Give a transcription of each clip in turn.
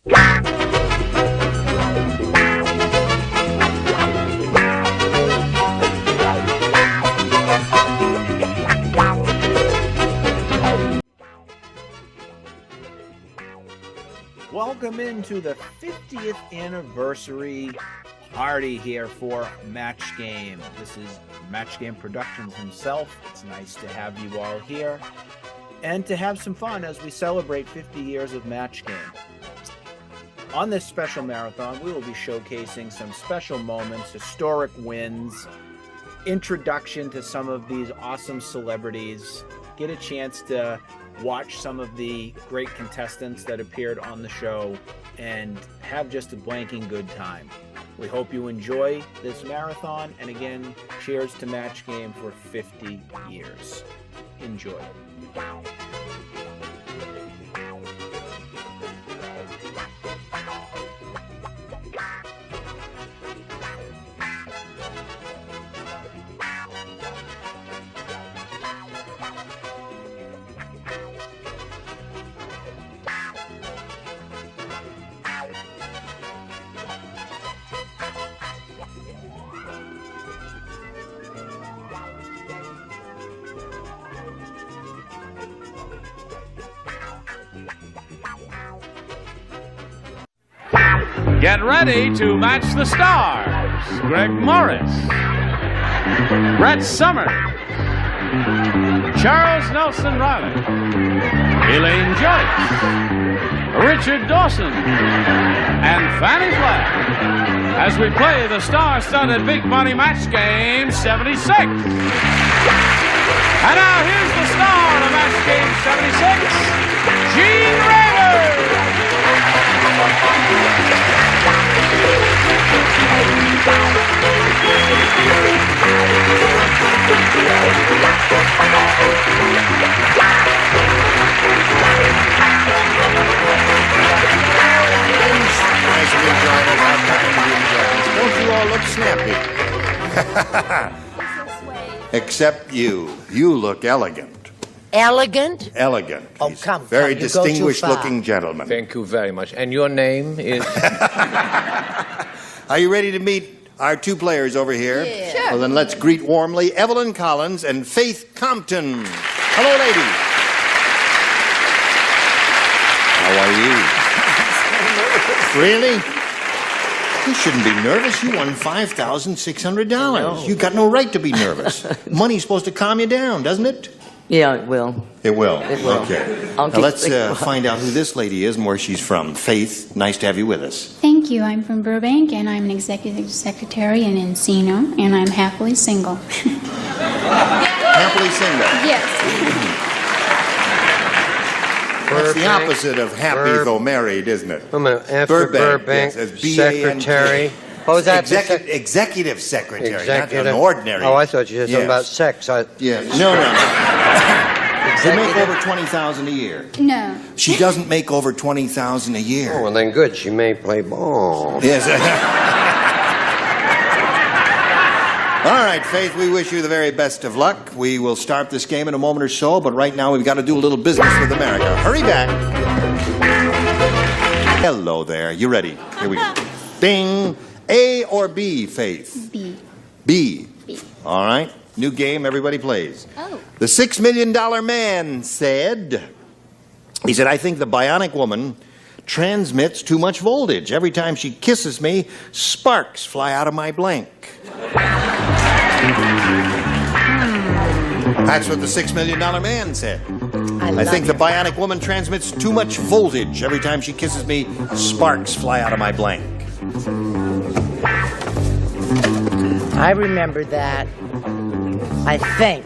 Welcome into the 50th anniversary party here for Match Game. This is Match Game Productions himself. It's nice to have you all here and to have some fun as we celebrate 50 years of Match Game. On this special marathon, we will be showcasing some special moments, historic wins, introduction to some of these awesome celebrities, get a chance to watch some of the great contestants that appeared on the show, and have just a blanking good time. We hope you enjoy this marathon, and again, cheers to Match Game for 50 years. Enjoy. Get ready to match the stars. Greg Morris, Brett Summers, Charles Nelson Riley, Elaine Joyce, Richard Dawson, and Fannie Flagg as we play the star-studded Big Money Match Game 76. And now here's the star of Match Game 76, Gene Raymer. Don't you all look snappy? Except you. You look elegant. Elegant? Elegant. Oh, He's come, very you go too distinguished-looking gentleman. Thank you very much. And your name is? Are you ready to meet our two players over here? Yeah. Sure. Well, then let's greet warmly Evelyn Collins and Faith Compton. Hello, ladies. How are you? Really? You shouldn't be nervous. You won $5,600. You got no right to be nervous. Money's supposed to calm you down, doesn't it? Yeah, it will. It will. It will. Okay. Now let's find out who this lady is and where she's from. Faith, nice to have you with us. Thank you. I'm from Burbank, and I'm an executive secretary in Encino, and I'm happily single. Happily single? Yes. That's the opposite of happy though married, isn't it? Wait a minute. After Burbank, yes, B-A-N-K. secretary. What was that? Executive secretary, Executive. not an ordinary. Oh, I thought you said something about sex. Yes. No. They make over $20,000 a year. No. She doesn't make over $20,000 a year. Oh, well, then good. She may play ball. Yes. All right, Faith, we wish you the very best of luck. We will start this game in a moment or so, but right now we've got to do a little business with America. Hurry back. Hello there. You ready? Here we go. Ding. A or B, Faith? B. B. B. All right. New game, everybody plays. Oh. The $6 Million Man said, I think the bionic woman transmits too much voltage. Every time she kisses me, sparks fly out of my blank. That's what the $6 Million Man said. I think the bionic woman transmits too much voltage. Every time she kisses me, sparks fly out of my blank. I remember that. I think.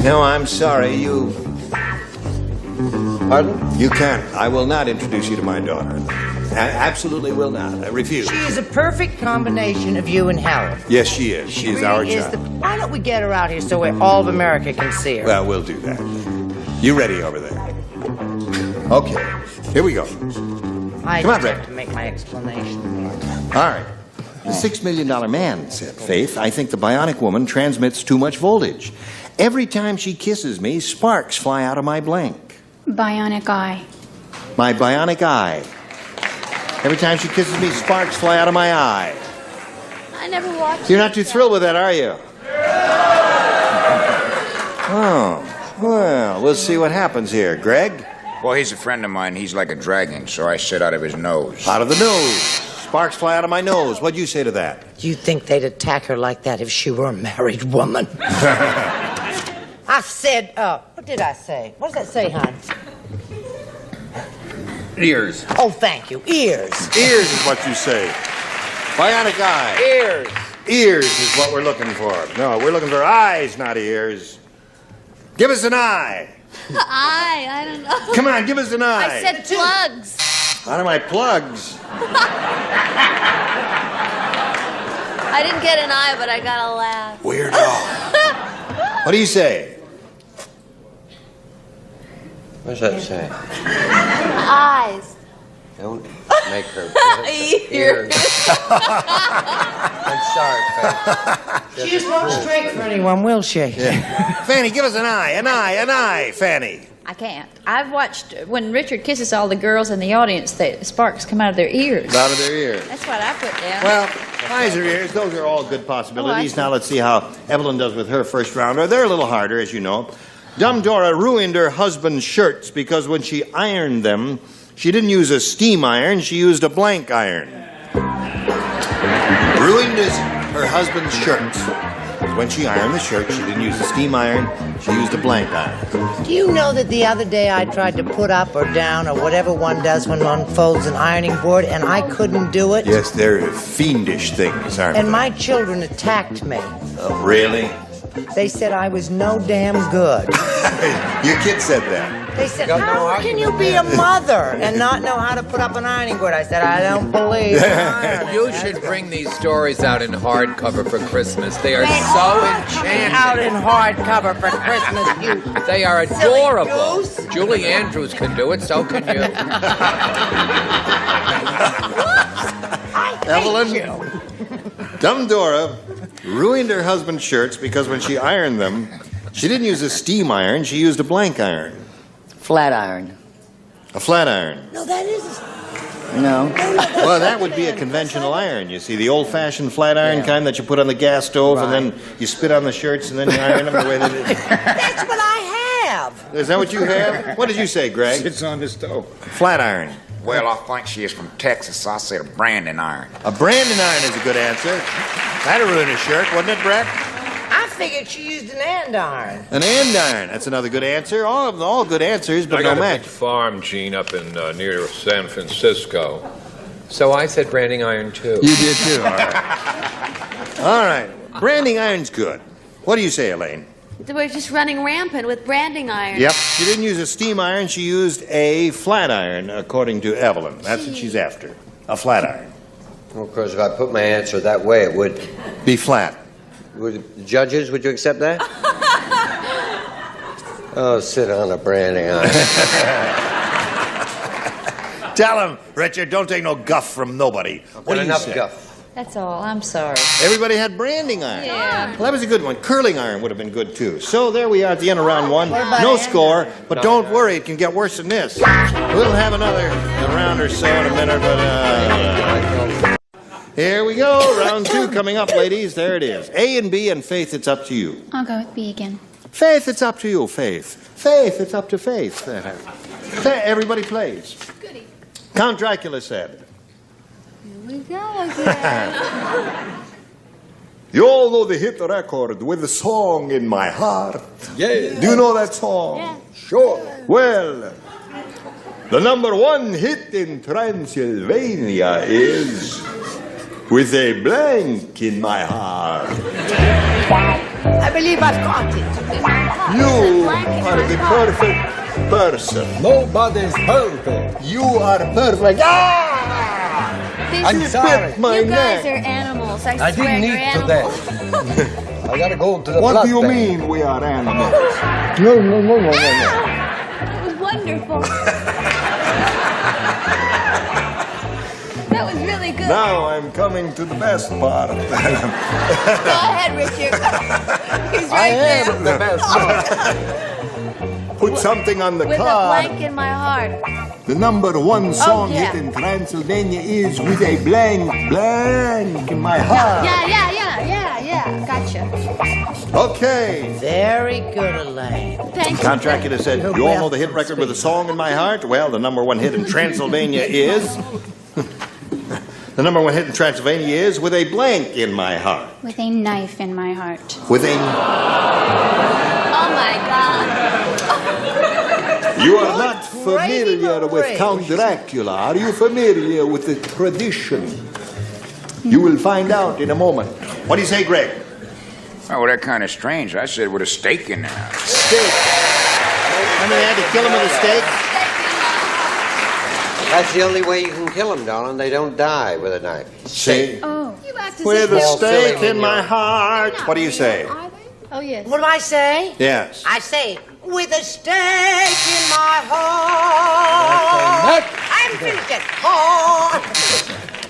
No, I'm sorry. You... Pardon? You can't. I will not introduce you to my daughter. I absolutely will not. I refuse. She is a perfect combination of you and Helen. Yes, she is. She is our child. Why don't we get her out here so all of America can see her? Well, we'll do that. You ready over there? Okay. Here we go. I Come on, just Rick. have to make my explanation. All right. The $6 Million Man said, Faith, I think the bionic woman transmits too much voltage. Every time she kisses me, sparks fly out of my blank. Bionic eye. My bionic eye. Every time she kisses me, sparks fly out of my eye. I never watched You're not too thrilled with that, are you? Oh, well, we'll see what happens here. Greg? Well, he's a friend of mine. He's like a dragon, so I sit out of his nose. Out of the nose. Sparks fly out of my nose. What'd you say to that? You think they'd attack her like that if she were a married woman? I said, what did I say? What does that say, hon? Ears. Oh, thank you. Ears. Ears is what you say. Bionic eye. Ears. Ears is what we're looking for. No, we're looking for eyes, not ears. Give us an eye. I don't know. Come on, give us an eye. I said plugs. Out of my plugs. I didn't get an eye, but I got a laugh. Weirdo. What do you say? What's that say? Eyes. Don't make her. Ears. I'm sorry, Faye. She just won't straight for anyone, will she? Fanny, give us an eye, Fanny. I can't. I've watched when Richard kisses all the girls in the audience, the sparks come out of their ears. Out of their ears. That's what I put down. Well, eyes or ears, those are all good possibilities. see. Now let's see how Evelyn does with her first rounder. They're a little harder, as you know. Dumb Dora ruined her husband's shirts because when she ironed them, she didn't use a steam iron, she used a blank iron. Ruined her husband's shirts. When she ironed the shirt, she didn't use a steam iron, she used a blank iron. Do you know that the other day I tried to put up or down or whatever one does when one folds an ironing board and I couldn't do it? Yes, they're fiendish things, aren't And they? my children attacked me. Oh, really? They said I was no damn good. Your kid said that. They said, how can you be a mother and not know how to put up an ironing board? I said, I don't believe in ironing. You should bring these stories out in hardcover for Christmas. They are so enchanting. Out in hardcover for Christmas, you. They are silly adorable. goose. Julie Andrews can do it, so can you. Evelyn, Dumb Dora ruined her husband's shirts because when she ironed them, she didn't use a steam iron, she used a blank iron. Flat iron. A flat iron. No, that is. No. Well, that would be a conventional iron, you see, the old-fashioned flat iron kind that you put on the gas stove and then you spit on the shirts and then you iron them the way that it is. That's what I have. Is that what you have? What did you say, Greg? It's on the stove. Flat iron. Well, I think she is from Texas, so I said a branding iron. A branding iron is a good answer. That'd ruin a shirt, wouldn't it, Brett? I figured she used an andiron. An andiron. That's another good answer. All good answers, but I no got a match. big farm, Gene, up in near San Francisco. So I said branding iron, too. You did, too. All right. All right. Branding iron's good. What do you say, Elaine? We're just running rampant with branding iron. Yep. She didn't use a steam iron. She used a flat iron, according to Evelyn. That's what she's after. A flat iron. Well, of course, if I put my answer that way, it would. Be flat. Would judges, would you accept that? Oh, sit on a branding iron. Tell him, Richard, don't take no guff from nobody. What do you enough say? guff. That's all. I'm sorry. Everybody had branding iron. Yeah. Well, that was a good one. Curling iron would have been good, too. So there we are at the end of round one. No score, but don't worry, it can get worse than this. We'll have another round or so in a minute, but here we go. Round two coming up, ladies. There it is. A and B and Faith, it's up to you. I'll go with B again. Faith, it's up to you, Faith. Faith, it's up to Faith. Everybody plays. Goody. Count Dracula said. Here we go again. You all know the hit record with the song in my heart. Yeah. Do you know that song? Yeah. Sure. Well, the number one hit in Transylvania is With a Blank in My Heart. I believe I've caught it. You are the perfect person. Nobody's perfect. You are perfect. Ah! I'm sorry. Bit my You guys neck. are animals. I I swear didn't you're eat animals. today. I gotta go to the What blood do you bank. mean we are animals? No, no, no, no, no, no. That was wonderful. That was really good. Now I'm coming to the best part of that. Go ahead, Richard. He's I right am there. the best. put something on the With a card. blank in my heart. The number one song yeah. hit in Transylvania is With a Blank in My Heart. Yeah. Gotcha. Okay. Very good, Elaine. Thank you. Contractor said, you all know the hit record with a song in my heart? Well, the number one hit in Transylvania is... The number one hit in Transylvania is With a Blank in My Heart. With a knife in my heart. With a... Oh my God. You are not familiar with Count Dracula. Are you familiar with the tradition? You will find out in a moment. What do you say, Greg? Oh, well, that's kind of strange. I said with a steak in there. Steak. Remember they had to kill him with a steak? That's the only way you can kill them, darling. They don't die with a knife. See? Oh. You act as With if a All steak silly in my heart. What do you say? Oh, yes. What do I say? Yes. I say, with a stake in my heart. I'm finished it. Oh.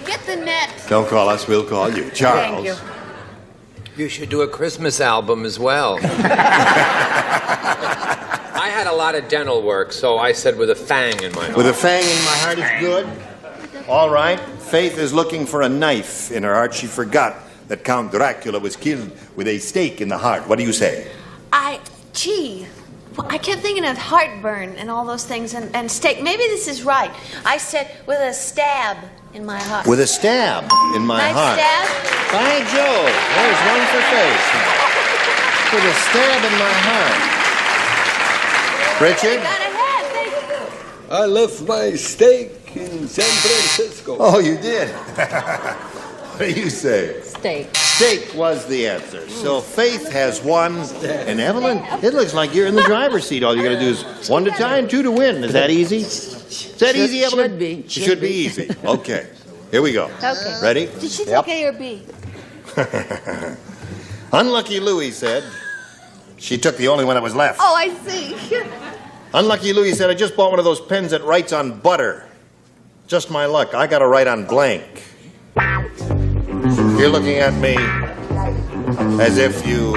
Get the net. Don't call us, we'll call you. Charles. Thank you. You should do a Christmas album as well. I had a lot of dental work, so I said with a fang in my heart. With a fang in my heart is good. All right. Faith is looking for a knife in her heart. She forgot that Count Dracula was killed with a stake in the heart. What do you say? Gee. Well, I kept thinking of heartburn and all those things and steak. Maybe this is right. I said with a stab in my heart. With a stab in my Knife heart. stab? By Jove. There's one for Faith. With a stab in my heart. Richard? Got ahead. Thank you. I left my steak in San Francisco. Oh, you did? What do you say? Steak. Steak was the answer. So Faith has won. And Evelyn, it looks like you're in the driver's seat. All you got to do is 1 to tie and 2 to win. Is that easy? Is that easy, Evelyn? Should be. It should be easy. Okay. Here we go. Okay. Ready? Did she take A or B? Unlucky Louie said, she took the only one that was left. Oh, I see. Unlucky Louie said, I just bought one of those pens that writes on butter. Just my luck. I got to write on blank. You're looking at me as if you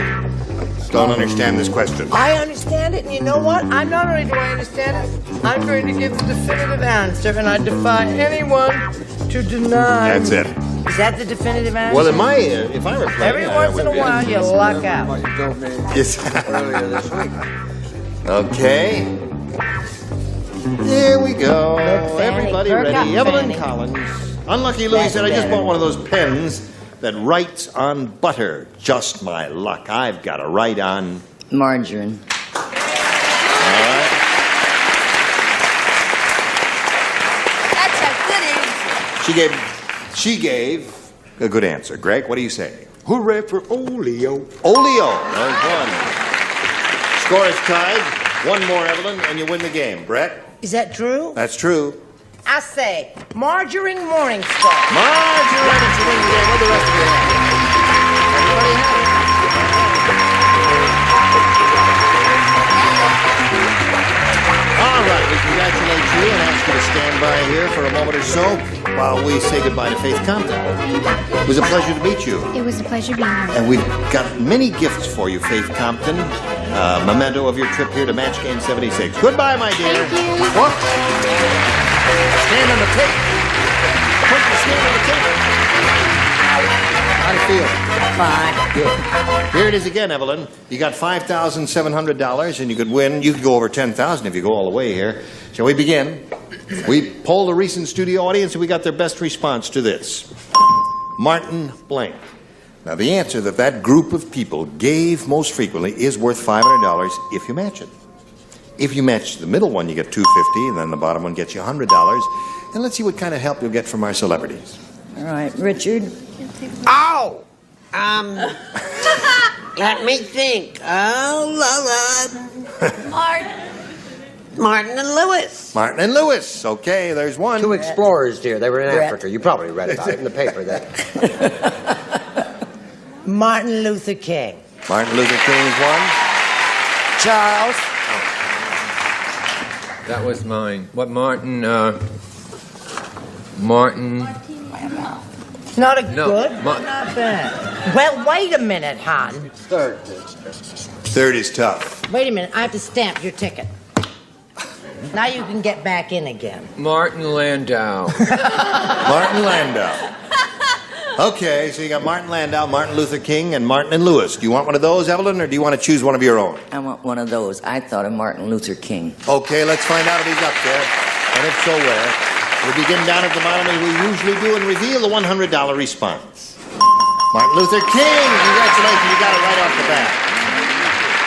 don't understand this question. I understand it, and you know what? I'm not only do I understand it, I'm going to give the definitive answer, and I defy anyone to deny. That's it. Is that the definitive answer? Well, if I were playing, Every once in a while, you luck out. What you told me Yes. earlier this week. Okay. Here we go. Look, Fanny, Everybody perk ready. up, Evelyn Fanny. Collins. Unlucky Louie said, I just bought one of those pens that writes on butter. Just my luck. I've got to write on... Margarine. All right. That's a good answer. She gave a good answer. Greg, what do you say? Hooray for Oleo. Oleo. There's one. Score is tied. One more, Evelyn, and you win the game. Brett? Is that true? That's true. I say, Margarine Morningstar. Margarine, it's a win the game. What the rest of you have? Everybody have it. All right, we congratulate you and ask you to stand by here for a moment or so while we say goodbye to Faith Compton. It was a pleasure to meet you. It was a pleasure being here. And we've got many gifts for you, Faith Compton. Memento of your trip here to Match Game 76. Goodbye, my dear. Thank you. What? Stand on the tape. Put the stand on the tape. How do you feel? Fine. Good. Here it is again, Evelyn. You got $5,700, and you could win. You could go over $10,000 if you go all the way here. Shall we begin? We polled the recent studio audience, and we got their best response to this. Martin Blank. Now, the answer that group of people gave most frequently is worth $500 if you match it. If you match the middle one, you get $250, and then the bottom one gets you $100. And let's see what kind of help you'll get from our celebrities. All right, Richard. Oh! Let me think. Oh, Martin and Lewis. Martin and Lewis. Okay, there's one. 2 explorers, dear. They were in Brett. Africa. You probably read about it in the paper then. Martin Luther King. Martin Luther King is one. Charles. That was mine. What, Martin? Martin. Not a No, good, Ma- not bad. Well, wait a minute, hon. Third. Third is tough. Wait a minute. I have to stamp your ticket. Now you can get back in again. Martin Landau. Martin Landau. Okay, so you got Martin Landau, Martin Luther King, and Martin and Lewis. Do you want one of those, Evelyn, or do you want to choose one of your own? I want one of those. I thought of Martin Luther King. Okay, let's find out if he's up there, and if so, where. We begin down at the bottom as we usually do and reveal the $100 response. Martin Luther King! Congratulations, you got it right off the bat.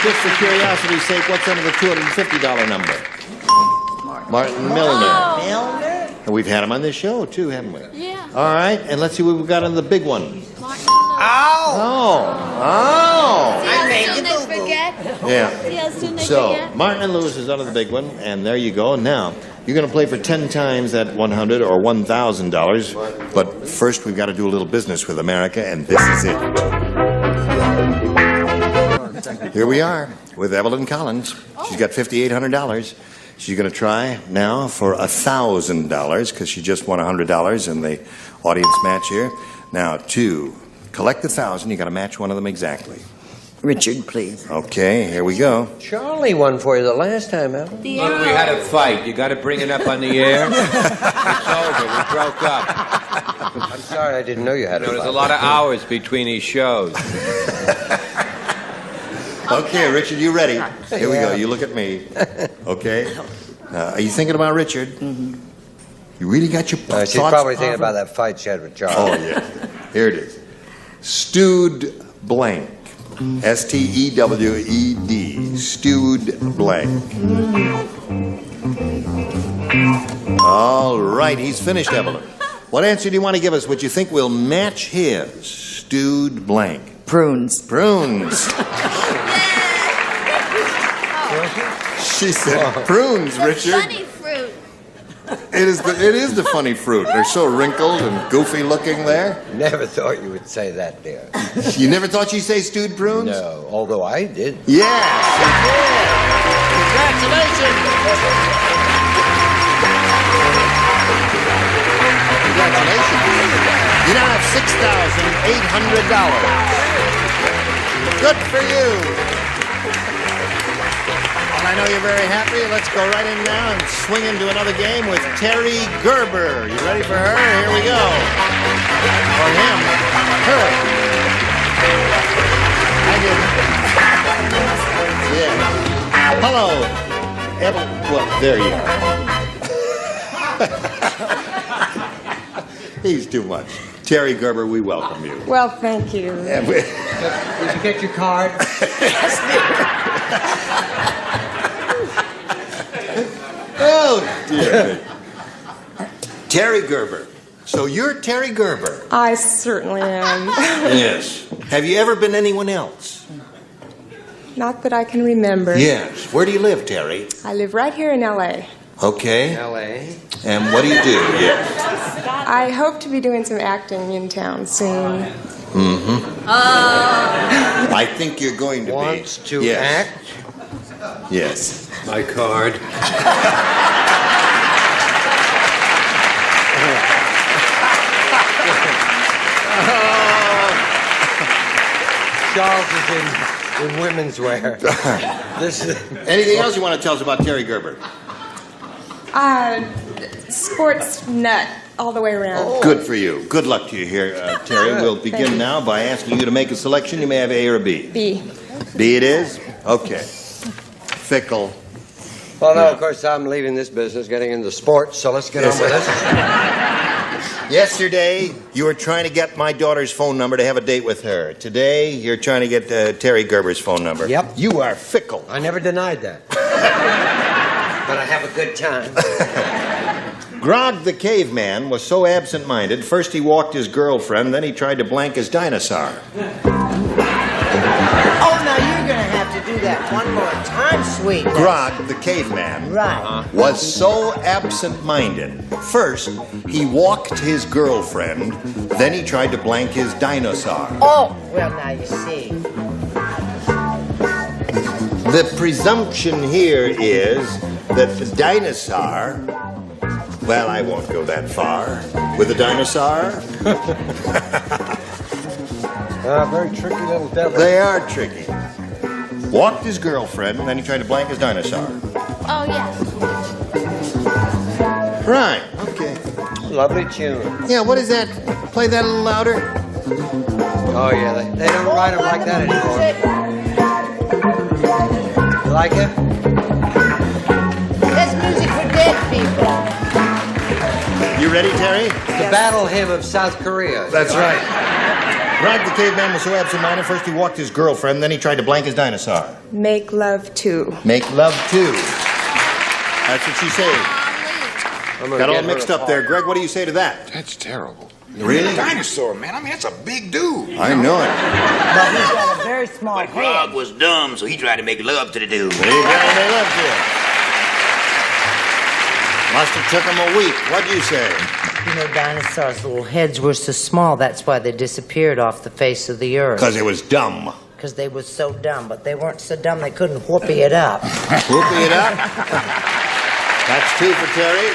Just for curiosity's sake, what's under the $250 number? Martin Milner. Milner? And we've had him on this show, too, haven't we? Yeah. All right, and let's see what we've got on the big one. Oh! See how soon they forget? Yeah. See how soon they So, forget? Martin and Lewis is under the big one, and there you go. Now, you're going to play for 10 times that $100 or $1,000, but first we've got to do a little business with America, and this is it. Here we are with Evelyn Collins. She's got $5,800. She's going to try now for $1,000 because she just won $100 in the audience match here. Now, to collect the 1,000, you got to match one of them exactly. Richard, please. Okay, here we go. Charlie won for you the last time, Al. Look, we had a fight. You got to bring it up on the air. It's over. We broke up. I'm sorry, I didn't know you had a There's fight. a lot of hours between these shows. Okay, Richard, you ready? Here we go. You look at me. Okay. Are you thinking about Richard? Mm-hmm. You really got your thoughts? She's probably thinking about that fight she had with Charlie. Oh, yeah. Here it is. Stewed blank. S-T-E-W-E-D. Stewed blank. All right, he's finished, Evelyn. What answer do you want to give us? What you think will match his? Stewed blank. Prunes. Prunes. She said prunes, Richard. Funny fruit. It is the funny fruit. They're so wrinkled and goofy looking there. Never thought you would say that, dear. You never thought she'd say stewed prunes? No, although I did. Yes, she did. Congratulations. Congratulations. You now have $6,800. Good for you. Well, I know you're very happy. Let's go right in now and swing into another game with Terry Gerber. You ready for her? Here we go. Or him. Her. I didn't. Yeah. Hello. Well, there you are. He's too much. Terry Gerber, we welcome you. Well, thank you. Did you get your card? Oh, dear. Terry Gerber. So you're Terry Gerber? I certainly am. Yes. Have you ever been anyone else? Not that I can remember. Yes. Where do you live, Terry? I live right here in L.A. Okay. L.A. And what do you do? Yes. I hope to be doing some acting in town soon. Mm-hmm. I think you're going to Wants to yes. act? Yes. My card. Charles is in women's wear. Anything else you want to tell us about Terry Gerber? Sports nut all the way around. Good for you. Good luck to you here, Terry. We'll begin now by asking you to make a selection. You may have A or B. B. B it is? Okay. Fickle. Well, no, of course, I'm leaving this business, getting into sports, so let's get on with this. Yesterday, you were trying to get my daughter's phone number to have a date with her. Today, you're trying to get Terry Gerber's phone number. Yep. You are fickle. I never denied that. But I have a good time. Grog the caveman was so absent-minded, first he walked his girlfriend, then he tried to blank his dinosaur. Oh, now you're going to have to do that one more time, sweet. Grog the caveman Right. was so absent-minded. First, he walked his girlfriend, then he tried to blank his dinosaur. Oh, well, now you see. The presumption here is that the dinosaur... Well, I won't go that far. With a dinosaur? Very tricky little devil. They are tricky. Walked his girlfriend, and then he tried to blank his dinosaur. Oh, yeah. Right, okay. Lovely tune. Yeah, what is that? Play that a little louder. Oh, yeah, they don't write them like that anymore. You like it? That's music for dead people. You ready, Terry? The battle hymn of South Korea. That's right. Greg the caveman was so absent-minded, first he walked his girlfriend, then he tried to blank his dinosaur. Make love too. Make love too. That's what she said. Got all mixed up there. Greg, what do you say to that? That's terrible. Really? Dinosaur, man. I mean, that's a big dude. I know it. But he's got a very small But head. Grog was dumb, so he tried to make love to the dude. There you go, they loved you. Must have took him a week. What'd you say? You know, dinosaurs' little heads were so small, that's why they disappeared off the face of the earth. Because it was dumb. Because they were so dumb, but they weren't so dumb they couldn't whoopee it up. Whoopie it up? That's 2 for Terry.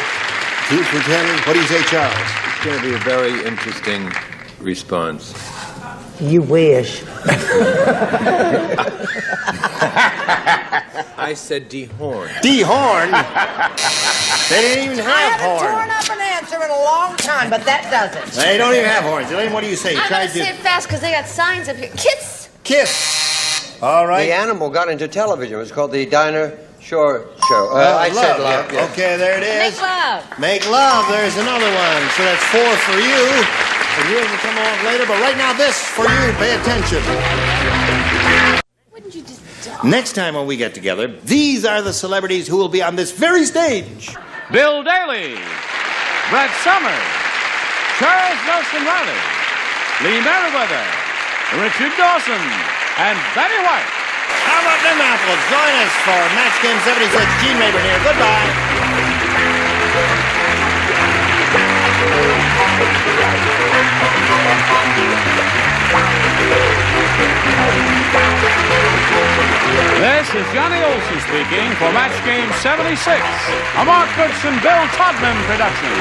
2 for Terry. What do you say, Charles? It's going to be a very interesting response. You wish. I said dehorn. Dehorn? They didn't even have horns. I haven't torn up an answer in a long time, but that doesn't. They don't even have horns. Elaine, what do you say? I'm Try going to say it fast because they got signs up here. Kiss! Kiss. All right. The animal got into television. It was called the Dinosaur Show. I said love. Yeah. Okay, there it is. Make love. Make love. There's another one. So that's 4 for you. And yours will come along later. But right now, this for you. Pay attention. Wouldn't you just... Next time when we get together, these are the celebrities who will be on this very stage. Bill Daly, Brett Summers, Charles Nelson Riley, Lee Merriweather, Richard Dawson, and Betty White. How about them apples? Join us for Match Game 76. Gene Rayburn here. Goodbye. This is Johnny Olson speaking for Match Game 76, a Mark Goodson, Bill Todman production.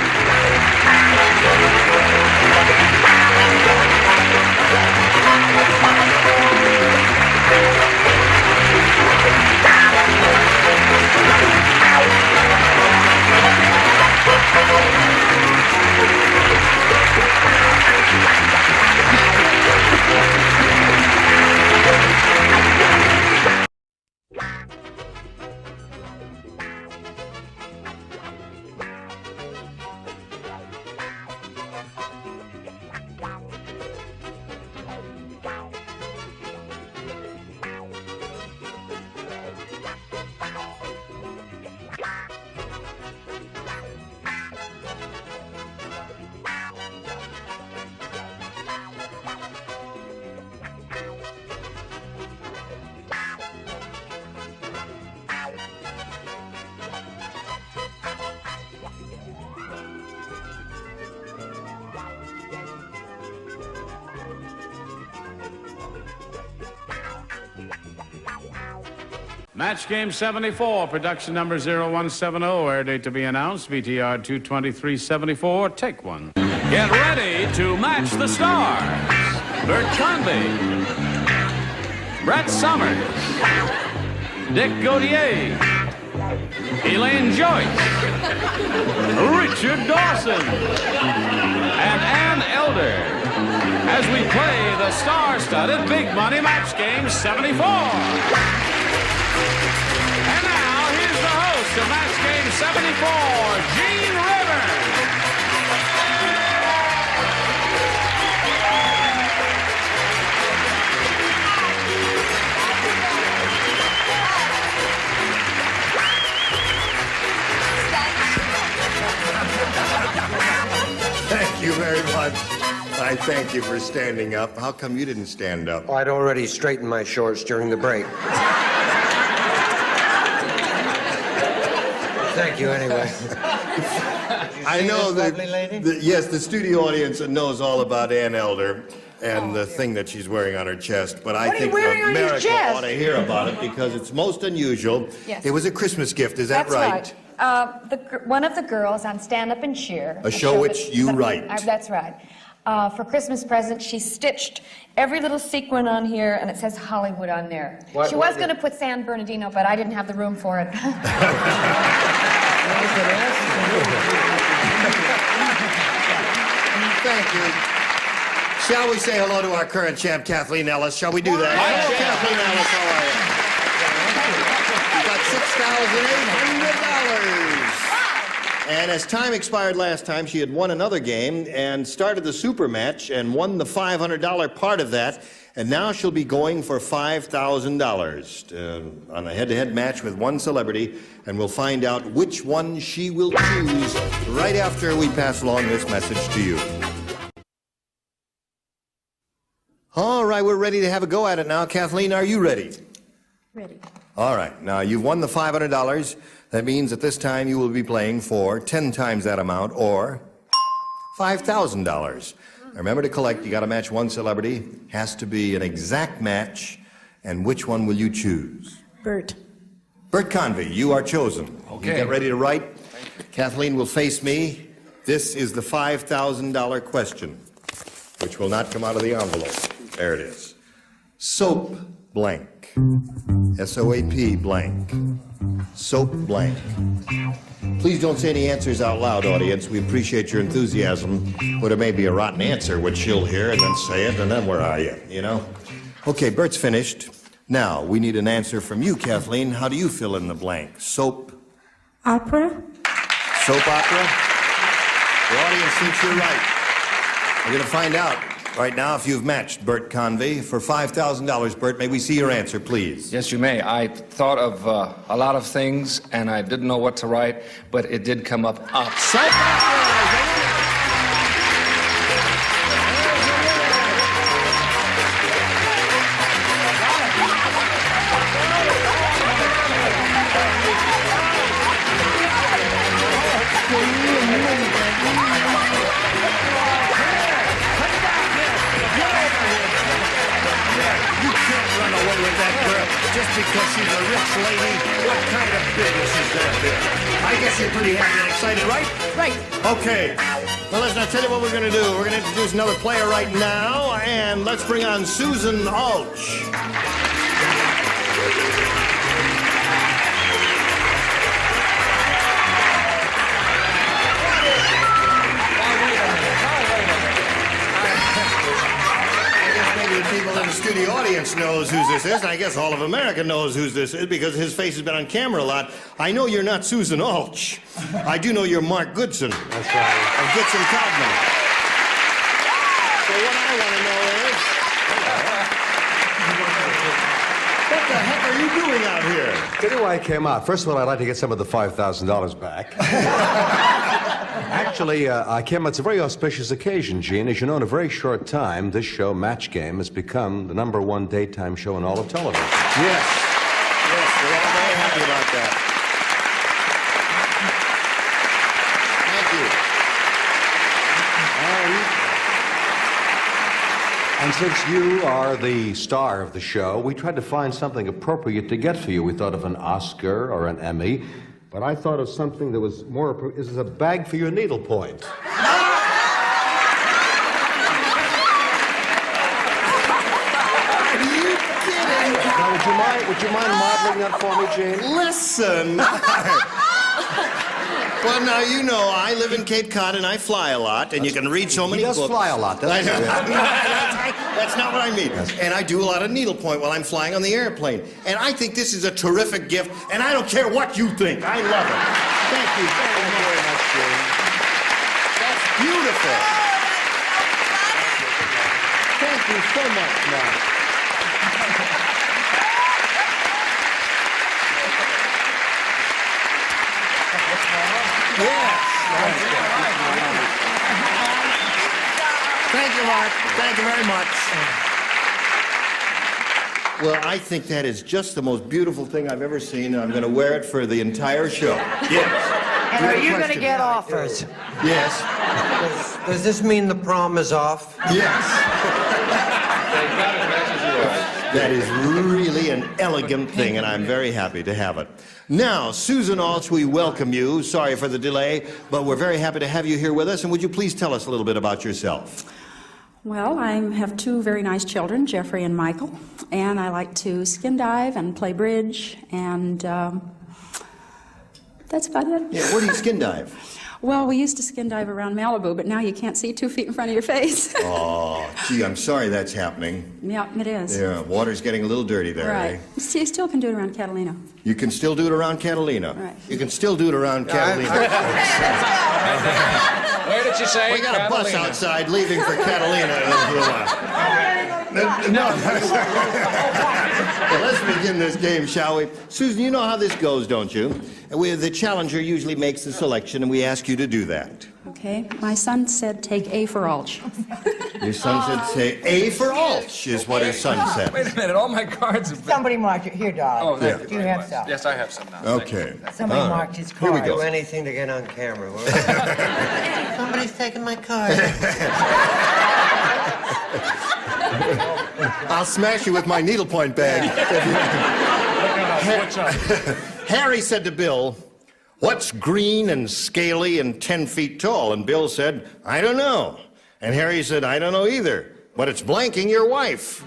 Match Game 74, production number 0170, air date to be announced, VTR 22374, take one. Get ready to match the stars. Bert Convy, Brett Summers, Dick Gautier, Elaine Joyce, Richard Dawson, and Ann Elder, as we play the star-studded Big Money Match Game 74. And now, here's the host of Match Game 74, Gene Rayburn. Thank you very much. I thank you for standing up. How come you didn't stand up? Oh, I'd already straightened my shorts during the break. Thank you, anyway. I know that. lovely lady? Yes, the studio audience knows all about Ann Elder and the thing that she's wearing on her chest, but I think America ought to hear about it because it's most unusual. Yes. It was a Christmas gift, is that That's right. One of the girls on Stand Up and Cheer. A show which you write. That's right. For Christmas present, she stitched every little sequin on here, and it says Hollywood on there. She was going to put San Bernardino, but I didn't have the room for it. Thank you. Shall we say hello to our current champ, Kathleen Ellis? Shall we do that? Hello, Kathleen Ellis. How are you? You got $6,800. And as time expired last time, she had won another game and started the super match and won the $500 part of that. And now she'll be going for $5,000 on a head-to-head match with one celebrity, and we'll find out which one she will choose right after we pass along this message to you. All right, we're ready to have a go at it now. Kathleen, are you ready? Ready. All right, now you've won the $500. That means that this time you will be playing for 10 times that amount, or $5,000. Remember to collect. You got to match one celebrity. Has to be an exact match. And which one will you choose? Bert. Bert Convey, you are chosen. Okay. You get ready to write. Kathleen will face me. This is the $5,000 question, which will not come out of the envelope. There it is. Soap blank. S-O-A-P blank. Soap blank. Please don't say any answers out loud, audience. We appreciate your enthusiasm. But it may be a rotten answer, which you'll hear and then say it, and then where are you, you know? Okay, Bert's finished. Now, we need an answer from you, Kathleen. How do you fill in the blank? Soap? Opera. Soap opera? The audience thinks you're right. We're going to find out right now if you've matched Bert Convey for $5,000. Bert, may we see your answer, please? Yes, you may. I thought of a lot of things, and I didn't know what to write, but it did come up. Soap opera! Just because she's a rich lady, what kind of business is that there? I guess you're pretty happy and excited, right? Right. Okay. Well, listen, I'll tell you what we're going to do. We're going to introduce another player right now, and let's bring on Susan Alch. People in the studio audience knows who this is, and I guess all of America knows who this is because his face has been on camera a lot. I know you're not Susan Alch. I do know you're Mark Goodson. That's right. Of Goodson Codman. So what I want to know is, what the heck are you doing out here? Tell you why I came out. First of all, I'd like to get some of the $5,000 back. Actually, I came out. It's a very auspicious occasion, Gene. As you know, in a very short time, this show, Match Game, has become the #1 daytime show in all of television. Yes. Yes, we're all very happy about that. Thank you. And since you are the star of the show, we tried to find something appropriate to get for you. We thought of an Oscar or an Emmy. But I thought of something that was more... This is a bag for your needlepoint. Are you kidding? Now, would you mind modeling that for me, Jane? Listen. Well, now, you know, I live in Cape Cod and I fly a lot, and you can read so many books. He does fly a lot. That's not what I mean. Yes. And I do a lot of needlepoint while I'm flying on the airplane. And I think this is a terrific gift, and I don't care what you think. I love it. Thank you very much, Jane. That's beautiful. Thank you so much, Mark. Yes. Thank you, Mark. Thank you very much. Well, I think that is just the most beautiful thing I've ever seen, and I'm going to wear it for the entire show. Yes. And are you going to get offers? Yes. Does this mean the prom is off? Yes. That is really an elegant thing, and I'm very happy to have it. Now, Susan Alch, we welcome you. Sorry for the delay, but we're very happy to have you here with us. And would you please tell us a little bit about yourself? Well, I have two very nice children, Jeffrey and Michael, and I like to skin dive and play bridge, and that's about it. Yeah, where do you skin dive? Well, we used to skin dive around Malibu, but now you can't see 2 feet in front of your face. Oh, gee, I'm sorry that's happening. Yeah, it is. Yeah, water's getting a little dirty there, Right. eh? See, you still can do it around Catalina. You can still do it around Catalina. Right. You can still do it around Catalina. Where did you say? We got a bus Catalina? outside leaving for Catalina in a little while. No. Well, let's begin this game, shall we? Susan, you know how this goes, don't you? The challenger usually makes the selection, and we ask you to do that. Okay? My son said take A for Alch. Your son said, say, A for Alch, is what his son said. Wait a minute, all my cards have been... Somebody marked it. Here, darling. Oh, thank you Do you very have much. some? Yes, I have some now. Okay. Somebody All right. marked his Here we card. go. Do anything to get on camera. Somebody's taking my card. I'll smash you with my needlepoint bag. Harry said to Bill, "What's green and scaly and 10 feet tall?" And Bill said, "I don't know." And Harry said, "I don't know either, but it's blanking your wife."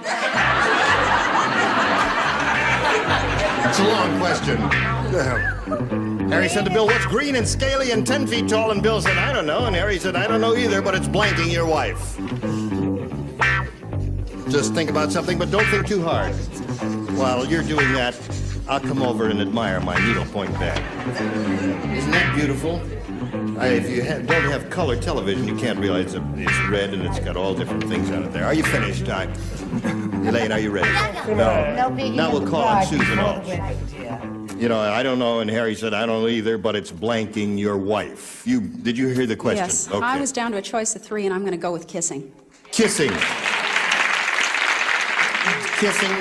It's a long question. Harry said to Bill, "What's green and scaly and 10 feet tall?" And Bill said, "I don't know." And Harry said, "I don't know either, but it's blanking your wife." Just think about something, but don't think too hard. While you're doing that, I'll come over and admire my needlepoint bag. Isn't that beautiful? If you don't have color television, you can't realize it's red and it's got all different things on it there. Are you finished? Elaine, are you ready? No biggie. Now we'll call on Susan Before the Alch. window, dear. You know, I don't know, and Harry said, "I don't know either, but it's blanking your wife." Did you hear the question? Yes. Okay. I was down to a choice of 3, and I'm going to go with kissing. Kissing. Kissing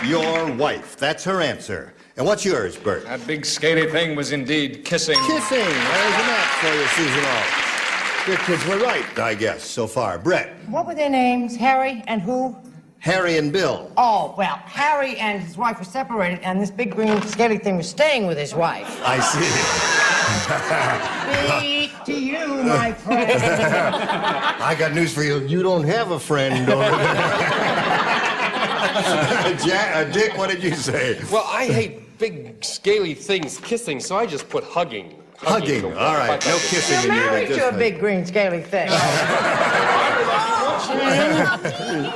your wife. That's her answer. And what's yours, Bert? That big scaly thing was indeed kissing. Kissing. There's a match for you, Susan Alch. Your kids were right, I guess, so far. Brett. What were their names? Harry and who? Harry and Bill. Oh, well, Harry and his wife were separated, and this big green scaly thing was staying with his wife. I see. Speak to you, my friend. I got news for you. You don't have a friend. Dick, what did you say? Well, I hate big, scaly things kissing, so I just put hugging. Hugging. All right. No kissing You're in here. married to a big green scaly thing.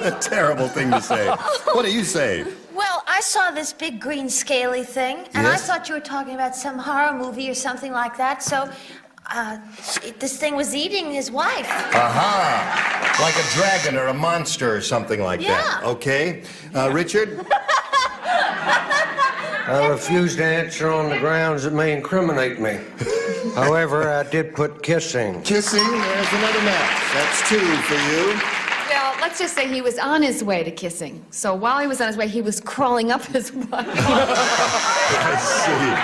A terrible thing to say. What do you say? Well, I saw this big green scaly thing, and I Yes? thought you were talking about some horror movie or something like that, so this thing was eating his wife. Aha! Like a dragon or a monster or something like that. Yeah. Okay. Richard? I refuse to answer on the grounds it may incriminate me. However, I did put kissing. Kissing, there's another match. That's 2 for you. Well, let's just say he was on his way to kissing. So while he was on his way, he was crawling up his wife. I see.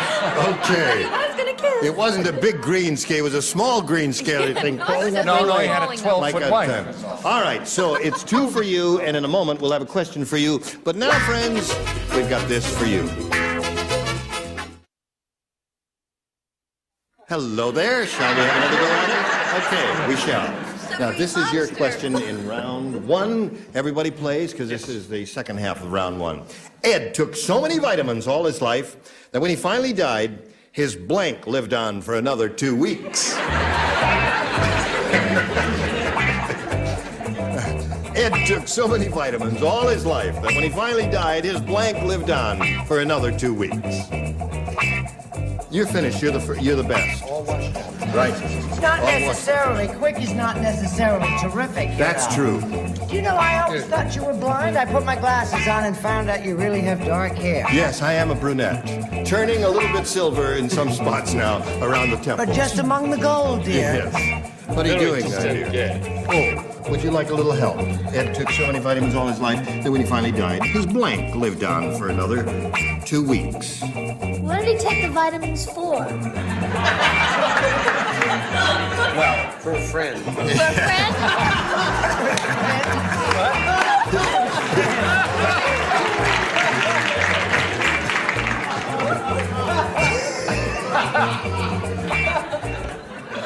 Okay. I was gonna kiss. It wasn't a big green scale, it was a small green scale thing. Crawling up No, your he wife. had a 12-foot wife. All right, so it's 2 for you, and in a moment we'll have a question for you. But now, friends, we've got this for you. Hello there. Shall we have another go at it? Okay, we shall. Now, this is your question in round 1. Everybody plays, because this is the second half of round 1. Ed took so many vitamins all his life that when he finally died, his blank lived on for another 2 weeks. Ed took so many vitamins all his life that when he finally died, his blank lived on for another 2 weeks. You're finished. You're the best. Right. Not necessarily. Quick is not necessarily terrific. That's true. Do you know, I always thought you were blind. I put my glasses on and found out you really have dark hair. Yes, I am a brunette. Turning a little bit silver in some spots now around the temples. But just among the gold, dear. Yes. What are you doing, dear? Oh, would you like a little help? Ed took so many vitamins all his life that when he finally died, his blank lived on for another 2 weeks. What did he take the vitamins for? Well, for a friend. For a friend?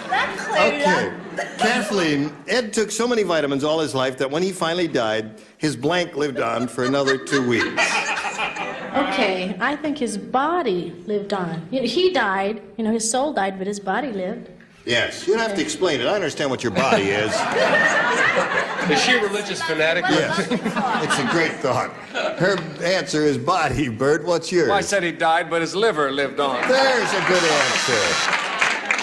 That cleared it Okay. up. Kathleen, Ed took so many vitamins all his life that when he finally died, his blank lived on for another 2 weeks. Okay, I think his body lived on. He died, his soul died, but his body lived. Yes, you don't have to explain it. I understand what your body is. Is she a religious fanatic? Yes. It's a great thought. Her answer is body, Bert. What's yours? Well, I said he died, but his liver lived on. There's a good answer.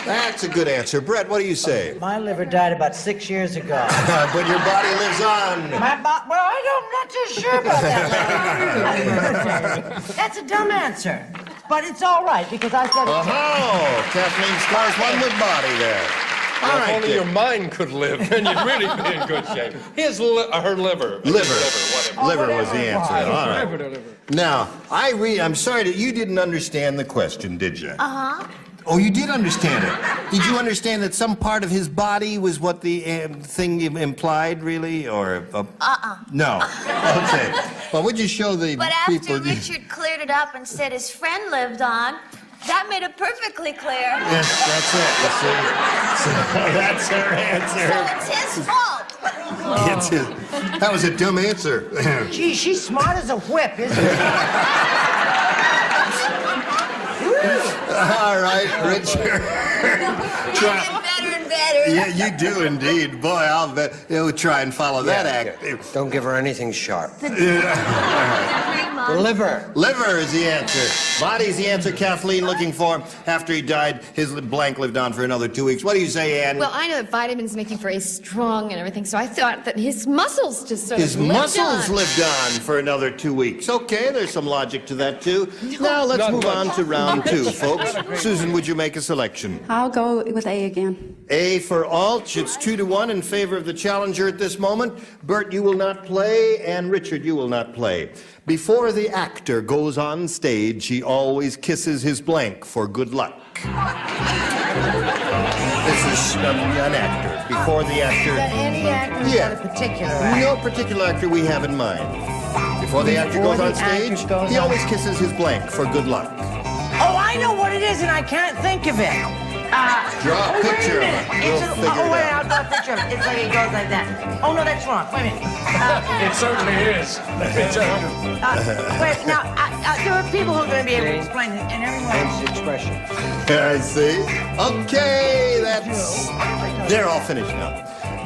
That's a good answer. Brett, what do you say? My liver died about 6 years ago. But your body lives on. Well, I'm not too sure about that. That's a dumb answer. But it's all right, because I said... Oh, Kathleen scores one with body there. Well, if only your mind could live, then you'd really be in good shape. Her liver. Liver was the answer. All right. Now, I'm sorry that you didn't understand the question, did you? Uh-huh. Oh, you did understand it. Did you understand that some part of his body was what the thing implied, really? Or... No. Okay. Well, would you show the But people... after Richard cleared it up and said his friend lived on, that made it perfectly clear. Yes, that's it. You see? So that's her answer. So it's his fault. It's his. That was a dumb answer. Gee, she's smart as a whip, isn't she? All right, Richard. Better and better. Yeah, you do indeed. Boy, I'll bet you'll try and follow that act. Don't give her anything sharp. Liver. Liver is the answer. Body's the answer Kathleen looking for. After he died, his blank lived on for another 2 weeks. What do you say, Ann? Well, I know that vitamins make you very strong and everything, so I thought that his muscles just sort His of lived muscles on. lived on for another 2 weeks. Okay, there's some logic to that, too. Now, let's move on to round 2, folks. Susan, would you make a selection? I'll go with A again. A for Alch. It's 2-1 in favor of the challenger at this moment. Bert, you will not play, and Richard, you will not play. Before the actor goes on stage, he always kisses his blank for good luck. This is an actor. Before the actor... Is that any actor? Is that a particular actor? No particular actor we have in mind. Before the actor goes on stage, he always kisses his blank for good luck. Oh, I know what it is, and I can't think of it. Draw a picture of it. We'll figure it out. I'll draw a picture of it. It's like it goes like that. Oh, no, that's wrong. Wait a minute. It certainly is. Wait, now, there are people who are going to be able to explain it, and everyone... Hence expression. I see. Okay, they're all finished now.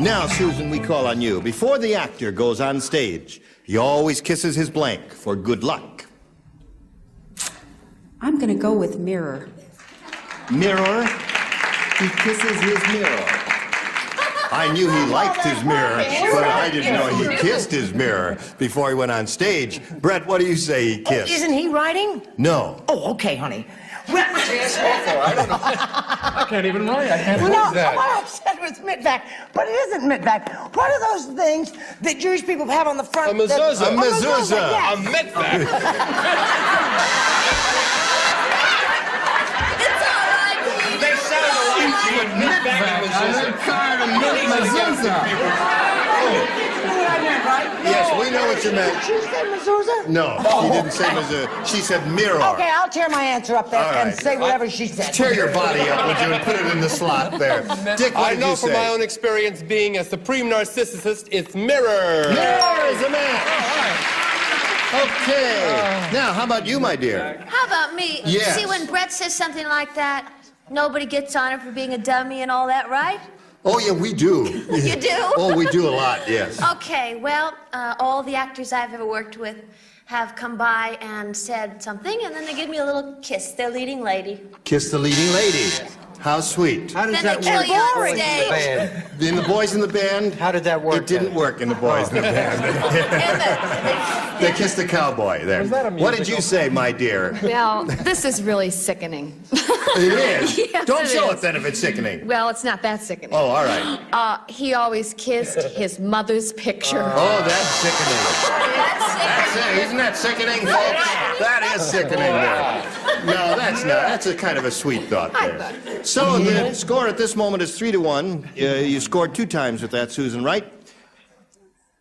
Now, Susan, we call on you. Before the actor goes on stage, he always kisses his blank for good luck. I'm going to go with mirror. Mirror? He kisses his mirror. I knew he liked his mirror, but I didn't know he kissed his mirror before he went on stage. Brett, what do you say he kissed? Isn't he writing? No. Oh, okay, honey. What's he asking for? I don't know. I can't even write. I can't Well, read no, that. what I said was mid-back, but it isn't mid-back. What are those things that Jewish people have on the front? A mezuzah. A mezuzah. Yes. A mitback. They sound alike. Mitback and mezuzah. Yes, we know what you meant. Did she say mezuzah? No, she didn't say mezuzah. She said mirror. Okay, I'll tear my answer up there All and right. say whatever she said. Tear your body up, would you, and put it in the slot there. Dick, what I did know you from say? my own experience being a supreme narcissist, it's mirror. Mirror is a man. Okay. Now, how about you, my dear? How about me? Yes. See, when Brett says something like that, nobody gets on her for being a dummy and all that, right? Oh, yeah, we do. You do? Oh, we do a lot, yes. Okay, well, all the actors I've ever worked with have come by and said something, and then they give me a little kiss, their leading lady. Kiss the leading lady. How sweet. How does Then that they kill work you on in the stage. band? In the boys in the band? How did that work? It didn't work in the boys in the band. They kissed the cowboy there. What did you say, my dear? Well, this is really sickening. It is. Yes, Don't it show is. it then if it's sickening. Well, it's not that sickening. Oh, all right. He always kissed his mother's picture. Oh, that's sickening. That's it. Isn't that sickening, folks? That is sickening there. No, that's not. That's a kind of a sweet thought there. So the score at this moment is 3-1. You scored 2 times with that, Susan, right?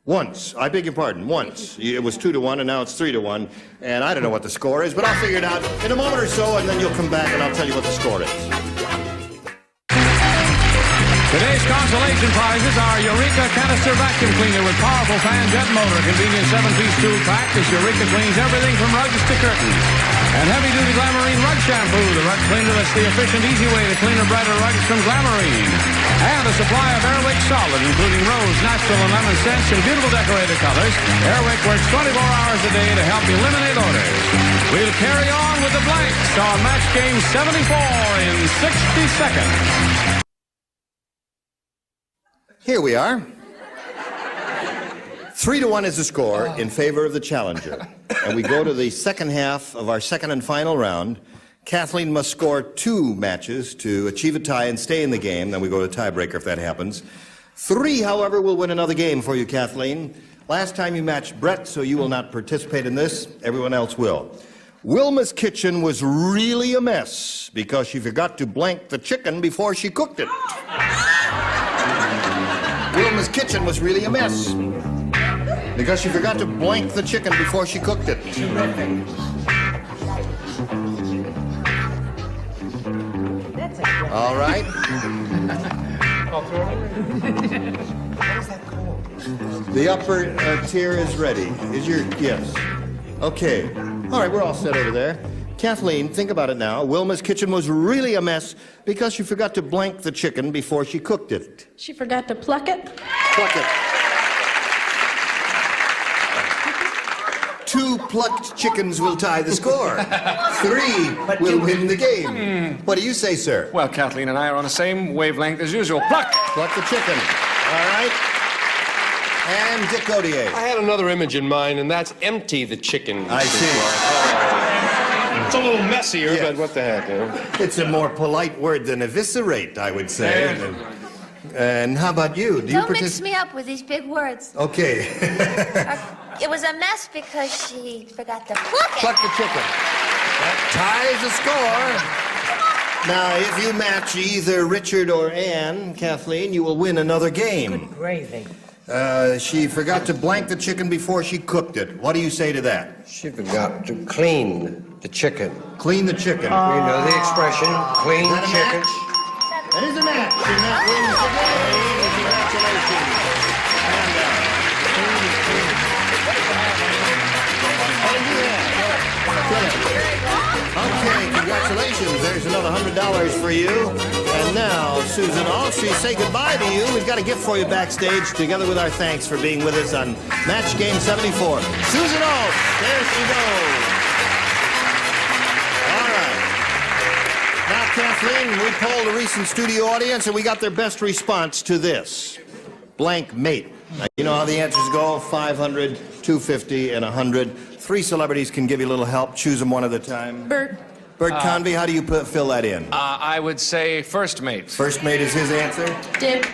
Once. I beg your pardon. Once. It was 2-1, and now it's 3-1. And I don't know what the score is, but I'll figure it out in a moment or so, and then you'll come back and I'll tell you what the score is. Today's consolation prizes are Eureka Canister Vacuum Cleaner with powerful fan jet motor, convenient 7-piece tool pack. This Eureka cleans everything from rugs to curtains. And heavy-duty Glamourine Rug Shampoo, the rug cleaner that's the efficient, easy way to clean or brighter rugs from Glamourine. And a supply of Airwick Solid, including rose, natural, and lemon scents in beautiful decorated colors. Airwick works 24 hours a day to help eliminate odors. We'll carry on with the blanks on Match Game 74 in 60 seconds. Here we are. 3-1 is the score in favor of the challenger. And we go to the second half of our second and final round. Kathleen must score 2 matches to achieve a tie and stay in the game. Then we go to tiebreaker if that happens. 3, however, will win another game for you, Kathleen. Last time you matched Brett, so you will not participate in this. Everyone else will. Wilma's kitchen was really a mess because she forgot to blank the chicken before she cooked it. Wilma's kitchen was really a mess because she forgot to blank the chicken before she cooked it. All right. The upper tier is ready. Yes. Okay. All right, we're all set over there. Kathleen, think about it now. Wilma's kitchen was really a mess because she forgot to blank the chicken before she cooked it. She forgot to pluck it. Pluck it. 2 plucked chickens will tie the score. 3 will win the game. What do you say, sir? Well, Kathleen and I are on the same wavelength as usual. Pluck! Pluck the chicken. All right. And Dick Gaudier. I had another image in mind, and that's empty the chicken. I see. It's a little messier, but what the heck, you know? It's a more polite word than eviscerate, I would say. And how about you? Don't mix me up with these big words. Okay. It was a mess because she forgot to pluck it. Pluck the chicken. That ties the score. Now, if you match either Richard or Ann, Kathleen, you will win another game. Good gravy. She forgot to blank the chicken before she cooked it. What do you say to that? She forgot to clean the chicken. Clean the chicken. You know the expression, clean Is that a chicken. match? That is a match, and that wins the game. Congratulations. Okay, congratulations. There's another $100 for you. And now, Susan Alf, she say goodbye to you. We've got a gift for you backstage, together with our thanks for being with us on Match Game 74. Susan Alf, there she goes. All right. Now, Kathleen, we polled a recent studio audience, and we got their best response to this. Blank mate. Now, you know how the answers go, 500, 250, and 100. 3 celebrities can give you a little help. Choose them one at a time. Bert. Bert Convy, how do you fill that in? I would say first mate. First mate is his answer. Dick.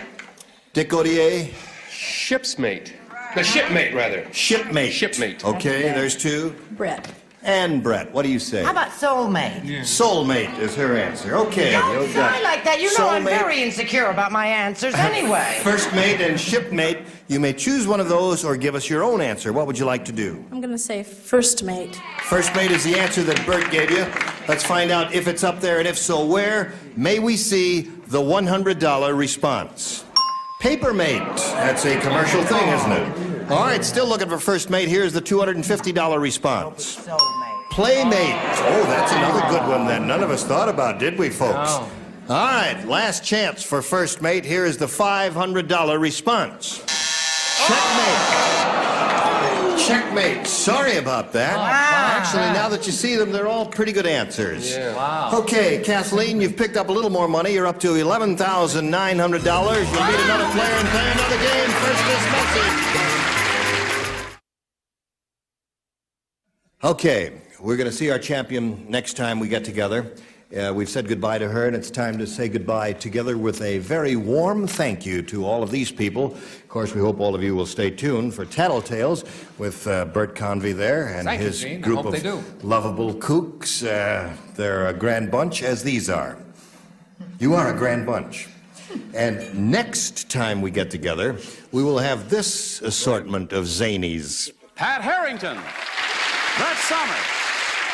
Dick Gaudier. Ship's mate. The shipmate, rather. Shipmate. Shipmate. Okay, there's 2. Brett. And Brett, what do you say? How about soulmate? Soulmate is her answer. Okay. Don't you've got sigh like that. You know I'm soulmate. very insecure about my answers anyway. First mate and shipmate. You may choose one of those or give us your own answer. What would you like to do? I'm going to say first mate. First mate is the answer that Bert gave you. Let's find out if it's up there, and if so, where. May we see the $100 response? Paper mate. That's a commercial thing, isn't it? All right, still looking for first mate. Here's the $250 response. Playmate. Oh, that's another good one that none of us thought about, did we, folks? No. All right, last chance for first mate. Here is the $500 response. Checkmate. Checkmate. Sorry about that. Actually, now that you see them, they're all pretty good answers. Yeah. Wow. Okay, Kathleen, you've picked up a little more money. You're up to $11,900. You'll meet another player and play another game. First, this message. Okay, we're going to see our champion next time we get together. We've said goodbye to her, and it's time to say goodbye together with a very warm thank you to all of these people. Of course, we hope all of you will stay tuned for Tattletales with Bert Convy there and Thank you, his Gene. I group hope of they do. lovable kooks. They're a grand bunch, as these are. You are a grand bunch. And next time we get together, we will have this assortment of zanies. Pat Harrington, Brett Summers,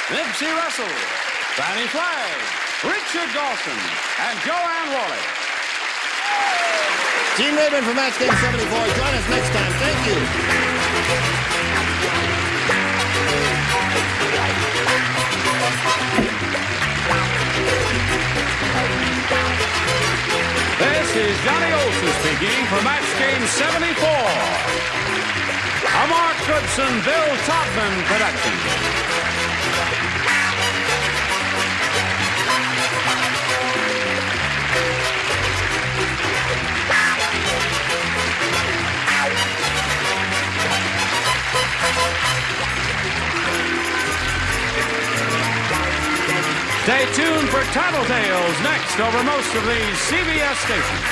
Nipsey Russell, Fannie Flagg, Richard Dawson, and Joanne Worley. Gene Raymond from Match Game 74. Join us next time. Thank you. This is Johnny Olson speaking for Match Game 74. A Mark Goodson, Bill Todman production. Stay tuned for Tattletales next over most of these CBS stations.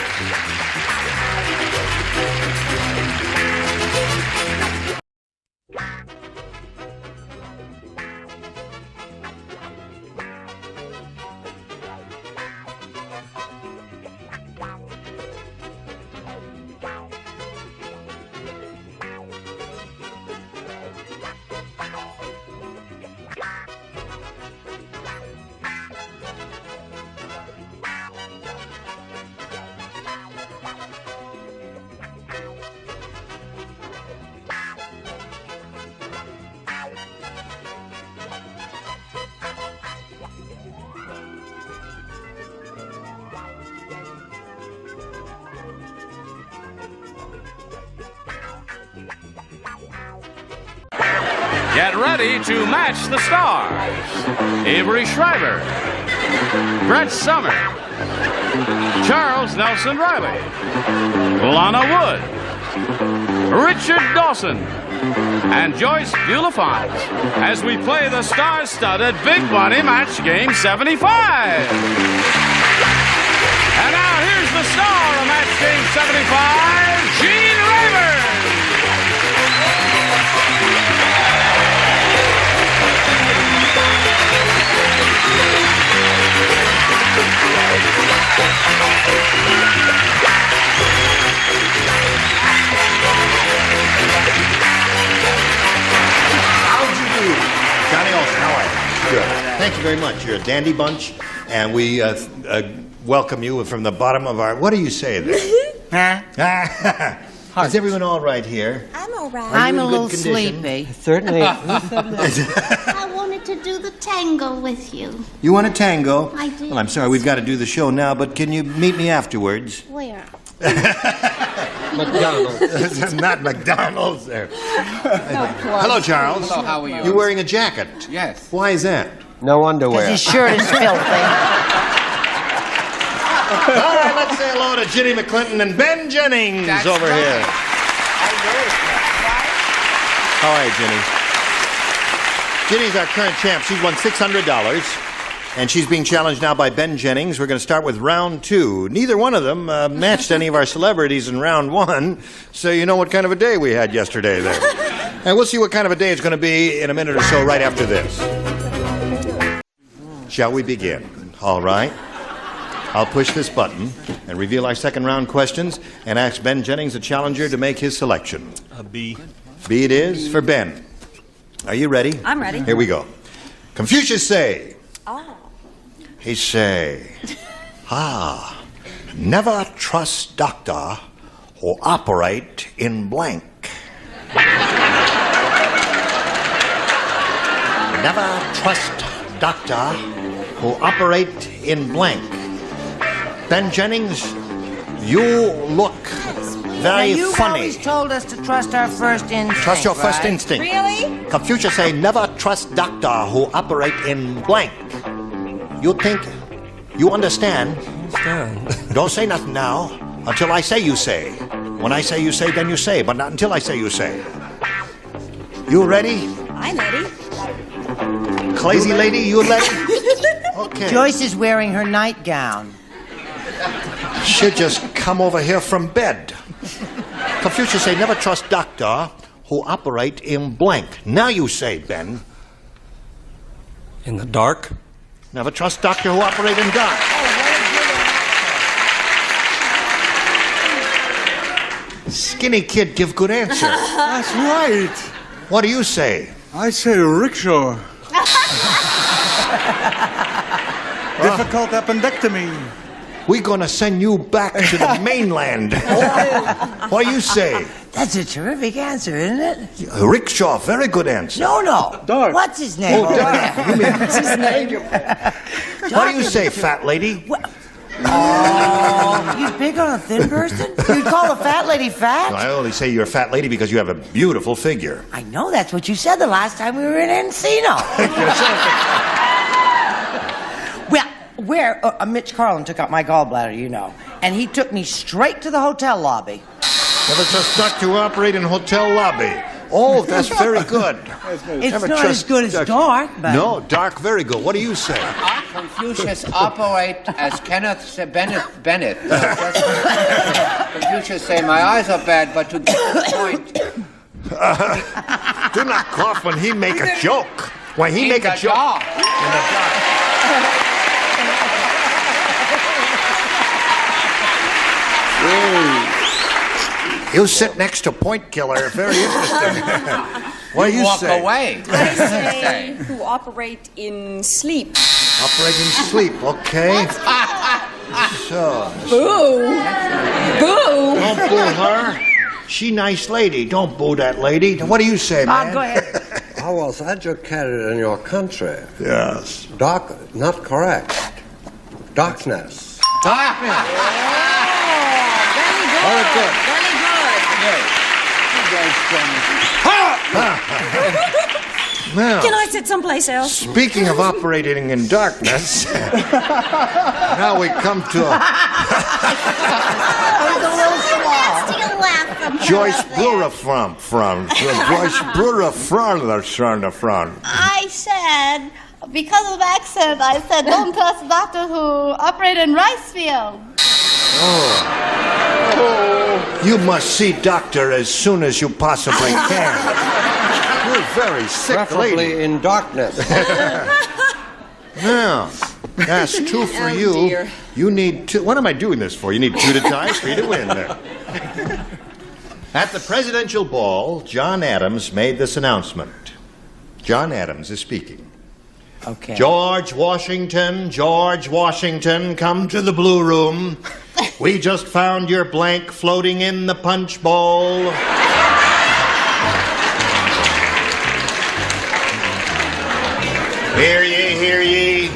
Get ready to match the stars. Avery Schreiber, Brett Summer, Charles Nelson Riley, Lana Wood, Richard Dawson, and Joyce Bulifant as we play the star-studded Big Money Match Game 75. And now here's the star of Match Game 75, Gene Rayburn. How'd you do? Johnny Olson, how are you? Good. Thank you very much. You're a dandy bunch, and we welcome you from the bottom of our... What do you say there? Is everyone all right here? I'm all right. I'm a little sleepy. Certainly. I wanted to do the tango with you. You want a tango? I do. Well, I'm sorry, we've got to do the show now, but can you meet me afterwards? Where? McDonald's. Not McDonald's there. Hello, Charles. Hello, how are you? You're wearing a jacket. Yes. Why is that? No underwear. His shirt is filthy. All right, let's say hello to Ginny McClinton and Ben Jennings over here. How are you, Ginny? Ginny's our current champ. She's won $600, and she's being challenged now by Ben Jennings. We're going to start with round two. Neither one of them matched any of our celebrities in round one, so you know what kind of a day we had yesterday there. And we'll see what kind of a day it's going to be in a minute or so right after this. Shall we begin? All right. I'll push this button and reveal our second round questions and ask Ben Jennings, the challenger, to make his selection. A B. B it is for Ben. Are you ready? I'm ready. Here we go. Confucius say. Oh. He say, never trust doctor who operate in blank. Never trust doctor who operate in blank. Ben Jennings, you look very You've funny. always told us to trust our first instinct. Trust your first right? instinct. Really? Confucius say, never trust doctor who operate in blank. You think, you understand? Don't say nothing now until I say you say. When I say you say, then you say, but not until I say you say. You ready? I'm ready. Crazy lady, you ready? Okay. Joyce is wearing her nightgown. Should just come over here from bed. Confucius say, never trust doctor who operate in blank. Now you say, Ben. In the dark? Never trust doctor who operate in dark. Skinny kid give good answer. That's right. What do you say? I say rickshaw. Difficult appendectomy. We're gonna send you back to the mainland. What do you say? That's a terrific answer, isn't it? Rickshaw, very good answer. No. Dark. What's his name? Oh, Dark. What's his name? What do you say, fat lady? Oh, you pick on a thin person? You'd call a fat lady fat? I only say you're a fat lady because you have a beautiful figure. I know, that's what you said the last time we were in Encino. Well, Mitch Carlin took out my gallbladder, you know, and he took me straight to the hotel lobby. Never trust doctor who operate in hotel lobby. Oh, that's very good. It's not as good as Dark, but... No, Dark, very good. What do you say? Confucius operate as Kenneth Bennett. Confucius say, my eyes are bad, but to get the point... Do not cough when he make a joke. When he make a joke... In the dark. You sit next to Point Killer. Very interesting. What do you walk say? Away. I say who operate in sleep. Operate in sleep, okay. So. Boo! Boo! Don't boo her. She nice lady. Don't boo that lady. What do you say, man? Go ahead. I was educated in your country. Yes. Dark, not correct. Darkness. Darkness. Very good. Now, Can I sit someplace else? speaking of operating in darkness, now we come to Joyce Brewer from Joyce Brewer from. I said, because of accent, I said, don't trust the doctor who operated in rice field. Oh, you must see doctor as soon as you possibly can. You're very sick, Preferably lady. in darkness. Now, that's two for you. Dear. You need two. What am I doing this for? You need two to tie for you to win there. At the presidential ball, John Adams made this announcement. John Adams is speaking. Okay. George Washington, come to the blue room. We just found your blank floating in the punch bowl. Hear ye.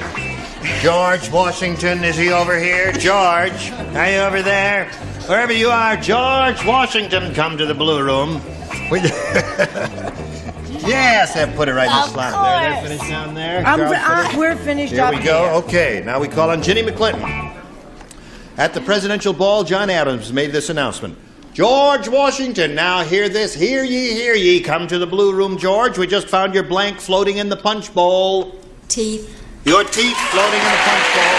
George Washington, is he over here? George, are you over there? Wherever you are, George Washington, come to the blue room. Yes, I put it right in the slot there. They're finished down there. We're finished Here up we go. Okay, now we call on Ginny McClinton. At the presidential ball, John Adams made this announcement. George Washington, now hear this. Hear ye. Come to the blue room, George. We just found your blank floating in the punch bowl. Teeth. Your teeth floating in the punch bowl.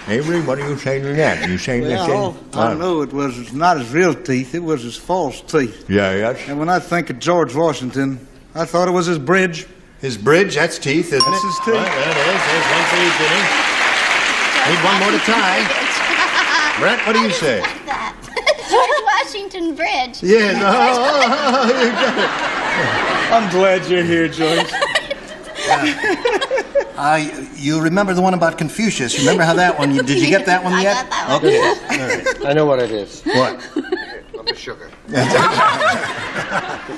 Avery, what are you saying to that? Are you saying Well, that? I know it was not his real teeth, it was his false teeth. Yeah, yes. And when I think of George Washington, I thought it was his bridge. His bridge, that's teeth, isn't That's it? his teeth. Right, there it is. There's one for you, Ginny. Need one more to tie. Brett, what do you say? That. George Washington Bridge. Yes. You got it. I'm glad you're here, Joyce. You remember the one about Confucius? Remember how that one? Did you get that one yet? I got that one. Okay. All right. I know what it is. What? The sugar.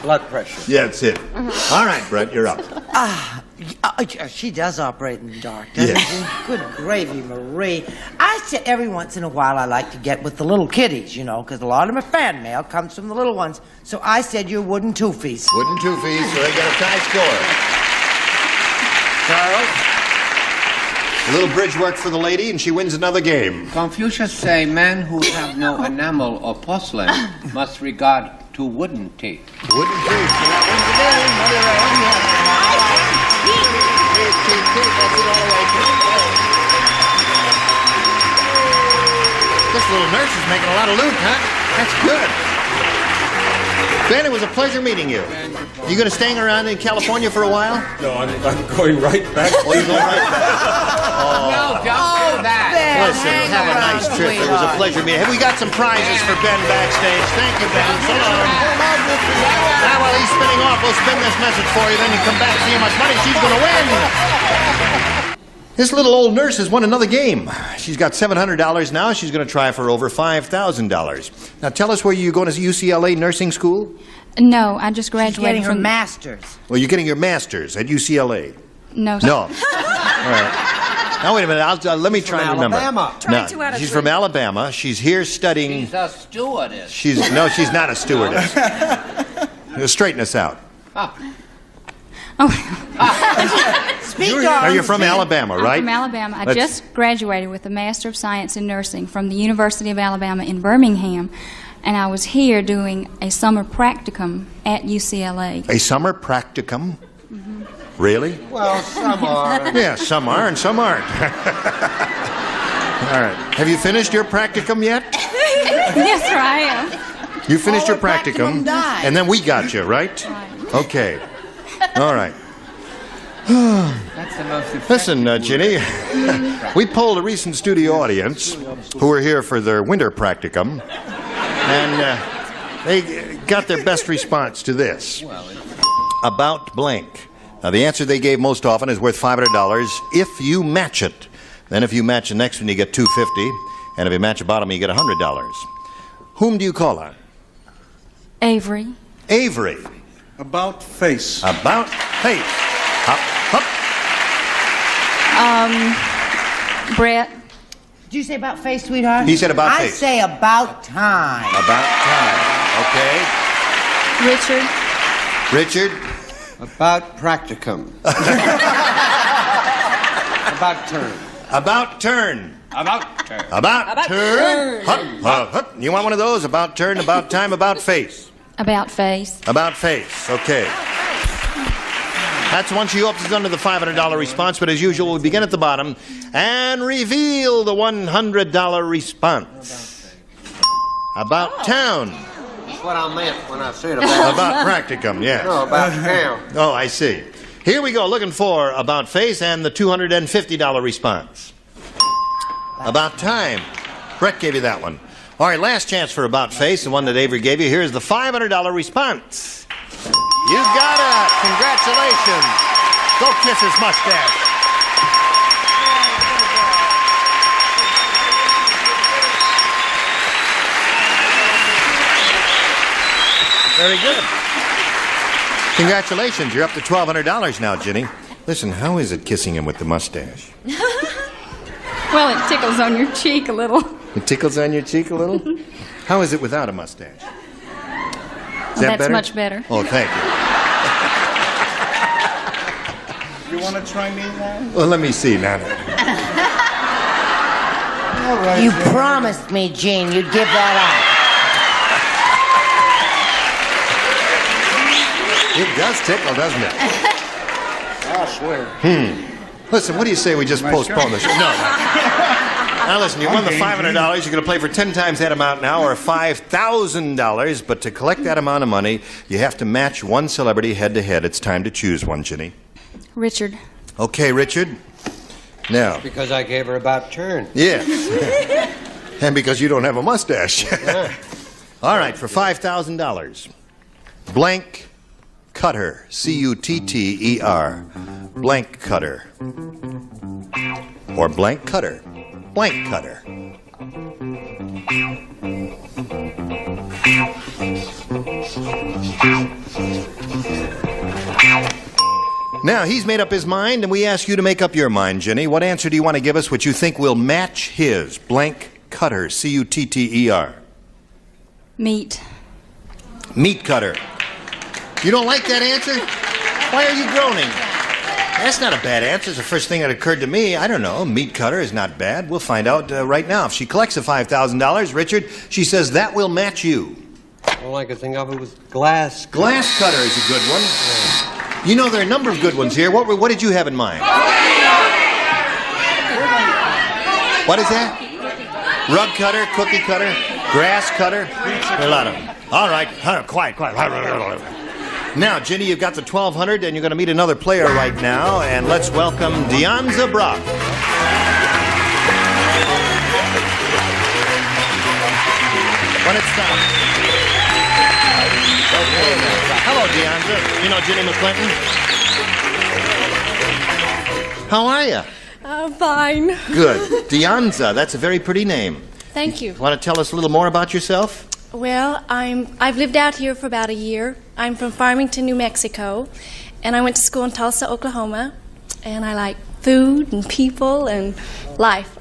Blood pressure. Yeah, that's it. All right, Brett, you're up. She does operate in the dark, doesn't Yes. she? Good gravy, Marie. I said every once in a while I like to get with the little kiddies, you know, because a lot of my fan mail comes from the little ones. So I said you're wooden toofies. Wooden toofies, so they got a tie score. Charles? A little bridge work for the lady, and she wins another game. Confucius say, men who have no enamel or porcelain must regard to wooden teeth. Wooden teeth. So that wins the game. Mother, This little nurse is making a lot of loot, huh? That's good. Ben, it was a pleasure meeting you. You going to stay around in California for a while? No, I'm going right back. Oh, you're going right back? No, don't do that. Listen, have a nice trip. It was a pleasure meeting. Hey, we got some prizes for Ben backstage. Thank you, Ben. So long. Now, while he's spinning off, we'll spin this message for you. Then you come back and see how much money she's going to win. This little old nurse has won another game. She's got $700 now. She's going to try for over $5,000. Now, tell us where you're going to UCLA nursing school? No, I just graduated She's getting her from... master's. Well, you're getting your master's at UCLA. No, sir. No. All right. Now, wait a minute. Let me try and remember. Alabama. No, 2 out of she's 3. from Alabama. She's here studying... She's a stewardess. No, she's not a stewardess. Straighten us out. Speak Are on. you from Alabama, right? I'm from Alabama. I Let's- just graduated with a Master of Science in Nursing from the University of Alabama in Birmingham, and I was here doing a summer practicum at UCLA. A summer practicum? Really? Well, some are. Yeah, some are and some aren't. All right. Have you finished your practicum yet? Yes, sir, I am. You finished your Oh, her practicum practicum, died. and then we got you, right? Okay. All right. That's the most effective. Listen, Ginny, we polled a recent studio audience who were here for their winter practicum, and they got their best response to this. About blank. Now, the answer they gave most often is worth $500 if you match it. Then if you match the next one, you get $250, and if you match the bottom, you get $100. Whom do you call on? Avery. Avery. About face. About face. Hop, hop. Brett. Did you say about face, sweetheart? He said about I face. say about time. About time. Richard. Okay. Richard. About practicum. About turn. About turn. About turn. About turn. Hup, hup, hup. You want one of those? About turn, about time, about face. About face. About face. Okay. That's once she opens under the $500 response, but as usual, we begin at the bottom and reveal the $100 response. About town. That's what I meant when I said about. About practicum, yes. No, about town. Oh, I see. Here we go, looking for about face and the $250 response. About time. Brett gave you that one. All right, last chance for about face, the one that Avery gave you. Here's the $500 response. You got it. Congratulations. Go kiss his mustache. Very good. Congratulations. You're up to $1,200 now, Ginny. Listen, how is it kissing him with the mustache? Well, it tickles on your cheek a little. It tickles on your cheek a little? How is it without a mustache? Is that That's better? much better. Oh, thank you. You want to try me now? Well, let me see now. All right. You promised me, Gene, you'd give that up. It does tickle, doesn't it? I swear. Listen, what do you say we just postpone this? No. Now listen, you won the $500. You're going to play for 10 times that amount now, or $5,000. But to collect that amount of money, you have to match one celebrity head to head. It's time to choose one, Ginny. Richard. Okay, Richard. Now. Because I gave her about turn. Yes. And because you don't have a mustache. All right, for $5,000. Blank Cutter. C-U-T-T-E-R. Blank Cutter. Or blank cutter. Blank cutter. Now, he's made up his mind, and we ask you to make up your mind, Ginny. What answer do you want to give us which you think will match his? Blank cutter. C-U-T-T-E-R. Meat. Meat cutter. You don't like that answer? Why are you groaning? That's not a bad answer. It's the first thing that occurred to me. I don't know. Meat cutter is not bad. We'll find out right now. If she collects the $5,000, Richard, she says that will match you. All I could think of it was glass. Glass cutter is a good one. You know, there are a number of good ones here. What did you have in mind? What is that? Rug cutter, cookie cutter, grass cutter. There are a lot of them. All right. Quiet. Now, Ginny, you've got the $1,200, and you're going to meet another player right now. And let's welcome Deonza Brock. When it stops. Okay, now. Hello, Deonza. You know Ginny McClinton? How are you? Fine. Good. Dianza, that's a very pretty name. Thank you. Want to tell us a little more about yourself? Well, I've lived out here for about a year. I'm from Farmington, New Mexico, and I went to school in Tulsa, Oklahoma, and I like food and people and life.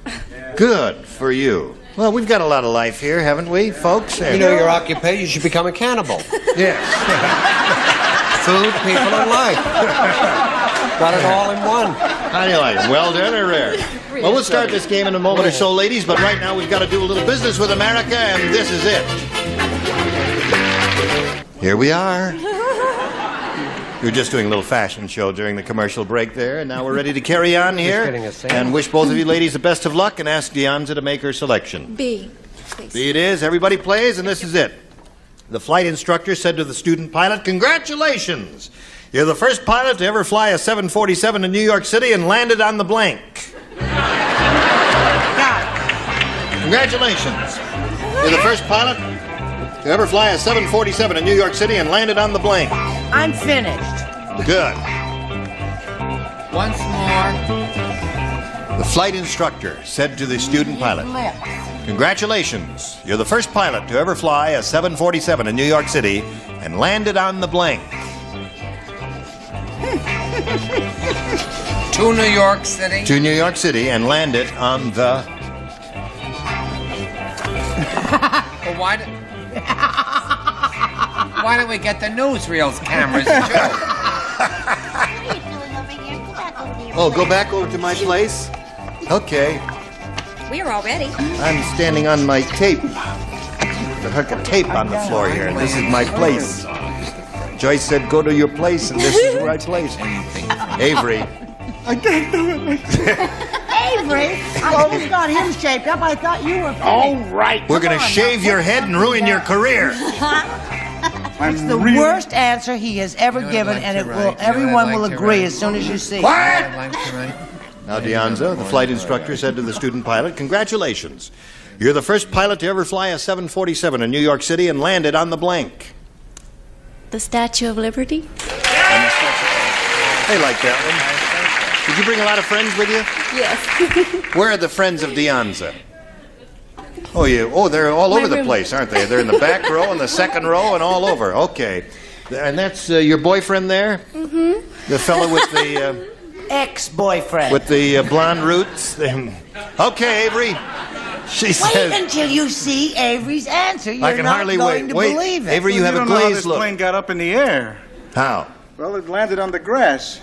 Good for you. Well, we've got a lot of life here, haven't we, folks? You know your occupation, you should become a cannibal. Yes. Food, people, and life. Got it all in one. How do you like it? Well done or rare? Well, we'll start this game in a moment or so, ladies, but right now we've got to do a little business with America, and this is it. Here we are. We were just doing a little fashion show during the commercial break there, and now we're ready to carry on here and wish both of you ladies the best of luck and ask Dianza to make her selection. B, please. B it is. Everybody plays, and this is it. The flight instructor said to the student pilot, "Congratulations! You're the first pilot to ever fly a 747 in New York City and landed on the blank." Congratulations. You're the first pilot to ever fly a 747 in New York City and landed on the blank. I'm finished. Good. Once more. The flight instructor said to the student pilot, "Congratulations. You're the first pilot to ever fly a 747 in New York City and landed on the blank." To New York City. To New York City and landed on the... Well, why don't we get the newsreels cameras, too? Oh, go back over to my place? Okay. We're all ready. I'm standing on my tape. There's a hook of tape on the floor here. This is my place. Joyce said, "Go to your place," and this is where I place. Avery. I can't do it. Avery, I almost got him shaped up. I thought you were finished. All right. We're going to shave your head and ruin your career. It's the worst answer he has ever given, and it will. Everyone will agree as soon as you see. Quiet! Now, Dianza, the flight instructor said to the student pilot, "Congratulations. You're the first pilot to ever fly a 747 in New York City and landed on the blank." The Statue of Liberty? They like that one. Did you bring a lot of friends with you? Yes. Where are the friends of Dianza? Oh, they're all over the place, aren't they? They're in the back row and the second row and all over. Okay. And that's your boyfriend there? Mm-hmm. The fellow with the... ex-boyfriend. With the blonde roots? Okay, Avery. She says... Wait until you see Avery's answer. You're I can not hardly going wait. to Wait, believe it. Avery, you have a don't know how glazed this look. plane got up in the air. How? Well, it landed on the grass.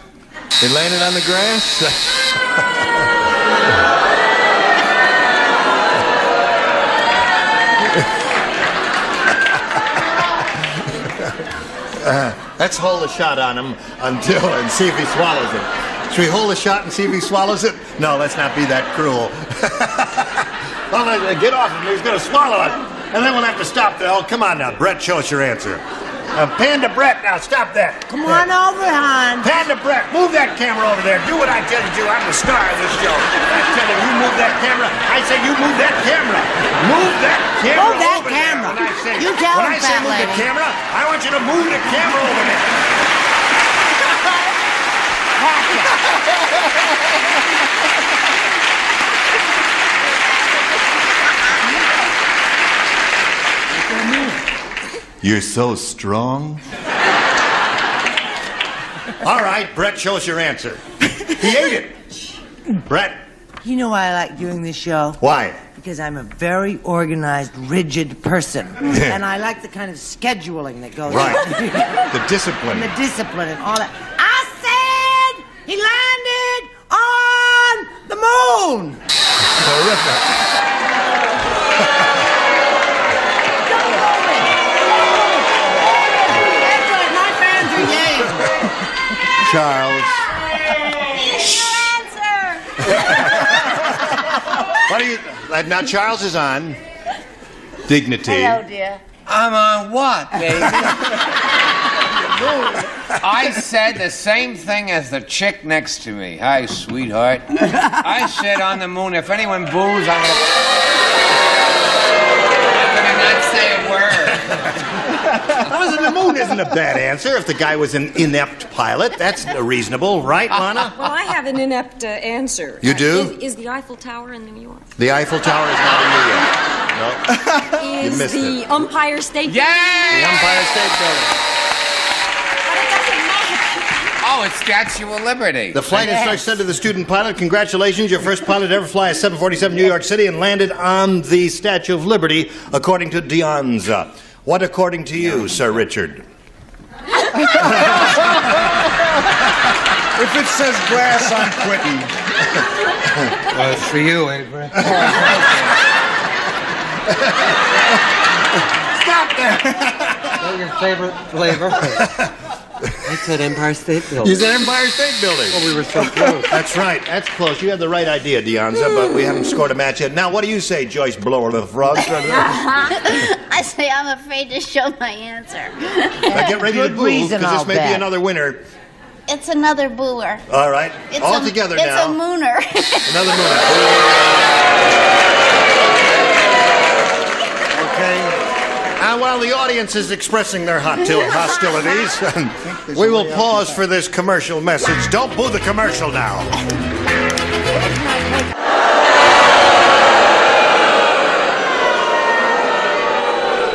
It landed on the grass? Let's hold a shot on him and see if he swallows it. Should we hold a shot and see if he swallows it? No, let's not be that cruel. Well, get off him. He's going to swallow it. And then we'll have to stop there. Oh, come on now. Brett, show us your answer. Panda Brett, now stop that. Come on over, hon. Panda Brett, move that camera over there. Do what I tell you to do. I'm the star of this show. I tell you, you move that camera. I say you move that camera. Move that camera Move that over camera. there. When I say, You tell when him, I say fat move lady. the camera, I want you to move the camera over there. You're so strong. All right, Brett, show us your answer. He ate it. Brett. You know why I like doing this show? Why? Because I'm a very organized, rigid person. And I like the kind of scheduling that goes Right. on. The discipline. And the discipline and all that. I said he landed on the moon! Terrific. Charles. What are you... Now, Charles is on Dignity. Hello, dear. I'm on what, baby? I said the same thing as the chick next to me. Hi, sweetheart. I said on the moon, if anyone boos, I'm gonna not say a word. The moon isn't a bad answer if the guy was an inept pilot. That's reasonable, right, Lana? Well, I have an inept answer. You do? Is the Eiffel Tower in New York? The Eiffel Tower is not in New York. No. You Is missed the it. Empire State Yeah! The Empire State Building. Oh, it's Statue of Liberty. The flight instructor said to the student pilot, "Congratulations, your first pilot to ever fly a 747 New York City and landed on the Statue of Liberty, according to Dionza. What according to you, Sir Richard?" If it says glass, I'm quitting. Well, it's for you, Avery. Stop that! Is that your favorite flavor? I said Empire State Building. You said Empire State Building. Well, we were so close. That's right. That's close. You had the right idea, Dionza, but we haven't scored a match yet. Now, what do you say, Joyce Blower the Frog? I say I'm afraid to show my answer. Now get ready to boo, because this may be another winner. It's another booer. All right. It's All together now. It's a mooner. Another mooner. Okay. And while the audience is expressing their hostilities, we will pause for this commercial message. Don't boo the commercial now.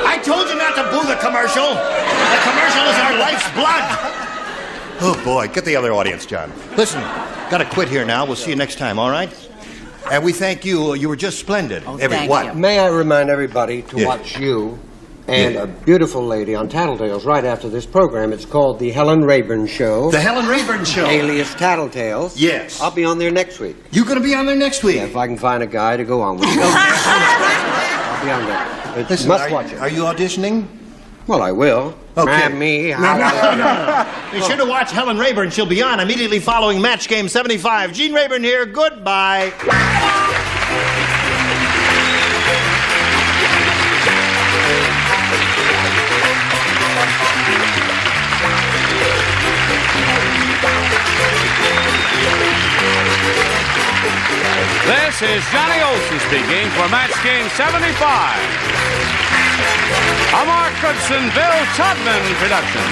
I told you not to boo the commercial. The commercial is our life's blood. Oh, boy. Get the other audience, John. Listen, got to quit here now. We'll see you next time, all right? And we thank you. You were just splendid. What? May I remind everybody to watch you and a beautiful lady on Tattletales right after this program. It's called The Helen Rayburn Show. The Helen Rayburn Show. Alias Tattletales. Yes. I'll be on there next week. You going to be on there next week? Yeah, if I can find a guy to go on with. I'll be on there. But Listen, must watch it. Are you auditioning? Well, I will. Okay. Me. No. Be sure to watch Helen Rayburn. She'll be on immediately following Match Game 75. Gene Rayburn here. Goodbye. This is Johnny Olson speaking for Match Game 75. A Mark Goodson, Bill Todman production.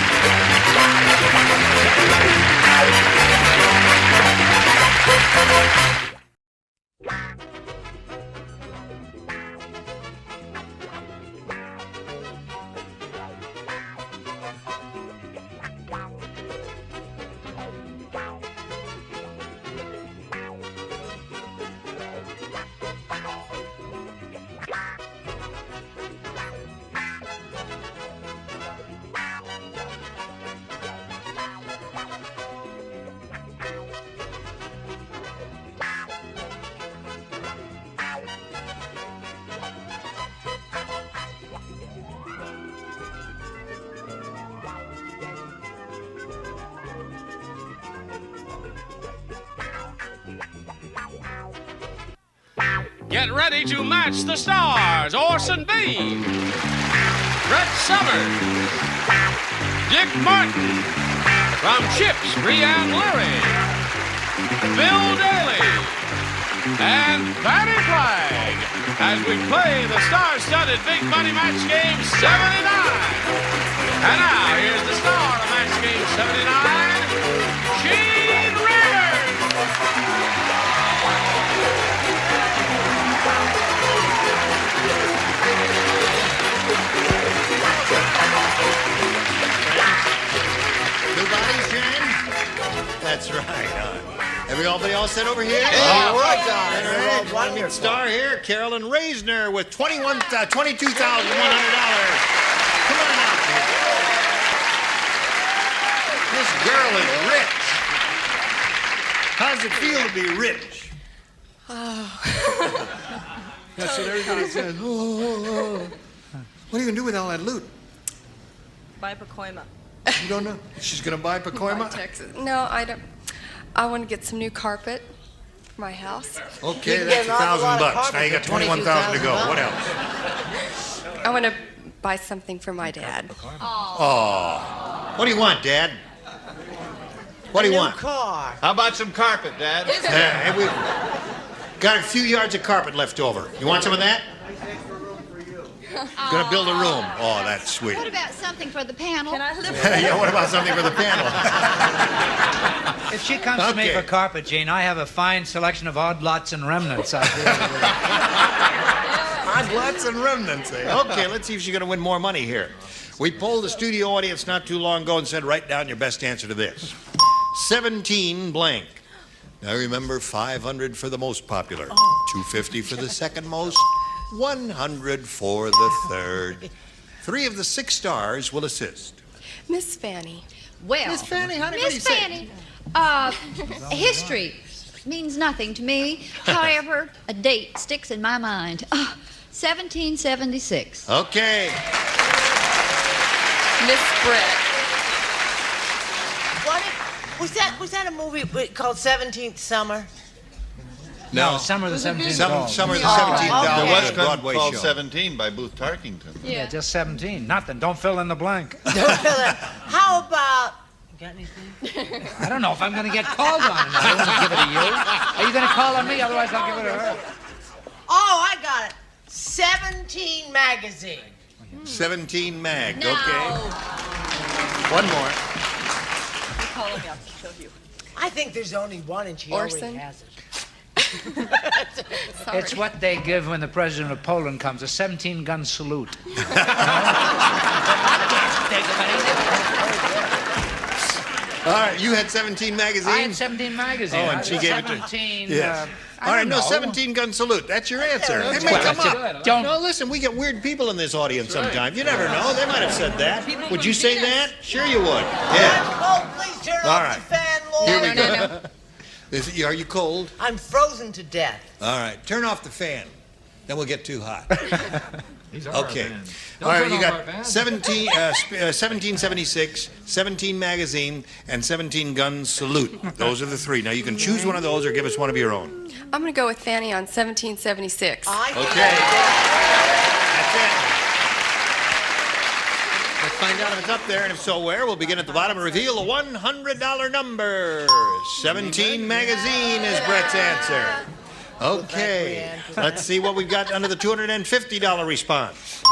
Get ready to match the stars. Orson Bean, Brett Summers, Dick Martin, from Chips, Breanne Lurie, Bill Daly, and Fanny Flagg as we play the star-studded Big Money Match Game 79. And now, here's the star of Match Game 79, Gene Rayburn. Two bodies, Jen? That's right. Everybody all set over here? Yeah, All right, all All right. One star here, Carolyn Reisner with $22,100. Come on out, man. This girl is rich. How does it feel to be rich? That's what everybody says. Oh. What are you going to do with all that loot? Buy Pacoima. You don't know? She's going to buy Pacoima? Texas. No, I don't. I want to get some new carpet for my house. Okay, that's $1,000. Now you got 21,000 to go. What else? I want to buy something for my dad. Oh. What do you want, Dad? What do you want? Car. How about some carpet, Dad? Hey, we got a few yards of carpet left over. You want some of that? Gonna build a room. Oh, that's sweet. What about something for the panel? Can I live Yeah, what about something for the panel? If she comes to me Okay. for carpet, Gene, I have a fine selection of odd lots and remnants out there. Odd lots and remnants, eh? Okay, let's see if she's going to win more money here. We polled the studio audience not too long ago and said, write down your best answer to this. 17 blank. Now remember, 500 for the most popular, 250 for the second most, 100 for the third. 3 of the 6 stars will assist. Miss Fanny. Well, Miss Fanny, honey, what do you Miss say? Fanny, history means nothing to me. However, a date sticks in my mind. 1776. Okay. Miss Brett. Was that a movie called 17th Summer? No, Summer of the 17th Doll. Summer of the 17th Doll. There was a one Broadway called show. 17 by Booth Tarkington. Yeah, just 17. Nothing. Don't fill in the blank. How about... You got anything? I don't know if I'm going to get called on. I don't want to give it to you. Are you going to call on me? Otherwise, I'll give it to her. Oh, I got it. 17 Magazine. 17 Mag, No. okay. One more. Call me, I'll kill you. I think there's only one and she Orson? already has it. It's what they give when the president of Poland comes, a 17-gun salute. All right, you had 17 Magazine? I had 17 Magazine. Oh, and she gave it to 17, Yes. All right, no, 17 gun salute. That's your answer. It may come up. No, listen, we get weird people in this audience sometimes. You never know. They might have said that. Would you say that? Sure you would. Yeah. Oh, please turn All off right. the fan, Lord. Here we go. Are you cold? I'm frozen to death. All right, turn off the fan. Then we'll get too hot. These are Okay. our fans. All right, Don't you turn off our got fans. 1776, 17 Magazine, and 17 Gun Salute. Those are the 3. Now you can choose one of those or give us one of your own. I'm going to go with Fanny on 1776. Okay. That's it. Let's find out if it's up there, and if so, where. We'll begin at the bottom and reveal the $100 number. 17 Magazine is Brett's answer. Okay, let's see what we've got under the $250 response.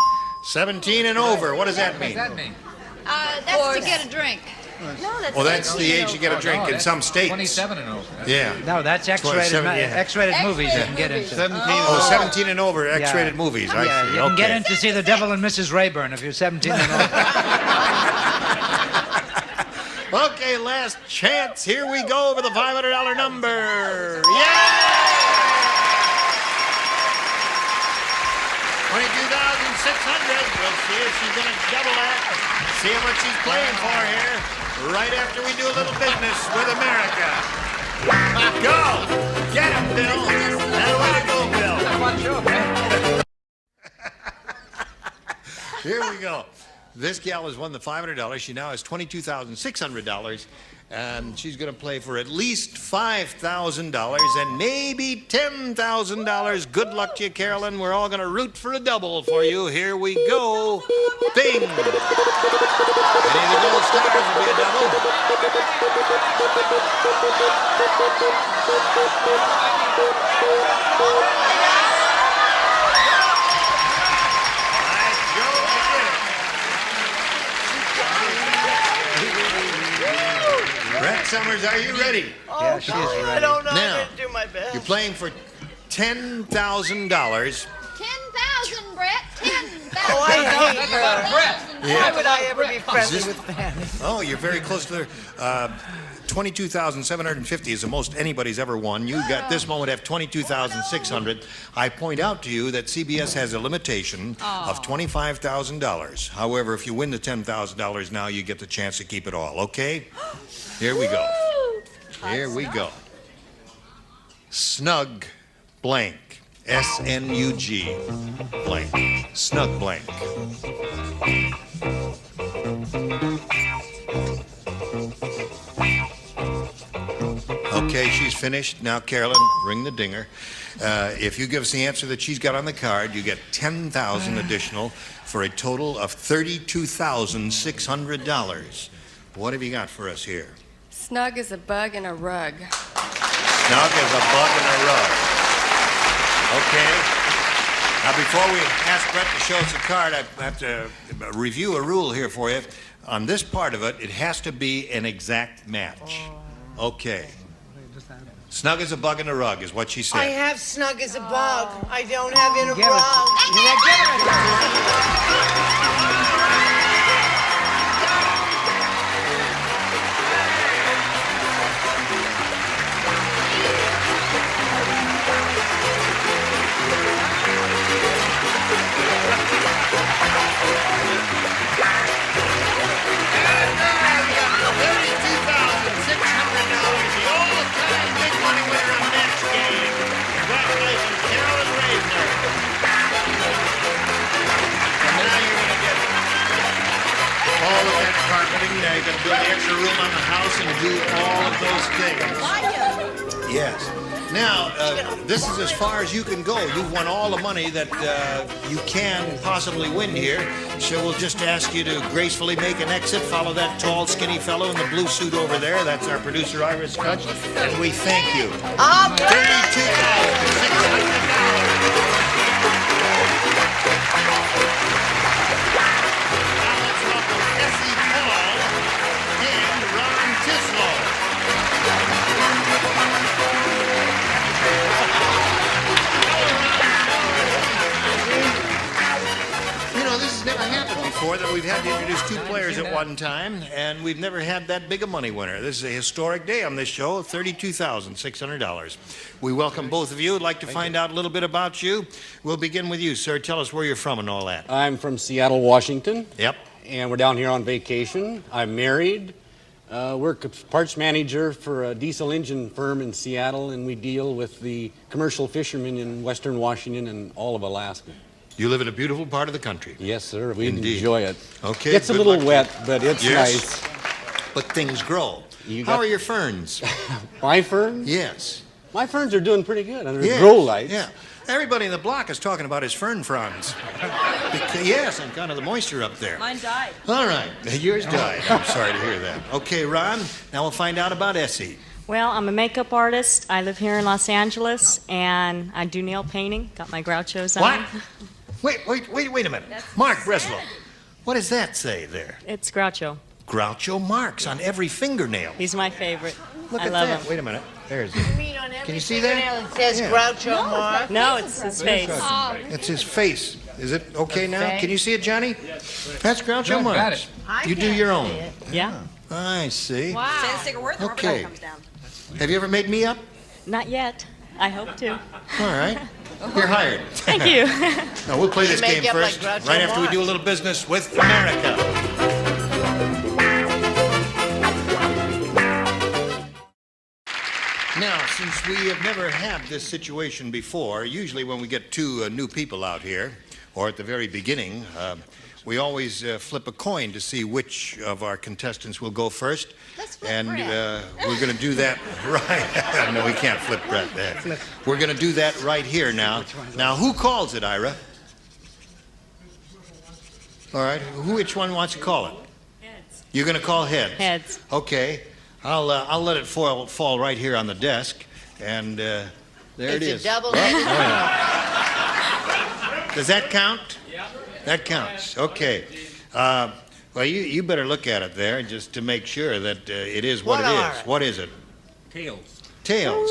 17 and over, what does that mean? What does that mean? That's to get a drink. No, that's Well, that's the age you get a drink in some states. 27 and over. Yeah. No, that's X-rated, 27, yeah. X-rated movies you can get into. 17 and over, X-rated movies. I Yeah, see. you can get Okay. in to see The Devil and Mrs. Rayburn if you're 17 and over. Okay, last chance. Here we go for the $500 number. Yeah! 22,600. We'll see if she's going to double that. See what she's playing for here. Right after we do a little business with America. Go! Get him, Bill. That way to go, Bill. Here we go. This gal has won the $500. She now has $22,600. And she's going to play for at least $5,000 and maybe $10,000. Good luck to you, Carolyn. We're all going to root for a double for you. Here we go. Bing! Any of the gold stars will be a double. Brett Summers, are you ready? Yeah, she's ready. I don't know. Now, I'm going to do my best. you're playing for $10,000. 10,000, Brett. 10,000. Oh, I hate her. Yeah. Why would I ever be friendly Is this- with Fanny? Oh, you're very close to there. 22,750 is the most anybody's ever won. You got this moment have 22,600. I point out to you that CBS has a limitation of $25,000. However, if you win the $10,000 now, you get the chance to keep it all. Okay? Here we go. Here we go. Snug blank. S-N-U-G blank. Snug blank. Okay, she's finished. Now, Carolyn, ring the dinger. If you give us the answer that she's got on the card, you get $10,000 additional for a total of $32,600. What have you got for us here? Snug as a bug in a rug. Snug as a bug in a rug. Okay. Now, before we ask Brett to show us a card, I have to review a rule here for you. On this part of it, it has to be an exact match. Okay. Snug as a bug in a rug is what she said. I have snug as a bug. I don't have in a Give it. rug. All of that carpeting, now you're going to build the extra room on the house and do all of those things. Yes. Now, this is as far as you can go. You've won all the money that you can possibly win here. So we'll just ask you to gracefully make an exit. Follow that tall, skinny fellow in the blue suit over there. That's our producer, Iris Kutch. And we thank you. Never happened before that we've had to introduce two players at one time, and we've never had that big a money winner. This is a historic day on this show, $32,600. We welcome both of you. I'd like to find out a little bit about you. We'll begin with you, sir. Tell us where you're from and all that. I'm from Seattle, Washington. Yep. And we're down here on vacation. I'm married. Work as parts manager for a diesel engine firm in Seattle, and we deal with the commercial fishermen in western Washington and all of Alaska. You live in a beautiful part of the country. Yes, sir. We Indeed. enjoy it. Okay. It's a little wet, but it's yes. nice. But things grow. How are your ferns? My ferns? Yes. My ferns are doing pretty good under grow lights. Yeah. Everybody in the block is talking about his fern fronds. Yes, and kind of the moisture up there. Mine died. All right. Yours died. I'm sorry to hear that. Okay, Ron, now we'll find out about Essie. Well, I'm a makeup artist. I live here in Los Angeles, and I do nail painting. Got my Groucho's on. What? Wait a minute. Mark Breslow. What does that say there? It's Groucho. Groucho Marx on every fingernail. He's my favorite. Look I at love that. him. Wait a minute. There's it. Can you see that? It says Groucho Marx. No, it's his face. It's his face. Is it okay now? face. Can you see it, Johnny? That's Groucho Good, Marx. got it. You do your own. Yeah. I see. Wow. Okay. Have you ever made me up? Not yet. I hope to. All right. You're hired. Thank you. Now, we'll play this make game up like first, Groucho right after we Marx. do a little business with America. Now, since we have never had this situation before, usually when we get two new people out here, or at the very beginning, we always flip a coin to see which of our contestants will go first. And we're going to do that right. No, we can't flip Brett there. We're going to do that right here now. Now, who calls it, Ira? All right. Which one wants to call it? Heads. You're going to call heads? Heads. Okay. I'll let it fall right here on the desk. And there it is. It's a double-headed. Does that count? Yeah. That counts. Okay. Well, you better look at it there just to make sure that it is what it is. What is it? Tails. Tails.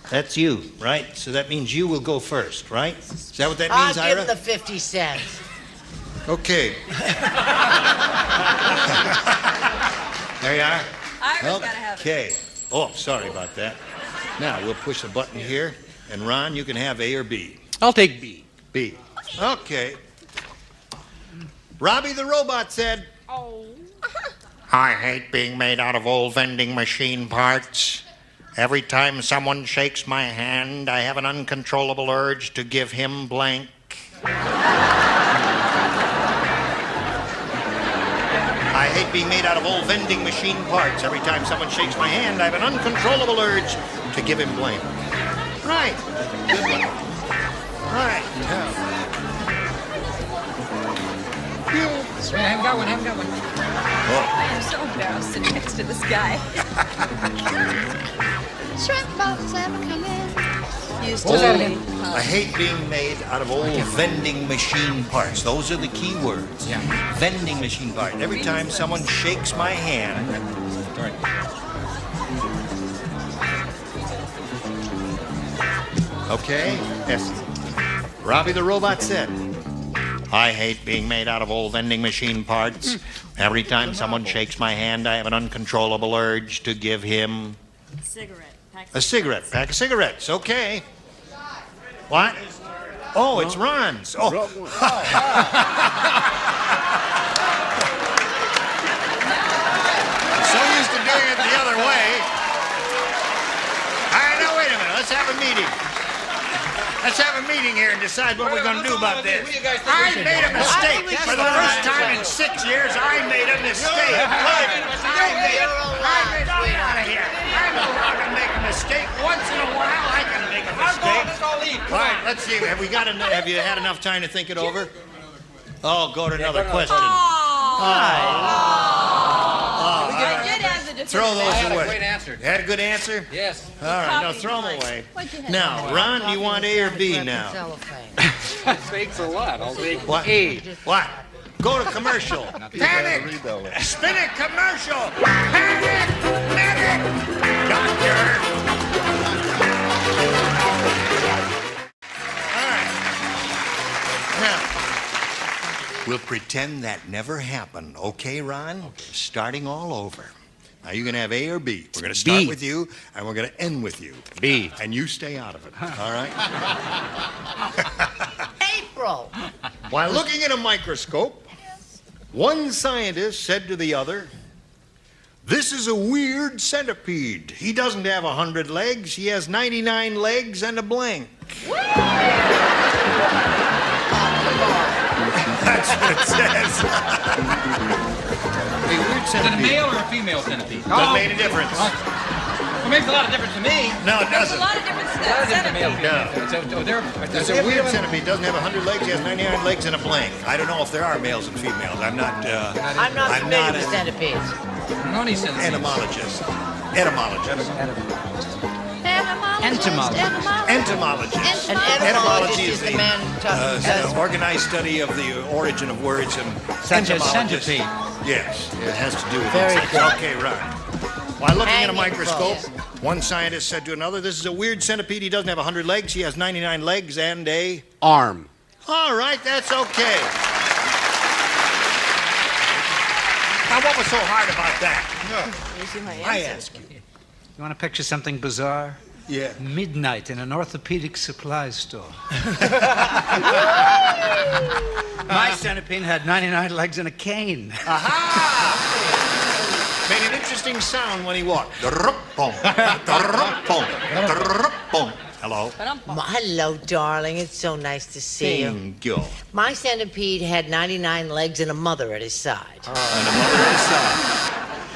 That's you, right? So that means you will go first, right? Is that what that means, I'll Ira? give the 50 cents. Okay. There you are. Ira's gotta have it. Okay. Oh, sorry about that. Now, we'll push a button here. And Ron, you can have A or B. I'll take B. B. Okay. Robbie the robot said, I hate being made out of old vending machine parts. Every time someone shakes my hand, I have an uncontrollable urge to give him blank. I hate being made out of old vending machine parts. Every time someone shakes my hand, I have an uncontrollable urge to give him blank. Right. Good one. Right. I haven't got one. I am so embarrassed sitting next to this guy. Shrimp boats ever come in. Used Old- to be. I hate being made out of old vending machine parts. Those are the key words. Yeah. Vending machine part. Every time someone shakes my hand. Okay? Yes. Robbie the Robot said, I hate being made out of old vending machine parts. Every time someone shakes my hand, I have an uncontrollable urge to give him Cigarette. a cigarette. Pack of cigarettes. Okay. What? Oh, it's Ron's. Oh. So used to doing it the other way. All right, now wait a minute. Let's have a meeting. Let's have a meeting here and decide what we're going to do about this. I made a mistake. For the first time in 6 years, I made a mistake. Get out of here. I'm allowed to make a mistake. Once in a while, I can make a mistake. All right, let's see. Have you had enough time to think it over? Oh, go to another question. Throw those away. Great answer. You had a good answer? Yes. All right, now throw them away. Now, Ron, you want A or B now? Thanks a lot. I'll take What? A. What? Go to commercial. Panic! Spin it, commercial! Panic! Medic! Doctor! All right. Now, we'll pretend that never happened. Okay, Ron? Starting all over. Now, you're going to have A or B. We're going to start with you, and we're going to end with you. B. And you stay out of it, all right? April. While looking at a microscope, one scientist said to the other, "This is a weird centipede. He doesn't have 100 legs. He has 99 legs and a blank." That's what it says. A weird Is it a centipede. male or a female centipede? Doesn't make any difference. It makes a lot of difference to me. No, it There's a doesn't. lot of difference to that centipede. It's a weird centipede. Doesn't have 100 legs. He has 99 legs and a blank. I don't know if there are males and females. I'm not familiar with centipedes. Noni centipedes. Entomologist. Entomologist. Entomologist. An entomologist is the man who an organized study of the origin of words and Such as entomologist. centipede. Yes, it has to do with Very insects. good. Okay, right. While looking at a Hanging microscope, clothes. one scientist said to another, "This is a weird centipede. He doesn't have 100 legs. He has 99 legs and a Arm. All right, that's okay. Now, what was so hard about that? I ask you. You want to picture something bizarre? Yeah. Midnight in an orthopedic supply store. My centipede had 99 legs and a cane. Aha! Made an interesting sound when he walked. Drup-bum, drup-bum, drup-bum. Hello. Hello, darling. It's so nice to see you. Thank you. My centipede had 99 legs and a mother at his side. And a mother at his side.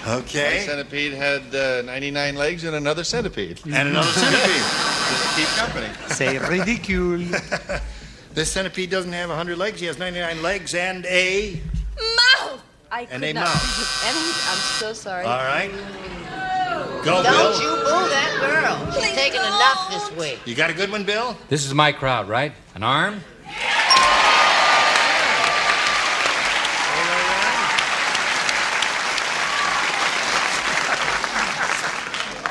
My Okay. centipede had 99 legs and another centipede. And another centipede. Just to keep company. C'est ridicule. This centipede doesn't have 100 legs. He has 99 legs and a... Mouth! I could And a not. mouth. And I'm so sorry. All right. Go, Don't Bill. you boo that girl. She's taken enough this week. You got a good one, Bill? This is my crowd, right? An arm?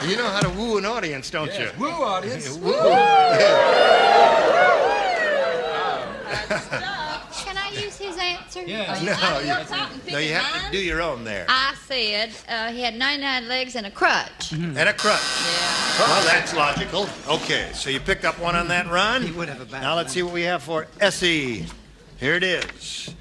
You know how to woo an audience, don't you? Woo, audience. Woo. Can I use his answer? Yeah. No, you have to do your own there. I said he had 99 legs and a crutch. And a crutch. Well, that's logical. Okay, so you picked up one on that, Ron? He would have a bad Now let's see what we have for Essie. Here it is.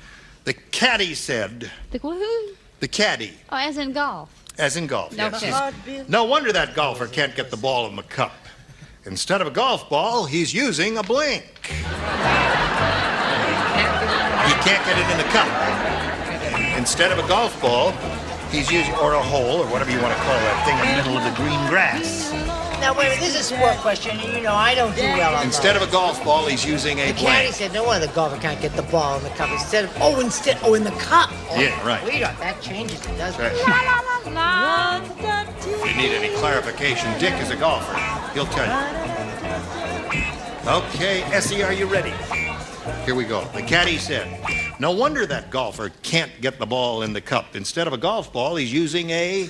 The caddy said, The woohoo? the caddy, Oh, as in golf. as in golf. No yes. kidding. No wonder that golfer can't get the ball in the cup. Instead of a golf ball, he's using a blink. He can't get it in the cup. Instead of a golf ball, he's using, or a hole, or whatever you want to call that thing in the middle of the green grass. Now, wait a minute. This is a sport question. You know, I don't do well on Instead those. of a golf ball, he's using a The caddy blank. said, no wonder the golfer can't get the ball in the cup. Instead of, in the cup. Oh, Yeah, right. Sweetheart, that changes it, doesn't Right. it? If you need any clarification, Dick is a golfer. He'll tell you. Okay, Essie, are you ready? Here we go. The caddy said, no wonder that golfer can't get the ball in the cup. Instead of a golf ball, he's using a...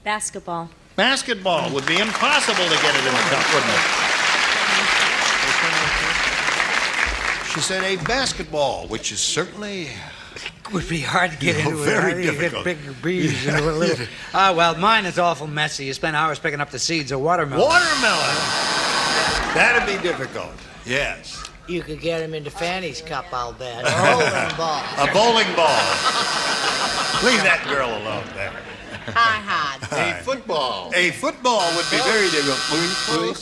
Basketball. Basketball. Would be impossible to get it in the cup, wouldn't it? She said a basketball, which is certainly... Would be hard to get into. Very difficult. Bigger bees and a little. Well, mine is awful messy. You spend hours picking up the seeds of watermelon. Watermelon! That'd be difficult. Yes. You could get him into Fanny's cup, I'll bet. Bowling ball. A bowling ball. Leave that girl alone there. Hi. A football. A football would be very difficult.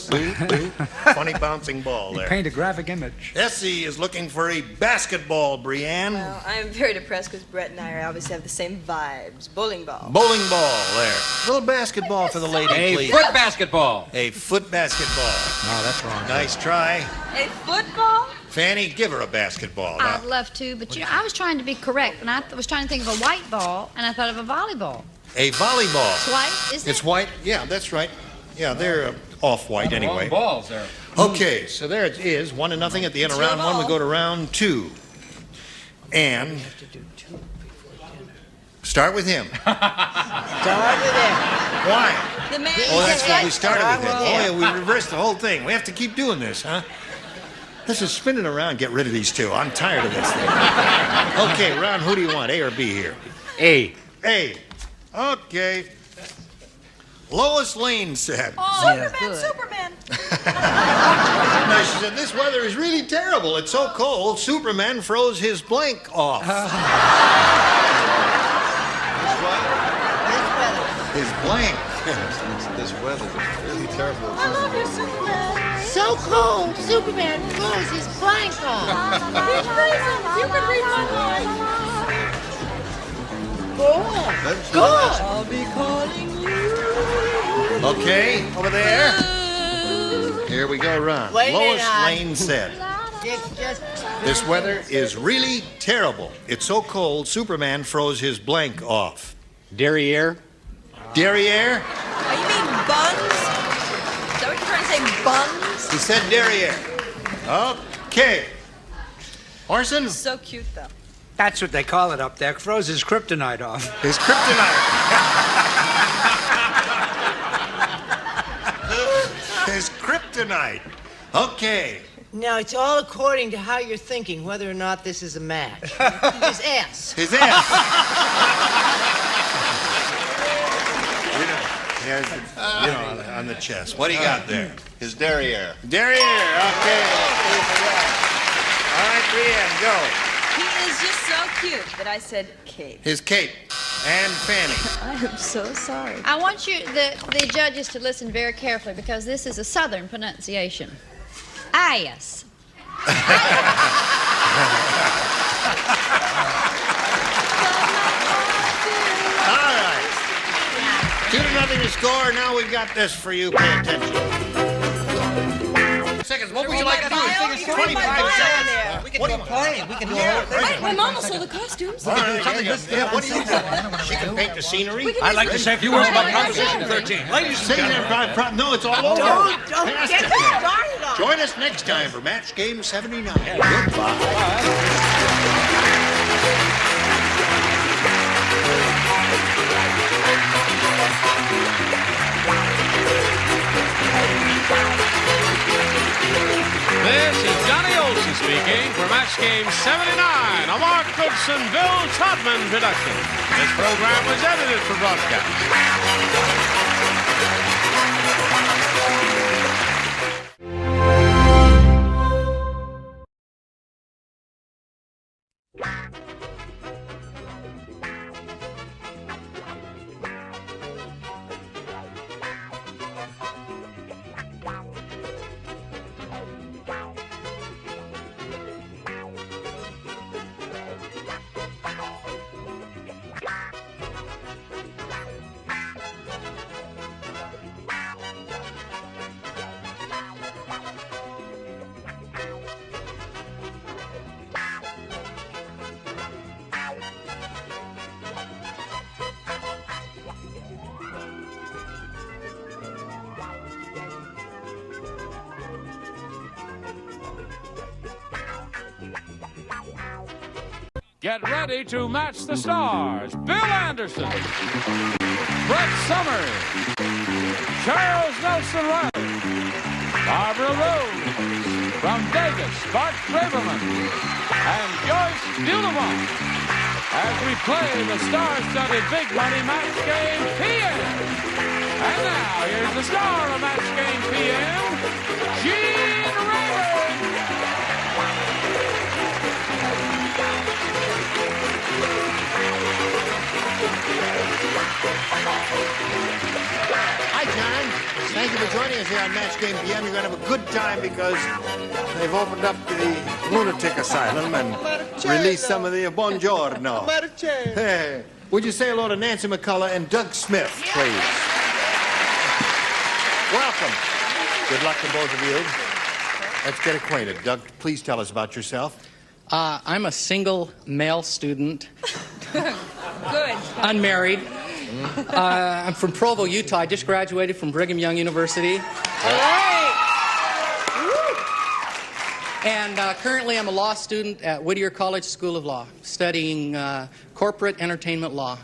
Funny bouncing ball there. Paint a graphic image. Essie is looking for a basketball, Brienne. Well, I'm very depressed because Brett and I obviously have the same vibes. Bowling ball. Bowling ball there. A little basketball for the lady, please. A foot basketball. A foot basketball. No, that's wrong. Nice try. A football? Fanny, give her a basketball. Now. I'd love to, but you know, I was trying to be correct, and I was trying to think of a white ball, and I thought of a volleyball. A volleyball. It's white, isn't it? It's white. Yeah, that's right. Yeah, they're off-white anyway. Balls there. Okay, so there it is. 1-0 at the end of round one. We go to round two. And start with him. Start with him. Why? The man. Oh, that's what we started with him. Start Oh, with yeah, we reversed the whole thing. We have to keep doing this, huh? Let's just spin it around, get rid of these two. I'm tired of this thing. Okay, round, who do you want, A or B here? A. A. Okay. Lois Lane said. Oh, Superman. No, she said, this weather is really terrible. It's so cold, Superman froze his blank off. His blank. This weather is really terrible. I love you, Superman. So cold, Superman froze his blank off. He's freezing. You can read my mind. Good. I'll be calling you. Okay, over there. Here we go, Ron. Wait a minute, Lois hon. Lane said, It's just... this weather is really terrible. It's so cold, Superman froze his blank off. Derriere. Derriere? Oh, you mean buns? Is that what you're trying to say, buns? He said derriere. Okay. Orson? So cute, though. That's what they call it up there. Froze his kryptonite off. His kryptonite. His kryptonite. Okay. Now, it's all according to how you're thinking, whether or not this is a match. His ass. His ass. On the chest. What do you got there? His derriere. Derriere. Okay. All right, Brienne, go. He is just so cute that I said cape. His cape. And Fanny. I am so sorry. I want you, the judges, to listen very carefully because this is a southern pronunciation. Ass. All right. 2-0 to score. Now we've got this for you. Pay attention. Seconds. What would you like to do? Sing us 25 seconds. We can do a play. We can do a whole thing. My mom will sew the costumes. All right, yeah, what do you think? She can paint the scenery. I'd like to say a few words about Proposition 13. Ladies and gentlemen. No, it's all over. Don't Past get it. me started on. Join us next time for Match Game 79. Goodbye. This is Johnny Olson speaking for Match Game 79, a Mark Goodson, Bill Todman production. This program was edited for broadcast. Get ready to match the stars. Bill Anderson, Brett Summers, Charles Nelson Riley, Barbara Rose, from Vegas, Bart Braverman, and Joyce Dudamont, as we play the star-studded Big Money Match Game PM. And now, here's the star of Match Game PM, Gene Rayburn. Hi, John. Thank you for joining us here on Match Game PM. You're going to have a good time because they've opened up the lunatic asylum and released some of the buongiorno. Hey, would you say hello to Nancy McCullough and Doug Smith, please? Welcome. Good luck to both of you. Let's get acquainted. Doug, please tell us about yourself. I'm a single male student. Good. Unmarried. I'm from Provo, Utah. I just graduated from Brigham Young University. All right. And currently I'm a law student at Whittier College School of Law, studying corporate entertainment law.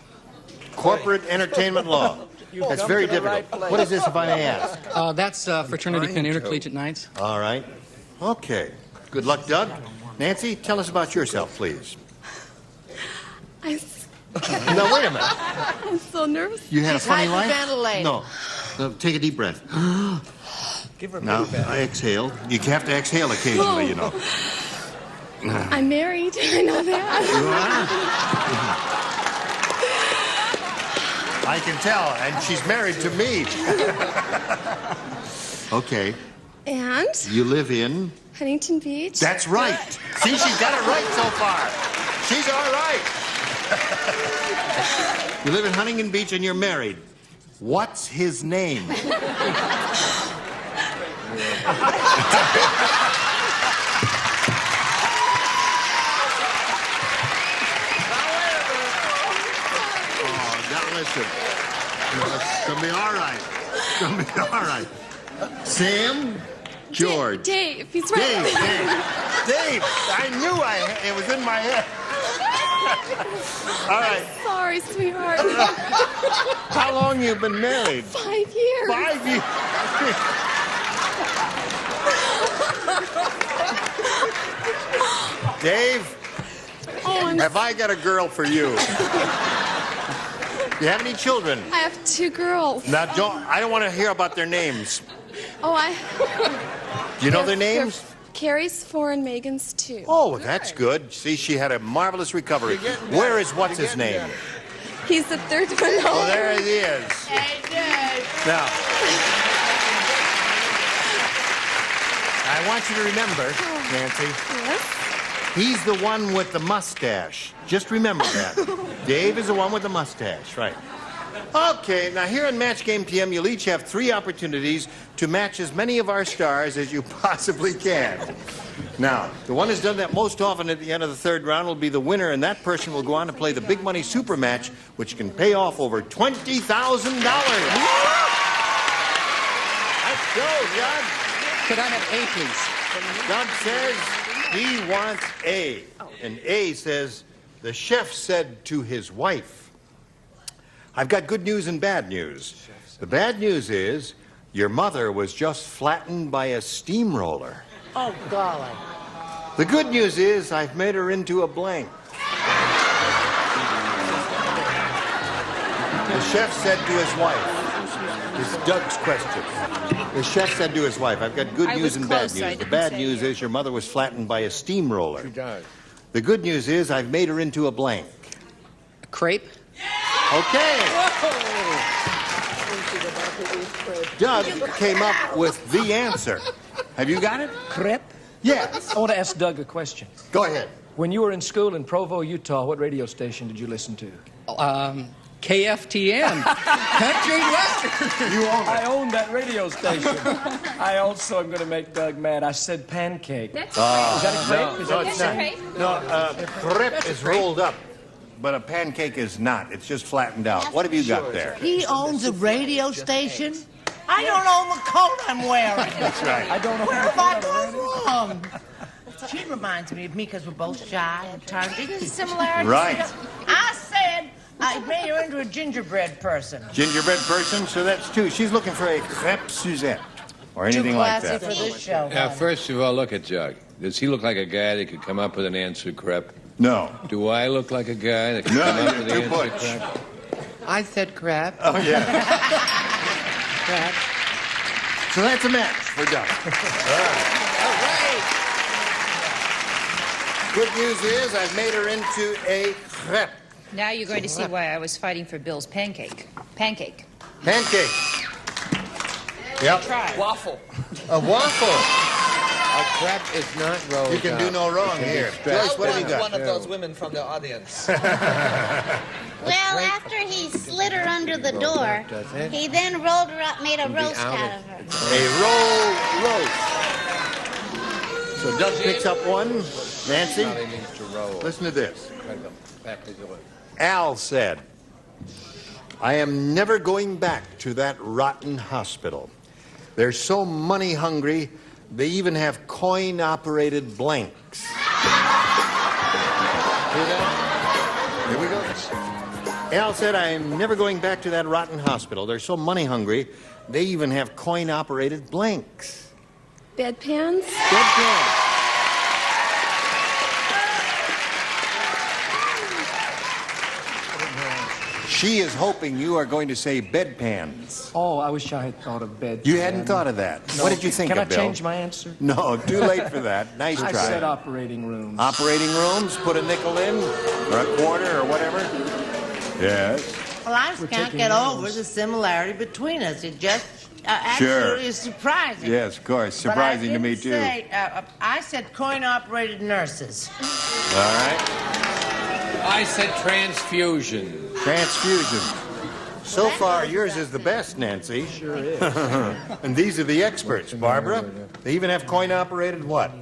Corporate entertainment law. That's very difficult. What is this, if I may ask? That's Fraternity Penn Intercollegiate Nights. All right. Okay. Good luck, Doug. Nancy, tell us about yourself, please. No, wait a minute. I'm so nervous. You had a funny life? Hyperventilating. No. Take a deep breath. Give her a Now, baby. exhale. You have to exhale occasionally, you know. I'm married. I know that. I can tell, and she's married to me. Okay. And You live in? Huntington Beach. That's right. See, she's got it right so far. She's all right. You live in Huntington Beach and you're married. What's his name? Now listen. It's gonna be all right. It's gonna be all right. Sam, George. Dave. He's right. Dave. I knew it was in my head. All right. Sorry, sweetheart. How long you been married? 5 years. 5 years. Dave, have I got a girl for you? You have any children? I have 2 girls. Now, I don't want to hear about their names. Oh, Do you know their names? Carrie's 4 and Megan's 2. Oh, that's good. See, she had a marvelous recovery. Where is what's his name? He's the 3rd one home. Oh, there he is. Now, I want you to remember, Nancy. Yes? He's the one with the mustache. Just remember that. Dave is the one with the mustache, right? Okay, now here on Match Game PM, you'll each have 3 opportunities to match as many of our stars as you possibly can. Now, the one who's done that most often at the end of the 3rd round will be the winner, and that person will go on to play the Big Money Super Match, which can pay off over $20,000. Let's go, Doug. Could I have A, please? Doug says he wants A. And A says, the chef said to his wife, I've got good news and bad news. The bad news is your mother was just flattened by a steamroller. Oh, golly. The good news is I've made her into a blank. The chef said to his wife, this is Doug's question. The chef said to his wife, I've got good news and bad news. The bad news is your mother was flattened by a steamroller. She died. The good news is I've made her into a blank. A crepe? Okay. Doug came up with the answer. Have you got it? Crepe? Yes. I want to ask Doug a question. Go ahead. When you were in school in Provo, Utah, what radio station did you listen to? KFTN. Country Western. You own it. I own that radio station. I also am going to make Doug mad. I said pancake. That's Is that a crepe? No, Is no, that it's the not. same? No, crepe is rolled up, but a pancake is not. It's just flattened out. What have you got there? He owns a radio station? I don't own the coat I'm wearing. That's right. I don't know. Where have I gone wrong? She reminds me of me because we're both shy and tardy. Similarities. Right. I said I made her into a gingerbread person. Gingerbread person, so that's two. She's looking for a crêpe Suzette or anything like that. Too classy for this show. Now, honey. first of all, look at Jug. Does he look like a guy that could come up with an answer crepe? No. Do I look like a guy that could come up with an answer crepe? I said crap. Oh, yeah. Crap. So that's a match for Doug. All right. Good news is I've made her into a crepe. Now you're going to see why I was fighting for Bill's pancake. Pancake. Pancake. Yep. Waffle. A waffle. A crepe is not rolled. You can do no wrong here. Joyce, what have you got? One of those women from the audience. Well, after he slid her under the door, he then rolled her up, made a roast out of her. A roll roast. So Doug picks up one. Nancy, listen to this. Al said, I am never going back to that rotten hospital. They're so money hungry, they even have coin-operated blanks. Hear that? Here we go. Al said, I am never going back to that rotten hospital. They're so money hungry, they even have coin-operated blanks. Bedpans? Bedpans. She is hoping you are going to say bedpans. Oh, I wish I had thought of bed. You hadn't thought of that. No. What did you think Can of, I Bill? change my answer? No, too late for that. Nice try. I said operating rooms. Operating rooms, put a nickel in, or a quarter, or whatever. Yes. Well, I just can't get over the similarity between us. It just absolutely is surprising. Yes, of course. Surprising to me, too. I said coin-operated nurses. All right. I said transfusion. Transfusion. So far, yours is the best, Nancy. Sure is. And these are the experts, Barbara. They even have coin-operated what?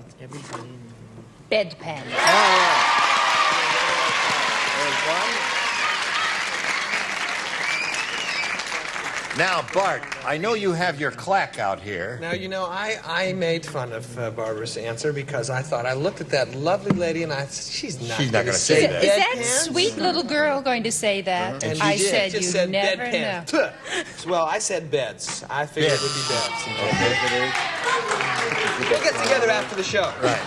Bedpan. All right. There's one. Now, Bart, I know you have your clack out here. Now, you know, I made fun of Barbara's answer because I thought I looked at that lovely lady and she's not going to say that. Is that sweet little girl going to say that? And I she said just you said never bedpan. know. Well, I said beds. I figured it would be beds. Okay. We'll get together after the show. Right.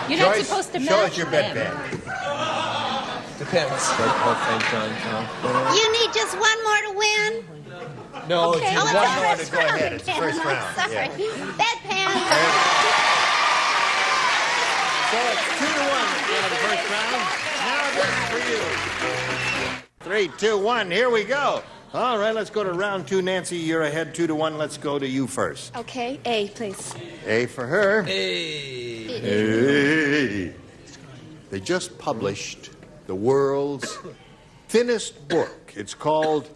You're not Joyce, supposed to show match us your them. bedpan. Depends. You need just one more to win? No, Okay. One more to go ahead. It's the first round. Sorry. Yeah. Bedpan. So it's 2-1 at the end of the first round. Now this is for you. 3, 2, 1. Here we go. All right, let's go to round 2. Nancy, you're ahead 2-1. Let's go to you first. Okay, A, please. A for her. Hey. Hey. They just published the world's thinnest book. It's called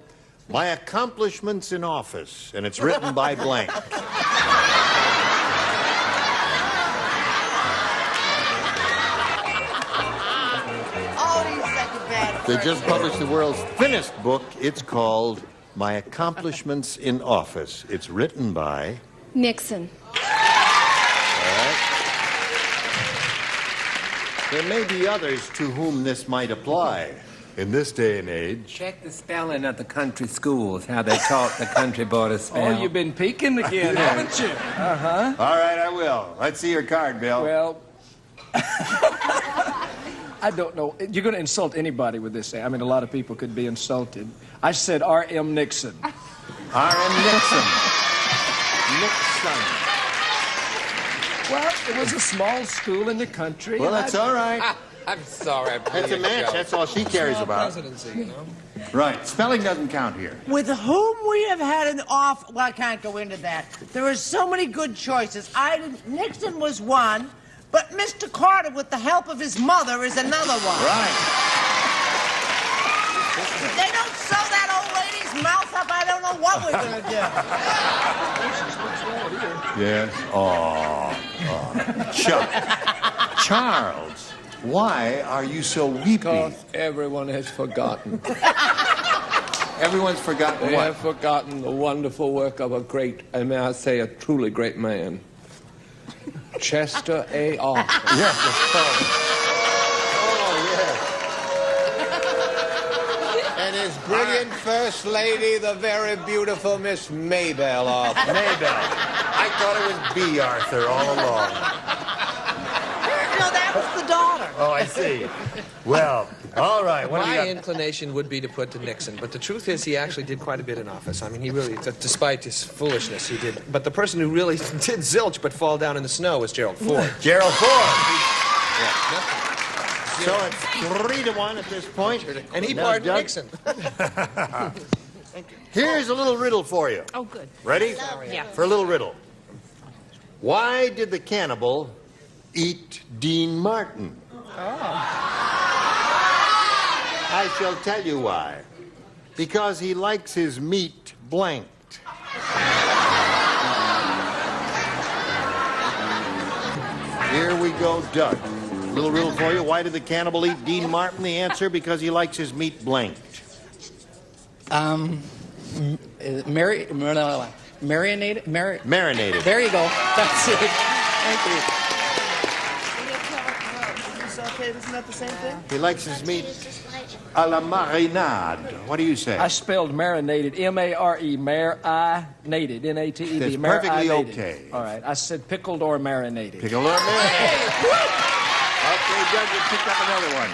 My Accomplishments in Office, and it's written by blank. They just published the world's thinnest book. It's called My Accomplishments in Office. It's written by... Nixon. All right. There may be others to whom this might apply in this day and age. Check the spelling at the country schools, how they taught the country boy to spell. Oh, you've been peeking again, haven't you? Uh-huh. All right, I will. Let's see your card, Bill. Well, I don't know. You're going to insult anybody with this. I mean, a lot of people could be insulted. I said R.M. Nixon. R.M. Nixon. Nixon. Well, it was a small school in the country. Well, that's all right. I'm sorry. That's a match. That's all she cares about. Presidency, you know. Right. Spelling doesn't count here. With whom we have had an off... Well, I can't go into that. There are so many good choices. Nixon was one, but Mr. Carter, with the help of his mother, is another one. Right. If they don't sew that old lady's mouth up, I don't know what we're going to do. Yes. Oh. Chuck. Charles, why are you so weepy? Because everyone has forgotten. Everyone's forgotten They what? have forgotten the wonderful work of a great, and may I say, a truly great man. Chester A. Arthur. Yes, And his brilliant first lady, the very beautiful Miss Maybelle Arthur. Maybelle. I thought it was B. Arthur all along. No, that was the daughter. Oh, I see. Well, all right. What do you My got? inclination would be to put to Nixon, but the truth is he actually did quite a bit in office. I mean, he really, despite his foolishness, he did. But the person who really did zilch but fall down in the snow was Gerald Ford. Gerald Ford. So it's 3-1 at this point. And he Now, pardoned Doug. Nixon. Here's a little riddle for you. Oh, good. Ready? Yeah. For a little riddle. Why did the cannibal eat Dean Martin? I shall tell you why. Because he likes his meat blanked. Here we go, Doug. Little riddle for you. Why did the cannibal eat Dean Martin? The answer, because he likes his meat blanked. Marinated? Marinated. There you go. That's it. Thank you. Isn't that the same thing? He likes his meat a la marinade. What do you say? I spelled marinated, M-A-R-E, marinated, N-A-T-E-D. That's perfectly marinated. okay. All right, I said pickled or marinated. Pickled or marinated. Okay, Doug, you picked up another one.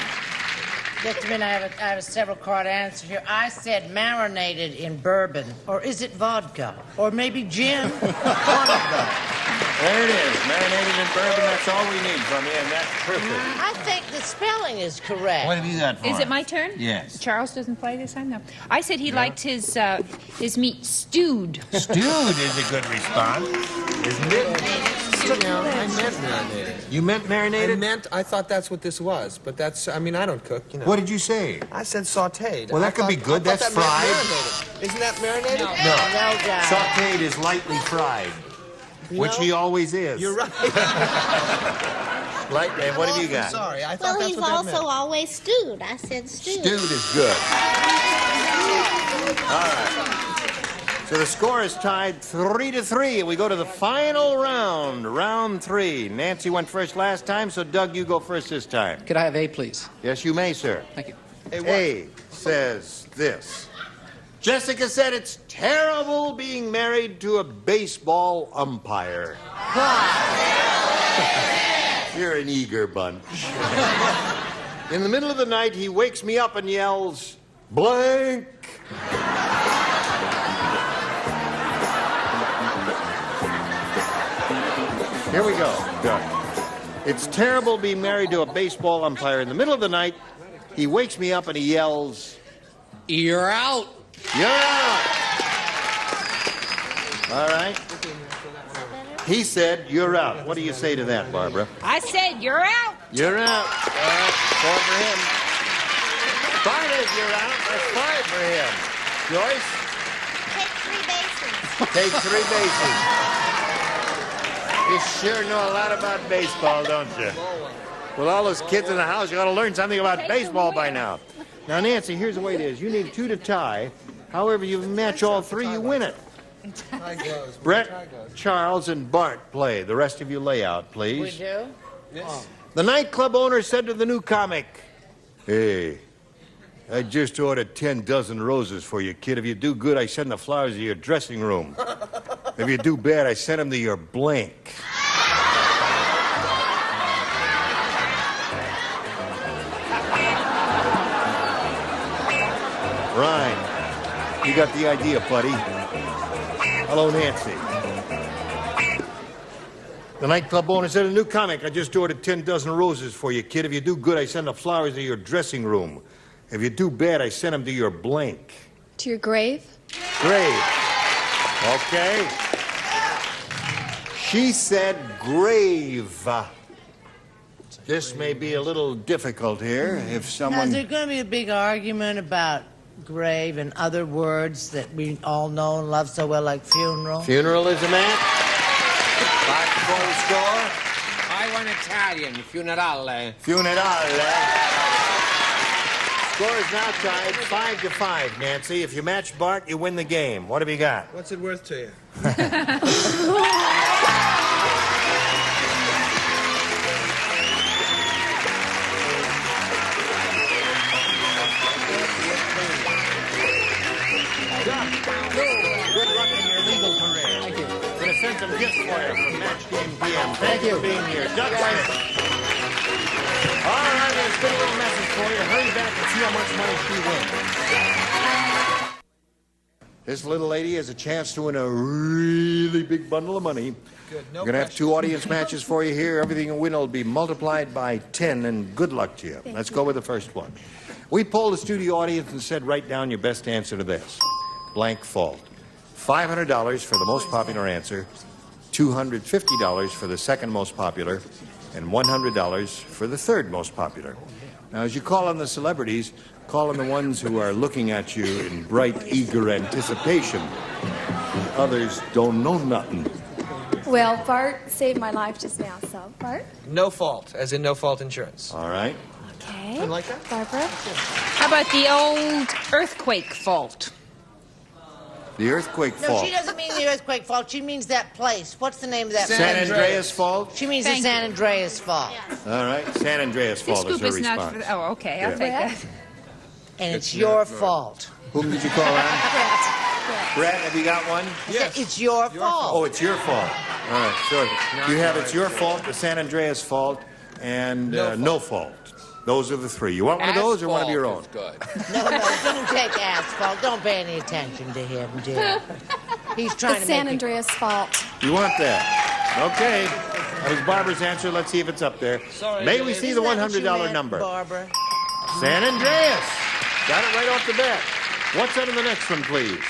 Just a minute, I have a several card answer here. I said marinated in bourbon. Or is it vodka? Or maybe gin? One of them. There it is. Marinated in bourbon. That's all we need from you, and that's perfect. I think the spelling is correct. What have you got for Is us? it my turn? Yes. Charles doesn't play this time? No. I said he liked his meat stewed. Stewed is a good response, isn't it? No, I meant marinated. You meant marinated? I thought that's what this was, but that's, I mean, I don't cook, you know. What did you say? I said sauteed. Well, that could be good. That's that meant fried. marinated. Isn't that marinated? No. Guys. Sauteed is lightly fried, which he always is. You're right. Lightly. And what have you got? Sorry, I thought Well, that's he's what that also meant. always stewed. I said stewed. Stewed is good. All right. So the score is tied 3-3, and we go to the final round, round 3. Nancy went first last time, so Doug, you go first this time. Could I have A, please? Yes, you may, sir. Thank you. A says this. Jessica said it's terrible being married to a baseball umpire. You're an eager bunch. In the middle of the night, he wakes me up and yells, blank. Here we go, Doug. It's terrible being married to a baseball umpire. In the middle of the night, he wakes me up and he yells, You're out. You're out. All right. He said, you're out. What do you say to that, Barbara? I said you're out. You're out. 4 for him. Barnett, you're out. That's 5 for him. Joyce? Take 3 bases. Take 3 bases. You sure know a lot about baseball, don't you? With all those kids in the house, you ought to learn something about baseball by now. Now, Nancy, here's the way it is. You need 2 to tie. However, you match all 3, you win it. Brett, Charles, and Bart play. The rest of you lay out, please. We do? Yes. The nightclub owner said to the new comic, Hey, I just ordered 10 dozen roses for you, kid. If you do good, I send the flowers to your dressing room. If you do bad, I send them to your blank. Ryan, you got the idea, buddy. Hello, Nancy. The nightclub owner said, a new comic. I just ordered 10 dozen roses for you, kid. If you do good, I send the flowers to your dressing room. If you do bad, I send them to your blank. To your grave? Grave. Okay. She said grave. This may be a little difficult here if Now, someone... is there going to be a big argument about grave and other words that we all know and love so well, like funeral? Funeral is a man. 5 for the score. I want Italian, funerale. Funerale. Score is now tied 5-5, Nancy. If you match Bart, you win the game. What have you got? What's it worth to you? Thank you for being here. Duck Smith. All right, I'm going to spin a little message for you. Hurry back and see how much money she wins. This little lady has a chance to win a really big bundle of money. Good. We're going to have 2 audience matches for you here. Everything you win will be multiplied by 10, and good luck to you. Let's go with the first one. We polled the studio audience and said, write down your best answer to this. Blank fault. $500 for the most popular answer, $250 for the second most popular, and $100 for the third most popular. Now, as you call on the celebrities, call on the ones who are looking at you in bright, eager anticipation. The others don't know nothing. Well, Bart saved my life just now, so Bart. No fault, as in no fault insurance. All right. Okay. You like that? Barbara. How about the old earthquake fault? The earthquake No, fault. she doesn't mean the earthquake fault. She means that place. What's the name of that San place? Andreas fault? She means Thank the San you. Andreas fault. All right. San Andreas This fault is scoop her is not response. for... Oh, okay. I'll Yeah. take that. And it's your fault. Whom did you call on? Brett, have you got one? Yes. It's your fault. Oh, it's your fault. All right, sure. You have it's your fault, the San Andreas fault, and no fault. Those are the 3. You want one of those or one of your own? Good. No, don't take asphalt. Don't pay any attention to him, dear. He's trying The to San make Andreas fault. You want that? Okay. That was Barbara's answer. Let's see if it's up there. May we see the $100 number? Barbara. San Andreas. Got it right off the bat. What's under the next one, please?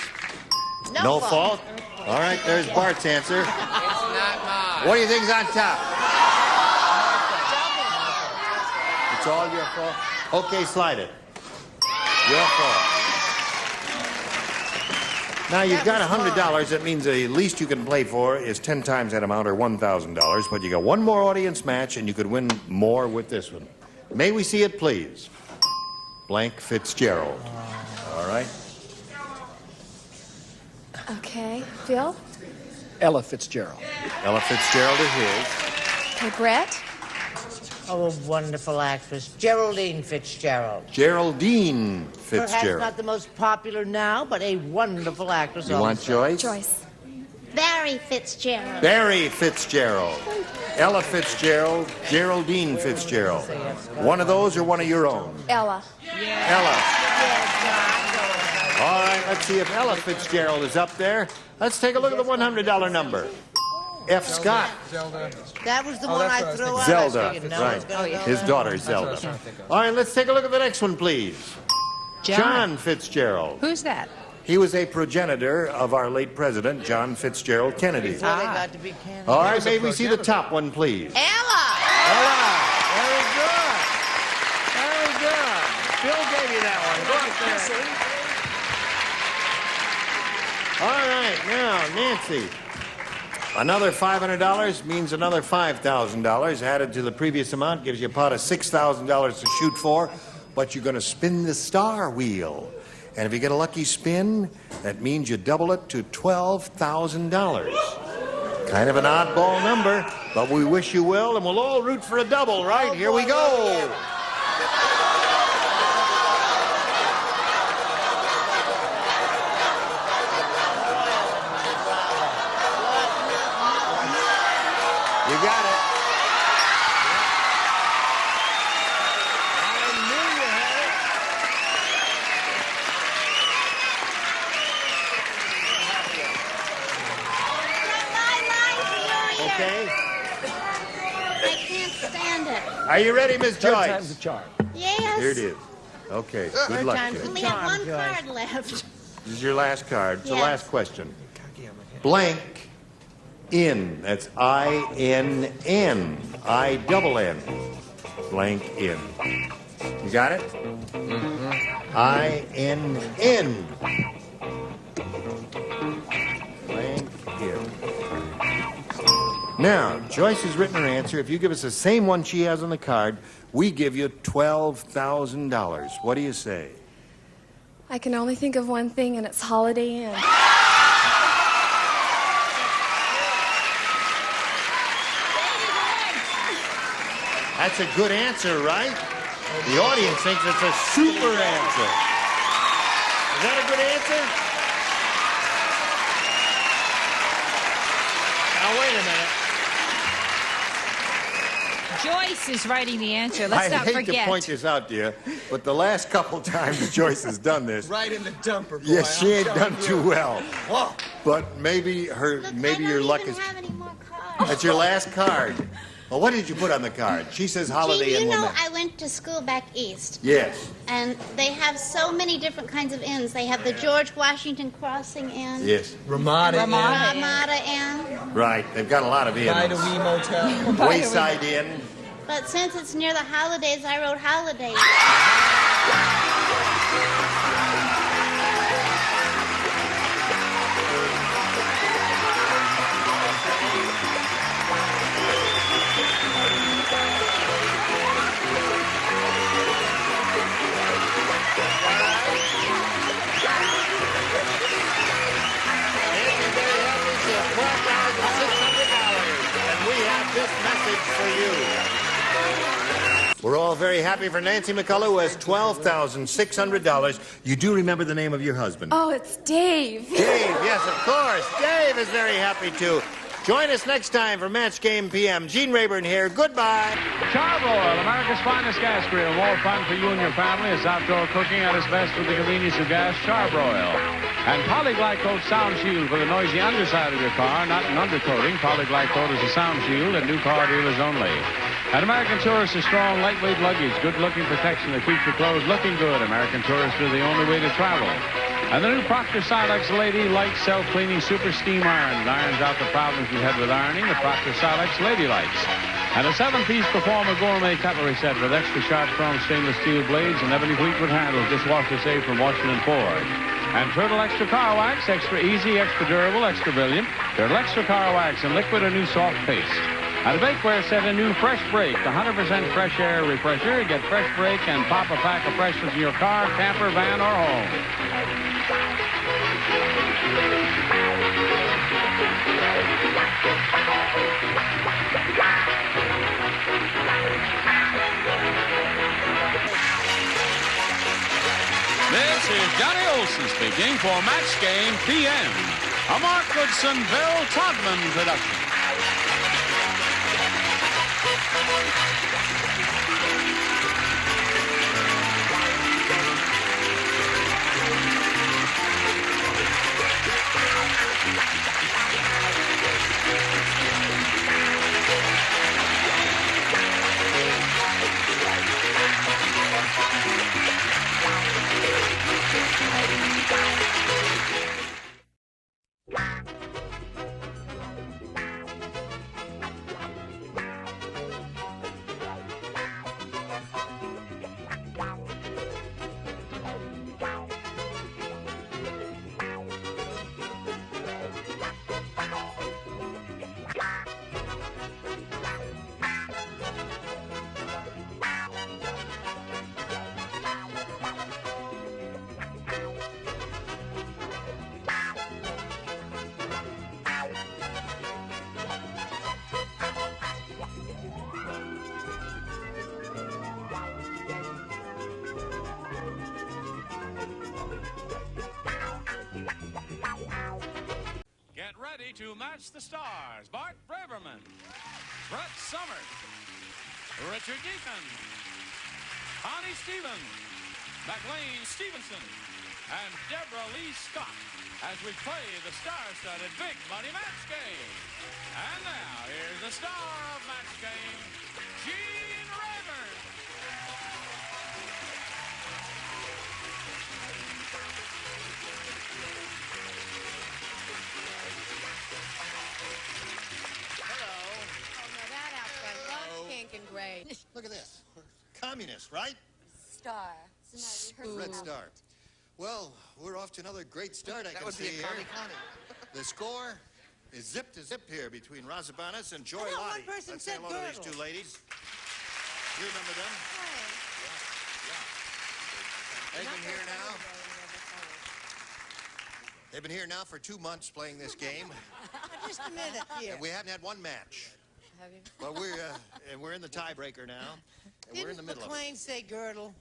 No fault. All right, there's Bart's answer. It's not mine. What do you think's on top? It's all your fault? Okay, slide it. Your fault. Now, you've got $100. That means the least you can play for is 10 times that amount, or $1,000. But you got one more audience match, and you could win more with this one. May we see it, please? Blank Fitzgerald. All right. Okay. Phil. Ella Fitzgerald. Ella Fitzgerald is his. Okay, Brett. Oh, a wonderful actress. Geraldine Fitzgerald. Geraldine Perhaps Fitzgerald. not the most popular now, but a wonderful actress. You want also. Joyce? Joyce. Barry Fitzgerald. Barry Fitzgerald. Ella Fitzgerald. Geraldine Fitzgerald. One of those or one of your own? Ella. Ella. All right, let's see if Ella Fitzgerald is up there. Let's take a look at the $100 number. F. Scott. Zelda. That was the one I threw out. Zelda, I figured no one's gonna right. know His that. daughter, Zelda. All right, let's take a look at the next one, please. John Fitzgerald. Who's that? He was a progenitor of our late president, John Fitzgerald Kennedy. Before they got to be Canada. All right, may we see the top one, please? Ella! Ella! Very good. Very good. Bill gave you that one. Go up there. All right, now, Nancy. Another $500 means another $5,000 added to the previous amount gives you a pot of $6,000 to shoot for, but you're going to spin the star wheel. And if you get a lucky spin, that means you double it to $12,000. Kind of an oddball number, but we wish you well, and we'll all root for a double, right? Here we go. You got it. I knew you had it. Okay. I can't stand it. Are you ready, Miss Third Joyce? time's the charm. Yes. Here it is. Okay, good luck to you. Only have one card left. This is your last card. It's the Yes. last question. Blank in. That's I-N-N. I-double-N. Blank in. You got it? I-N-N. Blank in. Now, Joyce has written her answer. If you give us the same one she has on the card, we give you $12,000. What do you say? I can only think of one thing, and it's Holiday Inn. That's a good answer, right? The audience thinks it's a super answer. Is that a good answer? Now, wait a minute. Joyce is writing the answer. Let's not I hate forget. to point this out to you, but the last couple times Joyce has done this. Right in the dumper, boy. Yes, she ain't I'm done telling too you. well. Whoa. But maybe your luck is. Have any more cards? That's your last card. Well, what did you put on the card? She says Holiday Gene, Inn you know, Lament. I went to school back east. Yes. And they have so many different kinds of inns. They have the George Washington Crossing Inn. Yes. Ramada Inn. Ramada Inn. Right. They've got a lot of inns. Bidewee Motel. Wayside Inn. But since it's near the holidays, I wrote Holiday. And we have this message for you. We're all very happy for Nancy McCullough, who has $12,600. You do remember the name of your husband? Oh, it's Dave. Dave, yes, of course. Dave is very happy too. Join us next time for Match Game PM. Gene Rayburn here. Goodbye. Charbroil, America's finest gas grill. More fun for you and your family. It's outdoor cooking at its best with the convenience of gas. Charbroil. And Polyglycoat Sound Shield for the noisy underside of your car, not an undercoating. Polyglycoat is a sound shield at new car dealers only. At American Tourister, strong, lightweight luggage, good-looking protection that keeps your clothes looking good. American Tourister, the only way to travel. And the new Proctor Silex Lady Light Self-Cleaning Super Steam Iron. Irons out the problems you had with ironing. The Proctor Silex Lady Lights. And a 7-piece Performer Gourmet Cutlery Set with extra sharp, strong stainless steel blades and ebony Fleetwood handles. Dishwasher safe from Washington Ford. And Turtle Extra Car Wax, extra easy, extra durable, extra brilliant. Turtle Extra Car Wax in liquid or new soft paste. And a bakeware set, a new Fresh Break, 100% fresh air refresher. Get Fresh Break and pop a pack of freshness in your car, camper, van, or home. This is Johnny Olson speaking for Match Game PM, a Mark Goodson, Bill Todman production. Get ready to match the stars. Bart Braverman, Brett Summers, Richard Deacon, Connie Stevens, McLean Stevenson, and Deborah Lee Scott as we play the star-studded Big Money Match Game. And now, here's the star of Match Game, Gene Rayburn. Pink and gray. Look at this. Communist, right? Star. Red Star. Well, we're off to another great start, I can see here. The score is zip to zip here between Rosabanas and Joy Lottie. One person Let's say said hello to these girdle. two ladies. You remember them? They've been here now. They've been here now for 2 months playing this game. Just a minute here. And we haven't had one match. Have you? Well, we're in the tiebreaker now. And we're in the middle of it. McLean say girdle?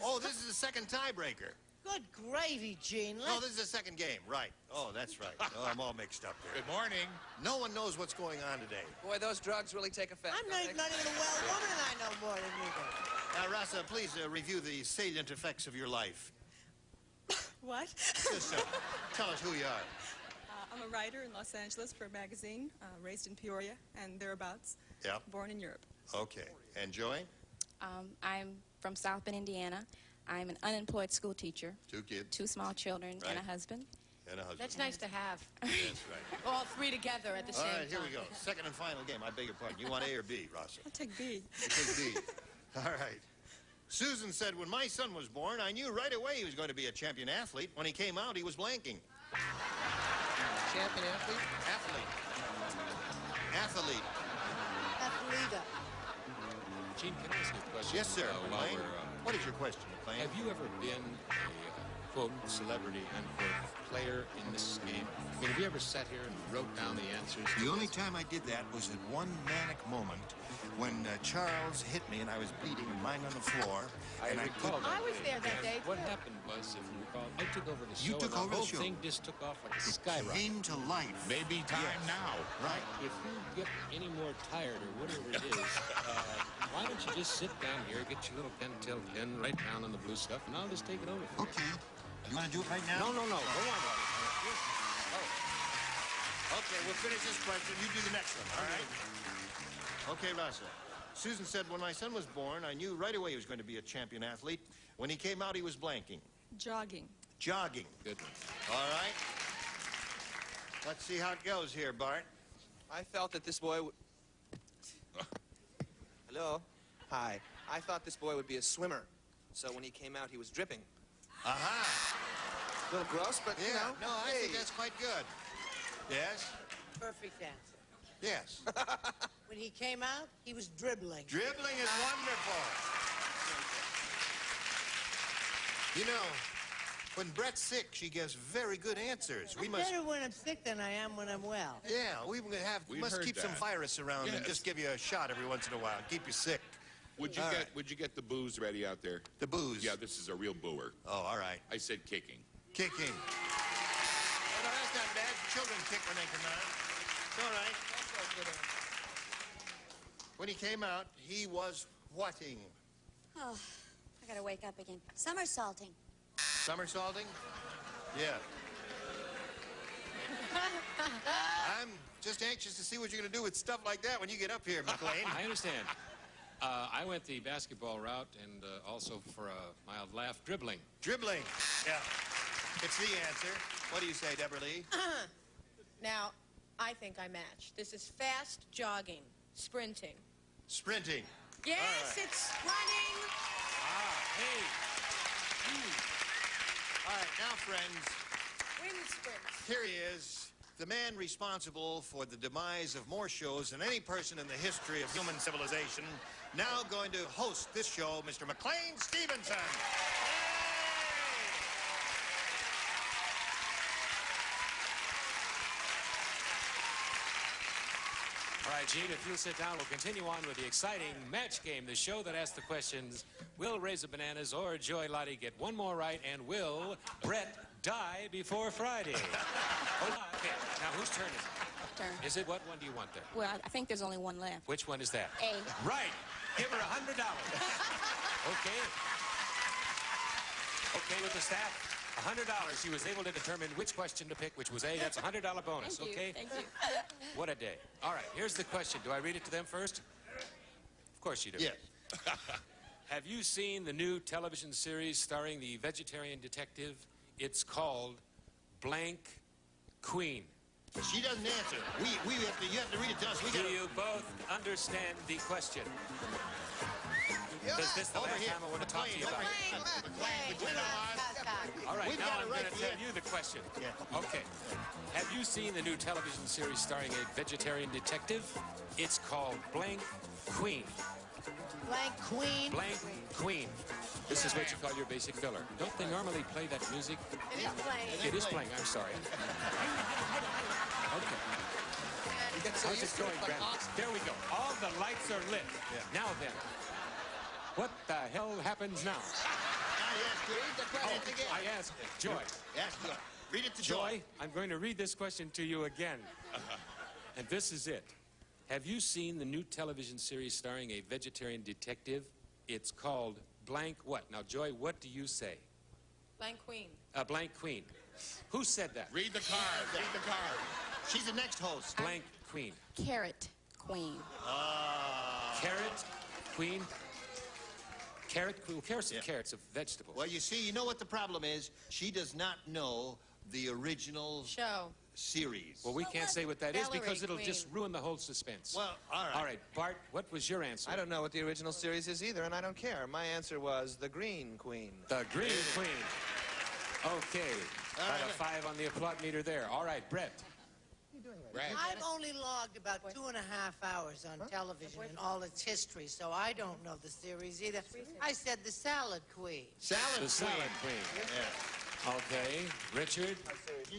Oh, this is the second tiebreaker. Good gravy, Gene. No, this is the second game, right. Oh, that's right. Oh, I'm all mixed up here. Good morning. No one knows what's going on today. Boy, those drugs really take effect. I'm not even a well woman, and I know more than you do. Now, Rasa, please review the salient effects of your life. What? Just tell us who you are. I'm a writer in Los Angeles for a magazine, raised in Peoria and thereabouts. Yep. Born in Europe. Okay. And Joy? I'm from South Bend, Indiana. I'm an unemployed school teacher. 2 kids. 2 small children Right. and a husband. And a husband. That's nice to have. That's right. All 3 together at the All same right, here time. we go. Second and final game. I beg your pardon. You want A or B, Rasa? I'll take B. You take B. All right. Susan said, when my son was born, I knew right away he was going to be a champion athlete. When he came out, he was blanking. Champion athlete? Athlete. Athleta. Gene, can I ask you a question? Yes, sir. While McLean? we're, What is your question, McLean? have you ever been a, quote, celebrity, unquote, player in this game? I mean, have you ever sat here and wrote down the answers? The only time I did that was at one manic moment when Charles hit me and I was bleeding and lying on the floor. I recall that. I was there that day, What too. happened was, if you recall, I took over the show. You took and over the the whole show. thing just took off like a It skyrocket. came to life. Maybe time now. Right. If you get any more tired or whatever it is, why don't you just sit down here, get your little pentel pen, write down on the blue stuff, and I'll just take it over. Okay. You want to do it right now? No. Go on. Okay, we'll finish this question. You do the next one, all right? Okay, Rasa. Susan said, when my son was born, I knew right away he was going to be a champion athlete. When he came out, he was blanking. Jogging. Jogging. Good one. All right. Let's see how it goes here, Bart. I felt that this boy would... Hello? Hi. I thought this boy would be a swimmer. So when he came out, he was dripping. Aha. A little gross, but, you know. No, I think that's quite good. Yes? Perfect answer. Yes. When he came out, he was dribbling. Dribbling is wonderful. You know, when Brett's sick, she gives very good answers. I'm better when I'm sick than I am when I'm well. Yeah, we must heard keep some that. virus around and Yes. just give you a shot every once in a while and keep you sick. Would you All get right. Would you get the booze ready out there? The booze? Yeah, this is a real booer. Oh, all right. I said kicking. Kicking. Oh, no, that's not bad. Children kick when they come out. It's all right. When he came out, he was whatting? Oh, I gotta wake up again. Somersaulting. Somersaulting? Yeah. I'm just anxious to see what you're going to do with stuff like that when you get up here, McLean. I understand. I went the basketball route and also for a mild laugh, dribbling. Dribbling. Yeah. It's the answer. What do you say, Deborah Lee? Now, I think I match. This is fast jogging, sprinting. Sprinting. Yes, All right. it's running. All right, now, friends, Wind sprints. here he is, the man responsible for the demise of more shows than any person in the history of human civilization, now going to host this show, Mr. McLean Stevenson. All right, Gene, if you'll sit down, we'll continue on with the exciting match game, the show that asks the questions, will Raise the Bananas or Joy Lottie get one more right, and will Brett die before Friday? Okay, now whose turn is it? Turn. Is it, what one do you want there? Well, I think there's only one left. Which one is that? A. Right. Give her $100. Okay. Okay with the staff? $100. She was able to determine which question to pick, which was A. That's a $100 bonus, Thank you, okay? thank you. What a day. All right, here's the question. Do I read it to them first? Of course you do. Yes. Have you seen the new television series starring the vegetarian detective? It's called Blank Queen. She doesn't answer. You have to read it to us. Do you both understand the question? Is this the last time I want to talk to you about it? All right, now I'm going to tell you the question. Okay. Have you seen the new television series starring a vegetarian detective? It's called Blank Queen. Blank Queen? Blank Queen. This is what you call your basic filler. Don't they normally play that music? It is playing. It is playing, I'm sorry. Okay. How's it going, Grandma? There we go. All the lights are lit. Now then, what the hell happens now? yes, read the question again. I asked Joy. Yes, Joy. Read it to Joy, I'm going to read this question to you again. And this is it. Have you seen the new television series starring a vegetarian detective? It's called Blank What? Now, Joy, what do you say? Blank Queen. Blank Queen. Who said that? Read the card. Read the card. She's the next host. Blank Queen. Carrot Queen. Carrot Queen. Carrot Queen. Well, carrots, a vegetable. Well, you see, you know what the problem is? She does not know the original Show. series. Well, we can't say what that is Valerie because it'll Queen. just ruin the whole suspense. Well, all right. All right, Bart, what was your answer? I don't know what the original series is either, and I don't care. My answer was The Green Queen. The Green Queen. Okay. About a 5 on the applaud meter there. All right, Brett. I've only logged about 2.5 hours on television and all its history, so I don't know the series either. I said the Salad Queen. Salad The Salad Queen. Yeah. Okay. Richard?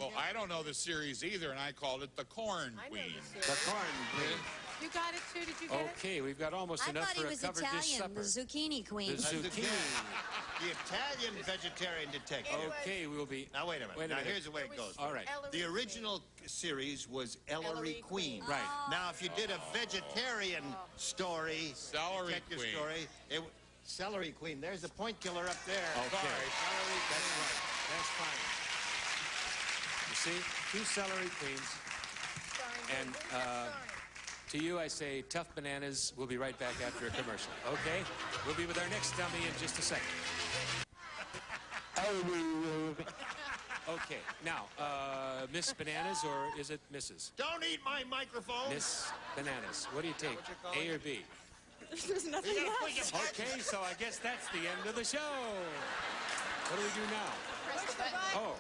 Well, I don't know the series either, and I called it the Corn Queen. The Corn Queen. You got it too? Did you get it? Okay, we've got almost I enough thought he for a was covered dish Italian, supper. the Zucchini Queen. The zucchini. The Italian vegetarian detective. Okay, we'll be... Now, wait a minute. Now, here's the way it goes. All right. The original series was Ellery Queen. Right. Now, if you did a vegetarian story, Celery detective Queen. story, Celery Queen. There's the point killer up there. Okay. Sorry, Celery That's Queen. right. That's fine. You see, 2 celery queens. And to you, I say, tough bananas. We'll be right back after a commercial. Okay? We'll be with our next dummy in just a second. Okay. Now, Miss Bananas, or is it Mrs.? Don't eat my microphone. Miss Bananas. What do you take? A or B? There's nothing left. Okay, so I guess that's the end of the show. What do we do now? Press the button. Oh.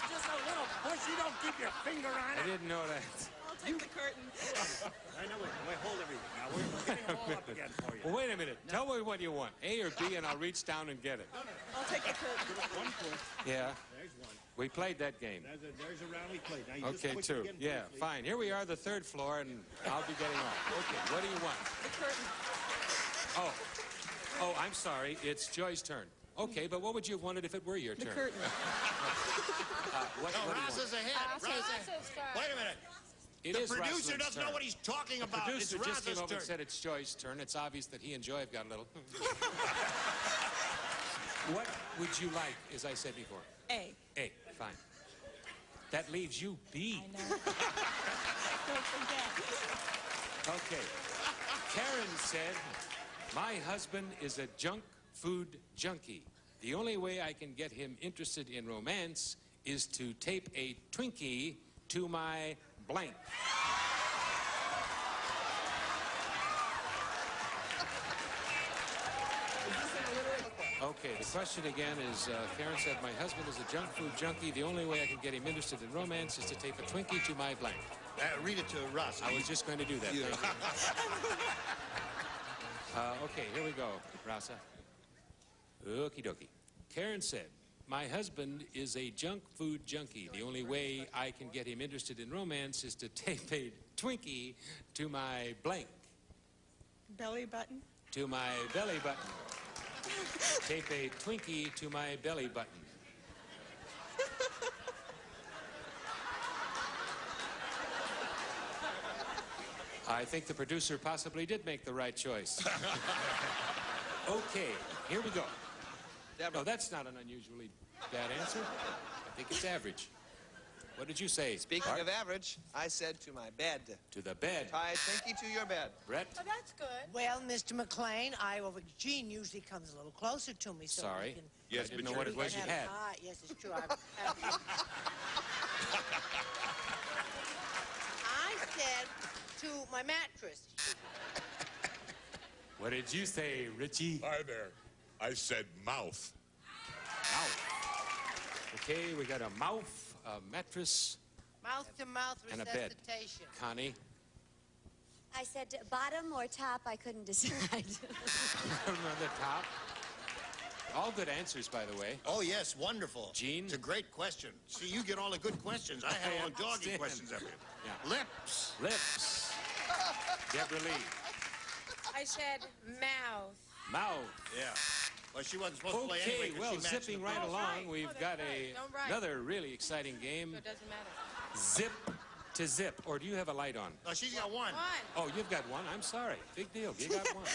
Just a little push. You don't keep your finger on I didn't know that. I'll take the curtain. I know. Wait, hold everything. Now we're getting it all up again for you. Well, wait a minute. Tell me what you want, A or B, and I'll reach down and get it. I'll take the curtain. One push. Yeah. There's one. We played that game. There's a round we played. Now you just Okay, push 2. again, Yeah, please. fine. Here we are, the 3rd floor, and I'll be getting off. Okay, what do you want? The curtain. Oh, I'm sorry. It's Joy's turn. Okay, but what would you have wanted if it were your The turn? curtain. What do you Rosa's want? ahead. Wait a minute. It the is producer Rosalind's doesn't turn. know what he's talking about. The producer It's just came Rosa's over turn. and said it's Joy's turn. It's obvious that he and Joy have got a little... What would you like, as I said before? A. A, fine. That leaves you B. I know. Don't forget. Okay. Karen said, my husband is a junk food junkie. The only way I can get him interested in romance is to tape a Twinkie to my blank. Okay, the question again is, Karen said, my husband is a junk food junkie. The only way I can get him interested in romance is to tape a Twinkie to my blank. Read it to Rosa. I was just going to do that. Thank you. Okay, here we go, Rasa. Okie dokie. Karen said, my husband is a junk food junkie. The only way I can get him interested in romance is to tape a Twinkie to my blank. Belly button. To my belly button. Tape a Twinkie to my belly button. I think the producer possibly did make the right choice. Okay, here we go. No, that's not an unusually bad answer. I think it's average. What did you say? Speaking of average, I said to my bed. To the bed. Tie Twinkie to your bed. Brett? Oh, that's good. Well, Mr. McLean, Gene usually comes a little closer to me, so Sorry. we can... Yes, I didn't know what it was you had. Yes, it's true. I said to my mattress. What did you say, Richie? Hi there. I said mouth. Mouth. Okay, we got a mouth, a mattress, Mouth-to-mouth and a bed. resuscitation. Connie? I said bottom or top, I couldn't decide. On the top. All good answers, by the way. Oh, yes, wonderful. Gene? It's a great question. See, you get all the good questions. I had all the doggy understand. questions every Yeah. Lips. Lips. Deborah Lee. I said mouth. Mouth. Yeah. Well, she wasn't supposed to play anyway. Okay, 'cause well, she matched zipping the right post. along, we've got another really exciting game. So it doesn't matter. Zip to zip. Or do you have a light on? No, she's got one. Oh, you've got one? I'm sorry. Big deal. You got one.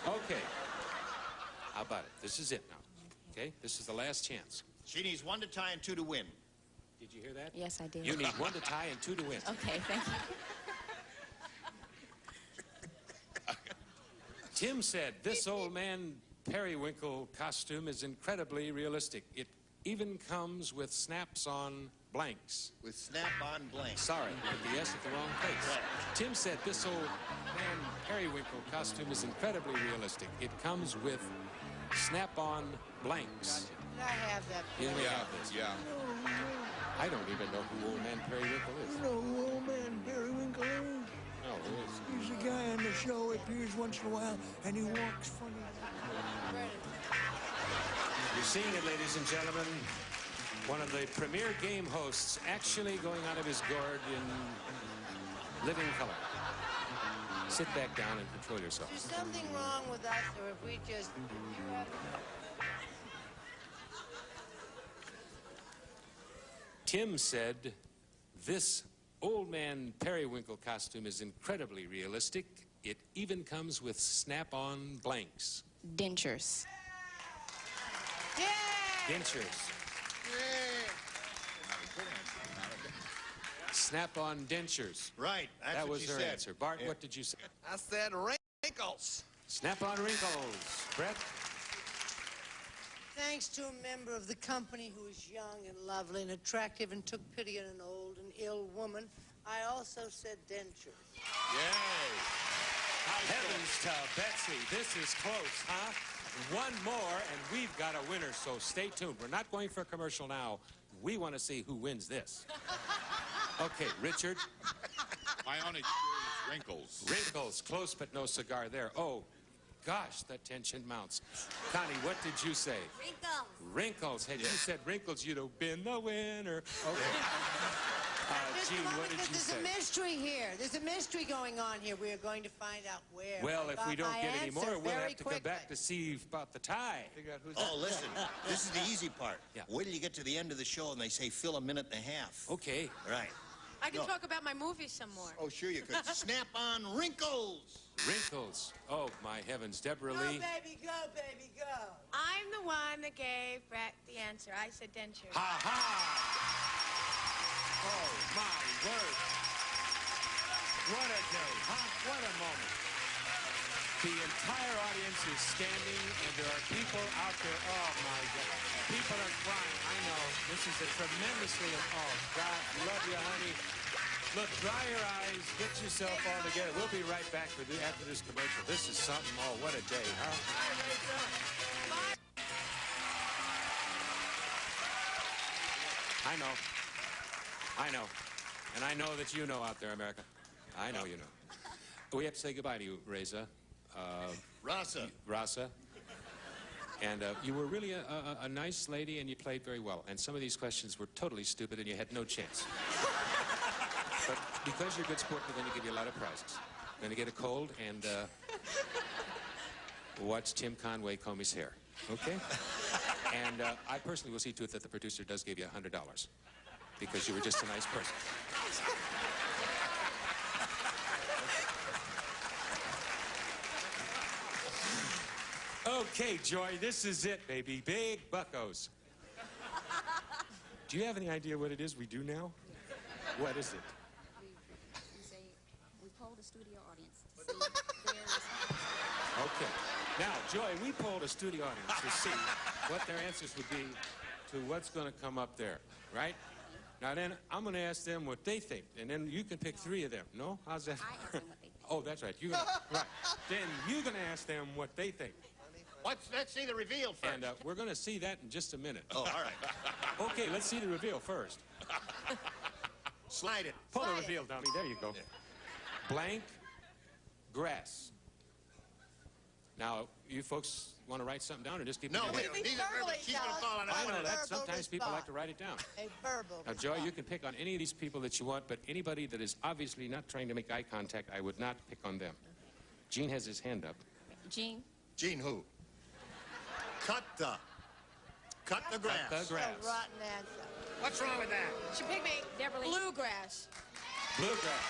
Okay. How about it? This is it now. Okay? This is the last chance. She needs 1 to tie and 2 to win. Did you hear that? Yes, I did. You need 1 to tie and 2 to win. Okay, thank you. Tim said, this old man periwinkle costume is incredibly realistic. It even comes with snaps on blanks. With snap-on blanks. Sorry, put the S at the wrong place. Right. Tim said, this old man periwinkle costume is incredibly realistic. It comes with snap-on blanks. Did I have that? You may have this. Yeah. I don't even know who old man periwinkle is. You know who old man Periwinkle is? No, who is? He's a guy on the show. He appears once in a while, and he walks funny. You're seeing it, ladies and gentlemen. One of the premier game hosts actually going out of his gourd in living color. Sit back down and control yourself. Is there something wrong with us, or if we just... Tim said, this old man periwinkle costume is incredibly realistic. It even comes with snap-on blanks. Dentures. Dentures. Snap-on dentures. Right. That's That what was she her said. answer. Bart, Yeah. what did you say? I said wrinkles. Snap-on wrinkles. Brett? Thanks to a member of the company who is young and lovely and attractive and took pity on an old and ill woman, I also said dentures. Yay. Heavens to Betsy. This is close, huh? One more, and we've got a winner, so stay tuned. We're not going for a commercial now. We want to see who wins this. Okay, Richard. My only clue is wrinkles. Wrinkles. Close, but no cigar there. Oh, gosh, the tension mounts. Connie, what did you say? Wrinkles. Wrinkles. Had you said wrinkles, you'd have been the winner. Okay. Just a Gene, moment, what did you there's say? a mystery here. There's a mystery going on here. We are going to find out where. Well, I if got we don't my get any answer more, we'll very have to come back to see about the tie. Oh, listen. This is the easy part. Yeah. Wait till you get to the end of the show and they say fill a minute and a half. Okay. Right. I can No. talk about my movie some more. Oh, sure you could. Snap on wrinkles. Wrinkles. Oh, my heavens. Deborah Go, Lee. baby, go, baby, go. I'm the one that gave Brett the answer. I said dentures. Ha ha! Oh, my word. What a day, huh? What a moment. The entire audience is standing, and there are people out there. Oh, my God. People are crying. I know. This is a tremendously... Oh, God, love you, honey. Look, dry your eyes. Get yourself all together. We'll be right back after this commercial. This is something. Oh, what a day, huh? I know. I know. And I know that you know out there, America. I know you know. We have to say goodbye to you, Reza. Rasa. And you were really a nice lady, and you played very well. And some of these questions were totally stupid, and you had no chance. But because you're a good sport, we're going to give you a lot of prizes. You're going to get a cold and watch Tim Conway comb his hair. Okay? And I personally will see to it that the producer does give you $100 because you were just a nice person. Okay, Joy, this is it, baby. Big buckos. Do you have any idea what it is we do now? What is it? We polled the studio audience to see their response. Okay. Now, Joy, we polled a studio audience to see what their answers would be to what's going to come up there, right? Now, then, I'm going to ask them what they think, and then you can pick 3 of them. No? How's that? I asked them what they think. Oh, that's right. Right. Then you're going to ask them what they think. Let's see the reveal first. And we're going to see that in just a minute. Oh, all right. Okay, let's see the reveal first. Slide it. Pull the reveal, dummy. There you go. Blank grass. Now, you folks want to write something down or just keep it No, in we your don't head? need a verbal. She's going to fall on I know our that. Sometimes people like to write it down. A verbal. Now, Joy, you can pick on any of these people that you want, but anybody that is obviously not trying to make eye contact, I would not pick on them. Gene has his hand up. Gene? Gene who? Cut the grass. Cut the grass. A rotten answer. What's wrong with that? She picked me. Bluegrass. Bluegrass.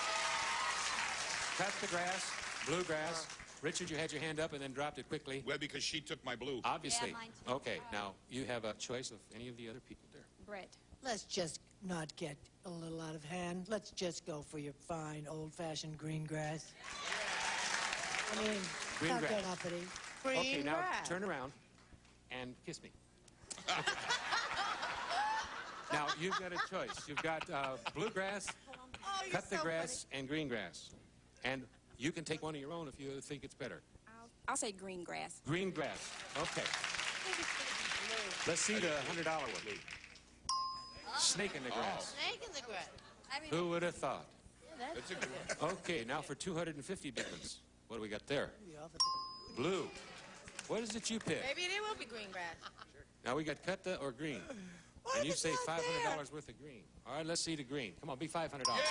Cut the grass. Bluegrass. Richard, you had your hand up and then dropped it quickly. Well, because she took my blue. Obviously. Yeah, mine too. Okay, now you have a choice of any of the other people there. Brett. Let's just not get a little out of hand. Let's just go for your fine, old-fashioned green grass. I mean, Green not grass. that uppity. Green Okay, now grass. turn around and kiss me. Now, you've got a choice. You've got bluegrass, cut the grass, and green grass. And you can take one of your own if you think it's better. I'll say green grass. Green grass. Okay. Let's see the $100 one. Snake in the grass. Snake in the grass. Who would have thought? Yeah, That's a good one. Okay, now for 250 big ones. What do we got there? Blue. What is it you pick? Maybe it will be green grass. Now we got cut the or green. And you say $500 worth of green. All right, let's see the green. Come on, be $500. All right.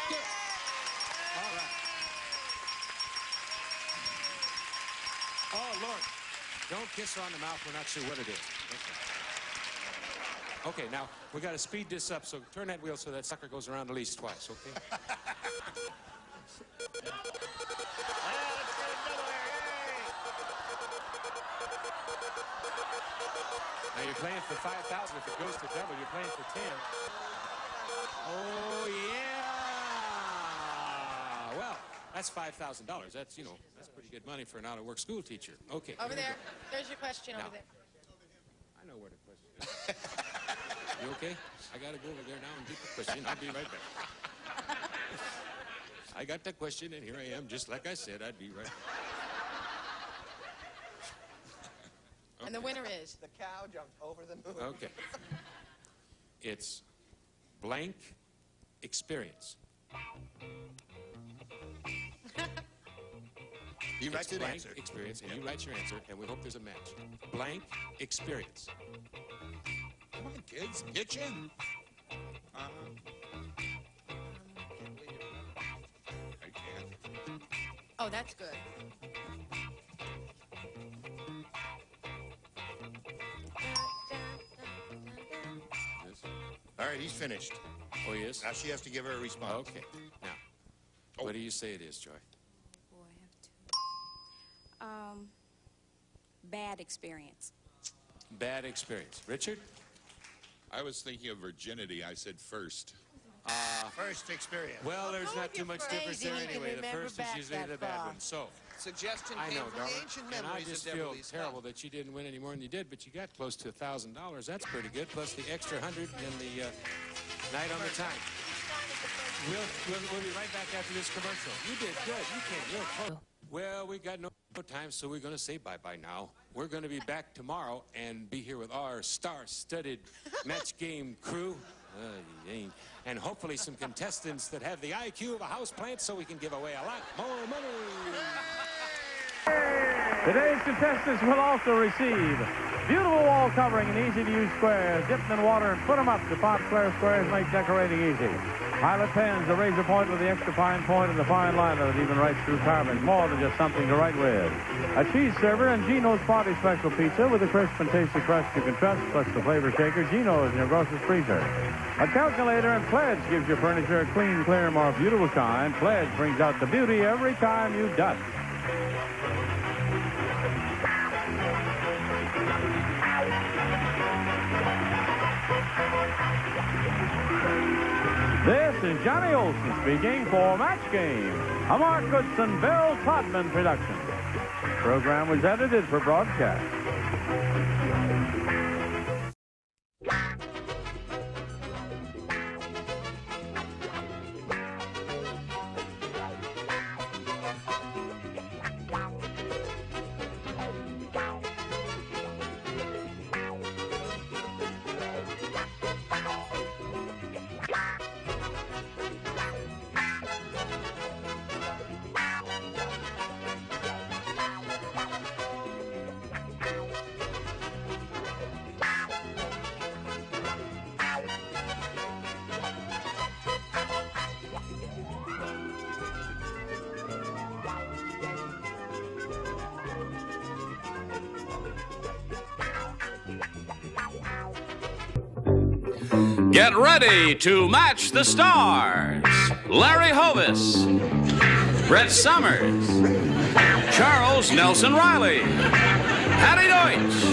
Oh, Lord. Don't kiss her on the mouth. We're not sure what it is. Okay, now we got to speed this up. So turn that wheel so that sucker goes around at least twice, okay? Now you're playing for 5,000. If it goes to double, you're playing for 10. Oh, yeah. Well, that's $5,000. That's, you know, that's pretty good money for an out-of-work school teacher. Okay. Over there. There's your question Now. over there. I know where the question is. You okay? I got to go over there now and get the question. I'll be right back. I got the question, and here I am. Just like I said, I'd be right back. And the winner is? The cow jumped over the moon. Okay. It's blank experience. He It's writes an blank answer. experience, and you write your answer, and we hope there's a match. Blank experience. Come on, kids. Pitch in. I can't. Oh, that's good. All right, he's finished. Oh, he is? Now she has to give her a response. Okay. Now, what do you say it is, Joy? Boy, I have to. Bad experience. Bad experience. Richard? I was thinking of virginity. I said first. First experience. Well, there's not too much difference there crazy, you can anyway. The remember first is back usually that the bad far. one. So, Suggestion I came know, from darling. the ancient And I memories just of feel Beverly terrible that you didn't win any more than you did, but you got close to $1,000. That's pretty good, plus the extra 100 and the night on the time. We'll be right back after this commercial. You did good. You came real close. Well, we got no time, so we're going to say bye-bye now. We're going to be back tomorrow and be here with our star-studded match game crew. And hopefully some contestants that have the IQ of a houseplant so we can give away a lot more money. Today's contestants will also receive beautiful wall covering and easy-to-use squares. Dip them in water and put them up. The pot square squares make decorating easy. Pilot pens, the razor point with the extra fine point, and the fine liner that even writes through carbon. More than just something to write with. A cheese server and Gino's Party Special Pizza with a crisp and tasty crust you can trust, plus the flavor shaker, Gino's in your grocer's freezer. A calculator and Pledge gives your furniture a clean, clear, more beautiful shine. Pledge brings out the beauty every time you dust. This is Johnny Olson speaking for Match Game, a Mark Goodson, Bill Todman production. The program was edited for broadcast. Get ready to match the stars. Larry Hovis, Brett Summers, Charles Nelson Riley, Patty Deutsch,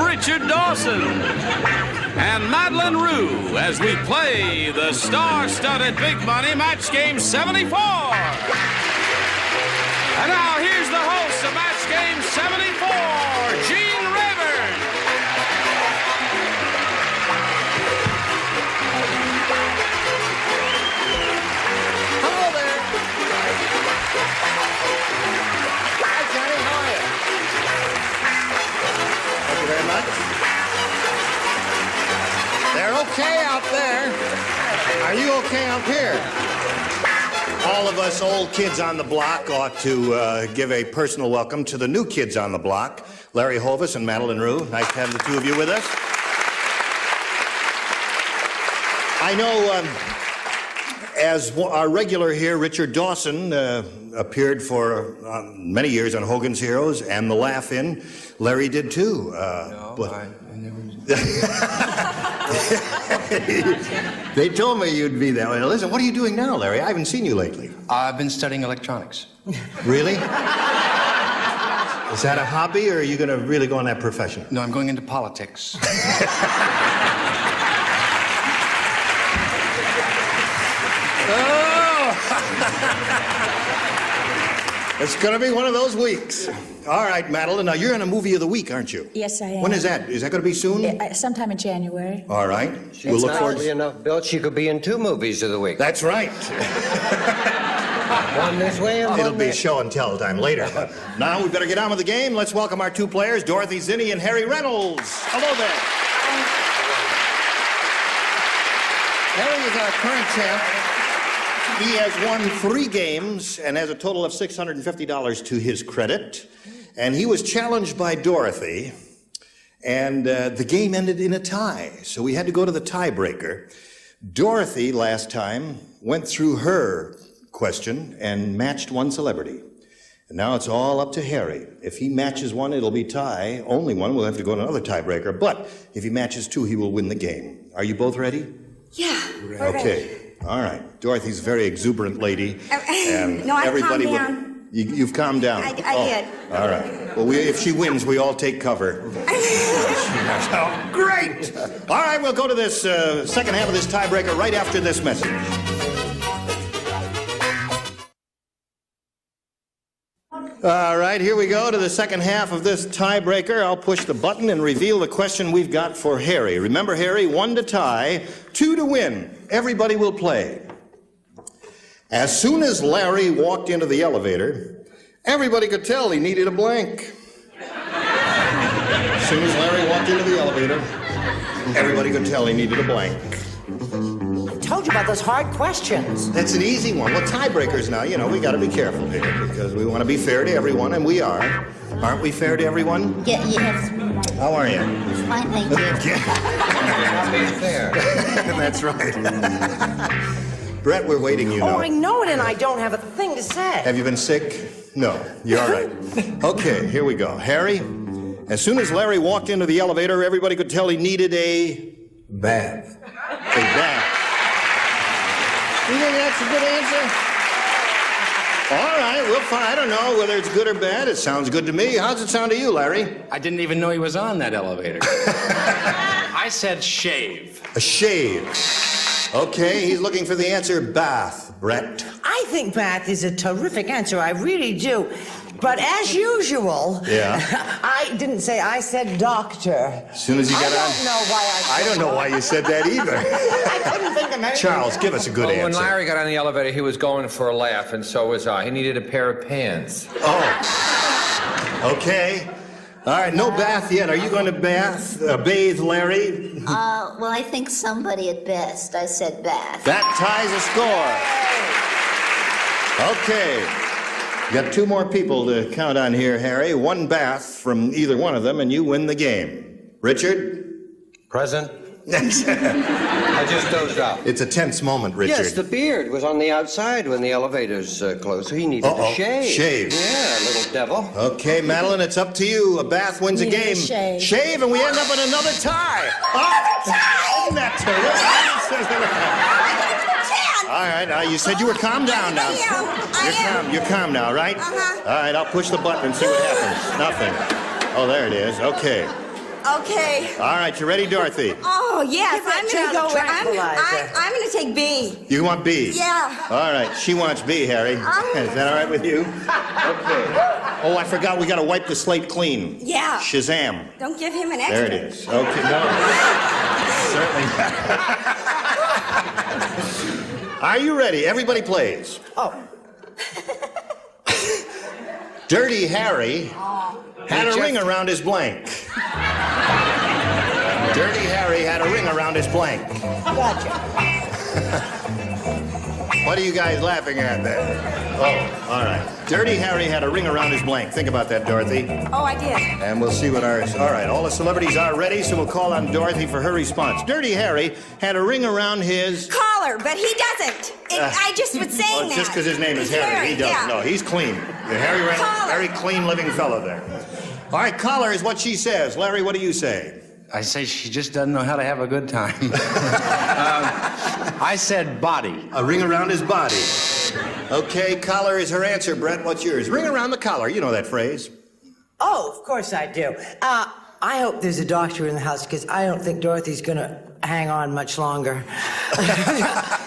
Richard Dawson, and Madeline Rue as we play the star-studded Big Money Match Game 74. And now here's the host of Match Game 74, Gene Rayburn. Hello there. Hi, Johnny. How are you? Thank you very much. They're okay out there. Are you okay out here? All of us old kids on the block ought to give a personal welcome to the new kids on the block, Larry Hovis and Madeline Rue. Nice to have the two of you with us. I know as our regular here, Richard Dawson, appeared for many years on Hogan's Heroes and The Laugh-In. Larry did too. They told me you'd be there. Listen, what are you doing now, Larry? I haven't seen you lately. I've been studying electronics. Really? Is that a hobby, or are you going to really go in that profession? No, I'm going into politics. It's going to be one of those weeks. All right, Madeline. Now, you're in a movie of the week, aren't you? Yes, I am. When is that? Is that going to be soon? Sometime in January. All right. We'll look forward to enough built she could be in 2 movies of the week. That's right. One this way and It'll one be that. show and tell time later. But now we better get on with the game. Let's welcome our 2 players, Dorothy Zinni and Harry Reynolds. Hello there. Harry is our current champ. He has won 3 games and has a total of $650 to his credit. And he was challenged by Dorothy, and the game ended in a tie. So we had to go to the tiebreaker. Dorothy, last time, went through her question and matched 1 celebrity. And now it's all up to Harry. If he matches 1, it'll be tie. Only 1, we'll have to go to another tiebreaker. But if he matches 2, he will win the game. Are you both ready? Yeah. Okay. All right. Dorothy's a very exuberant lady. And No, I've everybody calmed will- down. You've calmed down. I did. All right. Well, if she wins, we all take cover. Oh, great! All right, we'll go to this second half of this tiebreaker right after this message. All right, here we go to the second half of this tiebreaker. I'll push the button and reveal the question we've got for Harry. Remember, Harry, 1 to tie, 2 to win. Everybody will play. As soon as Larry walked into the elevator, everybody could tell he needed a blank. As soon as Larry walked into the elevator, everybody could tell he needed a blank. I told you about those hard questions. That's an easy one. Well, tiebreakers now, we got to be careful here because we want to be fair to everyone, and we are. Aren't we fair to everyone? Yeah, yes. How are you? Fine, thank you. Not being fair. That's right. Brett, we're waiting, you know. Oh, I know it, and I don't have a thing to say. Have you been sick? No, you're all right. Okay, here we go. Harry, as soon as Larry walked into the elevator, everybody could tell he needed a bath. A bath. You think that's a good answer? All right, we'll find. I don't know whether it's good or bad. It sounds good to me. How's it sound to you, Larry? I didn't even know he was on that elevator. I said shave. A shave. Okay, he's looking for the answer bath, Brett. I think bath is a terrific answer. I really do. But as usual, I didn't say, I said doctor. As soon as you got on. I don't know why I don't know why you said that either. I couldn't think of anything. Charles, give us a good answer. When Larry got on the elevator, he was going for a laugh, and so was I. He needed a pair of pants. Oh. Okay. All right, no bath yet. Are you going to bathe, Larry? Well, I think somebody at best. I said bath. That ties a score. Okay. You got 2 more people to count on here, Harry. 1 bath from either one of them, and you win the game. Richard? Present. I just dozed off. It's a tense moment, Richard. Yes, the beard was on the outside when the elevators closed, so he needed to shave. Shave. Yeah, little devil. Okay, Madeline, it's up to you. A bath wins a game. Shave, and we end up in another tie. Oh, isn't that terrific? All right, now, you said you were calm down now. You're calm now, right? Uh-huh. All right, I'll push the button and see what happens. Nothing. Oh, there it is. Okay. Okay. All right, you ready, Dorothy? Oh, yes, Give I'm that going to child go. a tranquilizer. I'm going to take B. You want B? Yeah. All right, she wants B, Harry. Is that all right with you? Okay. Oh, I forgot we got to wipe the slate clean. Yeah. Shazam. Don't give him an extra. There it is. Okay, no. Certainly not. Are you ready? Everybody plays. Oh. Dirty Harry had a ring around his blank. Dirty Harry had a ring around his blank. Gotcha. What are you guys laughing at there? Oh, all right. Dirty Harry had a ring around his blank. Think about that, Dorothy. Oh, I did. And we'll see what ours... All right, all the celebrities are ready, so we'll call on Dorothy for her response. Dirty Harry had a ring around his... Collar, but he doesn't. I just was saying that. Just because his name is Harry. He doesn't. Yeah. No, he's clean. Harry ran a very clean living fellow there. All right, collar is what she says. Larry, what do you say? I say she just doesn't know how to have a good time. I said body. A ring around his body. Okay, collar is her answer. Brett, what's yours? Ring around the collar. You know that phrase. Oh, of course I do. I hope there's a doctor in the house because I don't think Dorothy's going to hang on much longer.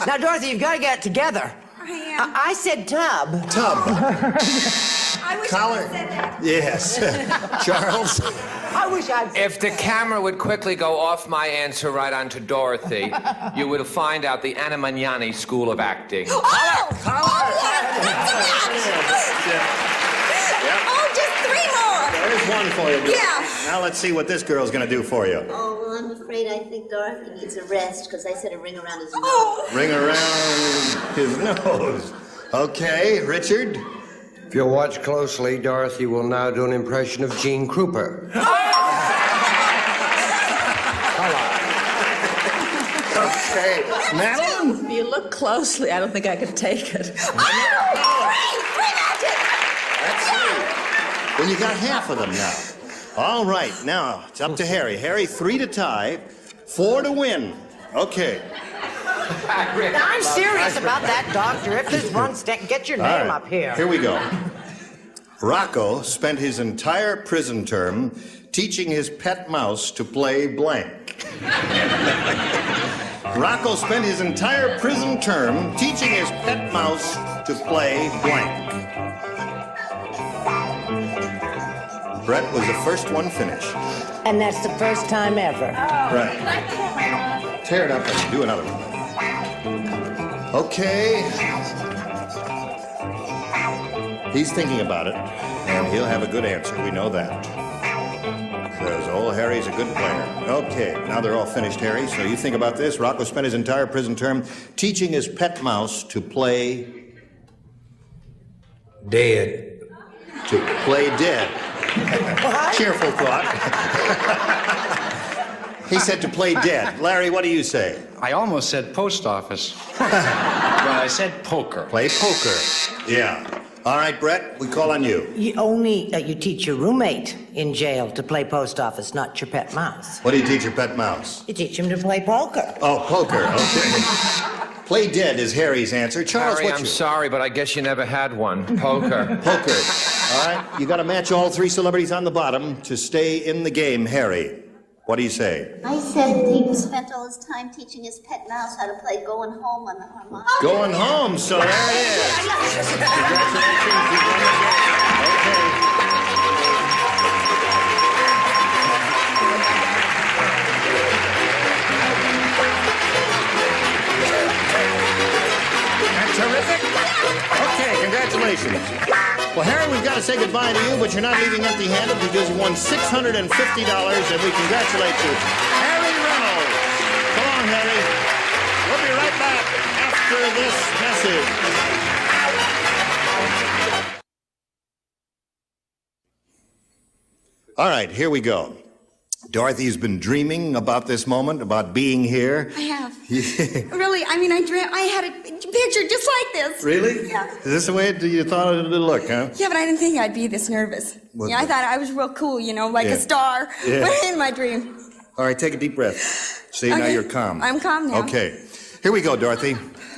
Now, Dorothy, you've got to get it together. I said tub. Tub. I wish Collar. I said that. Yes. Charles. I wish I'd... If the camera would quickly go off my answer right onto Dorothy, you would find out the Anna Magnani School of Acting. Oh! Collar. Oh, yeah. Oh, just 3 more. There's one for you. Dorothy. Yeah. Now let's see what this girl's going to do for you. Oh, well, I'm afraid I think Dorothy needs a rest because I said a ring around his nose. Oh. Ring around his nose. Okay, Richard. If you'll watch closely, Dorothy will now do an impression of Gene Krupa. Okay, Madeline? If you look closely, I don't think I could take it. Oh, free magic! Let's see. Well, you got half of them now. All right, now it's up to Harry. Harry, 3 to tie, 4 to win. Okay. I'm serious about that, doctor. If there's one stick, get your name up here. Here we go. Rocco spent his entire prison term teaching his pet mouse to play blank. Rocco spent his entire prison term teaching his pet mouse to play blank. Brett was the first one finished. And that's the first time ever. Right. Tear it up and do another one. Okay. He's thinking about it, and he'll have a good answer. We know that. Because old Harry's a good player. Okay, now they're all finished, Harry. So you think about this. Rocco spent his entire prison term teaching his pet mouse to play... Dead. To play dead. Cheerful thought. He said to play dead. Larry, what do you say? I almost said post office. But I said poker. Play poker. Yeah. All right, Brett, we call on you. You only you teach your roommate in jail to play post office, not your pet mouse. What do you teach your pet mouse? You teach him to play poker. Oh, poker. Okay. Play dead is Harry's answer. Charles, Harry, what's I'm your... sorry, but I guess you never had one. Poker. Poker. All right, you got to match all 3 celebrities on the bottom to stay in the game. Harry, what do you say? I said he spent all his time teaching his pet mouse how to play Going Home on the harmonica. Going home, so there it is. Congratulations, you won the game. Okay. That's terrific. Okay, congratulations. Well, Harry, we've got to say goodbye to you, but you're not leaving empty-handed because you won $650, and we congratulate you. Harry Reynolds. Come on, Harry. We'll be right back after this message. All right, here we go. Dorothy's been dreaming about this moment, about being here. I have. Really, I mean, I had a picture just like this. Really? Yeah. Is this the way you thought it would look, huh? Yeah, but I didn't think I'd be this nervous. What I the- thought I was real cool, like Yeah. a star. Yeah. But in my dream. All right, take a deep breath. See, now Okay. you're calm. I'm calm now. Okay. Here we go, Dorothy.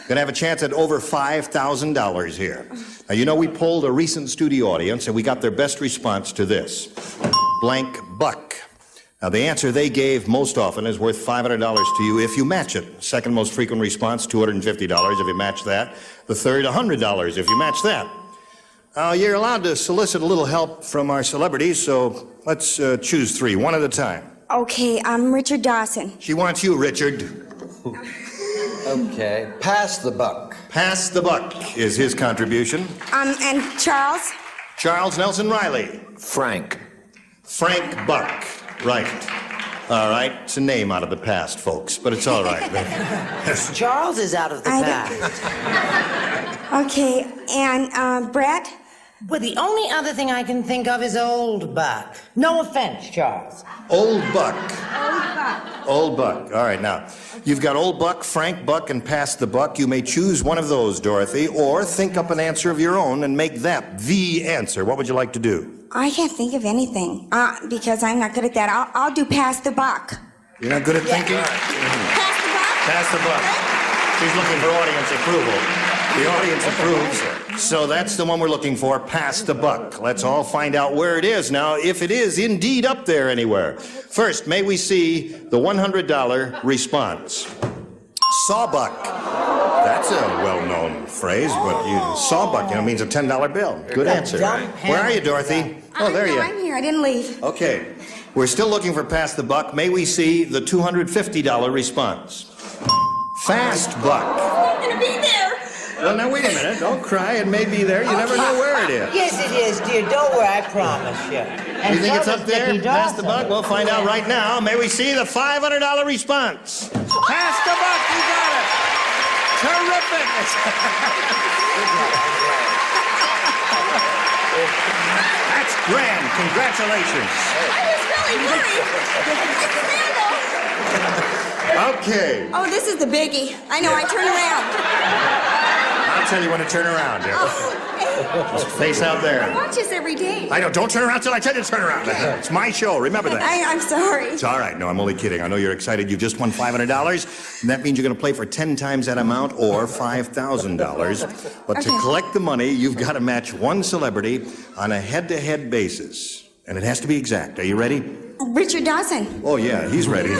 Gonna have a chance at over $5,000 here. Now, you know we polled a recent studio audience, and we got their best response to this. Blank buck. Now, the answer they gave most often is worth $500 to you if you match it. Second most frequent response, $250 if you match that. The third, $100 if you match that. Now, you're allowed to solicit a little help from our celebrities, so let's choose three, one at a time. Okay, I'm Richard Dawson. She wants you, Richard. Okay, pass the buck. Pass the buck is his contribution. And Charles? Charles Nelson Riley. Frank. Frank Buck. Right. All right. It's a name out of the past, folks, but it's all right. Charles is out of the past. Okay, and Brett? Well, the only other thing I can think of is Old Buck. No offense, Charles. Old Buck. Old Buck. Old Buck. All right, now, you've got Old Buck, Frank Buck, and Pass the Buck. You may choose one of those, Dorothy, or think up an answer of your own and make that the answer. What would you like to do? I can't think of anything because I'm not good at that. I'll do pass the buck. You're not good at thinking? Pass the buck? Pass the buck. She's looking for audience approval. The audience approves. So that's the one we're looking for, pass the buck. Let's all find out where it is now, if it is indeed up there anywhere. First, may we see the $100 response. Sawbuck. That's a well-known phrase, but sawbuck, means a $10 bill. Good answer. Where are you, Dorothy? Oh, there you are. I'm here. I didn't leave. Okay. We're still looking for pass the buck. May we see the $250 response? Fast buck. I'm going to be there. Well, now, wait a minute. Don't cry. It may be there. You never know where it is. Yes, it is, dear. Don't worry, I promise you. And You think it's so up does there? Dickie Pass the Dawson. buck? We'll find out right now. May we see the $500 response? Pass the buck. You got it. Terrific. That's grand. Congratulations. I was really worried. Okay. Oh, this is the biggie. I know, I turn around. I'll tell you when to turn around. Just face out I there. watch this every day. I know. Don't turn around till I tell you to turn around. It's my show. Remember that. I'm sorry. It's all right. No, I'm only kidding. I know you're excited. You just won $500, and that means you're going to play for 10 times that amount or $5,000. But to collect the money, you've got to match one celebrity on a head-to-head basis, and it has to be exact. Are you ready? Richard Dawson. Oh, yeah, he's ready.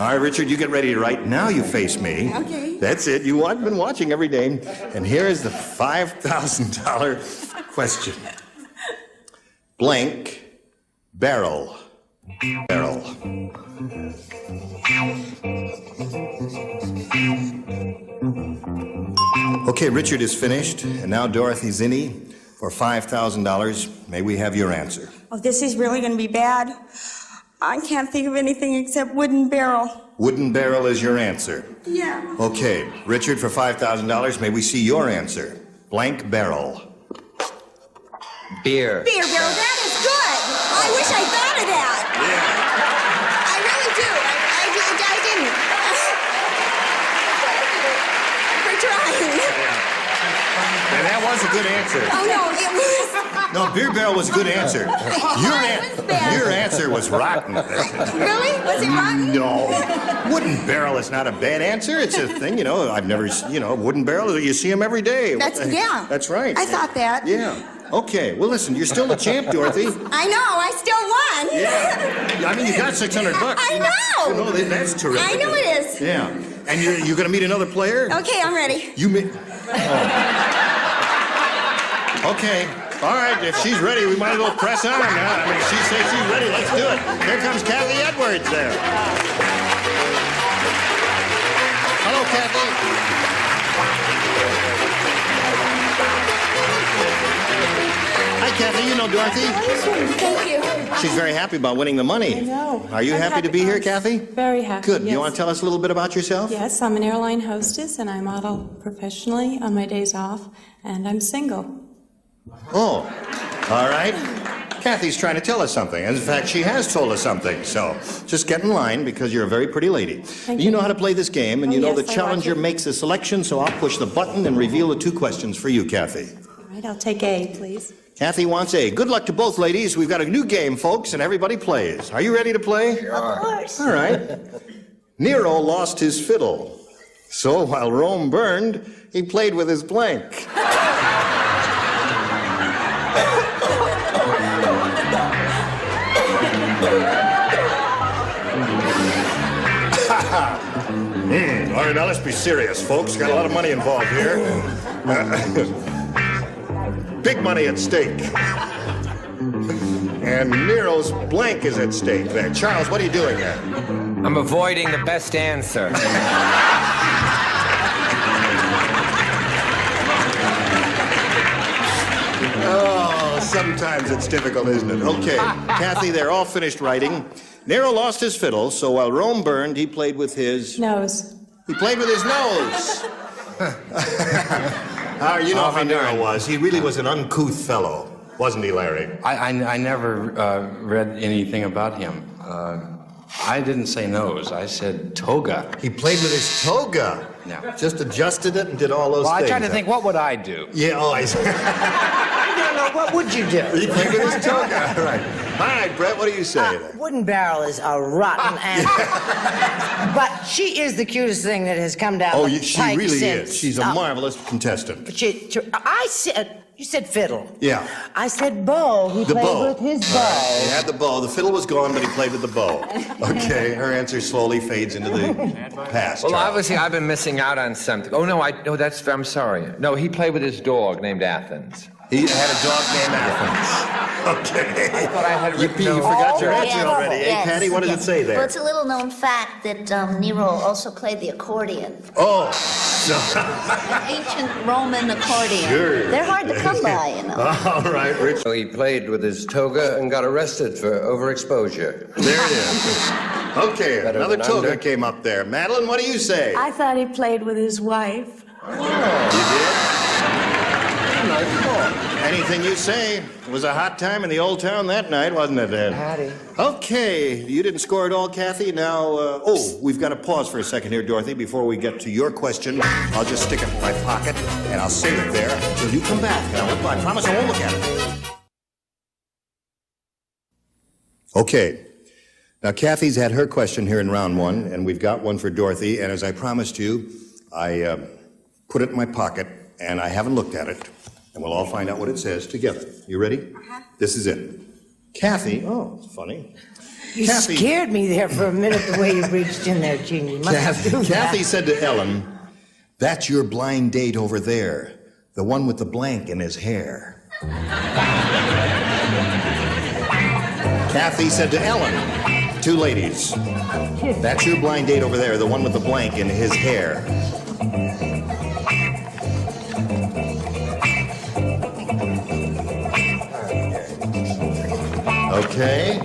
All right, Richard, you get ready right now. You face me. Okay. That's it. I've been watching every day. And here is the $5,000 question. Blank barrel. Barrel. Okay, Richard is finished. And now Dorothy Zinni for $5,000. May we have your answer? Oh, this is really going to be bad. I can't think of anything except wooden barrel. Wooden barrel is your answer. Yeah. Okay, Richard, for $5,000, may we see your answer? Blank barrel. Beer. Beer barrel, that is good. I wish I thought of that. I really do. I didn't. For trying. And that was a good answer. Oh, no, it was. No, beer barrel was a good answer. Your answer was rotten. Really? Was it rotten? No. Wooden barrel is not a bad answer. It's a thing, I've never, wooden barrel, you see them every day. Yeah. That's right. I thought that. Yeah. Okay. Well, listen, you're still the champ, Dorothy. I know. I still won. Yeah. I mean, you got $600. I know. That's terrific. I know it is. Yeah. And you're going to meet another player? Okay, I'm ready. You meet... Oh. Okay. All right, if she's ready, we might as well press on. I mean, she says she's ready. Let's do it. Here comes Kathy Edwards there. Hello, Kathy. Hi, Kathy. You know Dorothy? Thank you. She's very happy about winning the money. I know. Are you happy to be here, Kathy? Very happy. Good. Yes. You want to tell us a little bit about yourself? Yes, I'm an airline hostess and I model professionally on my days off, and I'm single. Oh, all right. Kathy's trying to tell us something. In fact, she has told us something. So just get in line because you're a very pretty lady. You know how to play this game, and you know the challenger makes a selection, so I'll push the button and reveal the 2 questions for you, Kathy. All right, I'll take A, please. Kathy wants A. Good luck to both ladies. We've got a new game, folks, and everybody plays. Are you ready to play? Of course. All right. Nero lost his fiddle. So while Rome burned, he played with his blank. All right, now let's be serious, folks. Got a lot of money involved here. Big money at stake. And Nero's blank is at stake there. Charles, what are you doing there? I'm avoiding the best answer. Oh, sometimes it's difficult, isn't it? Okay, Kathy, they're all finished writing. Nero lost his fiddle, so while Rome burned, he played with his... Nose. He played with his nose. You know how Nero was. He really was an uncouth fellow, wasn't he, Larry? I never read anything about him. I didn't say nose. I said toga. He played with his toga. Yeah. Just adjusted it and did all those Well, things. I tried to think, what would I do? Yeah, oh, I see. What would you do? He played with his toga. Right. All right, Brett, what do you say? Wooden barrel is a rotten animal. But she is the cutest thing that has come down the she pike really since. is. She's a marvelous contestant. But you said fiddle. Yeah. I said bow. He played with his bow. He had the bow. The fiddle was gone, but he played with the bow. Okay, her answer slowly fades into the past. Well, Charles. obviously, I've been missing out on something. Oh, no, I'm sorry. No, he played with his dog named Athens. He had a dog named Athens. Okay. I thought I had written You forgot your answer yes, already, eh, yes, Patty? What does it say there? Well, it's a little known fact that Nero also played the accordion. Oh. An ancient Roman accordion. Sure. They're hard to come by, you know. All right, Rich. So he played with his toga and got arrested for overexposure. There it is. Okay, Better another than toga under. came up there. Madeline, what do you say? I thought he played with his wife. You did? Nice call. Anything you say. It was a hot time in the old town that night, wasn't it, Ed? Patty. Okay, you didn't score at all, Kathy. Now, we've got to pause for a second here, Dorothy, before we get to your question. I'll just stick it in my pocket, and I'll save it there until you come back. And I promise I won't look at it. Okay. Now, Kathy's had her question here in round 1, and we've got one for Dorothy. And as I promised you, I put it in my pocket, and I haven't looked at it. And we'll all find out what it says together. You ready? Uh-huh. This is it. Kathy, oh, it's funny. You Kathy, scared me there for a minute the way you reached in there, Gene. You must do that. Kathy said to Ellen, "That's your blind date over there, the one with the blank in his hair." Kathy said to Ellen, 2 ladies, "That's your blind date over there, the one with the blank in his hair." Okay.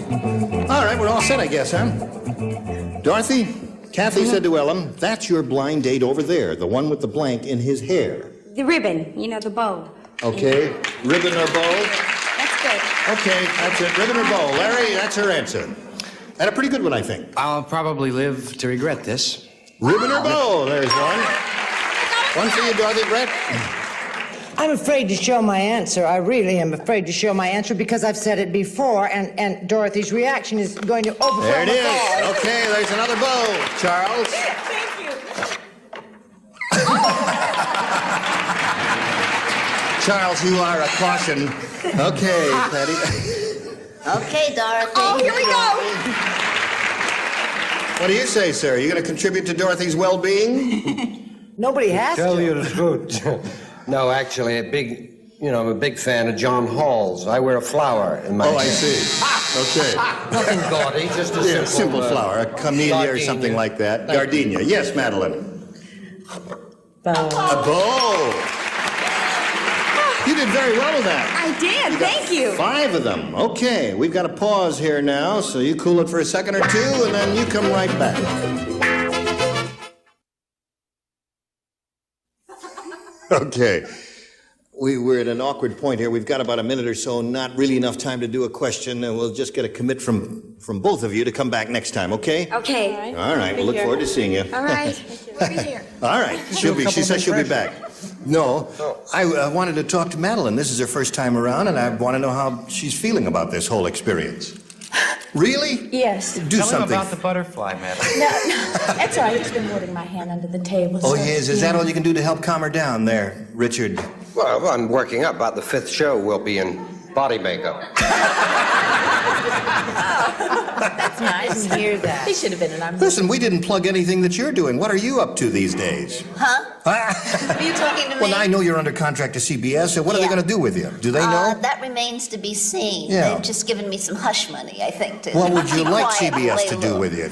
All right, we're all set, I guess, huh? Dorothy, Kathy said to Ellen, "That's your blind date over there, the one with the blank in his hair." The ribbon, the bow. Okay. Ribbon or bow? That's good. Okay, that's it. Ribbon or bow. Larry, that's her answer. And a pretty good one, I think. I'll probably live to regret this. Ribbon or bow, there's one. One for you, Dorothy. Brett? I'm afraid to show my answer. I really am afraid to show my answer because I've said it before, and Dorothy's reaction is going to overflow. There it my is. thoughts. Okay, there's another bow. Charles? Thank you. Charles, you are a caution. Okay, Patty. Okay, Dorothy. Oh, here we go. What do you say, sir? Are you going to contribute to Dorothy's well-being? Nobody has Tell to. you the truth. No, actually, I'm a big fan of John Hall's. I wear a flower in my Oh, I hair. see. Okay. Nothing gaudy, just a simple flower, a camellia or something gardenia. like that. Gardenia. Yes, Madeline. Bow. A bow. You did very well with that. I did. Thank you. 5 of them. Okay, we've got a pause here now, so you cool it for a second or 2, and then you come right back. Okay. We're at an awkward point here. We've got about a minute or so, not really enough time to do a question, and we'll just get a commit from both of you to come back next time, okay? Okay. All right, we'll look forward to seeing you. All right. We'll be here. All right, she says she'll be back. No, I wanted to talk to Madeline. This is her first time around, and I want to know how she's feeling about this whole experience. Really? Yes. Do Tell something. him about the butterfly, Madeline. No, that's all right. I've just been holding my hand under the table. Oh, so, yes. Is that all you can do to help calm her down there, Richard? Well, I'm working up. About the 5th show, we'll be in body makeup. That's nice. I hear that. He should have been in our movie. Listen, we didn't plug anything that you're doing. What are you up to these days? Huh? Are you talking to me? Well, I know you're under contract to CBS, so what are they going to do with you? Do they know? That remains to be seen. Yeah. They've just given me some hush money, I think, to What would you keep like quiet and CBS wait to a do little. with you?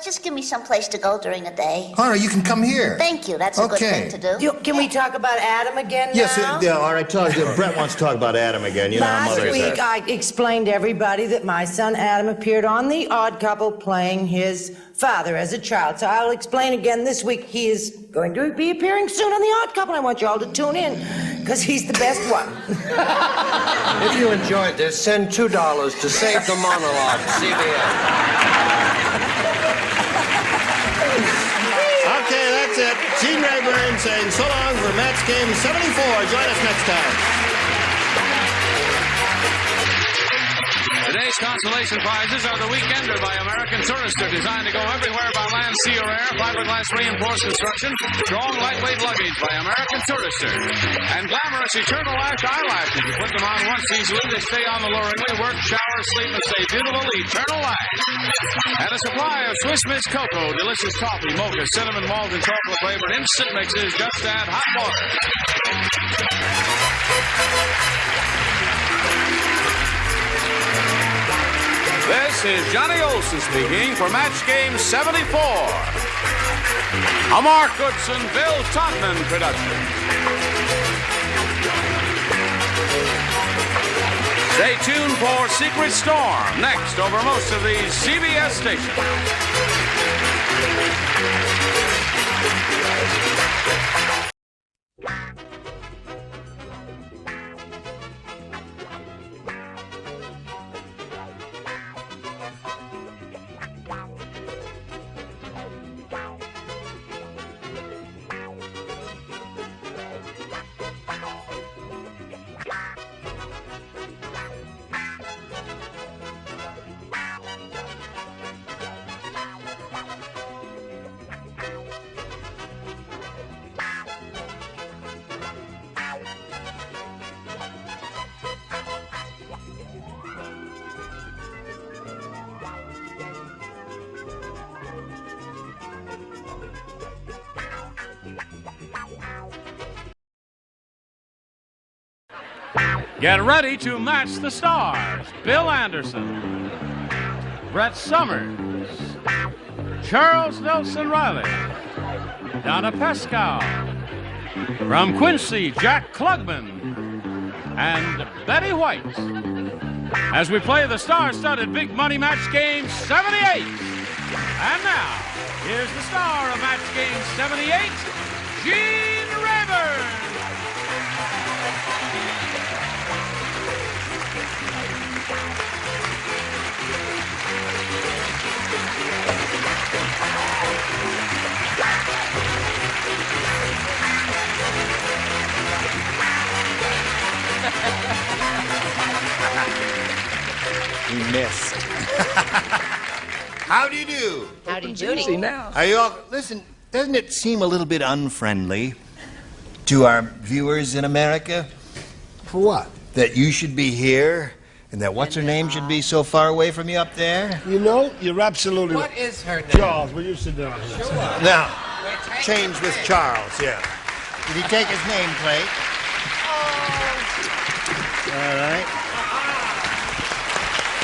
Just give me some place to go during the day. All right, you can come here. Thank you. That's a good Okay. thing to do. Can we talk about Adam again Yes, now? all right. Brett wants to talk about Adam again. You know how Last mother week, said. I explained to everybody that my son Adam appeared on The Odd Couple playing his father as a child. So I'll explain again this week. He is going to be appearing soon on The Odd Couple. I want you all to tune in because he's the best one. If you enjoyed this, send $2 to Save the Monologue, CBS. Okay, that's it. Gene Rayburn saying so long for Match Game 74. Join us next time. Today's consolation prizes are the Weekender by American Tourister, designed to go everywhere by land, sea, or air. Fiberglass reinforced construction. Strong, lightweight luggage by American Tourister. And glamorous Eternal Lash eyelashes. You put them on once easily, they stay on alluringly. Work, shower, sleep, and stay beautiful. Eternal Lash. And a supply of Swiss Miss Cocoa, delicious coffee, mocha, cinnamon, malt, and chocolate flavored instant mixes. Just add hot water. This is Johnny Olson speaking for Match Game 74. A Mark Goodson, Bill Todman production. Stay tuned for Secret Storm next over most of these CBS stations. Get ready to match the stars. Bill Anderson, Brett Summers, Charles Nelson Riley, Donna Pescow, from Quincy, Jack Klugman, and Betty White, as we play the star-studded Big Money Match Game 78. And now, here's the star of Match Game 78, Gene Rayburn. He missed. How do you do? Howdy, Judy. Are you all... Listen, doesn't it seem a little bit unfriendly to our viewers in America? For what? That you should be here and that what's-her-name should be so far away from you up there? You know, you're absolutely What is her name? Charles, will you sit down here? Sure. Now, change with Charles, yeah. Did he take his nameplate? All right.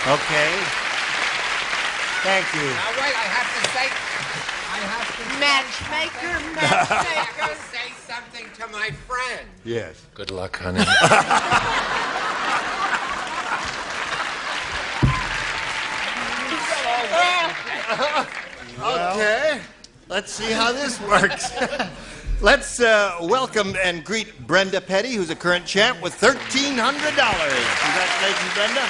Okay. Thank you. Now, wait, I have to say something to my friend. Yes. Good luck, honey. Okay. Let's see how this works. Let's welcome and greet Brenda Petty, who's a current champ with $1,300. Congratulations, Brenda.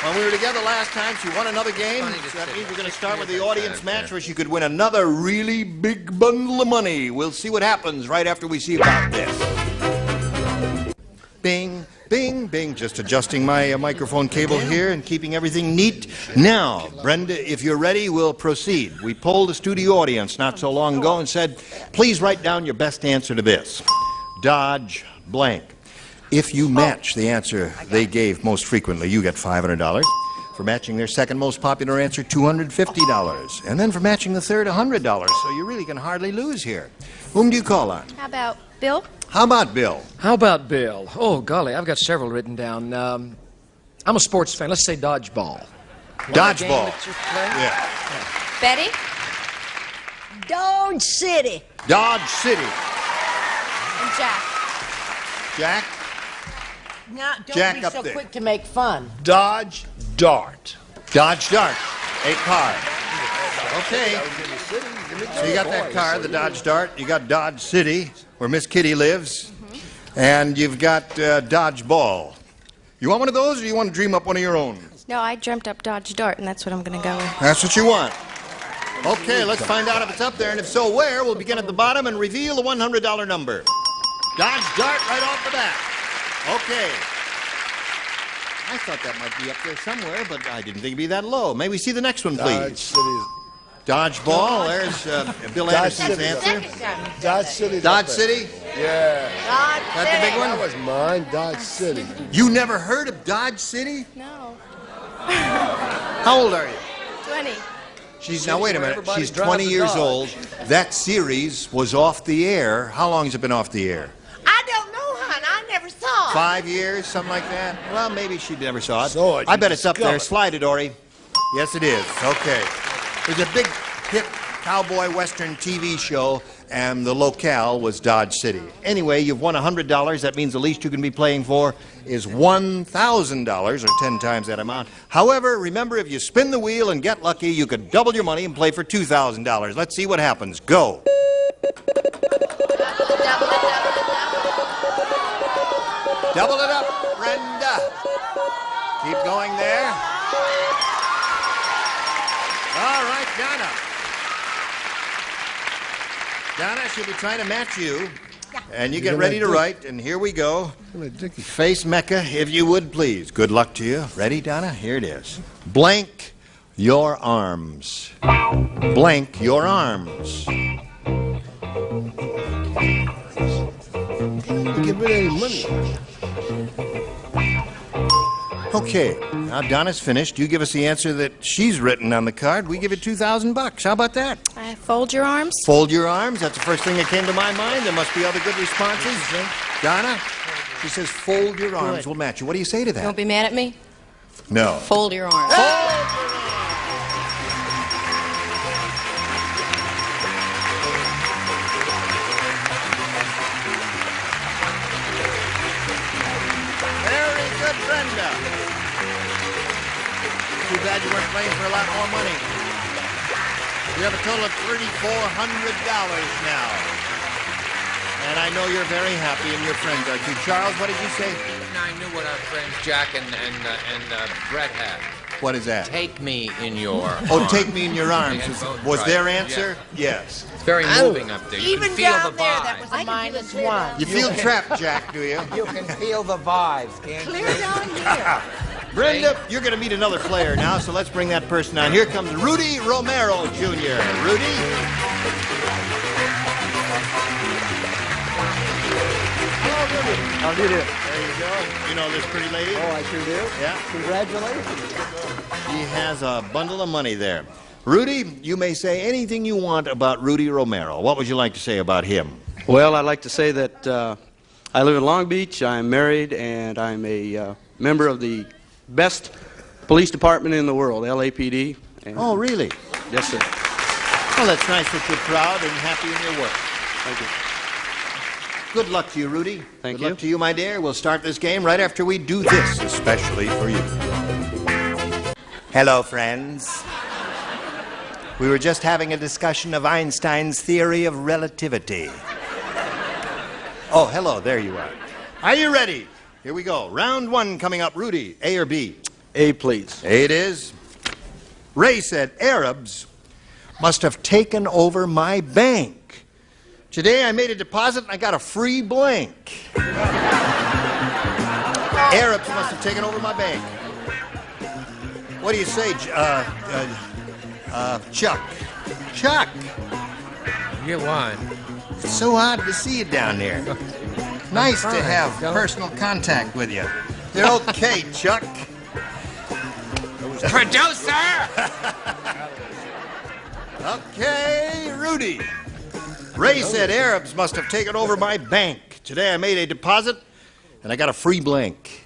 When we were together last time, she won another game. So that means we're going to start with the audience match where she could win another really big bundle of money. We'll see what happens right after we see about this. Bing, bing, bing. Just adjusting my microphone cable here and keeping everything neat. Now, Brenda, if you're ready, we'll proceed. We polled the studio audience not so long ago and said, please write down your best answer to this. Dodge blank. If you match the answer they gave most frequently, you get $500. For matching their second most popular answer, $250. And then for matching the third, $100. So you really can hardly lose here. Whom do you call on? How about Bill? How about Bill? How about Bill? Oh, golly, I've got several written down. I'm a sports fan. Let's say dodgeball. Dodgeball. Yeah. Betty? Dodge City. Dodge City. And Jack. Jack? Now, don't Jack be up so there. quick to make fun. Dodge Dart. Dodge Dart. A car. Okay. So you got that car, the Dodge Dart. You got Dodge City, where Miss Kitty lives. And you've got Dodge Ball. You want one of those, or you want to dream up one of your own? No, I dreamt up Dodge Dart, and that's what I'm going to go with. That's what you want. Okay, let's find out if it's up there, and if so, where. We'll begin at the bottom and reveal the $100 number. Dodge Dart right off the bat. Okay. I thought that might be up there somewhere, but I didn't think it'd be that low. May we see the next one, please? Dodge City. Dodge Ball. There's Bill Anderson's answer. Dodge City. Dodge City? Yeah. That's the big one? That was mine, Dodge City. You never heard of Dodge City? No. How old are you? 20. Now, wait a minute. She's 20 years old. That series was off the air. How long has it been off the air? I don't know, hon. I never saw it. 5 years, something like that? Well, maybe she never saw it. Saw it. I bet it's up there. Discovered. Slide it, Ori. Yes, it is. Okay. There's a big hit cowboy western TV show, and the locale was Dodge City. Anyway, you've won $100. That means the least you can be playing for is $1,000, or 10 times that amount. However, remember, if you spin the wheel and get lucky, you could double your money and play for $2,000. Let's see what happens. Go. Double it up, Brenda. Keep going there. All right, Donna. Donna, she'll be trying to match you. And you get ready to write, and here we go. Face Mecca, if you would, please. Good luck to you. Ready, Donna? Here it is. Blank your arms. Blank your arms. Give it any money. Okay, now Donna's finished. You give us the answer that she's written on the card. We give you $2,000. How about that? Fold your arms. Fold your arms. That's the first thing that came to my mind. There must be other good responses. Donna, she says fold your arms. We'll match you. What do you say to that? Don't be mad at me. No. Fold your arms. Very good, Brenda. Too bad you weren't playing for a lot more money. You have a total of $3,400 now. And I know you're very happy, and your friends are too. Charles, what did you say? I knew what our friends Jack and Brett had. What is that? Take me in your Oh, take me in your arms. They had both Was tried. their answer? Yes. It's very moving up there. You Even can feel down the there, vibe. that was a -1. You feel trapped, Jack, do you? You can feel the vibes, can't you? Clear down here. Brenda, you're going to meet another player now, so let's bring that person on. Here comes Rudy Romero, Jr. Rudy? How do you do? There you go. You know this pretty lady? Oh, I sure do. Yeah. Congratulations. He has a bundle of money there. Rudy, you may say anything you want about Rudy Romero. What would you like to say about him? Well, I'd like to say that I live in Long Beach, I'm married, and I'm a member of the best police department in the world, LAPD. And Oh, really? yes, sir. Well, that's nice that you're proud and happy in your work. Thank you. Good luck to you, Rudy. Thank Good luck to you, my dear. We'll start this game right after we do this, especially for you. Hello, friends. We were just having a discussion of Einstein's theory of relativity. Oh, hello, there you are. Are you ready? Here we go. Round one coming up. Rudy, A or B? A, please. A it is. Ray said, Arabs must have taken over my bank. Today I made a deposit and I got a free blank. Arabs must have taken over my bank. What do you say, Chuck? Chuck! You won. It's so hard to see you down there. Nice to have personal contact with you. You're okay, Chuck. Producer! Okay, Rudy. Ray said Arabs must have taken over my bank. Today I made a deposit and I got a free blank.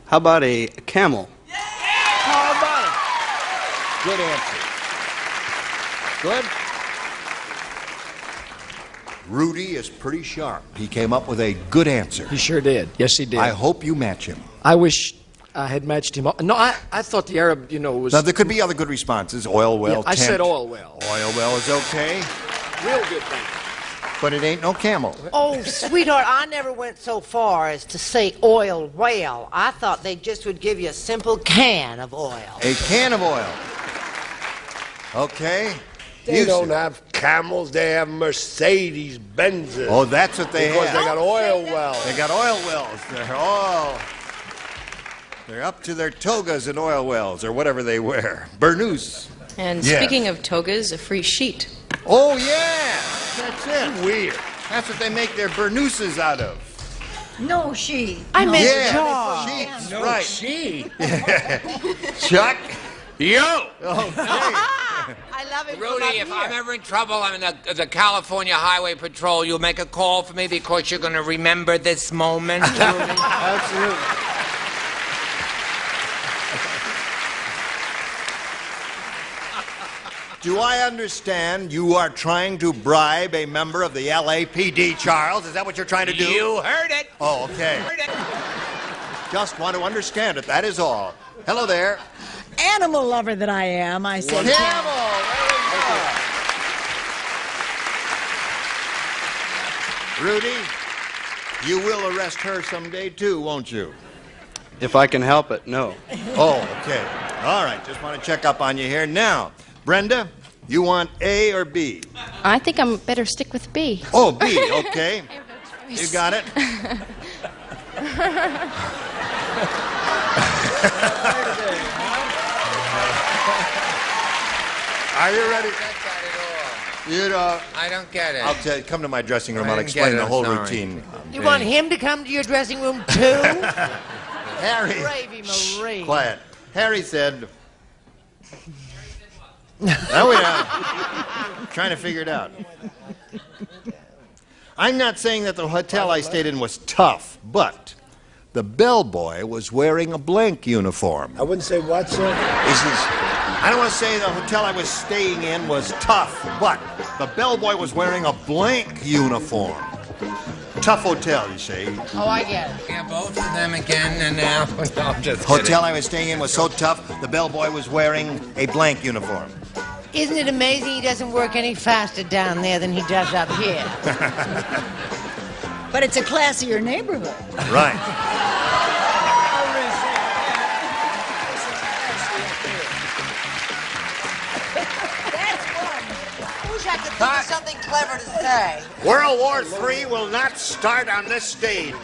How about a camel? How about it? Good answer. Good. Rudy is pretty sharp. He came up with a good answer. He sure did. Yes, he did. I hope you match him. I wish I had matched him up. No, I thought the Arab, was... Now, there could be other good responses. Oil well, I tent. said oil well. Oil well is okay. Real good thing. But it ain't no camel. Oh, sweetheart, I never went so far as to say oil well. I thought they just would give you a simple can of oil. A can of oil. Okay. They don't have camels, they have Mercedes Benzes. Oh, that's what they have. Because they got oil wells. They got oil wells. They're up to their togas in oil wells or whatever they wear. Burnous. And Yeah. speaking of togas, a free sheet. Oh, yeah. That's it. Weird. That's what they make their burnouses out of. No, she. I meant Yeah, George. sheets, No, right. she. Chuck. You! Okay. I love it. Rudy, if I'm ever in trouble, I'm in the California Highway Patrol. You'll make a call for me because you're going to remember this moment, Rudy? Absolutely. Do I understand you are trying to bribe a member of the LAPD, Charles? Is that what you're trying to do? You heard it. Oh, okay. Just want to understand it, that is all. Hello there. Animal lover that I am, I said. Camel! Very good. Rudy, you will arrest her someday too, won't you? If I can help it, no. Oh, okay. All right, just want to check up on you here. Now, Brenda, you want A or B? I think I'm better stick with B. Oh, B, okay. You got it. Are you ready? You know, I don't get it. I'll tell you, come to my dressing room. I I'll didn't explain get it, the whole sorry. routine. You want him to come to your dressing room too? Harry. Gravy Marie. Quiet. Harry said. Now we are trying to figure it out. I'm not saying that the hotel I stayed in was tough, but the bellboy was wearing a blank uniform. I wouldn't say what, sir? I don't want to say the hotel I was staying in was tough, but the bellboy was wearing a blank uniform. Tough hotel, you see. Oh, I get it. Yeah, both of them again and now. No, I'm just Hotel kidding. I was staying in was so tough, the bellboy was wearing a blank uniform. Isn't it amazing he doesn't work any faster down there than he does up here? But it's a classier neighborhood. Right. I wish I could think of something clever to say. World War III will not start on this stage.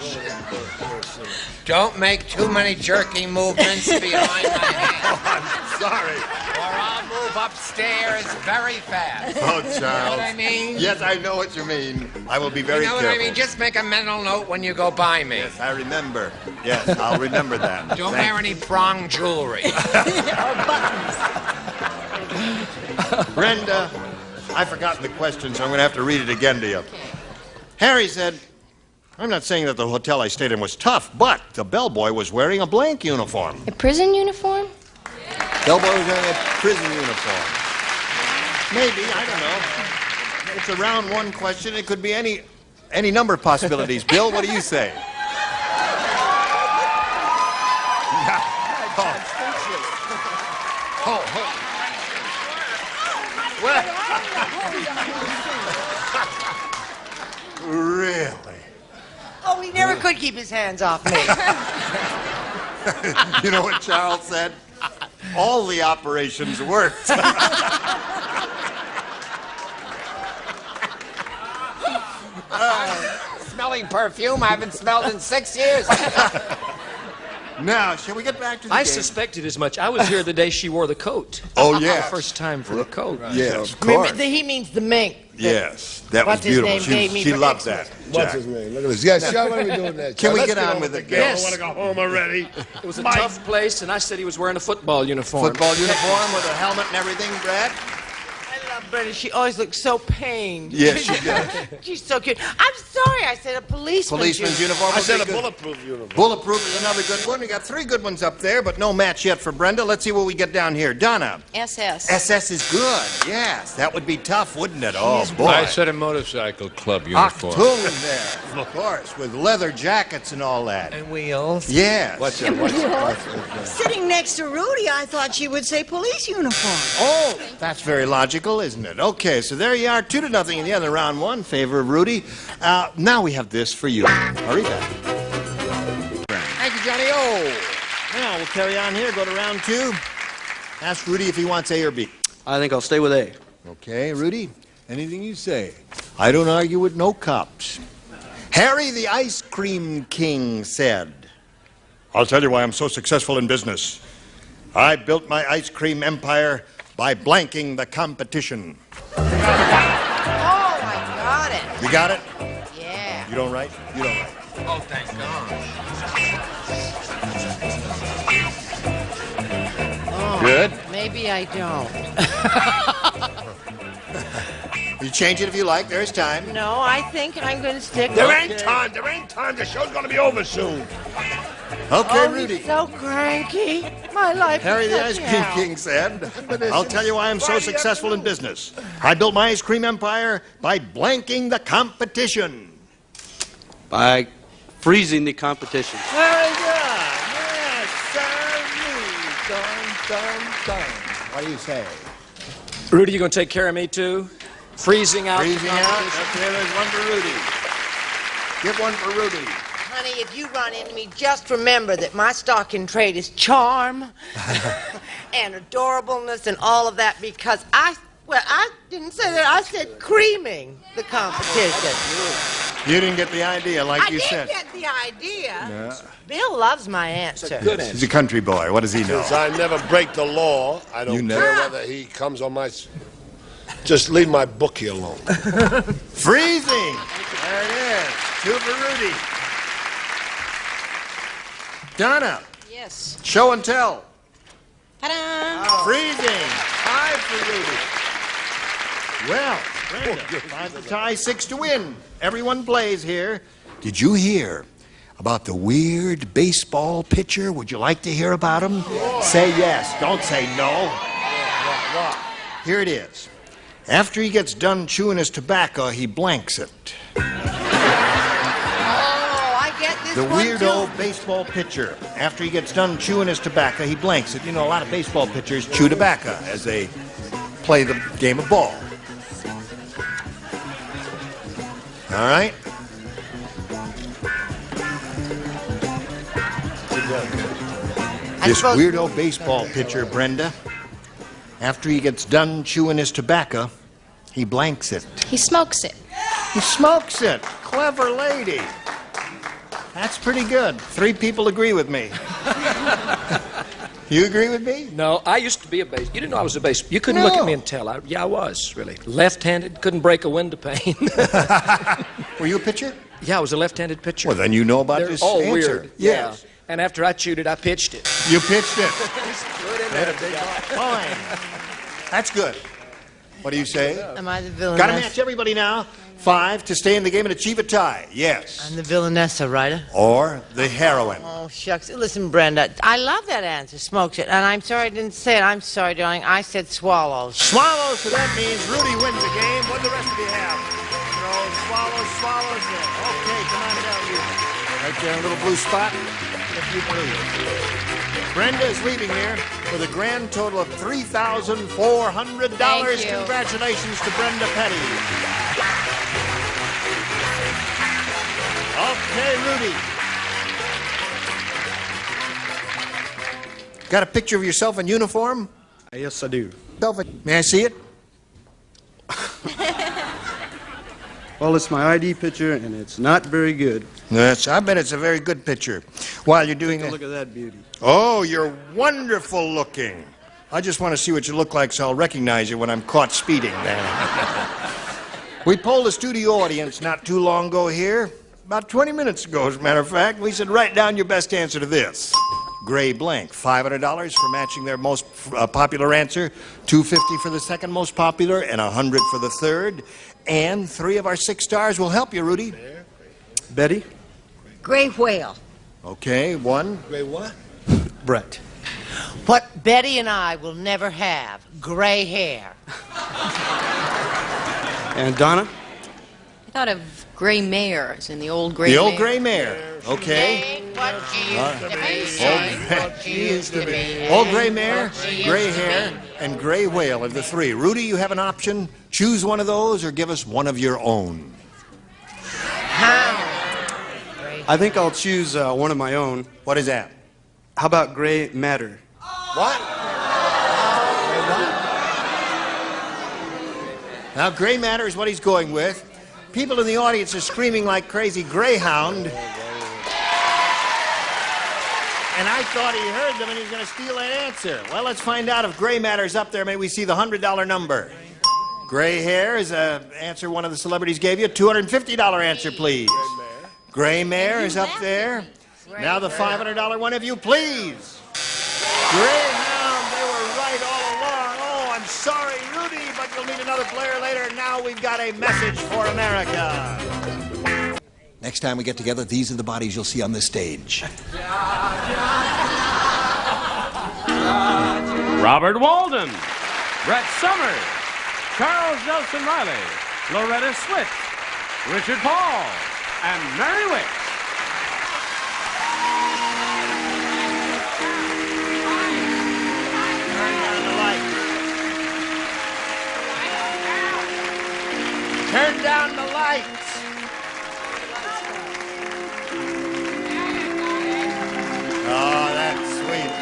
Don't make too many jerky movements behind my hand. I'm sorry. Or I'll move upstairs very fast. Oh, Charles. You know what I mean? Yes, I know what you mean. I will be very You know careful. what I mean? Just make a mental note when you go by me. Yes, I remember. Yes, I'll remember that. Don't Thank wear any prong jewelry. Brenda, I've forgotten the question, so I'm going to have to read it again to you. Okay. Harry said, I'm not saying that the hotel I stayed in was tough, but the bellboy was wearing a blank uniform. A prison uniform? Bellboy was wearing a prison uniform. Maybe, I don't know. It's a round one question. It could be any number of possibilities. Bill, what do you say? Oh. Well, Really? Oh, he never could keep his hands off me. You know what Charles said? All the operations worked. Smelling perfume I haven't smelled in 6 years. Now, shall we get back to the I game? suspected as much. I was here the day she wore the coat. Oh, yeah. The first time for the coat. Yes, of course. He means the mink. Yes, that was What's his beautiful. name gave me She for loved Xmas. that. What's Jack. his name? Look at this. Yes, Sean, what are we doing next? Can we Let's get on with it? Yes. I Yes. want to go home already. It was a tough place, and I said he was wearing a football uniform. Football uniform with a helmet and everything, Brad? I love Brenda. She always looks so pained. Yes, she does. She's so cute. I'm sorry, I said a policeman's uniform. I would said be a good. bulletproof uniform. Bulletproof is another good one. We got 3 good ones up there, but no match yet for Brenda. Let's see what we get down here. Donna. SS. SS is good. Yes, that would be tough, wouldn't it? Oh, boy. I said a motorcycle club uniform. Achtung there, of course, with leather jackets and all that. And wheels. Yes. What's that? Sitting next to Rudy, I thought she would say police uniform. Oh, that's very logical, isn't it? Okay, so there you are, 2-0 in the other round one, favor of Rudy. Now we have this for you. Hurry back. Thank you, Johnny O. Now we'll carry on here, go to round 2. Ask Rudy if he wants A or B. I think I'll stay with A. Okay, Rudy, anything you say. I don't argue with no cops. Harry the Ice Cream King said, I'll tell you why I'm so successful in business. I built my ice cream empire by blanking the competition. Oh, I got it. You got it? Yeah. You don't write? You don't write. Oh, thank God. Good. Maybe I don't. You change it if you like. There's time. No, I think I'm going to stick There with ain't time. There ain't time. The show's going to be over soon. Okay, Oh, Rudy. he's so cranky. My life Harry is the such Ice Cream hell. King said, I'll tell you why I'm so successful in business. I built my ice cream empire by blanking the competition. By freezing the competition. Very good. Yes, sir. Dun, dun, dun. What do you say? Rudy, you going to take care of me, too? Freezing out. Freezing out. Okay, there's one for Rudy. Give one for Rudy. Honey, if you run into me, just remember that my stock in trade is charm and adorableness and all of that because I didn't say that. I said creaming the competition. You didn't get the idea like you said. I did get the idea. Yeah. Bill loves my answer. He's a country boy. What does he know? Since I never break the law, I don't care whether he comes on my... Just leave my book here alone. Freezing. There it is. 2 for Rudy. Donna. Yes. Show and tell. Ta-da! Freezing. 5 for Rudy. Well, Brenda, 5 to tie, 6 to win. Everyone plays here. Did you hear about the weird baseball pitcher? Would you like to hear about him? Say yes. Don't say no. Here it is. After he gets done chewing his tobacco, he blanks it. The weirdo baseball pitcher. After he gets done chewing his tobacco, he blanks it. You know, a lot of baseball pitchers chew tobacco as they play the game of ball. All right? This weirdo baseball pitcher, Brenda, after he gets done chewing his tobacco, he blanks it. He smokes it. He smokes it. Clever lady. That's pretty good. 3 people agree with me. You agree with me? No, I used to be a base. You didn't know I was a base. You couldn't look at me and tell. I was, really. Left-handed, couldn't break a window pane. Were you a pitcher? Yeah, I was a left-handed pitcher. Well, then you know about They're this all answer. weird. Yes. Yeah. And after I chewed it, I pitched it. You pitched it. That's fine. That's good. What do you say? Am I the villainess? Got to match everybody now. 5 to stay in the game and achieve a tie. Yes. I'm the villainessa, right? Or the heroine. Oh, shucks. Listen, Brenda, I love that answer. Smokes it. And I'm sorry I didn't say it. I'm sorry, darling. I said swallows. Swallows, so that means Rudy wins the game. What do the rest of you have? Swallows. Okay, come on down here. Right there in a little blue spot. If you please. Brenda is leaving here. with a grand total of $3,400. Thank you. Congratulations to Brenda Petty. Okay, Rudy. Got a picture of yourself in uniform? Yes, I do. May I see it? Well, it's my ID picture, and it's not very good. Yes, I bet it's a very good picture. While you're doing Take a that. look at that beauty. Oh, you're wonderful looking. I just want to see what you look like so I'll recognize you when I'm caught speeding there. We polled a studio audience not too long ago here, about 20 minutes ago, as a matter of fact. We said, write down your best answer to this. Gray blank, $500 for matching their most popular answer, $250 for the second most popular, and $100 for the third. And 3 of our 6 stars will help you, Rudy. Betty? Gray whale. Okay, 1. Gray what? Brett. What Betty and I will never have, gray hair. And Donna? I thought of Gray Mare, as in the old Gray The Mare. old gray mare. Okay. What she used to be. Old gray mare, gray hair, and gray whale are the 3. Rudy, you have an option. Choose one of those or give us one of your own. I think I'll choose one of my own. What is that? How about gray matter? What? Now, gray matter is what he's going with. People in the audience are screaming like crazy, Greyhound. And I thought he heard them and he was going to steal that answer. Well, let's find out if gray matter's up there. May we see the $100 number. Gray hair is an answer one of the celebrities gave you. $250 answer, please. Gray mare is up there. Now the $500 one, if you please. Greyhound, they were right all along. Oh, I'm sorry, Rudy, but you'll need another player later. Now we've got a message for America. Next time we get together, these are the bodies you'll see on this stage. Robert Walden, Brett Summers, Charles Nelson Riley, Loretta Swit, Richard Paul, and Mary Wick. Turn down the lights. Oh, that's sweet.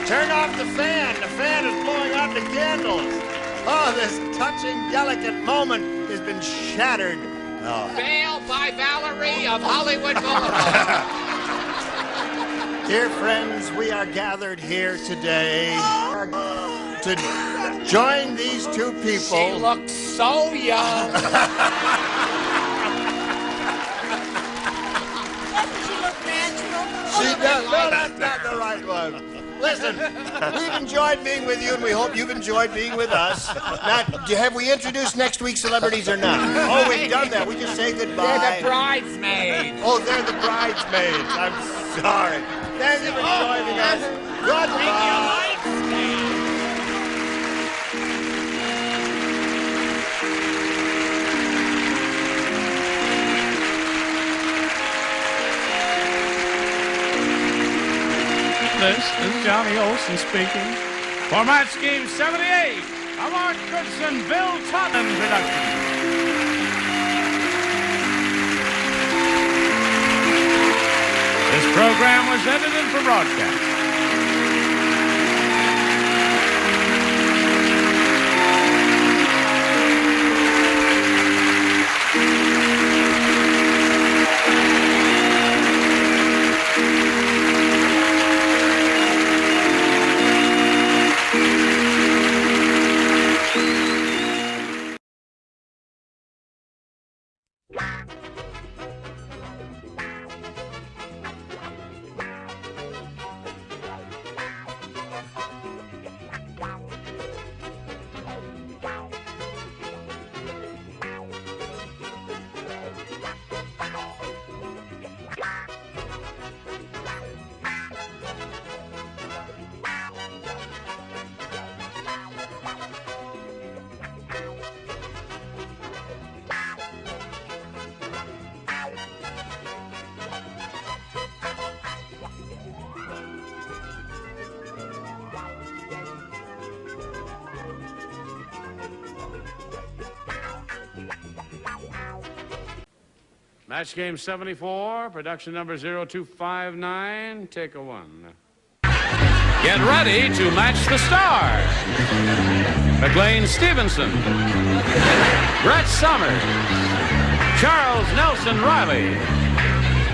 Turn off the fan. The fan is blowing out the candles. Oh, this touching, delicate moment has been shattered. Oh. Bail by Valerie of Hollywood Boulevard. Dear friends, we are gathered here today to join these 2 people. She looks so young. She does. No, that's not the right one. Listen, we've enjoyed being with you, and we hope you've enjoyed being with us. Now, have we introduced next week's celebrities or not? Oh, we've done that. We just say goodbye. They're the bridesmaids. Oh, they're the bridesmaids. I'm sorry. Thank you for joining us. Goodbye. This is Johnny Olson speaking for Match Game 78, a Mark Goodson, Bill Tottenham production. This program was edited for broadcast. Match game 74, production number 0259, take a one. Get ready to match the stars. McLean Stevenson, Brett Summers, Charles Nelson Riley,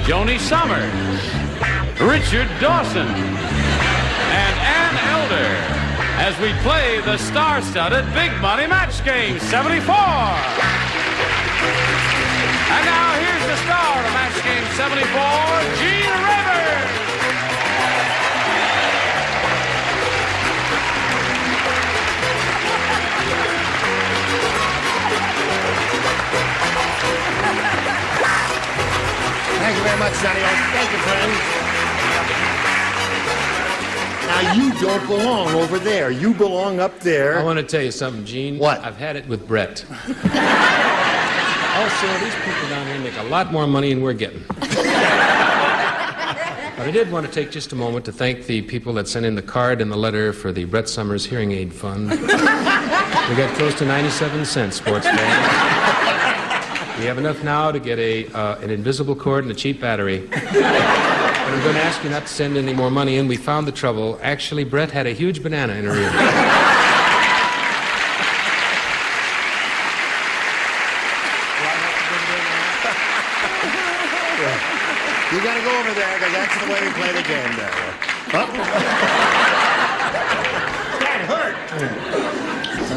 Joni Summers, Richard Dawson, and Ann Elder as we play the star-studded Big Money Match Game 74. And now here's the star of Match Game 74, Gene Rivers. Thank you very much, Johnny. Thank you, friend. Now, you don't belong over there. You belong up there. I want to tell you something, Gene. What? I've had it with Brett. Also, these people down here make a lot more money than we're getting. But I did want to take just a moment to thank the people that sent in the card and the letter for the Brett Summers Hearing Aid Fund. We got close to 97 cents, sports fans. We have enough now to get an invisible cord and a cheap battery. And I'm going to ask you not to send any more money in. We found the trouble. Actually, Brett had a huge banana in her ear. You got to go over there, because that's the way we play the game there. That hurt.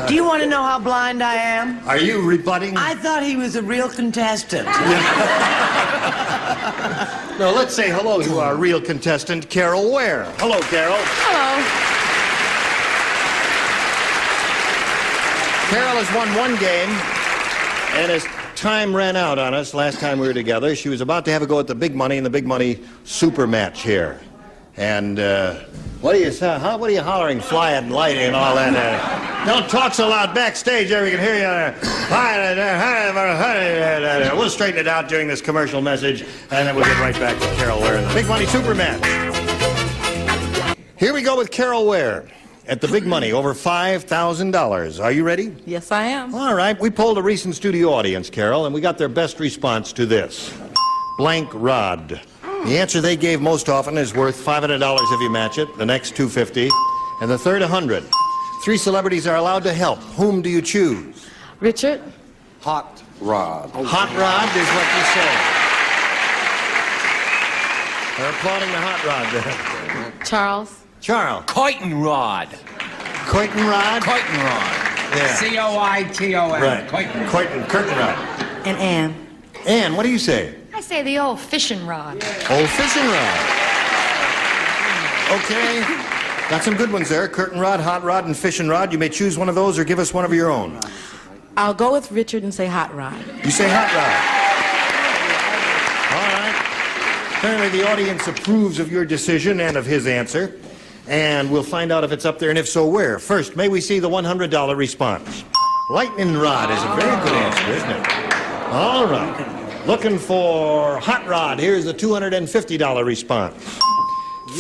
Do you want to know how blind I am? Are you rebutting? I thought he was a real contestant. No, let's say hello to our real contestant, Carol Ware. Hello, Carol. Hello. Carol has won one game, and as time ran out on us last time we were together, she was about to have a go at the big money in the big money super match here. And what are you hollering, flying, lighting, and all that? Don't talk so loud backstage there, we can hear you. We'll straighten it out during this commercial message, and then we'll get right back to Carol Ware in the big money super match. Here we go with Carol Ware at the big money, over $5,000. Are you ready? Yes, I am. All right. We polled a recent studio audience, Carol, and we got their best response to this. Blank rod. The answer they gave most often is worth $500 if you match it, the next $250, and the third $100. 3 celebrities are allowed to help. Whom do you choose? Richard? Hot rod. Hot rod is what you say. They're applauding the hot rod there. Charles? Charles. Coiton rod. Coiton rod? Coiton rod. Yeah. C-O-I-T-O-N. Right. Coiton. Curtain rod. And Ann? Ann, what do you say? I say the old fishing rod. Old fishing rod. Okay. Got some good ones there. Curtain rod, hot rod, and fishing rod. You may choose one of those or give us one of your own. I'll go with Richard and say hot rod. You say hot rod. All right. Apparently the audience approves of your decision and of his answer. And we'll find out if it's up there, and if so, where. First, may we see the $100 response. Lightning rod is a very good answer, isn't it? All right. Looking for hot rod. Here's the $250 response.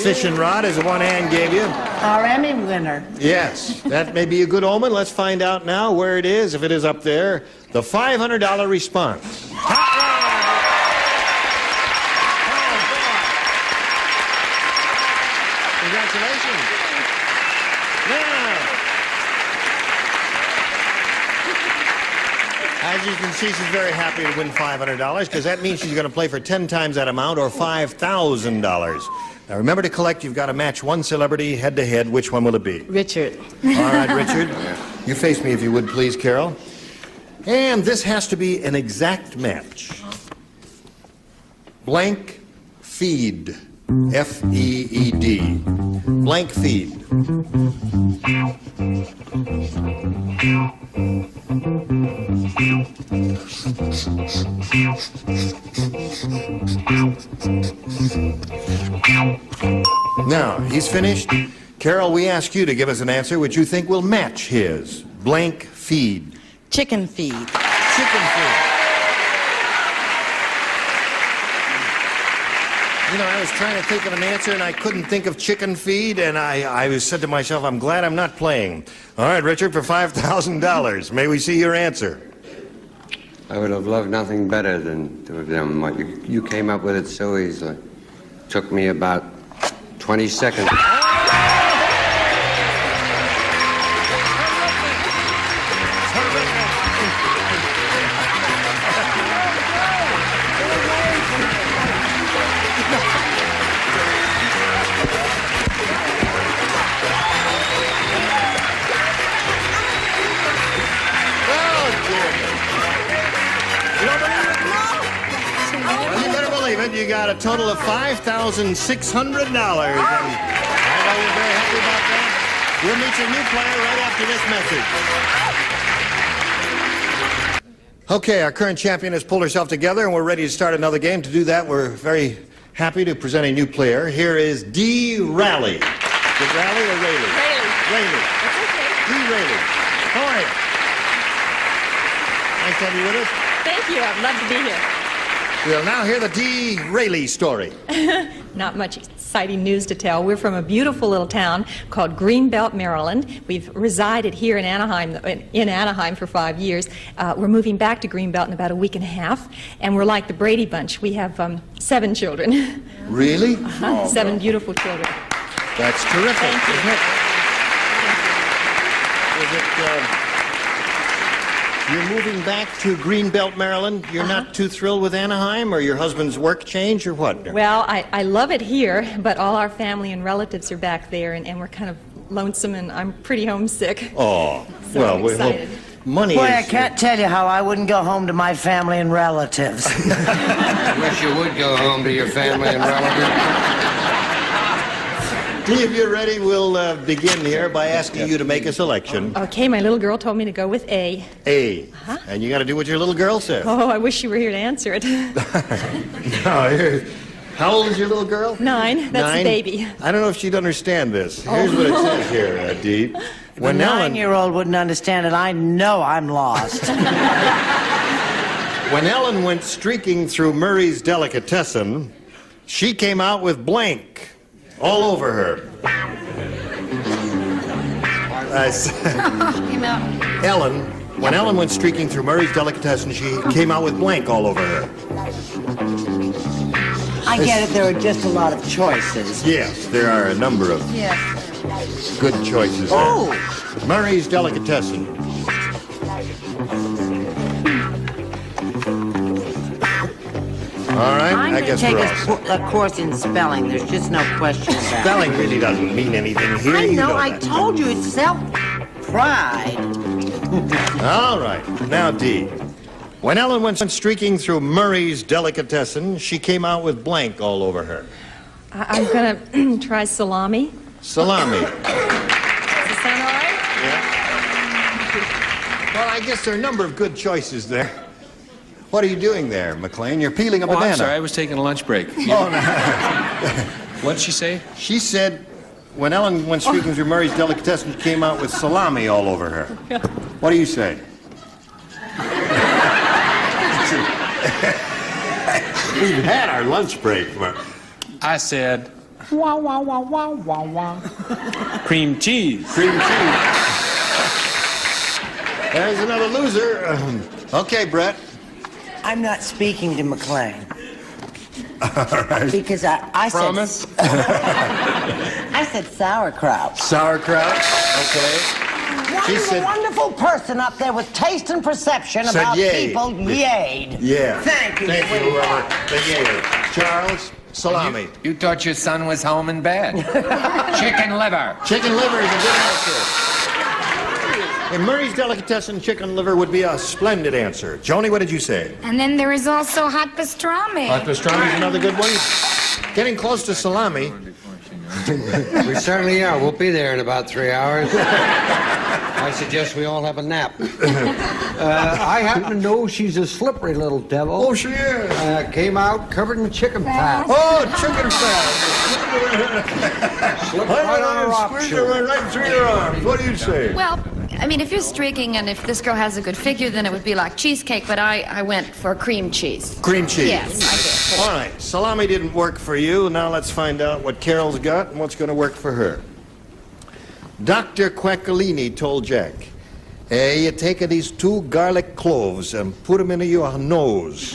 Fishing rod is the one Ann gave you. Our Emmy winner. Yes, that may be a good omen. Let's find out now where it is, if it is up there. The $500 response. Hot rod! Congratulations. Now, as you can see, she's very happy to win $500 because that means she's going to play for 10 times that amount or $5,000. Now, remember to collect. You've got to match one celebrity head-to-head. Which one will it be? Richard. All right, Richard. You face me if you would, please, Carol. And this has to be an exact match. Blank feed. F-E-E-D. Blank feed. Now, he's finished. Carol, we ask you to give us an answer which you think will match his. Blank feed. Chicken feed. Chicken feed. You know, I was trying to think of an answer, and I couldn't think of chicken feed, and I said to myself, I'm glad I'm not playing. All right, Richard, for $5,000, may we see your answer? I would have loved nothing better than to have done what you came up with it so easily. Took me about 20 seconds. You got a total of $5,600. And I know you're very happy about that. We'll meet your new player right after this message. Okay, our current champion has pulled herself together, and we're ready to start another game. To do that, we're very happy to present a new player. Here is Dee Raleigh. Is it Raleigh or Rayleigh? Rayleigh. That's okay. Dee Raleigh. How are you? Nice to have you with us. Thank you. I'd love to be here. We'll now hear the Dee Raleigh story. Not much exciting news to tell. We're from a beautiful little town called Greenbelt, Maryland. We've resided here in Anaheim for 5 years. We're moving back to Greenbelt in about a week and a half, and we're like the Brady Bunch. We have 7 children. Really? Oh, 7 beautiful children. That's terrific. Thank you. You're moving back to Greenbelt, Maryland. You're not too thrilled with Anaheim, or your husband's work change, or what? Well, I love it here, but all our family and relatives are back there, and we're kind of lonesome, and I'm pretty homesick. Oh, so well, I'm excited. Money Boy, is... I can't tell you how I wouldn't go home to my family and relatives. I wish you would go home to your family and relatives. Dee, if you're ready, we'll begin here by asking you to make a selection. Okay, my little girl told me to go with A. A. And you got to do what your little girl says. Oh, I wish you were here to answer it. How old is your little girl? 9. That's 9? the baby. I don't know if she'd understand this. Here's what it says here, Dee. When a 9-year-old wouldn't understand it, I know I'm lost. When Ellen went streaking through Murray's Delicatessen, she came out with blank all over her. Ellen, when Ellen went streaking through Murray's Delicatessen, she came out with blank all over her. I get it, there are just a lot of choices. Yes, there are a number of good choices there. Oh! Murray's Delicatessen. All right, I guess we're all set. A course in spelling. There's just no question about it. Spelling really doesn't mean anything here. I You know, I that. told you, it's self-pride. All right, now Dee. When Ellen went streaking through Murray's Delicatessen, she came out with blank all over her. I'm going to try salami. Salami. Does it sound all right? Well, I guess there are a number of good choices there. What are you doing there, McLean? You're peeling a banana. I'm sorry, I was taking a lunch break. Oh, no. What'd she say? She said when Ellen went streaking through Murray's Delicatessen, she came out with salami all over her. What do you say? We've had our lunch break. But... I said, wah, wah, wah, wah, wah, wah. Cream cheese. Cream cheese. There's another loser. Okay, Brett. I'm not speaking to McLean. All right. Because I Promise? said... I said sauerkraut. Sauerkraut? Okay. She said... wonderful person up there with taste and perception Said about yay. people yayed. Yeah. Thank you, Thank you, sweetheart. whoever. The yay. Charles, salami. You thought your son was home in bed. Chicken liver. Chicken liver is a good answer. In Murray's Delicatessen, chicken liver would be a splendid answer. Joni, what did you say? And then there is also hot pastrami. Hot pastrami is another good one. Getting close to salami. We certainly are. We'll be there in about 3 hours. I suggest we all have a nap. I happen to know she's a slippery little devil. Oh, she is. Came out covered in chicken fat. Oh, chicken fat. Slipped right on her Squeeze her right through your arms. What do you say? Well, I mean, if you're streaking and if this girl has a good figure, then it would be like cheesecake, but I went for cream cheese. Cream cheese. Yes, I did. All right, salami didn't work for you. Now let's find out what Carol's got and what's going to work for her. Dr. Quaccolini told Jack, You take these 2 garlic cloves and put them into your nose.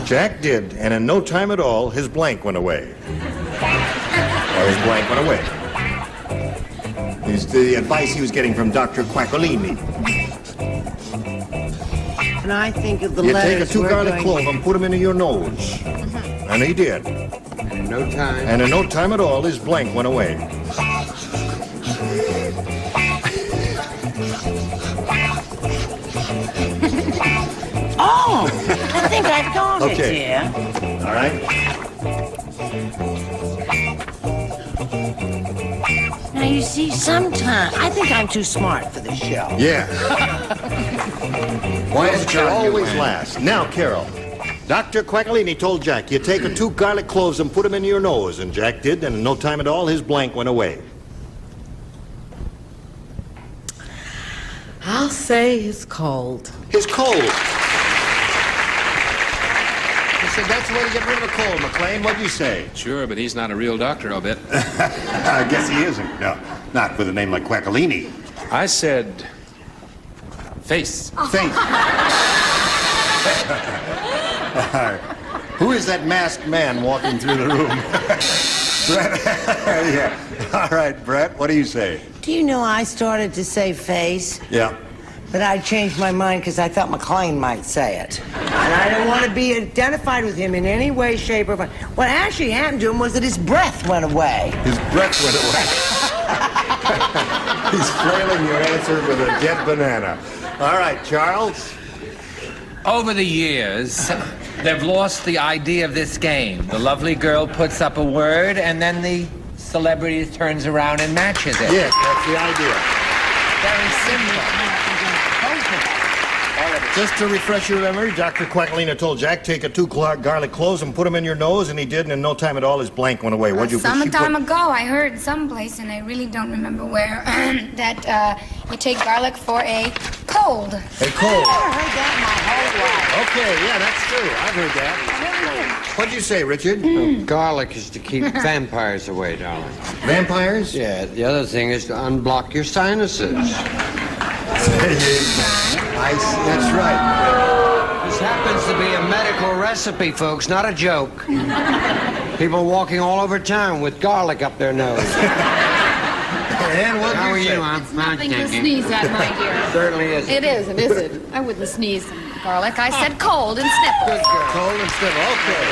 Jack did, and in no time at all, his blank went away. His blank went away. It's the advice he was getting from Dr. Quaccolini. And I think of the You letters take a 2 we're garlic going- clove and put them into your nose. And he did. And in no time. And in no time at all, his blank went away. Oh, I think I've got it Okay. here. All right. Now, you see, sometimes I think I'm too smart for this show. Yeah. Why is it always last? Now, Carol. Dr. Quaccolini told Jack, you take 2 garlic cloves and put them in your nose. And Jack did, and in no time at all, his blank went away. I'll say his cold. His cold. I said, that's the way to get rid of a cold, McLean. What'd you say? Sure, but he's not a real doctor, I'll bet. I guess he isn't. No, not with a name like Quaccolini. I said... face. Face. Who is that masked man walking through the room? Brett? Yeah. All right, Brett, what do you say? Do you know I started to say face? Yeah. But I changed my mind because I thought McLean might say it. And I didn't want to be identified with him in any way, shape, or form. What actually happened to him was that his breath went away. His breath went away. He's flailing your answer with a dead banana. All right, Charles. Over the years, they've lost the idea of this game. The lovely girl puts up a word, and then the celebrity turns around and matches it. Yes, that's the idea. Very simple. Just to refresh your memory, Dr. Quaccolini told Jack, take 2 garlic cloves and put them in your nose, and he did, and in no time at all, his blank went away. What'd you Some time ago, I heard someplace, and I really don't remember where, that you take garlic for a cold. A cold. I never heard that in my whole life. Okay, yeah, that's true. I've heard that. What'd you say, Richard? Garlic is to keep vampires away, darling. Vampires? Yeah, the other thing is to unblock your sinuses. That's right. This happens to be a medical recipe, folks, not a joke. People walking all over town with garlic up their nose. And what How are say? you? I'm fine, Nothing to thank you. sneeze at, my dear. Certainly is. It isn't, is it? I wouldn't sneeze garlic. I said cold and sniffle. Cold and sniffle. Okay.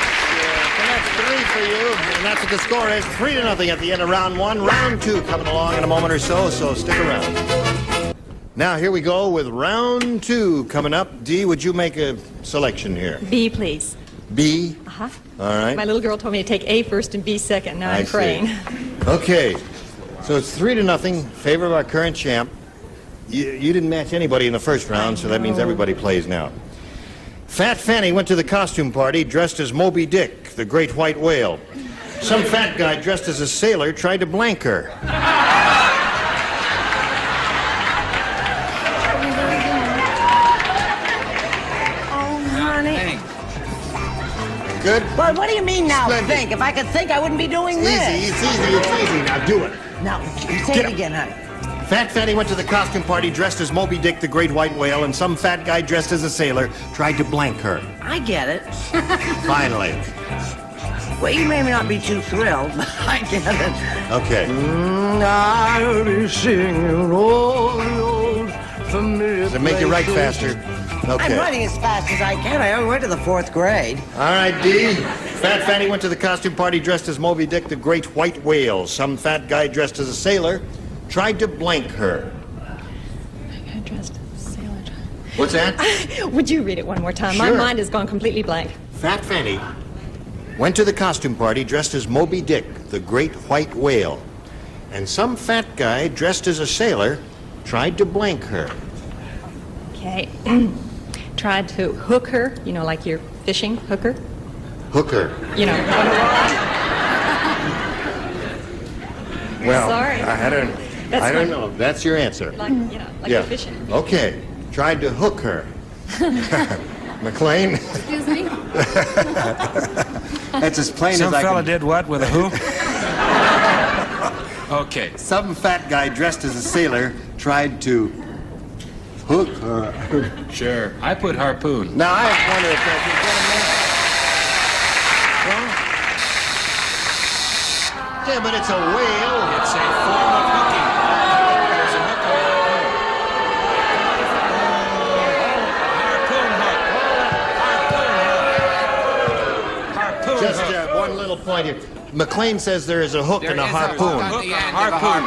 And that's 3 for you. And that's what the score is. 3-0 at the end of round 1. Round 2 coming along in a moment or so stick around. Now, here we go with round 2 coming up. Dee, would you make a selection here? B, please. B? Uh-huh. All right. My little girl told me to take A first and B second. Now I'm see. praying. Okay. So it's 3-0, favor of our current champ. You didn't match anybody in the first round, so that means everybody plays now. Fat Fanny went to the costume party dressed as Moby Dick, the great white whale. Some fat guy dressed as a sailor tried to blank her. Good? Well, what do you mean now, Splendid. think? If I could think, I wouldn't be doing this. It's easy. Now do it. Now, say it again, honey. Fat Fanny went to the costume party dressed as Moby Dick, the great white whale, and some fat guy dressed as a sailor tried to blank her. I get it. Finally. Well, you may not be too thrilled, but I get it. Okay. I'll be singing all the old familiar Does it make you write places. faster? Okay. I'm writing as fast as I can. I only went to the 4th grade. All right, Dee. Fat Fanny went to the costume party dressed as Moby Dick, the great white whale. Some fat guy dressed as a sailor tried to blank her. I dressed as a sailor. What's that? Would you read it one more time? My Sure. mind has gone completely blank. Fat Fanny went to the costume party dressed as Moby Dick, the great white whale. And some fat guy dressed as a sailor tried to blank her. Okay. Tried to hook her, you know, like you're fishing, hooker. Hooker. You know, on a rod. Well, Sorry. I don't know. That's your answer. Like, you know, like you're fishing. Okay. Tried to hook her. McLean. Excuse me? That's as plain Some as I fella can. did what with a who? Okay. Some fat guy dressed as a sailor tried to Hook or... Sure. I put harpoon. Now, I wonder if that's a yeah, but it's a whale. It's a form of hooking. There's a hook or harpoon. Harpoon hook. Just one little point here. McLean says there is a hook and a harpoon. Harpoon.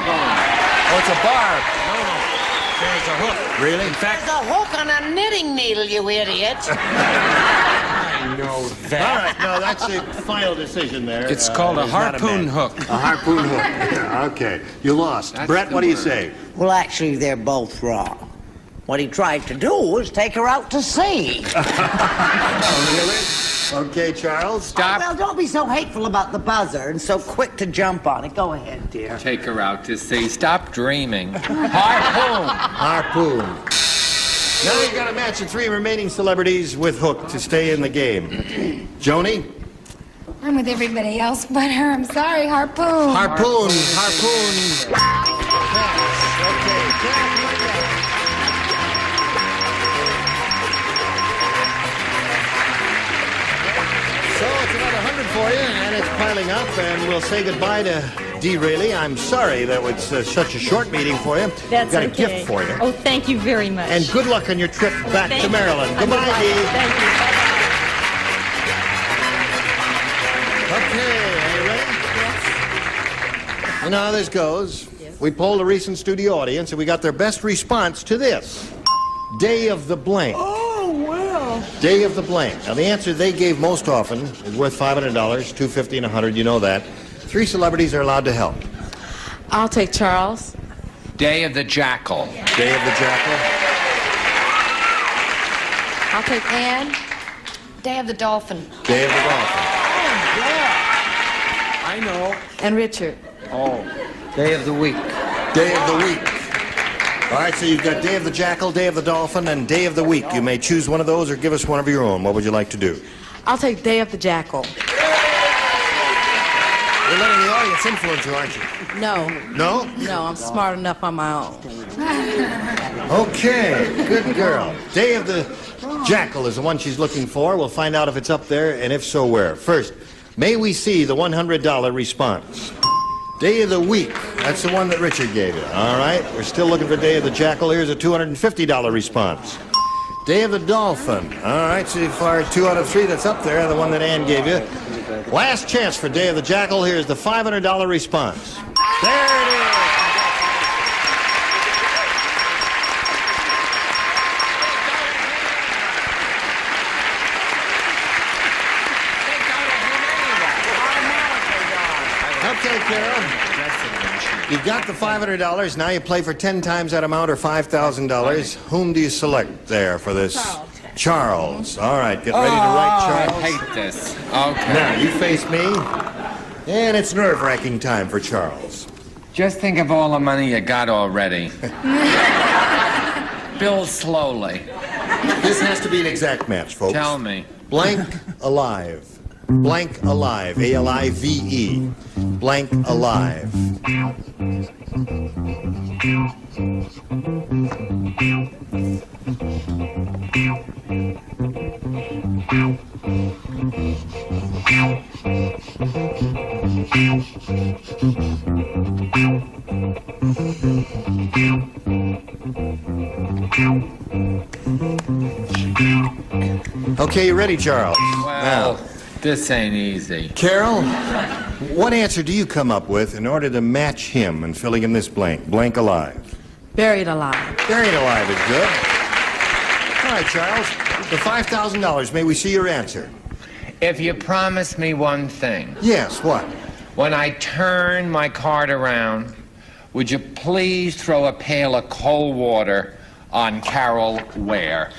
Oh, it's a barb. There's a hook. Really? In fact, There's a hook on a knitting needle, you idiot. I know that. All right, no, that's the final decision there. It's called a There's not harpoon match. hook. A harpoon hook. Okay, you lost. That's Brett, the what do you word. say? Well, actually, they're both wrong. What he tried to do was take her out to sea. Okay, Charles. Stop. Well, don't be so hateful about the buzzer and so quick to jump on it. Go ahead, dear. Take her out to sea. Stop dreaming. Harpoon. Harpoon. Now you've got to match the 3 remaining celebrities with hook to stay in the game. Joni? I'm with everybody else but her. I'm sorry, harpoon. Harpoon. Harpoon. Okay. So it's another 100 for you, and it's piling up, and we'll say goodbye to Dee Rayleigh. I'm sorry that was such a short meeting for you. That's Got a okay. gift for you. Oh, thank you very much. And good luck on your trip back Thank to you. Maryland. Goodbye, Dee. Thank you. Okay, are you ready? Yes. You know how this goes. We polled a recent studio audience, and we got their best response to this. Day of the blank. Oh, well. Day of the blank. Now, the answer they gave most often is worth $500, $250, and $100. You know that. 3 celebrities are allowed to help. I'll take Charles. Day of the Jackal. Day of the Jackal. I'll take Anne. Day of the Dolphin. Day of the Dolphin. I know. And Richard. Oh. Day of the week. Day of the week. All right, so you've got Day of the Jackal, Day of the Dolphin, and Day of the Week. You may choose one of those or give us one of your own. What would you like to do? I'll take Day of the Jackal. You're letting the audience influence you, aren't you? No. No? No, I'm smart enough on my own. Okay, good girl. Day of the Jackal is the one she's looking for. We'll find out if it's up there, and if so, where. First, may we see the $100 response? Day of the Week, that's the one that Richard gave you. All right, we're still looking for Day of the Jackal. Here's a $250 response. Day of the Dolphin. All right, so far 2 out of 3 that's up there, the one that Ann gave you. Last chance for Day of the Jackal. Here's the $500 response. There it is. Okay, Carol. You've got the $500. Now you play for 10 times that amount or $5,000. Whom do you select there for this? Charles. All right, get ready to write Charles. I hate this. Okay. Now, you face me. And it's nerve-wracking time for Charles. Just think of all the money you got already. Bill slowly. This has to be an exact match, folks. Tell me. Blank alive. Blank alive. A-L-I-V-E. Blank alive. Okay, you ready, Charles? Well, Now, this ain't easy. Carol, what answer do you come up with in order to match him in filling in this blank? Blank alive. Buried alive. Buried alive is good. All right, Charles. For $5,000, may we see your answer? If you promise me one thing. Yes, what? When I turn my card around, would you please throw a pail of cold water on Carol Ware?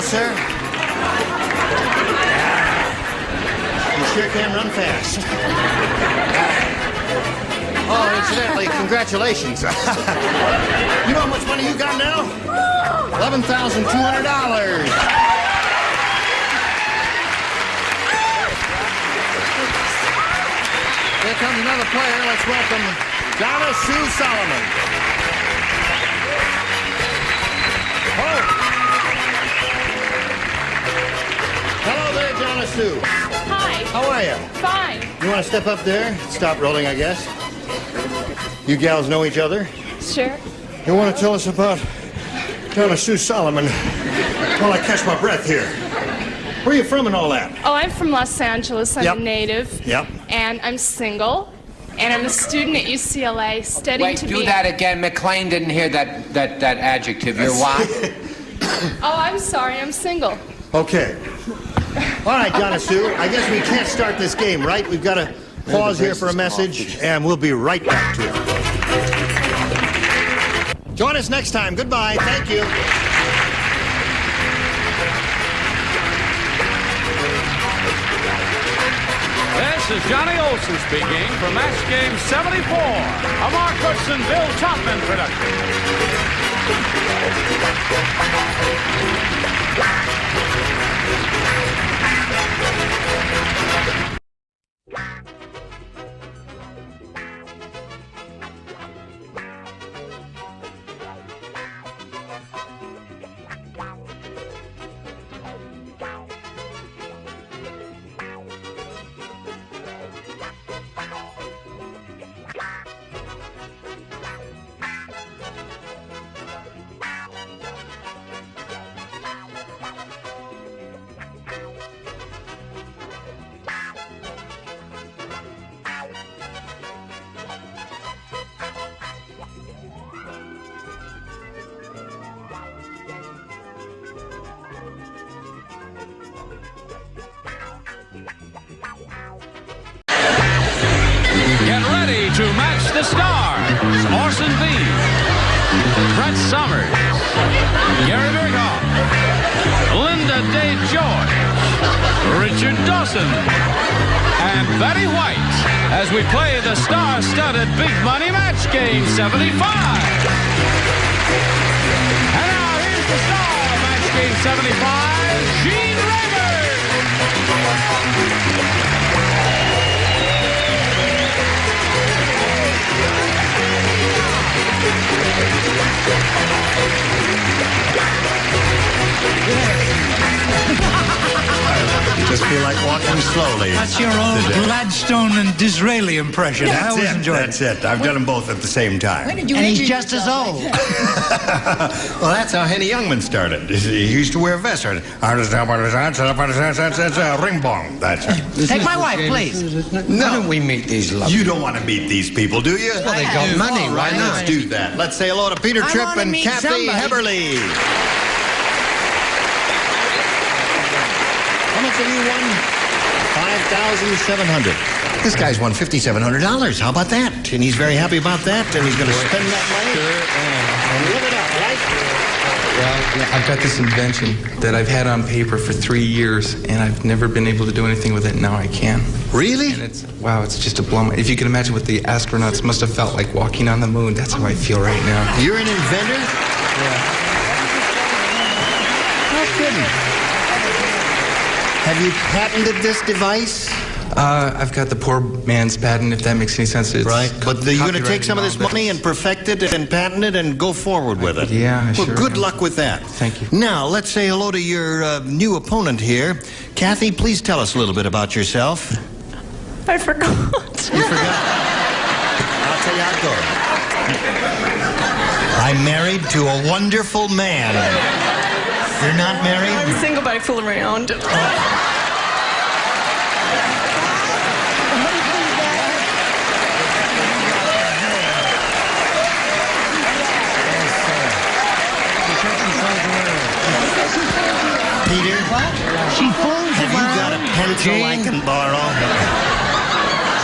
Now, sir. You sure can run fast. Oh, incidentally, congratulations. You know how much money you got now? $11,200. Here comes another player. Let's welcome Donna Sue Solomon. Oh. Hello there, Donna Sue. Hi. How are you? Fine. You want to step up there? Stop rolling, I guess. You gals know each other? Sure. You want to tell us about Donna Sue Solomon while I catch my breath here? Where are you from and all that? Oh, I'm from Los Angeles. I'm Yep. a native. Yep. And I'm single. And I'm a student at UCLA studying Wait, to do be... that again. McLean didn't hear that adjective. You're what? Oh, I'm sorry. I'm single. Okay. All right, Donna Sue. I guess we can't start this game, right? We've got to pause here for a message, and we'll be right back to it. Join us next time. Goodbye. Thank you. This is Johnny Olson speaking for Match Game 74, a Mark Goodson, Bill Topman production. Get ready to match the stars. Orson Bean, Brett Summers, Gary Berghoff, Linda Day George, Richard Dawson, and Betty White as we play the star-studded Big Money Match Game 75. And now here's the star of Match Game 75, Gene Rayburn. You just feel like walking slowly. That's your old Gladstone and Disraeli impression. I always enjoyed it. That's it. I've done them both at the same time. And he's just as old. Well, that's how Henny Youngman started. He used to wear a vest. Ring bong. That's it. Take my wife, please. No. Why don't we meet these lovely... You don't want to meet these people, do you? Well, they got money. Why not? Let's do that. Let's say hello to Peter Tripp wanna and meet Kathy somebody. Heberly. How much have you won? $5,700. This guy's won $5,700. How about that? And he's very happy about that, and he's going to spend that money and live it up, right? Well, yeah, I've got this invention that I've had on paper for 3 years, and I've never been able to do anything with it. Now I can. Really? And it's just a blow. If you can imagine what the astronauts must have felt like walking on the moon, that's how I feel right now. You're an inventor? Yeah. No kidding. Have you patented this device? I've got the poor man's patent, if that makes any sense. It's right, but you're going to take copyrighted some of this and all money and perfect it and patent it and go forward with it. Yeah, well, sure. good luck with that. Thank you. Now, let's say hello to your new opponent here. Kathy, please tell us a little bit about yourself. I forgot. You forgot? I'll tell you how it goes. I'm married to a wonderful man. You're not married? I'm single, but I fool around. Peter? What? She fools Have you got a pencil I can borrow?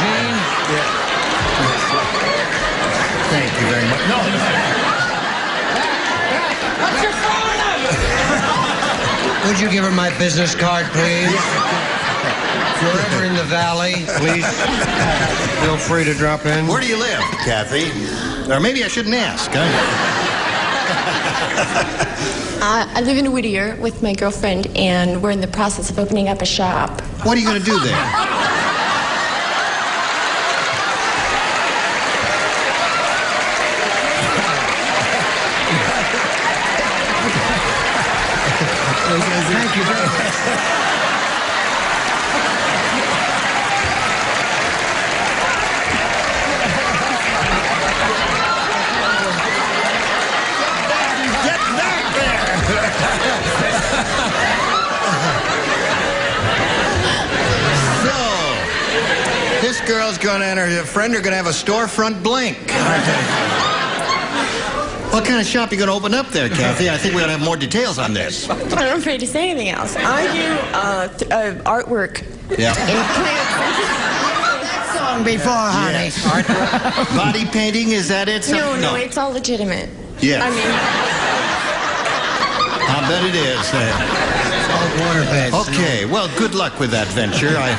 Gene? Yeah. Thank you very much. No. What's your phone number? Would you give her my business card, please? If you're ever in the valley, please feel free to drop in. Where do you live, Kathy? Or maybe I shouldn't ask, huh? I live in Whittier with my girlfriend, and we're in the process of opening up a shop. What are you going to do there? Thank you very much. Get back there! So, this girl's going to, and her friend are going to have a storefront blink. What kind of shop are you going to open up there, Kathy? I think we ought to have more details on this. I'm not afraid to say anything else. I do artwork. Yeah. That song before, honey. Yes. Artwork. Body painting, is that it? No, it's all legitimate. Yeah. I mean, I bet it is. Waterbeds. Okay, well, good luck with that venture. I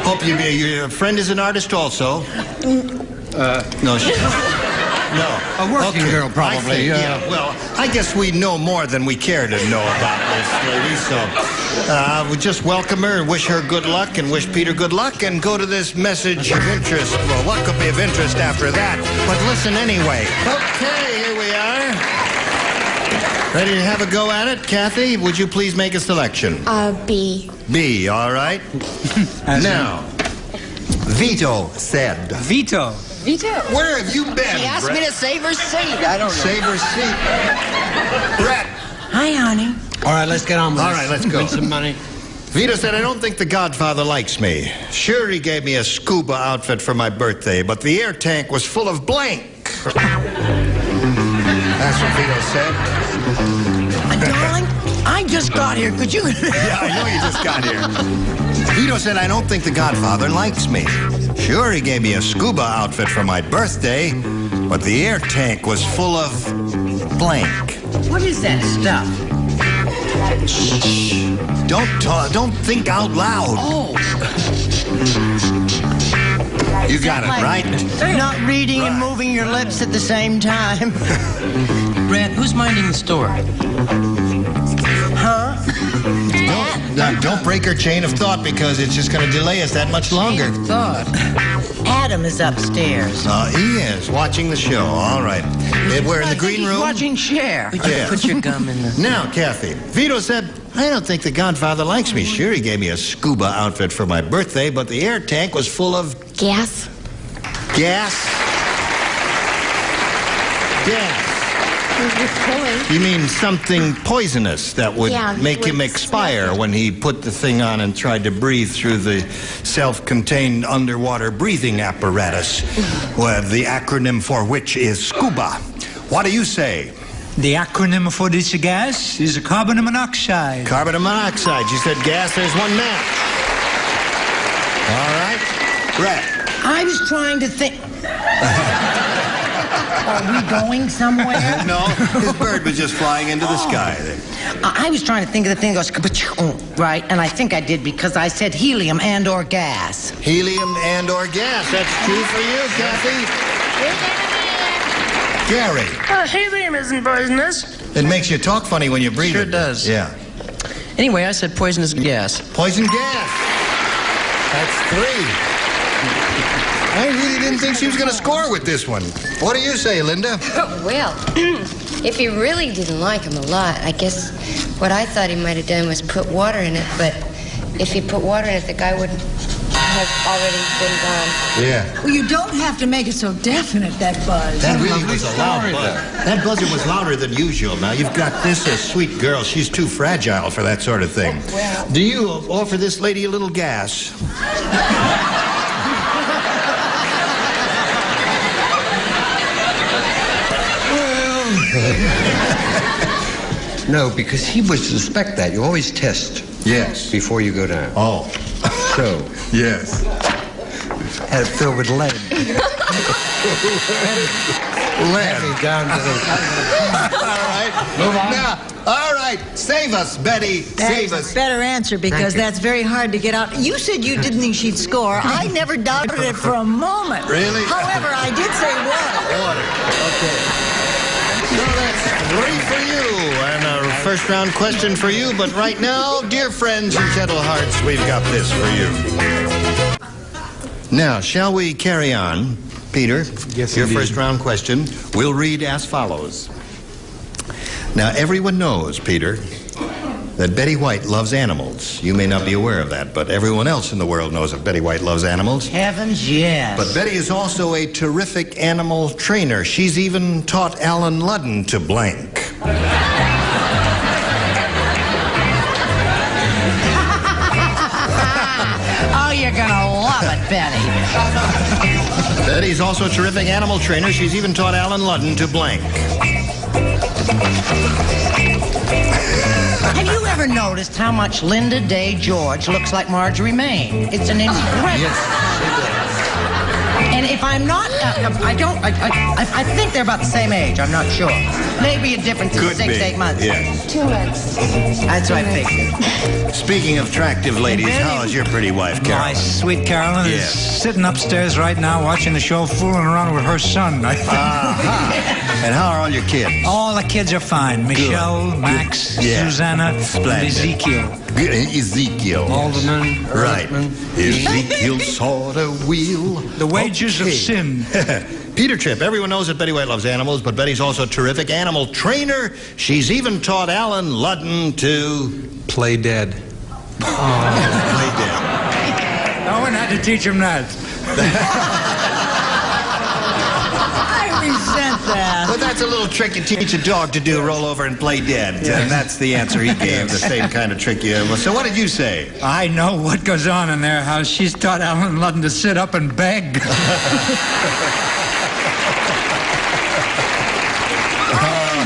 hope your friend is an artist also. No, she... No. A working girl, probably. I think, yeah, well, I guess we know more than we care to know about this lady, so we just welcome her and wish her good luck and wish Peter good luck and go to this message of interest. Well, what could be of interest after that? But listen anyway. Okay, here we are. Ready to have a go at it? Kathy, would you please make a selection? B. B, all right. Now, Vito said. Vito. Vito. Where have you been, She asked Brett? me to save her seat. I don't know. Save her seat. Brett. Hi, honey. All right, let's get on with All this. right, let's go. Win some money. Vito said, I don't think the Godfather likes me. Sure, he gave me a scuba outfit for my birthday, but the air tank was full of blank. That's what Vito said. Darling, I just got here. Could you... Yeah, I know you just got here. Vito said, I don't think the Godfather likes me. Sure, he gave me a scuba outfit for my birthday, but the air tank was full of blank. What is that stuff? Shh. Don't think out loud. Oh. You got it, right? Not reading and moving your lips at the same time. Brad, who's minding the store? Huh? Don't break her chain of thought because it's just going to delay us that much longer. Thought. Adam is upstairs. He is watching the show. All right. We're in the green room. Watching Cher. Yeah. Put your gum in the... Now, Kathy, Vito said, I don't think the Godfather likes me. Sure, he gave me a scuba outfit for my birthday, but the air tank was full of... Gas. Gas? Gas. You mean something poisonous that would make him expire when he put the thing on and tried to breathe through the self-contained underwater breathing apparatus, well, the acronym for which is SCUBA. What do you say? The acronym for this gas is carbon monoxide. Carbon monoxide. You said gas, there's one match. All right. Brett. I was trying to think... Are we going somewhere? No, his bird was just flying into the sky. I was trying to think of the thing that goes... Right, and I think I did because I said helium and or gas. Helium and or gas. That's true for you, Kathy. Gary. Helium isn't poisonous. It makes you talk funny when you breathe Sure it. does. Yeah. Anyway, I said poisonous gas. Poison gas. That's 3. I really didn't think she was going to score with this one. What do you say, Linda? Well, if he really didn't like him a lot, I guess what I thought he might have done was put water in it, but if he put water in it, the guy wouldn't have already been gone. Yeah. Well, you don't have to make it so definite, that buzz. That really was a loud buzz. That buzzer was louder than usual. Now, you've got this sweet girl. She's too fragile for that sort of thing. Well. Do you offer this lady a little gas? No, because he would suspect that. You always test. Yes. Before you go down. Oh. So. Yes. Had it filled with lead. lead. Down to the... All right. Move on. Now, all right. Save us, Betty. Save That's us. a better answer because that's very hard to get out. You said you didn't think she'd score. I never doubted it for a moment. Really? However, I did say water. Water. Okay. So that's 3 for you and a first round question for you. But right now, dear friends and gentle hearts, we've got this for you. Now, shall we carry on? Peter, Yes, your indeed. first round question will read as follows. Now, everyone knows, Peter, that Betty White loves animals. You may not be aware of that, but everyone else in the world knows that Betty White loves animals. Heavens, yes. But Betty is also a terrific animal trainer. She's even taught Alan Ludden to blank. Oh, you're gonna love it, Betty. Betty's also a terrific animal trainer. She's even taught Alan Ludden to blank. Have you ever noticed how much Linda Day George looks like Marjorie Main? It's an incredible... Yes. And if I'm not, I think they're about the same age. I'm not sure. Maybe a difference in Could 6 be. to 8 months. Yes. 2 months. That's what I figured. Speaking of attractive ladies, how is your pretty wife, My Carolyn? sweet Carolyn Yes. is sitting upstairs right now watching the show, fooling around with her son. I think. And how are all your kids? All the kids are fine. Michelle, Max, Yeah. Susanna, and Splendid. Ezekiel. Ezekiel. Alderman. Right. Ezekiel saw the wheel. The wages of Okay. sin. Peter Tripp, everyone knows that Betty White loves animals, but Betty's also a terrific animal trainer. She's even taught Alan Ludden to Play dead. play dead. No one had to teach him that. I resent that. But that's a little trick you teach a dog to do, roll over and play dead. And that's the answer he gave, the same kind of trick you have. So what did you say? I know what goes on in their house. She's taught Alan Ludden to sit up and beg.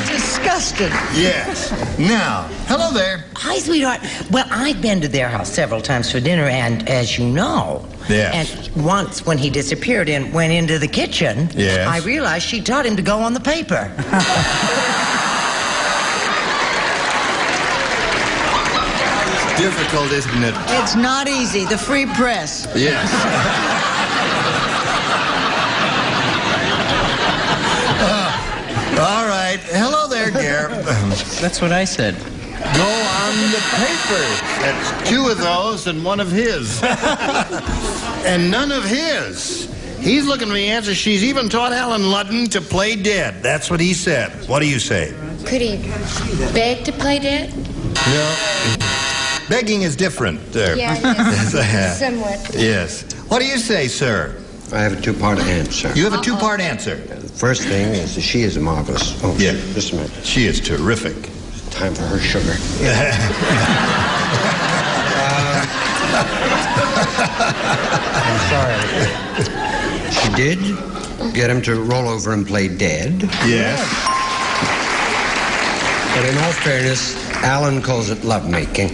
Disgusted. Yes. Now, hello there. Hi, sweetheart. Well, I've been to their house several times for dinner, and as you know, Yes. and once when he disappeared and went into the kitchen, Yes. I realized she taught him to go on the paper. Difficult, isn't it? It's not easy. The free press. Yes. All right. Hello there, Gare. That's what I said. Go on the paper. That's 2 of those and 1 of his. And none of his. He's looking for the answer. She's even taught Alan Ludden to play dead. That's what he said. What do you say? Could he beg to play dead? No. Begging is different there. Yeah, yes. Somewhat. Yes. What do you say, sir? I have a 2-part answer. You have a 2-part answer. The first thing is that she is marvelous. Oh, Yeah. Just a minute. She is terrific. Time for her sugar. I'm sorry. She did get him to roll over and play dead. Yes. But in all fairness, Alan calls it lovemaking.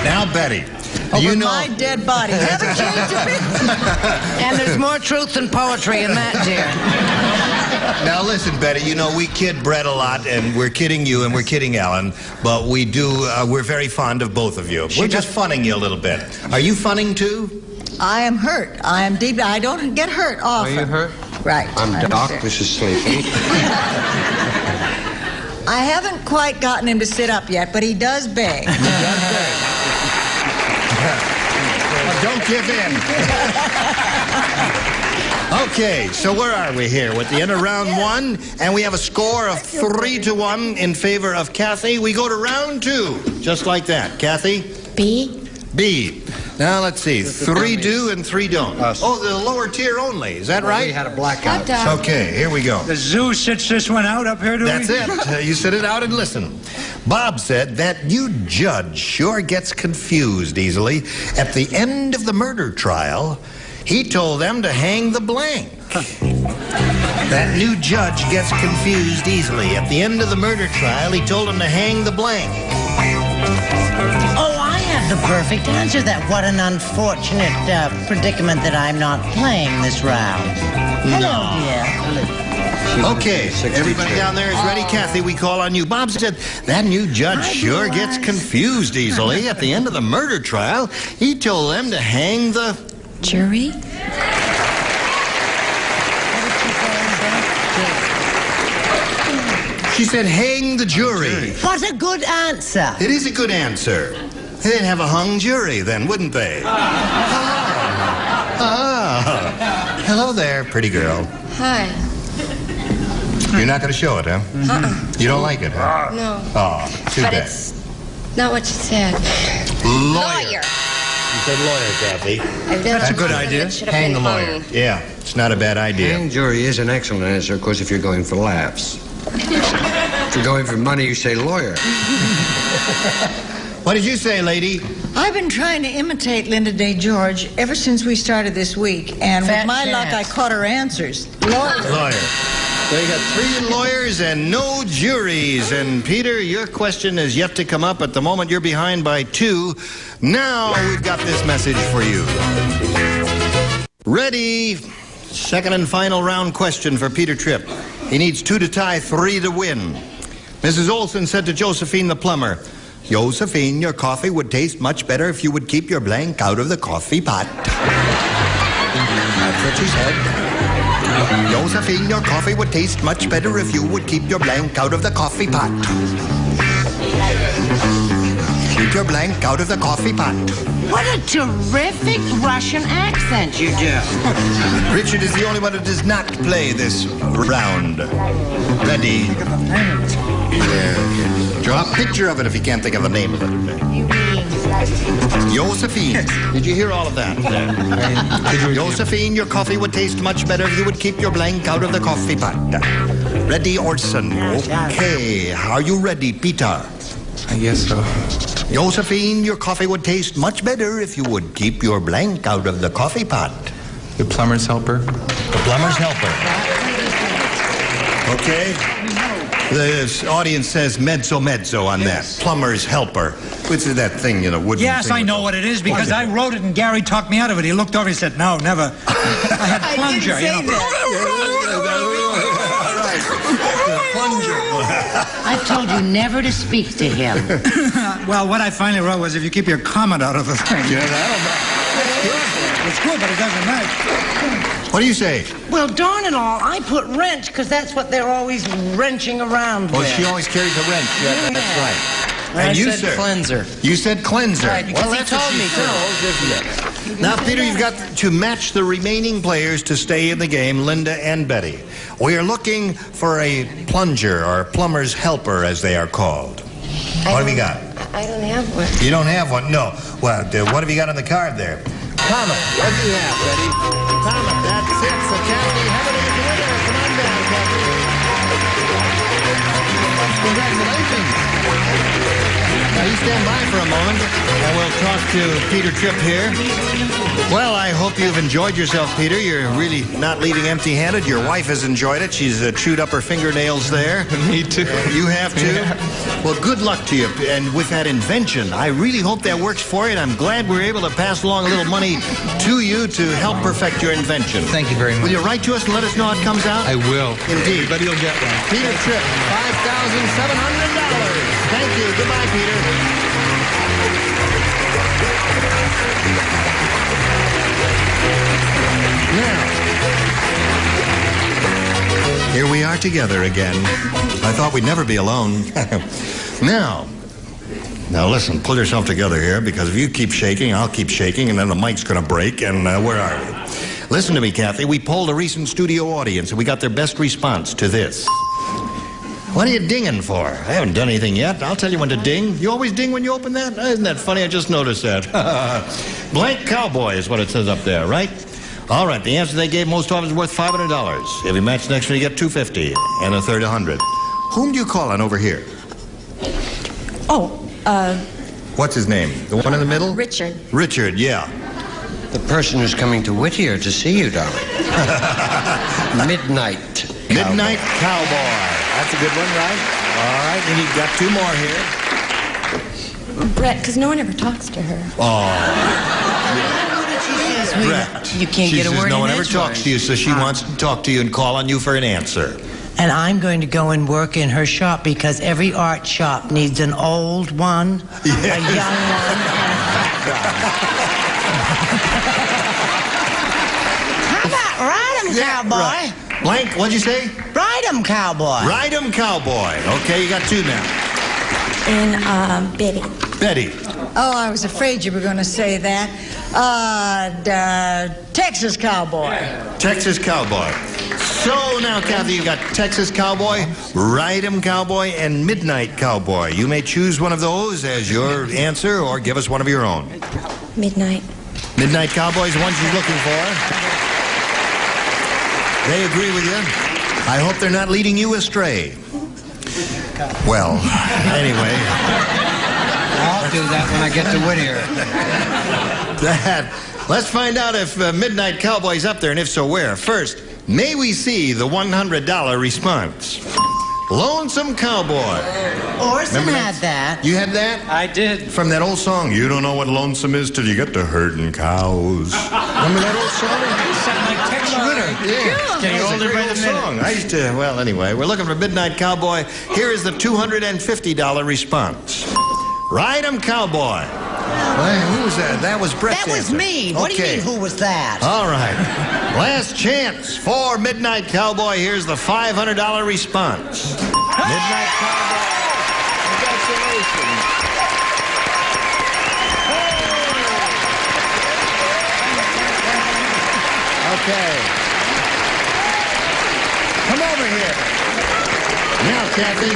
Now, Betty. Over You know, my dead body. Haven't changed a bit. And there's more truth than poetry in that, dear. now listen, Betty, you know, we kid Brett a lot, and we're kidding you and we're kidding Alan, but we do, we're very fond of both of you. We're just funning you a little bit. Are you funning too? I am hurt. I am deep. I don't get hurt often. Are you hurt? Right. I'm Doc. sure. This is Sleepy. I haven't quite gotten him to sit up yet, but he does beg. Don't give in. Okay, so where are we here? We're at the end of round 1, and we have a score of 3-1 in favor of Kathy. We go to round 2, just like that. Kathy? B. B. Now, let's see. 3 do and 3 don't. Oh, the lower tier only. Is that right? We had a blackout. Okay, here we go. The zoo sits this one out up here, do That's we? it. You sit it out and listen. Bob said that you judge sure gets confused easily. At the end of the murder trial, he told them to hang the blank. That new judge gets confused easily. At the end of the murder trial, he told him to hang the blank. Oh, I have the perfect answer. That what an unfortunate predicament that I'm not playing this round. Hello, dear. Okay, everybody down there is ready. Kathy, we call on you. Bob said that new judge sure gets confused easily. At the end of the murder trial, he told them to hang the... Jury? She said hang the jury. What a good answer. It is a good answer. They'd have a hung jury then, wouldn't they? Hello there, pretty girl. Hi. You're not going to show it, huh? You don't like it, huh? No. Oh, too But bad. it's not what you said. Lawyer. You said lawyer, Kathy. That's a good idea. Hang the lawyer. Yeah, it's not a bad idea. Hang jury is an excellent answer, of course, if you're going for laughs. If you're going for money, you say lawyer. What did you say, lady? I've been trying to imitate Linda Day George ever since we started this week, and Fat with my luck, I chance. caught her answers. Lawyer. Lawyer. So you got 3 lawyers and no juries. And Peter, your question is yet to come up. At the moment, you're behind by 2. Now we've got this message for you. Ready? Second and final round question for Peter Tripp. He needs 2 to tie, 3 to win. Mrs. Olson said to Josephine the plumber, Josephine, your coffee would taste much better if you would keep your blank out of the coffee pot. That's what she said. Josephine, your coffee would taste much better if you would keep your blank out of the coffee pot. Keep your blank out of the coffee pot. What a terrific Russian accent you do. Richard is the only one who does not play this round. Ready? Draw a picture of it if you can't think of the name of it. Josephine. Did you hear all of that? Josephine, your coffee would taste much better if you would keep your blank out of the coffee pot. Ready, Orson? Okay. Are you ready, Peter? I guess so. Josephine, your coffee would taste much better if you would keep your blank out of the coffee pot. The plumber's helper. The plumber's helper. Okay. The audience says mezzo on that. Plumber's helper. Which is that thing, wooden Yes, thing I know what it is because I wrote it and Gary talked me out of it. He looked over and said, no, never. I had plunger, I've told you never to speak to him. Well, what I finally wrote was if you keep your comment out of the thing. Yeah, that'll It's good, but it doesn't matter. What do you say? Well, darn it all, I put wrench because that's what they're always wrenching around Well, with. she always carries a wrench. Yeah, that's right. And I you, said sir? cleanser. You said cleanser. Right, because he told me to. Now, Peter, you've got to match the remaining players to stay in the game, Linda and Betty. We are looking for a plunger or plumber's helper, as they are called. What have you got? I don't have one. You don't have one? No. Well, what have you got on the card there? Thomas, what do you have, Betty? Thomas, that's it for Kathy. Have it as the winner. Come on down, Kathy. Congratulations. Now, you stand by for a moment, and we'll talk to Peter Tripp here. Well, I hope you've enjoyed yourself, Peter. You're really not leaving empty-handed. Your wife has enjoyed it. She's chewed up her fingernails there. Me too. You have too? Yeah. Well, good luck to you. And with that invention, I really hope that works for you, and I'm glad we're able to pass along a little money to you to help perfect your invention. Thank you very much. Will you write to us and let us know how it comes out? I will. Indeed. Everybody will get one. Peter Tripp, $5,700. Thank you. Goodbye, Peter. Now, here we are together again. I thought we'd never be alone. Now listen, pull yourself together here, because if you keep shaking, I'll keep shaking, and then the mic's going to break, and where are we? Listen to me, Kathy. We polled a recent studio audience, and we got their best response to this. What are you dinging for? I haven't done anything yet. I'll tell you when to ding. You always ding when you open that? Isn't that funny? I just noticed that. Blank cowboy is what it says up there, right? All right, the answer they gave most often is worth $500. If you match the next one, you get $250, and a third $100. Whom do you call on over here? What's his name? The one in the middle? Richard. Richard, yeah. The person who's coming to Whittier to see you, darling. Midnight. Midnight Cowboy. That's a good one, right? All right, and you've got two more here. Brett, because no one ever talks to her. Oh. Brett. You can't She get a says word no in one ever edgewise. talks to you, so she wants to talk to you and call on you for an answer. And I'm going to go and work in her shop because every art shop needs an old one, a young one. How about ride 'em, cowboy? Right. Blank, what'd you say? Ride 'em, cowboy. Ride 'em, cowboy. Okay, you got two now. And Betty. Betty. Oh, I was afraid you were going to say that. Texas Cowboy. Texas Cowboy. So now, Kathy, you got Texas Cowboy, Ride 'em Cowboy, and Midnight Cowboy. You may choose one of those as your answer or give us one of your own. Midnight. Midnight Cowboy is the one she's looking for. They agree with you. I hope they're not leading you astray. Well, anyway. I'll do that when I get to Whittier. Let's find out if Midnight Cowboy's up there, and if so, where. First, may we see the $100 response? Lonesome Cowboy. Orson Remember had that. You had that? I did. From that old song, you don't know what lonesome is till you get to herding cows. Remember that old song? You sound like Tex Ritter. Yeah. Getting That was older a great by the old minute. song. I used to, well, anyway, we're looking for Midnight Cowboy. Here is the $250 response. Ride 'em, Cowboy. Well, who was that? That was Brett's That was answer. me. What do you Okay. mean, who was that? All right. Last chance for Midnight Cowboy. Here's the $500 response. Midnight Cowboy. Congratulations. Okay. Come over here. Now, Kathy,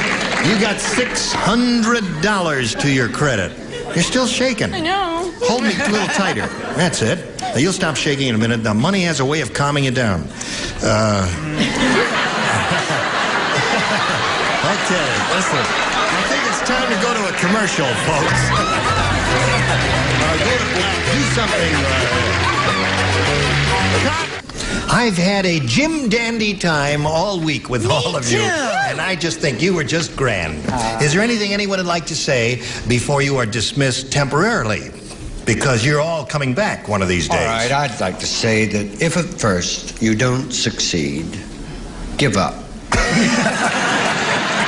you got $600 to your credit. You're still shaking. I know. Hold me a little tighter. That's it. Now, you'll stop shaking in a minute. The money has a way of calming you down. Okay, listen. I think it's time to go to a commercial, folks. Go to black. Do something. I've had a Jim Dandy time all week with all of you. And I just think you were just grand. Is there anything anyone would like to say before you are dismissed temporarily? Because you're all coming back one of these days. All right, I'd like to say that if at first you don't succeed, give up.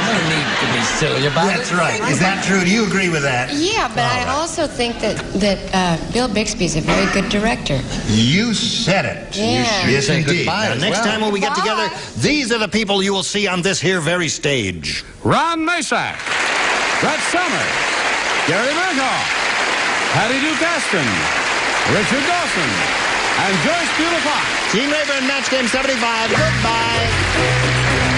No need to be silly about it. That's right. Is that true? Do you agree with that? Yeah, but I also think that Bill Bixby's a very good director. You said it. Yeah. Yes, Say indeed. goodbye Now, as next well. time when we get together, these are the people you will see on this here very stage. Ron Masak, Brett Somers, Gary Murtaugh, Patty Duke Aston, Richard Dawson, and Joyce Beautiful. Team Rayburn, Match Game 75. Goodbye.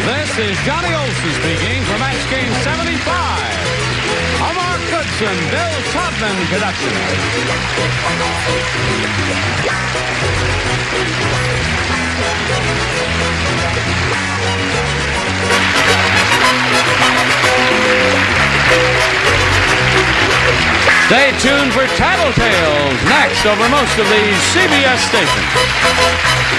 This is Johnny Olson speaking for Match Game 75. A Mark Goodson, Bill Todman production. Stay tuned for Tattletales next over most of these CBS stations.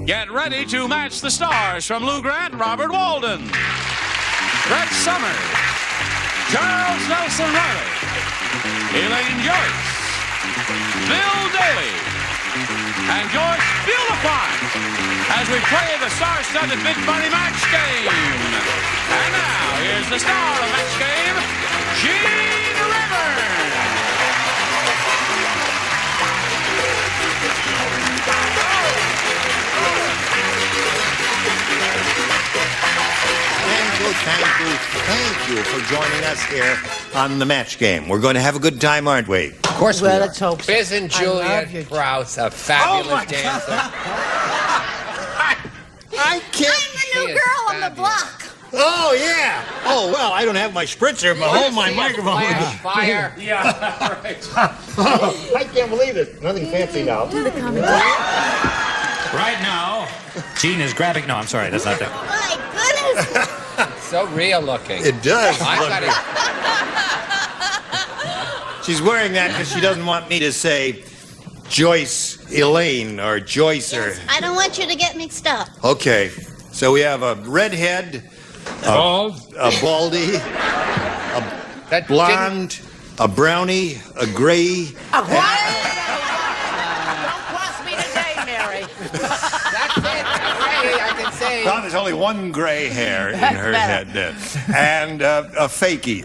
Get ready to match the stars from Lou Grant, Robert Walden, Brett Somers, Charles Nelson Riley, Elaine Joyce, Bill Daly, and Joyce Beautifine as we play the star-studded Big Money Match Game. And now, here's the star of the match game, Gene Rivers. Thank you for joining us here on the match game. We're going to have a good time, aren't we? Of course we are. Let's hope so. Isn't Juliet Prowse a fabulous dancer? I can't. I'm the new girl on the block. Oh, yeah. Oh, well, I don't have my spritzer, but hold my microphone. Fire. Yeah, right. I can't believe it. Nothing fancy now. Right now, Gene is grabbing... No, I'm sorry, that's not that. My goodness. So real looking. It does. I look- got it. She's wearing that because she doesn't want me to say Joyce Elaine or Joyce or... I don't want you to get mixed up. Okay, so we have a redhead, a baldy, a blonde, a brownie, a gray. A what? Don't cross me today, Mary. That's it. Ray, I can say. Well, there's only one gray hair in her head, and a fakie.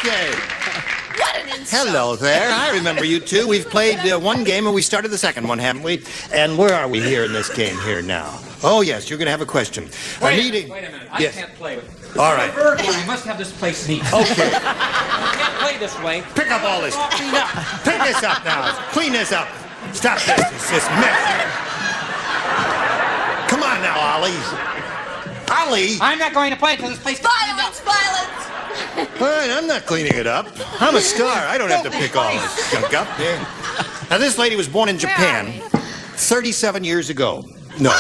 Okay. What an insult. Hello there. I remember you two. We've played one game and we started the second one, haven't we? And where are we here in this game here now? Oh, yes, you're going to have a question. Wait a minute. I Yes. can't play with it. All right. We must have this place neat. Okay. You can't play this way. Pick up all this. Pick this up now. Clean this up. Stop this. It's this mess. Come on now, Ollie. Ollie. I'm not going to play until this place gets cleaned up. Violence. All right, I'm not cleaning it up. I'm a star. I don't have to pick all this junk up here. Now, this lady was born in Japan 37 years ago. No.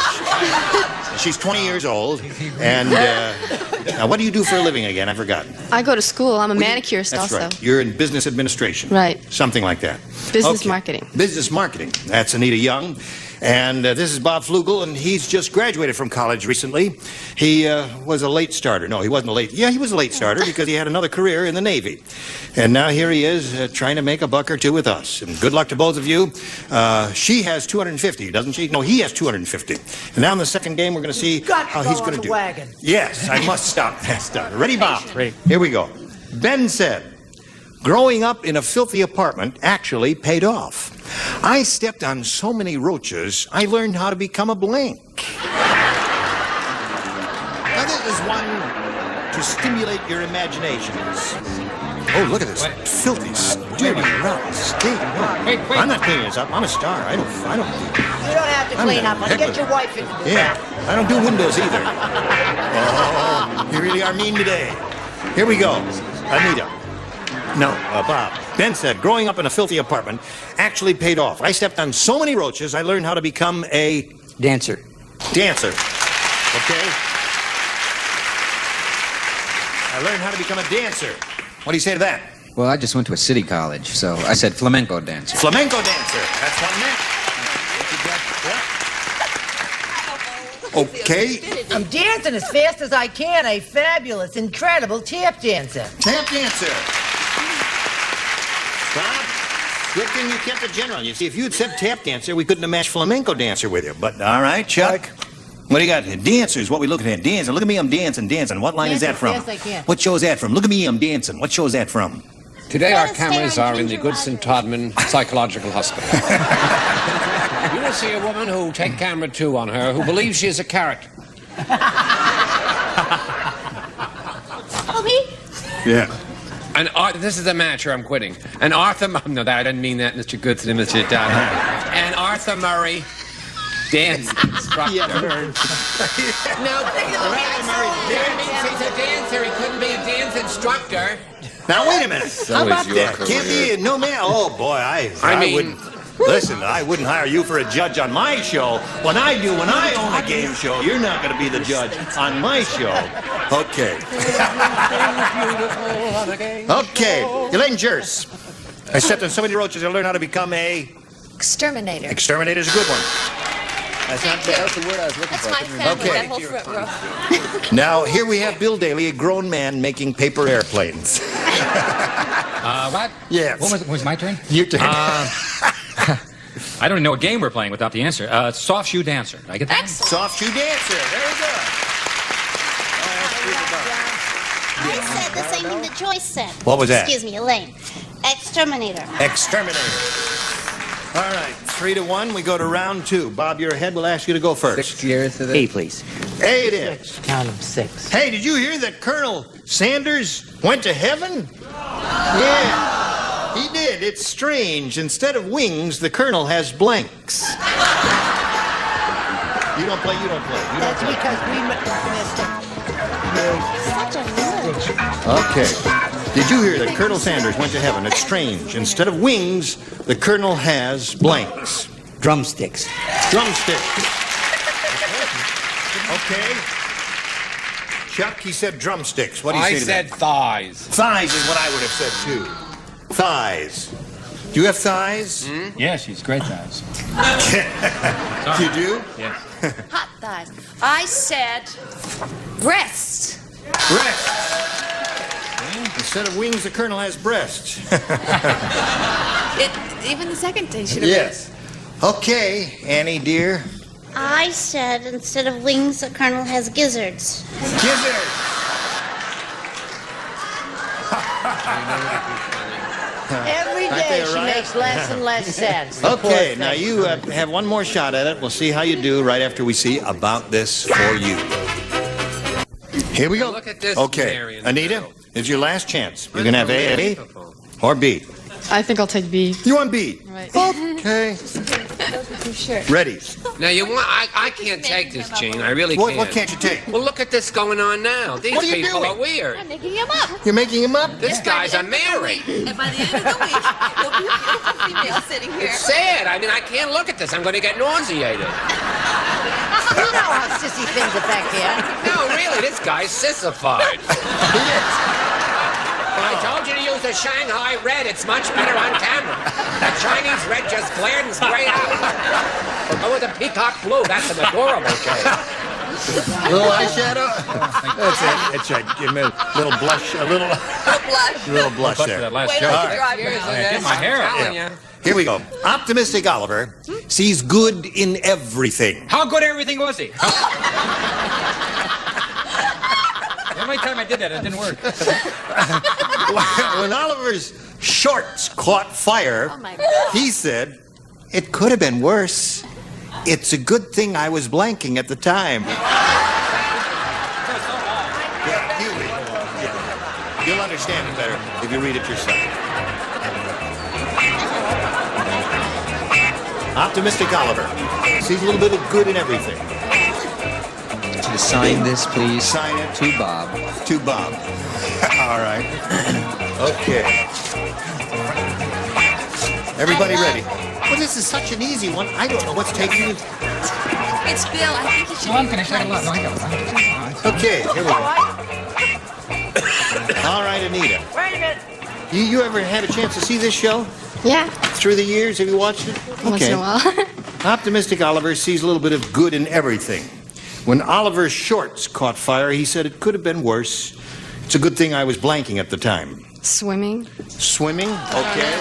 She's 20 years old. And now, what do you do for a living again? I forgot. I go to school. I'm a manicurist That's also. right. You're in business administration. Right. Something like that. Business Okay. marketing. Business marketing. That's Anita Young. And this is Bob Flugel, and he's just graduated from college recently. He was a late starter. No, he wasn't a late... Yeah, he was a late starter because he had another career in the Navy. And now here he is trying to make a buck or two with us. And good luck to both of you. She has 250, doesn't she? No, he has 250. And now in the second game, we're going to see how he's going to do. Wagon. Yes, I must stop that stuff. Ready, Bob? Ready. Here we go. Ben said, growing up in a filthy apartment actually paid off. I stepped on so many roaches, I learned how to become a blank. Now, this is one to stimulate your imaginations. Oh, look at this. Filthy, dirty, rotten state. No. Wait. I'm not cleaning this up. I'm a star. I don't. You don't have to I'm clean not up. heck Get with your it. wife into the Yeah, back. I don't do windows either. Oh, you really are mean today. Here we go. Anita. No, Bob. Ben said, growing up in a filthy apartment actually paid off. I stepped on so many roaches, I learned how to become a... Dancer. Dancer. Okay? I learned how to become a dancer. What do you say to that? Well, I just went to a city college, so I said flamenco dancer. Flamenco dancer. That's one man. Okay. I'm dancing as fast as I can. A fabulous, incredible tap dancer. Tap dancer. Bob, good thing you kept it general. You see, if you had said tap dancer, we couldn't have matched flamenco dancer with you. But, all right, Chuck. What do you got? Dancer is what we're looking at. Dancing. Look at me, I'm dancing. What line is that from? Yes, I can. What show is that from? Look at me, I'm dancing. What show is that from? Today our cameras are in the Goodson Todman Psychological Hospital. You will see a woman who will take camera 2 on her who believes she is a carrot. Oh, me? Yeah. And this is a match or I'm quitting. And Arthur... No, I didn't mean that, Mr. Goodson and Mr. Todman. And Arthur Murray, dance instructor. No, that means he's a dancer. He couldn't be a dance instructor. Now, wait a minute. So How is about your that? career. Can't be... No, man. Oh, boy, I mean- wouldn't... Listen, I wouldn't hire you for a judge on my show. When I own a game show, you're not going to be the judge on my show. Okay. Okay. Elaine Jers. I stepped on so many roaches, I learned how to become a... Exterminator. Exterminator's a good one. That's not That bad. was the word I was looking That's for. my family, Okay. that whole front row. Now, here we have Bill Daly, a grown man making paper airplanes. What? Yes. What was my turn? Your turn. I don't even know what game we're playing without the answer. Soft shoe dancer. Did I get that? Excellent. Soft shoe dancer. Very good. I said the same thing that Joyce said. What was that? Excuse me, Elaine. Exterminator. Exterminator. All right, 3-1. We go to round 2. Bob, you're ahead. We'll ask you to go first. 6 years to the... A, please. A it is. Count them 6. Hey, did you hear that Colonel Sanders went to heaven? Yeah, he did. It's strange. Instead of wings, the Colonel has blanks. You don't play. That's because we missed it. Such a nerd. Okay. Did you hear that Colonel Sanders went to heaven? It's strange. Instead of wings, the Colonel has blanks. Drumsticks. Drumsticks. Okay. Chuck, he said drumsticks. What do you say to that? I said thighs. Thighs is what I would have said, too. Thighs. Do you have thighs? Yeah, she's great thighs. You do? Yes. Hot thighs. I said breasts. Breasts. Instead of wings, the Colonel has breasts. Even the second day should have Yes. Okay, Annie, dear. I said instead of wings, the Colonel has gizzards. Gizzard. Every Aren't they day she right? makes less and less sense. Okay, now you have one more shot at it. We'll see how you do right after we see About This For You. Here we go. Look at this, Okay, Marion. Anita, it's your last chance. You can have A or B. I think I'll take B. You want B? Right. Okay. Sure. Ready. Now you want? I can't take this, Gene. I really What, can't. what can't you take? Well, look at this going on now. These What are you people doing? are weird. I'm making him up. You're making him up? This guy's a married. And by the end of the week, there'll be a beautiful female sitting here. It's sad. I mean, I can't look at this. I'm going to get nauseated. You know how sissy things affect you. No, really, this guy's sissified. I told you to use the Shanghai red. It's much better on camera. That Chinese red just glared and sprayed out. Go with the peacock blue. That's an adorable shade. Little eyeshadow? That's it. It's a little blush, a little blush But there. that last Wait joke. till you drive Here's your this. Get my hair I'm up. telling you. Here we go. Optimistic Oliver sees good in everything. How good everything was he? The only time I did that, it didn't work. When Oliver's shorts caught fire, Oh, my God. he said, "It could have been worse. It's a good thing I was blanking at the time." Yeah, Huey. Yeah. You'll understand it better if you read it yourself. Optimistic Oliver sees a little bit of good in everything. To sign this, please. Sign it. To Bob. To Bob. All right. Okay. Everybody ready? Well, this is such an easy one. I don't know what's taking you. It's Bill. I think you should. No, I'm finished. I got a lot. No, I don't. Okay, here we go. All right, Anita. Wait a minute. You ever had a chance to see this show Yeah, through the years? Have you watched it? once in a while. Optimistic Oliver sees a little bit of good in everything. When Oliver's shorts caught fire, he said it could have been worse. It's a good thing I was blanking at the time. Swimming. Swimming? Okay.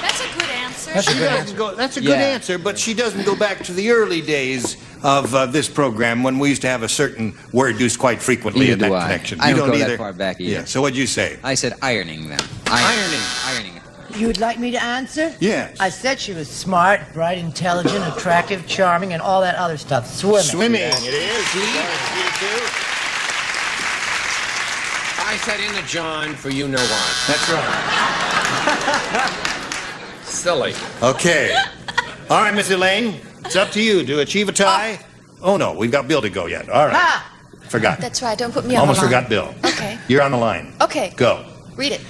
That's a good answer. That's a She good doesn't answer. go, that's a Yeah. good answer, but she doesn't go back to the early days of this program when we used to have a certain word used quite frequently Neither in that do I. connection. I You don't go either. that far back either. Yeah, so what'd you say? I said ironing them. Ironing. Ironing. You'd like me to answer? Yes. I said she was smart, bright, intelligent, attractive, charming, and all that other stuff. Swimming. Swimming. It is. I said in the John for you know what. That's right. Silly. Okay. All right, Miss Elaine, it's up to you to achieve a tie. Oh, no, we've got Bill to go yet. All right. Ha! Forgot. That's right. Don't put me on Almost the line. forgot Bill. Okay. You're on the line. Okay. Go. Read it.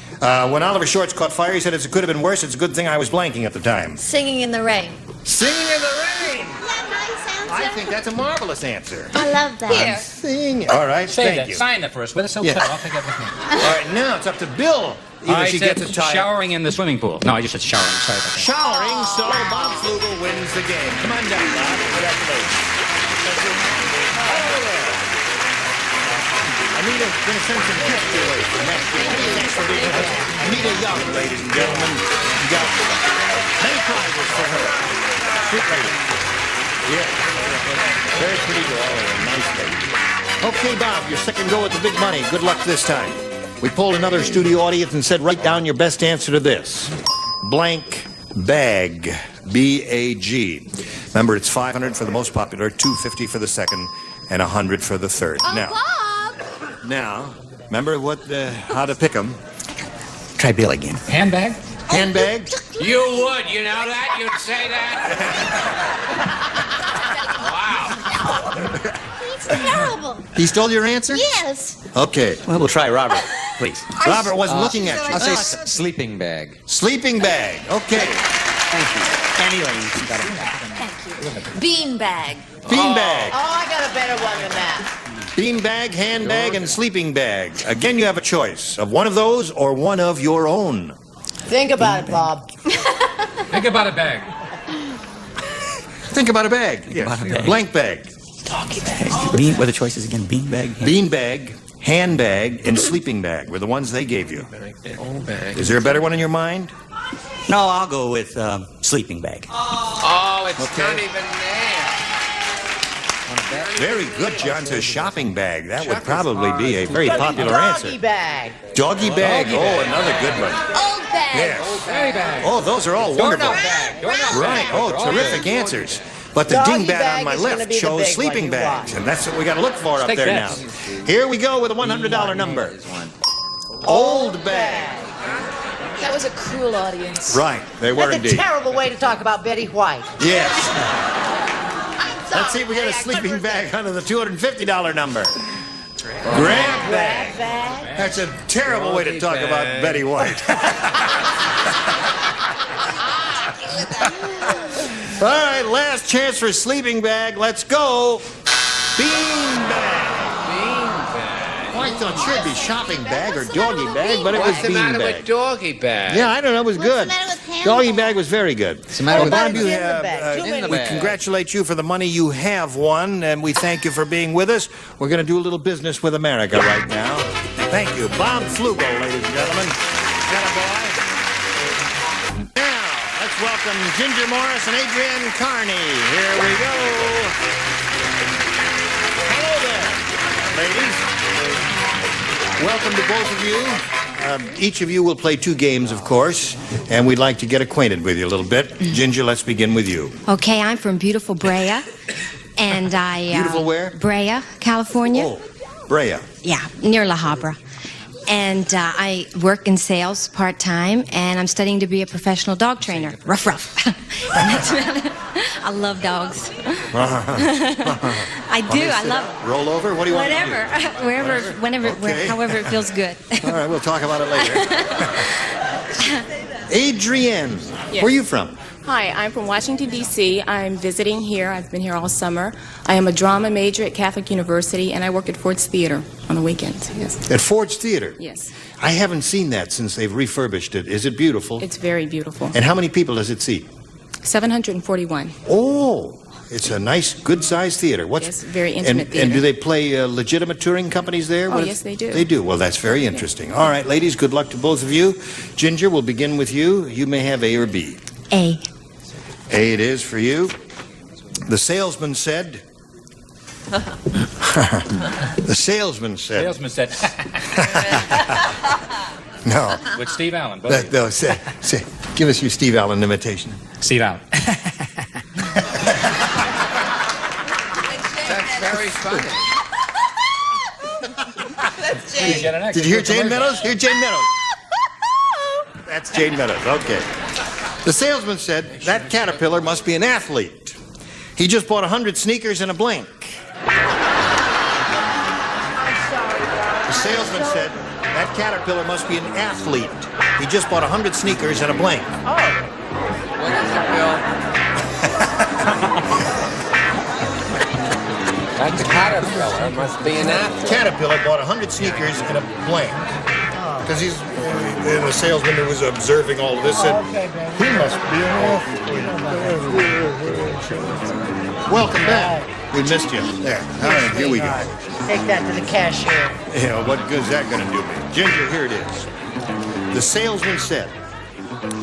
When Oliver Shorts caught fire, he said it could have been worse. It's a good thing I was blanking at the time. Singing in the rain. Singing in the rain. Is that nice I think that's a marvelous answer. I love that. I'm seeing it. All right, Say thank that. you. Sign that for us. With us, so Yeah. I'll take everything. All right, now it's up to Bill. Either I she said gets a tie. showering in the swimming pool. No, I just said showering. Sorry about that. Showering, so Bob Flugel wins the game. Come on down, Bob. Congratulations. Anita, going to send some gifts your way for next year. Thanks for being with us. Anita Young, ladies and gentlemen. You got many prizes for her. Sweet lady. Yeah. Very pretty girl and a nice lady. Okay, Bob, your second go at the big money. Good luck this time. We polled another studio audience and said, write down your best answer to this. Blank bag. B-A-G. Remember, it's $500 for the most popular, $250 for the second, and $100 for the third. Now, remember how to pick them. Try Bill again. Handbag? Handbag? You would, you know that? You'd say that? It's terrible. He stole your answer? Yes. Okay. Well, we'll try Robert, please. Robert wasn't looking at you. I'll say sleeping bag. Sleeping bag. Okay. Thank you. Anyway, you got it. Beanbag. Beanbag. Oh, I got a better one than that. Beanbag, handbag, and sleeping bag. Again, you have a choice of one of those or one of your own. Think about it, Bob. Think about a bag. Think about a bag. Yes. about a bag. Blank bag. Doggy bag. What are the choices again? Bean bag? Beanbag, handbag, and sleeping bag were the ones they gave you. Is there a better one in your mind? No, I'll go with sleeping bag. Oh, it's not even there. Very good, John. Says shopping bag. That would probably be a very popular Doggy answer. bag. Doggy bag. Oh, another good one. Old bag. Yes. Berry bag. Oh, those are all wonderful. Doorknob bag. Doorknob Right. bag. Oh, terrific answers. But the Doggy dingbat bag on my is gonna left be the shows big one sleeping you bags, want. and that's what we got to look for up take there bets. now. Here we go with a $100 number. Old bag. That was a cruel audience. Right. They were That's a indeed. terrible way to talk about Betty White. Yes. Let's see if we get a sleeping bag under the $250 number. Grab bag. That's a terrible way to talk about Betty White. All right, last chance for sleeping bag. Let's go. Bean bag. Well, I thought sure it'd be shopping bag or doggy bag, but it was What's the bean matter bag. with doggy bag? Yeah, I don't know. It was good. the matter with handbag? Doggy bag was very good. What's the matter with Bob, It's you in the have, bag. Too many. we congratulate you for the money you have won, and we thank you for being with us. We're going to do a little business with America right now. Thank you. Bob Flugel, ladies and gentlemen. Attaboy. Now, let's welcome Ginger Morris and Adrienne Carney. Here we go. Hello there, ladies. Welcome to both of you. Each of you will play two games, of course, and we'd like to get acquainted with you a little bit. Ginger, let's begin with you. Okay, I'm from beautiful Brea, and I... Beautiful where? Brea, California. Oh, Brea. Yeah, near La Habra. And I work in sales part-time, and I'm studying to be a professional dog trainer. Ruff, ruff. And that's about it. I love dogs. I do. I love Roll over? What do you want whatever, to do? wherever, whenever, Okay. however it feels good. All right, we'll talk about it later. Adrienne, where are you from? Hi, I'm from Washington, D.C. I'm visiting here. I've been here all summer. I am a drama major at Catholic University, and I work at Ford's Theater on the weekends. Yes. At Ford's Theater? Yes. I haven't seen that since they've refurbished it. Is it beautiful? It's very beautiful. And how many people does it seat? 741. Oh, it's a nice, good-sized theater. Yes, very intimate and theater. do they play legitimate touring companies there? Oh, What is- yes, they do. They do. Well, that's very interesting. All right, ladies, good luck to both of you. Ginger, we'll begin with you. You may have A or B. A. A it is for you. The salesman said... The salesman said... Salesman said. No. With Steve Allen. Both of you. No, say, give us your Steve Allen imitation. Steve Allen. That's very funny. Did you hear Jane Meadows? Hear Jane Meadows. That's Jane Meadows. Okay. The salesman said, that caterpillar must be an athlete. He just bought 100 sneakers and a blank. The salesman said, that caterpillar must be an athlete. He just bought 100 sneakers and a blank. What is it, Bill? That caterpillar must be an apple. Caterpillar bought 100 sneakers and a blank. Because he's the salesman who was observing all of this said, he must be an athlete. Welcome back. We missed you. There. All right, here we go. Take that to the cashier. Yeah, what good is that going to do me? Ginger, here it is. The salesman said,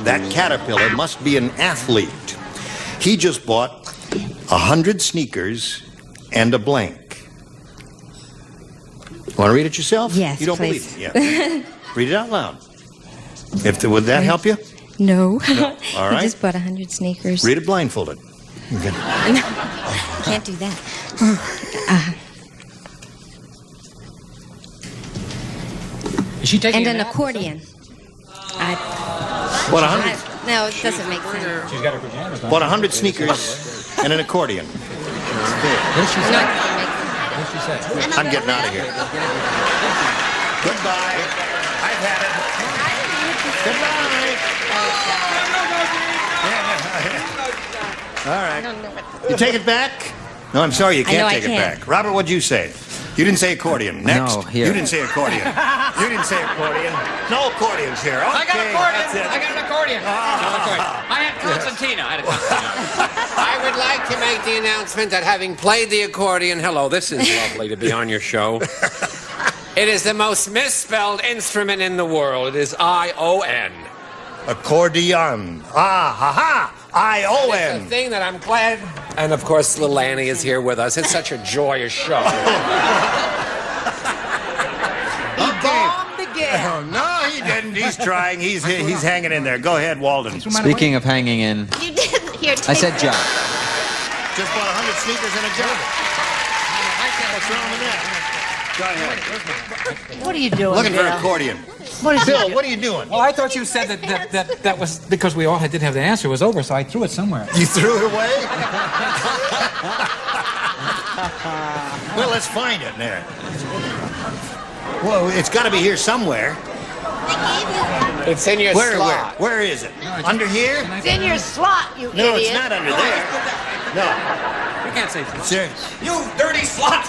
that caterpillar must be an athlete. He just bought 100 sneakers and a blank. Want to read it yourself? Yes, You don't please. believe it? Yeah. Read it out loud. Would that help you? No. All right. I just bought 100 sneakers. Read it blindfolded. Okay. Can't do that. Is she taking And an a nap? accordion. What, 100? No, it doesn't make sense. She's got her pajamas on. Bought 100 sneakers and an accordion. What did she say? No, What did she say? I'm getting out of here. Goodbye. I've had it. Goodbye. All right. You take it back? No, I'm sorry, you I know can't I take it can't. back. Robert, what'd you say? You didn't say accordion. Next. No, here. You didn't say accordion. You didn't say accordion. No accordions here. Okay, I got an accordion. that's it. I got an accordion. I had concertina. I had a concertina. I would like to make the announcement that having played the accordion, hello, this is lovely to be on your show. It is the most misspelled instrument in the world. It is I-O-N. Accordion. Ah, ha, ha. It's I-O-N. a thing that I'm glad. And of course, little Annie is here with us. It's such a joyous show. Bombed again. Oh, no, he didn't. He's trying. He's hanging in there. Go ahead, Walden. Speaking of hanging in, You didn't hear. I said job. Just bought 100 sneakers and a job. What's wrong with that? Go ahead. What are you doing, Looking for an Bill? accordion. What is Bill, what are you doing? Well, I thought you said that was because we all didn't have the answer. It was over, so I threw it somewhere. You threw it away? Well, let's find it there. Well, it's got to be here somewhere. It's in your slot. Where is it? Under here? It's in your slot, you No, idiot. it's not under there. No. You can't say that. Sir. You dirty slut.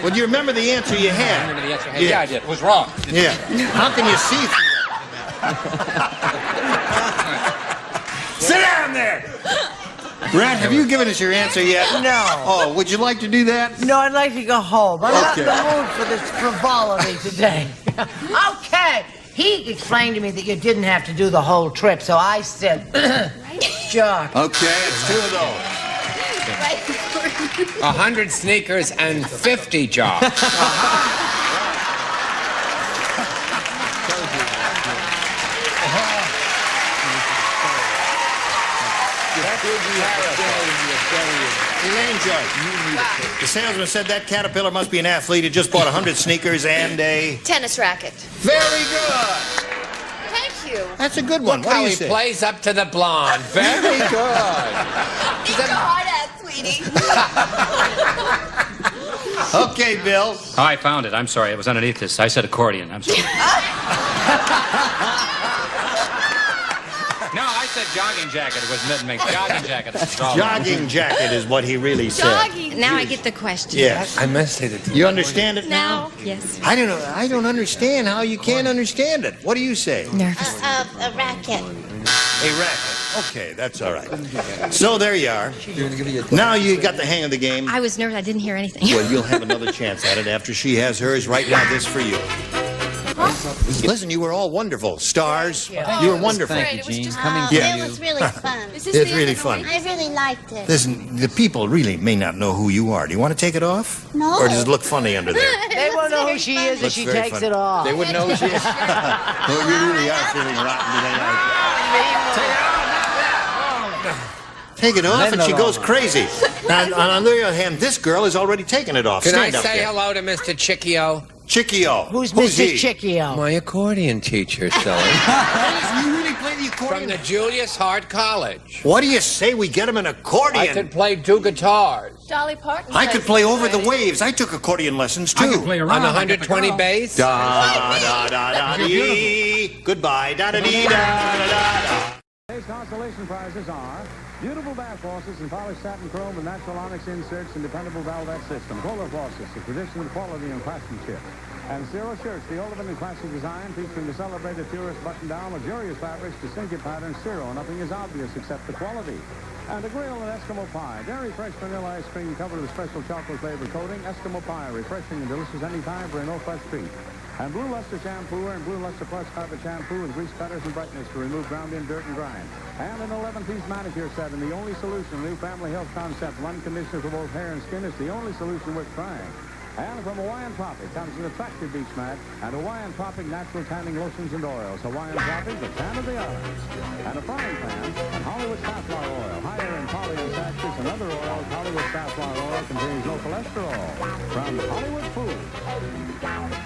Well, do you remember the answer you I had? remember the answer. Yeah. Yeah, I did. It was wrong. Yeah. How can you see through that? Sit down there! Brad, have you given us your answer yet? No. Oh, would you like to do that? No, I'd like to go home. I'm not in Okay. the mood for this frivolity today. Okay. He explained to me that you didn't have to do the whole trip, so I said, Jock. Okay, it's two of those. 100 sneakers and 50 jobs. Elaine Joyce. The salesman said that caterpillar must be an athlete. He just bought 100 sneakers and a... Tennis racket. Very good. Thank you. That's a good one. Look What how do you he say? plays up to the blonde. Very good. Eat your heart out, sweetie. Okay, Bill. Oh, I found it. I'm sorry. It was underneath this. I said accordion. I'm sorry. No, I said jogging jacket. It was mid-mix. Jogging jacket. Jogging jacket is what he really said. Now I get the question. Yes. I must say that. You understand it now? Now? Yes. I don't know. I don't understand how you can't understand it. What do you say? Nervous. A racket. A racket. Okay, that's all right. So there you are. Now you got the hang of the game. I was nervous. I didn't hear anything. Well, you'll have another chance at it after she has hers. Right now, this for you. Listen, you were all wonderful. Stars. You were wonderful. Thank you, Gene. Coming Oh, from Yeah. it was really fun. It's really fun. I really liked it. Listen, the people really may not know who you are. Do you want to take it off? No. Or does it look funny under there? They won't know who she is if Looks she very takes funny. it off. They wouldn't know who she is. Oh, you really are feeling rotten today, aren't you? Take it off, and she goes crazy. Now, on the other hand, this girl has already taken it off. Can I Stand up say there. hello to Mr. Chicchio? Chicchio. Who's Mr. Mr. he? Chicchio? My accordion teacher, silly. You really play the From accordion? the Julius Hart College. What do you say we get him an I accordion? could play 2 guitars. Dolly Parton. I could play over the waves. I took accordion lessons, too. I could play around. On the I got the 120 girl. bass. Da da da da dee. Goodbye. Da da dee da da da da. consolation prizes are beautiful bath faucets and polished satin chrome with natural onyx inserts and dependable valvette system. Kohler faucets, the tradition of quality and craftsmanship. And Zero shirts, the ultimate in classic design, featuring the celebrated purist button-down, luxurious fabrics, distinctive patterns. Zero, nothing is obvious except the quality. And a grill and Eskimo pie. Dairy fresh vanilla ice cream covered with special chocolate flavored coating. Eskimo pie, refreshing and delicious anytime for a no-fuss treat. And Blue Luster shampoo and Blue Luster Plus carpet shampoo with grease cutters and brightness to remove ground-in dirt and grime. And an 11-piece manicure set, and the only solution, new family health concept, one conditioner for both hair and skin, is the only solution worth trying. And from Hawaiian Tropic comes an attractive beach mat and Hawaiian Tropic natural tanning lotions and oils. Hawaiian Tropic, the tan of the islands. And a frying pan and Hollywood safflower oil. Higher in polyunsaturates and other oils, Hollywood safflower oil contains no cholesterol. From Hollywood Foods.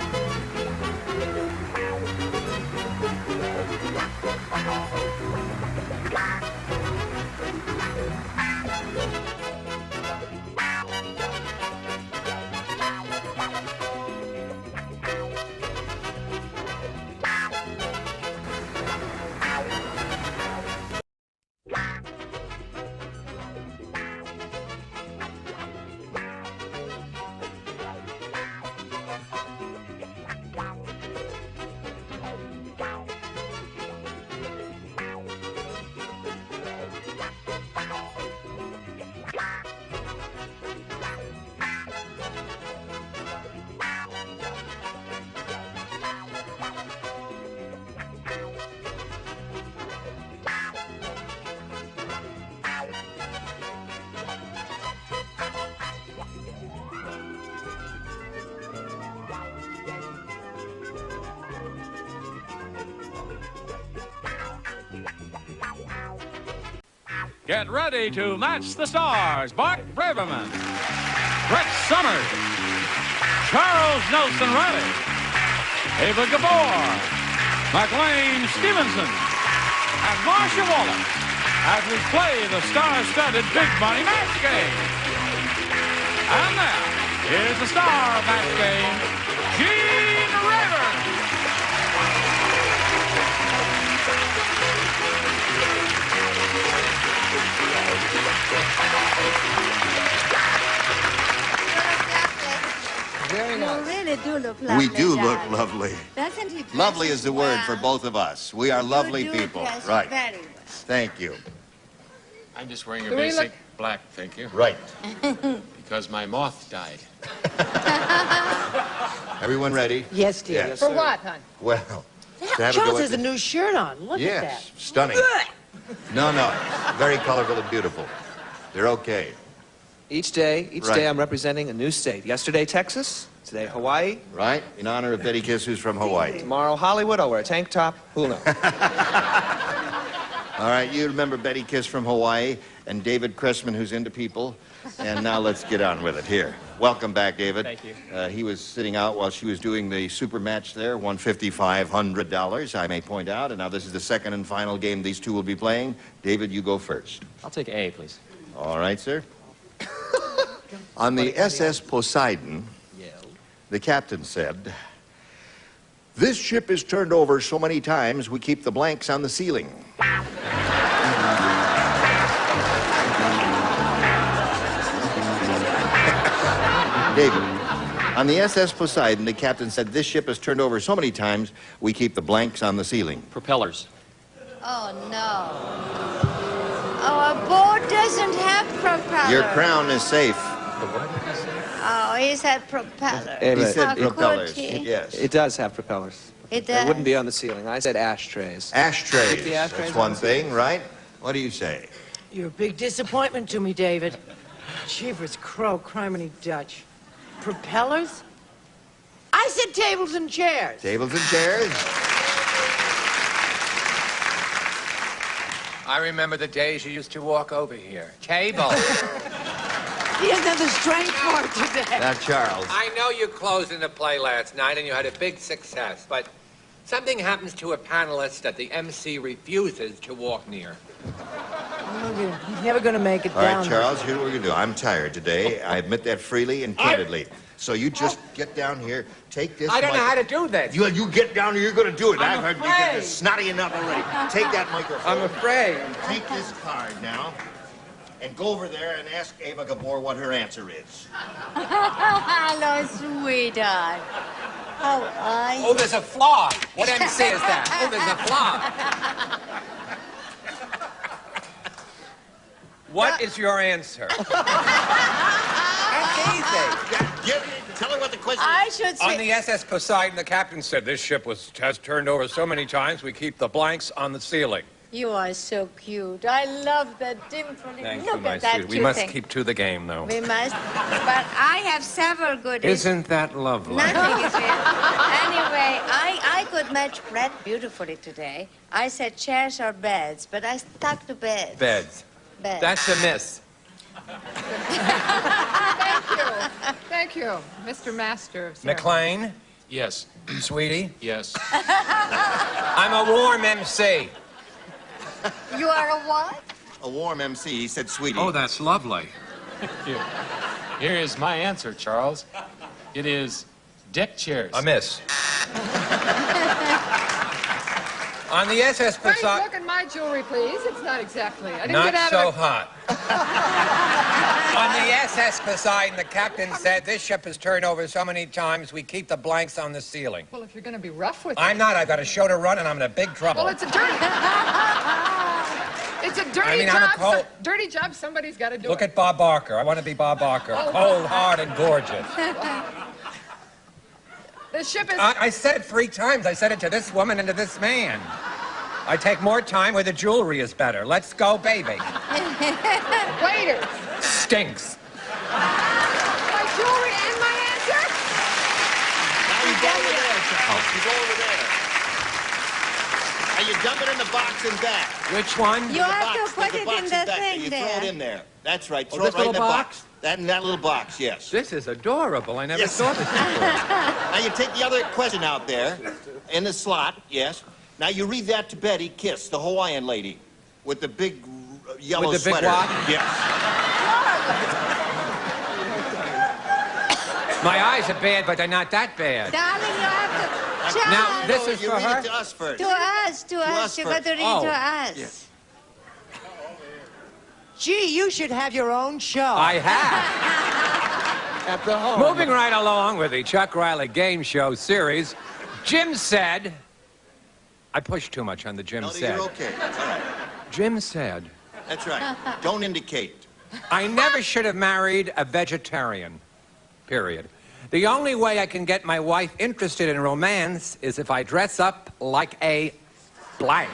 Get ready to match the stars. Bart Braverman, Brett Summers, Charles Nelson Riley, Ava Gabor, McLean Stevenson, and Marcia Wallace as we play the star-studded Big Money Match Game. And now, here's the star of Match Game, Gene Rayburn. Very You nice. really do look lovely. We do look darling. lovely. Doesn't he? dress Lovely us is the word well? for both of us. We are lovely You do people. dress Right. Very well. Thank you. I'm just wearing a Do we basic look- black, thank you. Right. Because my moth died. Everyone ready? Yes, dear. Yes. For what, hon? Well, to have a Charles go at has a the- new shirt on. Look Yes, at that. stunning. No, no, very colorful and beautiful. They're okay. Each day Right. I'm representing a new state. Yesterday, Texas. Today, Hawaii. Right? In honor of Betty Kiss, who's from Hawaii. Tomorrow, Hollywood. I'll wear a tank top. Who'll know? All right, you remember Betty Kiss from Hawaii and David Cressman, who's into people. And now let's get on with it. Here. Welcome back, David. Thank you. He was sitting out while she was doing the super match there, won $5,500, I may point out. And now this is the second and final game these two will be playing. David, you go first. I'll take A, please. All right, sir. On the SS Poseidon, the captain said, "This ship is turned over so many times we keep the blanks on the ceiling." David, on the SS Poseidon, the captain said, "This ship is turned over so many times we keep the blanks on the ceiling." Propellers. Oh, no. Oh, a boat doesn't have propellers. Your crown is safe. Oh, he said propellers. He said How could propellers. he? Yes. It does have propellers. It They does? wouldn't be on the ceiling. I said ashtrays. Ashtrays. Keep the ashtrays That's on one the ceiling. thing, right? What do you say? You're a big disappointment to me, David. Jeepers, crow, criminy Dutch. Propellers? I said tables and chairs. Tables and chairs? I remember the days you used to walk over here. Table. He doesn't have the strength for it today. That's Charles. I know you closed in the play last night and you had a big success, but something happens to a panelist that the MC refuses to walk near. He's never going to make it All down. right, Charles, here's what we're going to do. I'm tired today. I admit that freely and candidly. So you just get down here, take this I don't know how to do this. You get down here, you're going to do it. I'm I've heard you afraid. get this snotty enough already. Take that microphone. I'm afraid. Take this card now and go over there and ask Ava Gabor what her answer is. Hello, sweetheart. How are you? Oh, there's a flaw. What MC is that? Oh, there's a flaw. What is your answer? That's easy. Tell her what the question I is. should On say... the SS Poseidon, the captain said this ship has turned over so many times we keep the blanks on the ceiling. You are so cute. I love that dimple. Thank Look you, my at that sweet. We cute must thing. keep to the game, though. We must. But I have several good... Isn't that lovely? Nothing is real. Anyway, I could match Brett beautifully today. I said chairs or beds, but I stuck to beds. Beds. Beds. That's a miss. Thank you, Mr. Master of Ceremonies. McLean? Yes. Sweetie? Yes. I'm a warm MC. You are a what? A warm MC. He said, sweetie. Oh, that's lovely. Here is my answer, Charles. It is deck chairs. A miss. On the SS Wait, Poseidon... look at my jewelry, please. It's not exactly. I didn't Not get out so of it. hot. On the SS Poseidon, the captain said this ship has turned over so many times we keep the blanks on the ceiling. Well, if you're going to be rough with I'm not. I've got a show to run, and I'm in a big trouble. Well, it's a dirty... It's a dirty I mean, I'm a job. Dirty job. Somebody's got to do Look it. at Bob Barker. I want to be Bob Barker. Cold, hard, and gorgeous. The ship is... I said it 3 times. I said it to this woman and to this man. I take more time where the jewelry is better. Let's go, baby. Waiters. Stinks. My jewelry and my answer? Now you go over there, Charles. You go over there. Now you dump it in the box and back. Which one? You have box, to put the it box in and the back. thing You there. throw it in there. That's right. Oh, Throw this it right in the little box. That in that little box, yes. This is adorable. I never Yes. saw this before. Now you take the other question out there in the slot, yes. Now you read that to Betty Kiss, the Hawaiian lady, with the big yellow With the big sweater. what? Yes. My eyes are bad, but they're not that bad. Darling, you have to... Charles, Now, this is you for read her? it to us first. To us, to us. us You got first. to read Oh. to us. Yeah. Gee, you should have your own show. I have. At the home. Moving right along with the Chuck Riley Game Show series, Jim said... I pushed too much on the Jim No, said. you're okay. That's all right. Jim said... That's right. Don't indicate. I never should have married a vegetarian. Period. The only way I can get my wife interested in romance is if I dress up like a blank.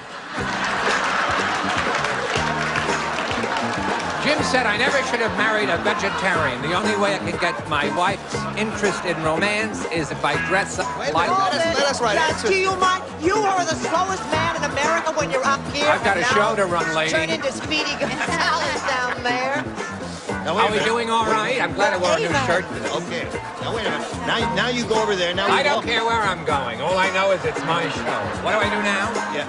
Jim said I never should have married a vegetarian. The only way I can get my wife's interest in romance is if I dress up like... Let us write Do you mind? You are the slowest man in America when you're up here. I've got a Now show to run, lady. Turn into Speedy Gonzales down there. Now, Are we doing all right? I'm glad I wore a new shirt today. Okay. Now, wait a minute. Now you go over there. Now I don't care where I'm going. All I know is it's my show. What do I do now? Yeah.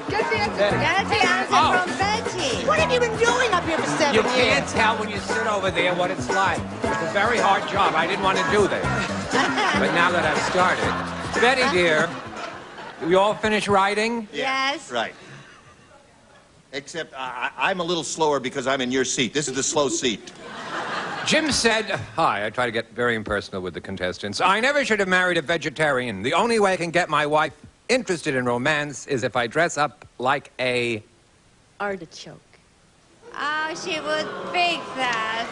Get the answer. That's the answer Oh. from Betty. What have you been doing up here for 7 You years? can't tell when you sit over there what it's like. It's a very hard job. I didn't want to do this. But now that I've started. Betty, dear, we all finished writing? Yes. Right. Except I'm a little slower because I'm in your seat. This is the slow seat. Jim said, hi, I try to get very impersonal with the contestants. I never should have married a vegetarian. The only way I can get my wife interested in romance is if I dress up like a... Artichoke. Oh, she would pick that.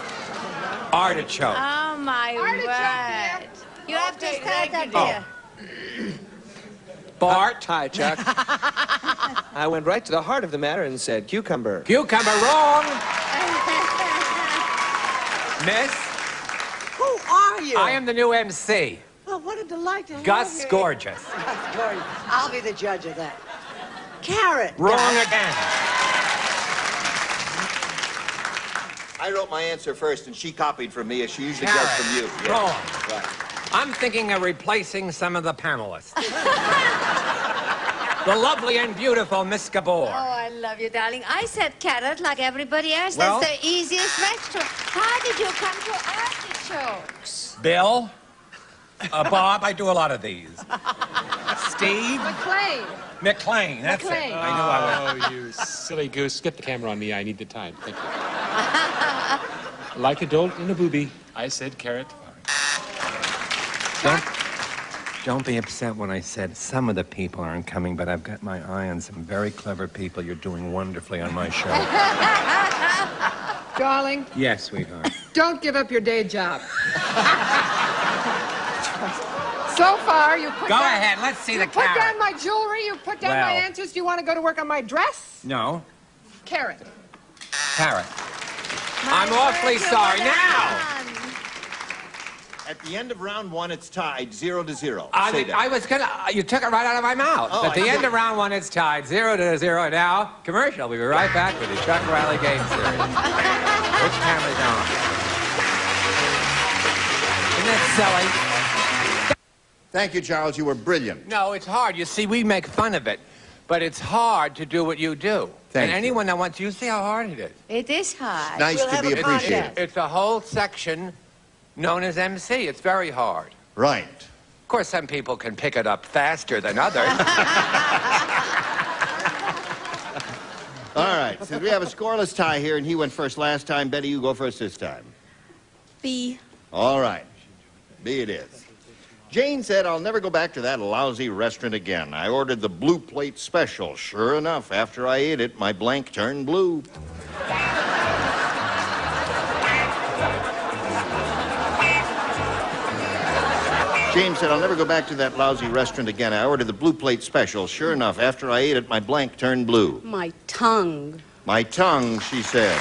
artichoke. Oh, my word. You have to stand up here. Bart. Hi, Chuck. I went right to the heart of the matter and said cucumber. Cucumber, wrong. Miss, Who are you? I am the new MC. Oh, what a delight to have Gus you. Gorgeous. Gus Gorgeous. I'll be the judge of that. Carrot. Wrong again. I wrote my answer first, and she copied from me, as she usually does from you. Yeah. Wrong. Right. I'm thinking of replacing some of the panelists. The lovely and beautiful Miss Gabor. Oh, I love you, darling. I said carrot like everybody else. Well- That's the easiest vegetable. How did you come to artichokes? Bill. Bob, I do a lot of these. Steve. McLean. McLean, that's McLean. it. I knew I would. Oh, you silly goose. Get the camera on me. I need the time. Thank you. Like a dolt in a booby, I said carrot. Don't be upset when I said some of the people aren't coming, but I've got my eye on some very clever people. You're doing wonderfully on my show. Darling, Yes, sweetheart. don't give up your day job. So far, you put Go down... ahead, let's see the You put carrot. down my jewelry, you put down my Well. answers. Do you want to go to work on my dress? No. Carrot. Carrot. I'm awfully sorry. Now! At the end of round one, it's tied 0-0. Say that. I was gonna. You took it right out of my mouth. Oh, At the I end did. of round one, it's tied 0-0. Now, commercial. We'll be right back with the Chuck Riley Game Series. Which camera's on? Isn't that silly? Thank you, Charles. You were brilliant. No, it's hard. You see, we make fun of it, but it's hard to do what you do. Thank and you. anyone that wants you see how hard it is. It is hard. Nice to be appreciated. It's a whole section known as MC. It's very hard. Right. Of course, some people can pick it up faster than others. All right. Since we have a scoreless tie here, and he went first last time, Betty, you go first this time. B. All right. B it is. Jane said, I'll never go back to that lousy restaurant again. I ordered the blue plate special. Sure enough, after I ate it, my blank turned blue. James said, I'll never go back to that lousy restaurant again. I ordered the blue plate special. Sure enough, after I ate it, my blank turned blue. My tongue. My tongue, she said.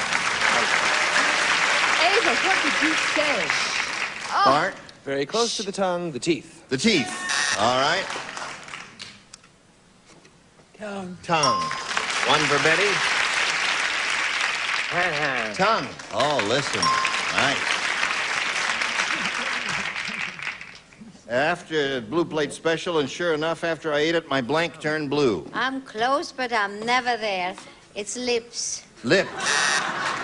Ava, what did you say? Bart? Very close to the tongue, the teeth. The teeth. All right. Tongue. One for Betty. Tongue. Oh, listen. Nice. After blue plate special, and sure enough, after I ate it, my blank turned blue. I'm close, but I'm never there. It's lips. Lips.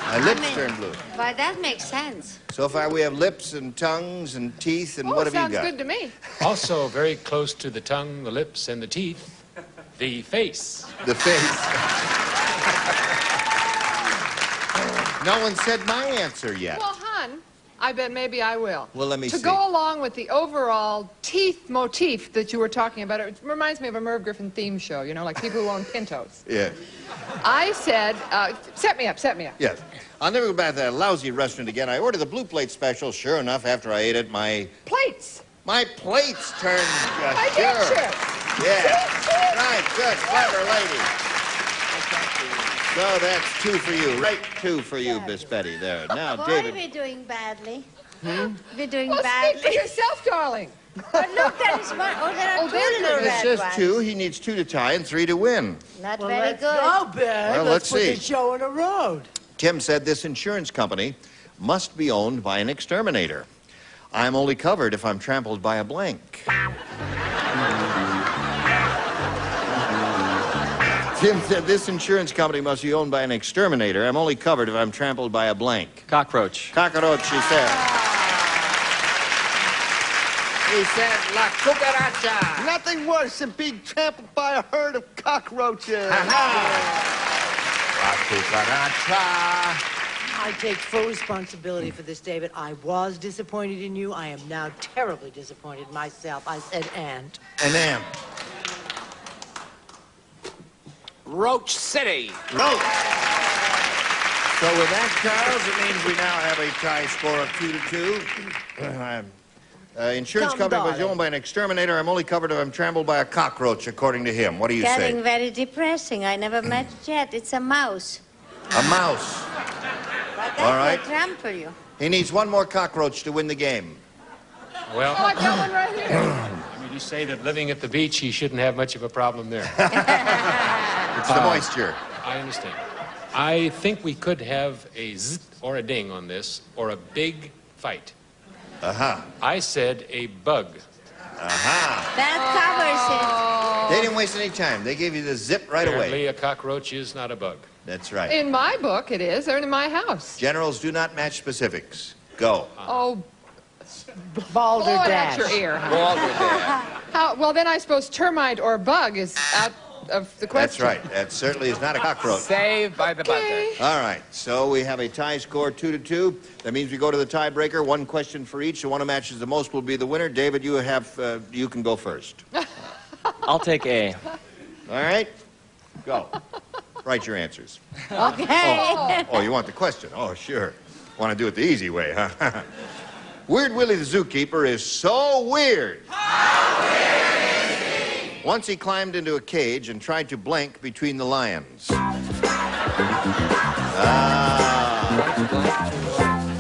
My lips turned blue. Why, that makes sense. So far, we have lips and tongues and teeth, and Oh, what have you sounds got? good to me. Also, very close to the tongue, the lips, and the teeth, the face. The face. No one said my answer yet. Well, hon, I bet maybe I will. Well, let me To see. go along with the overall teeth motif that you were talking about, it reminds me of a Merv Griffin theme show, you know, like people who own Pintos. Yeah. I said, set me up. Yes. I'll never go back to that lousy restaurant again. I ordered the blue plate special. Sure enough, after I ate it, my Plates. plates turned My sure. picture. Yeah. Right. Good. Clever lady. So that's 2 for you. Right, 2 for you, Miss Betty. There. Now, Boy, David. we're doing badly. Hmm? We're doing Well, badly. speak for yourself, darling. But look, there is one. Oh, there are two little It's red just ones. 2. He needs 2 to tie and 3 to win. Not Well, very let's good. go, Ben. Well, let's put see. the show on the road. Tim said this insurance company must be owned by an exterminator. I'm only covered if I'm trampled by a blank. Tim said this insurance company must be owned by an exterminator. I'm only covered if I'm trampled by a blank. Cockroach. Cockroach, she said. He said, La Cucaracha. Nothing worse than being trampled by a herd of cockroaches. La cucaracha. I take full responsibility for this, David. I was disappointed in you. I am now terribly disappointed myself. I said ant. An ant. Roach City. Roach. So with that, Charles, it means we now have a tie score of 2-2. Insurance Come, company was darling. owned by an exterminator. I'm only covered if I'm trampled by a cockroach, according to him. What do you Getting say? very depressing. I never met it yet. It's a mouse. A mouse. But that All right. will trample you. He needs one more cockroach to win the game. Well, Oh, I got one right here. I mean, you say that living at the beach, he shouldn't have much of a problem there. It's the moisture. I understand. I think we could have a zzz or a ding on this, or a big fight. Uh-huh. I said a bug. Uh-huh. That covers it. They didn't waste any time. They gave you the zip right Apparently, away. a cockroach is not a bug. That's right. In my book, it is. They're in my house. Generals do not match specifics. Go. Oh, Balderdash. That's your ear. Huh? Balderdash. Well, then I suppose termite or bug is out of the question. That's right. That certainly is not a cockroach. Saved by the buzzer. All right. So we have a tie score 2-2. That means we go to the tiebreaker. One question for each. The one who matches the most will be the winner. David, you can go first. I'll take A. All right. Go. Write your answers. Okay. Oh, you want the question? Oh, sure. Want to do it the easy way, huh? Weird Willie the Zookeeper is so weird. How weird is he? Once he climbed into a cage and tried to blink between the lions.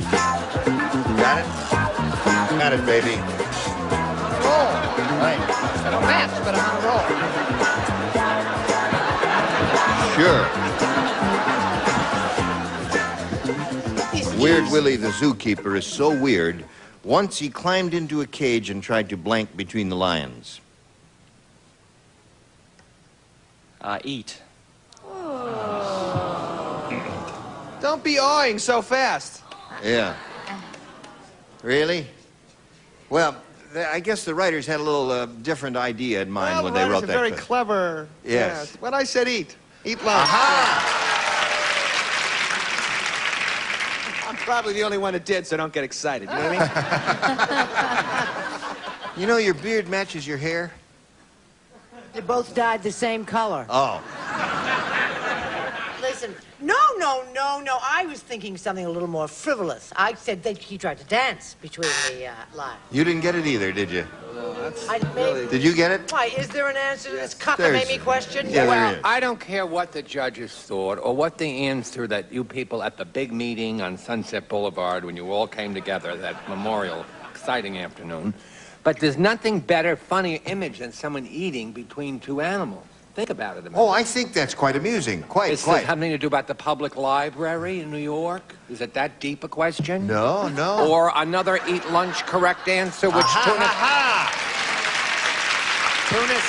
Got it? Got it, baby. Roll. Right. I don't match, but I'm on a roll. Sure. Weird Willie the Zookeeper is so weird. Once he climbed into a cage and tried to blank between the lions. Eat. Don't be awing so fast. Yeah. Really? Well, I guess the writers had a little different idea in mind when they wrote that. Very clever. Yes. When I said eat. Eat lunch. Aha! I'm probably the only one that did, so don't get excited. You know what I mean? You know, your beard matches your hair. They both dyed the same color. Oh. Listen, no. I was thinking something a little more frivolous. I said that he tried to dance between the lines. You didn't get it either, did you? Did you get it? Why, is there an answer to this There's- cockamamie question? Yeah, Well, there is. I don't care what the judges thought or what the answer that you people at the big meeting on Sunset Boulevard when you all came together that memorial exciting afternoon, but there's nothing better, funnier image than someone eating between two animals. Think about it a minute. Oh, I think that's quite amusing. Quite. Is this something to do about the public library in New York? Is it that deep a question? No. Or another eat lunch correct answer, which tuna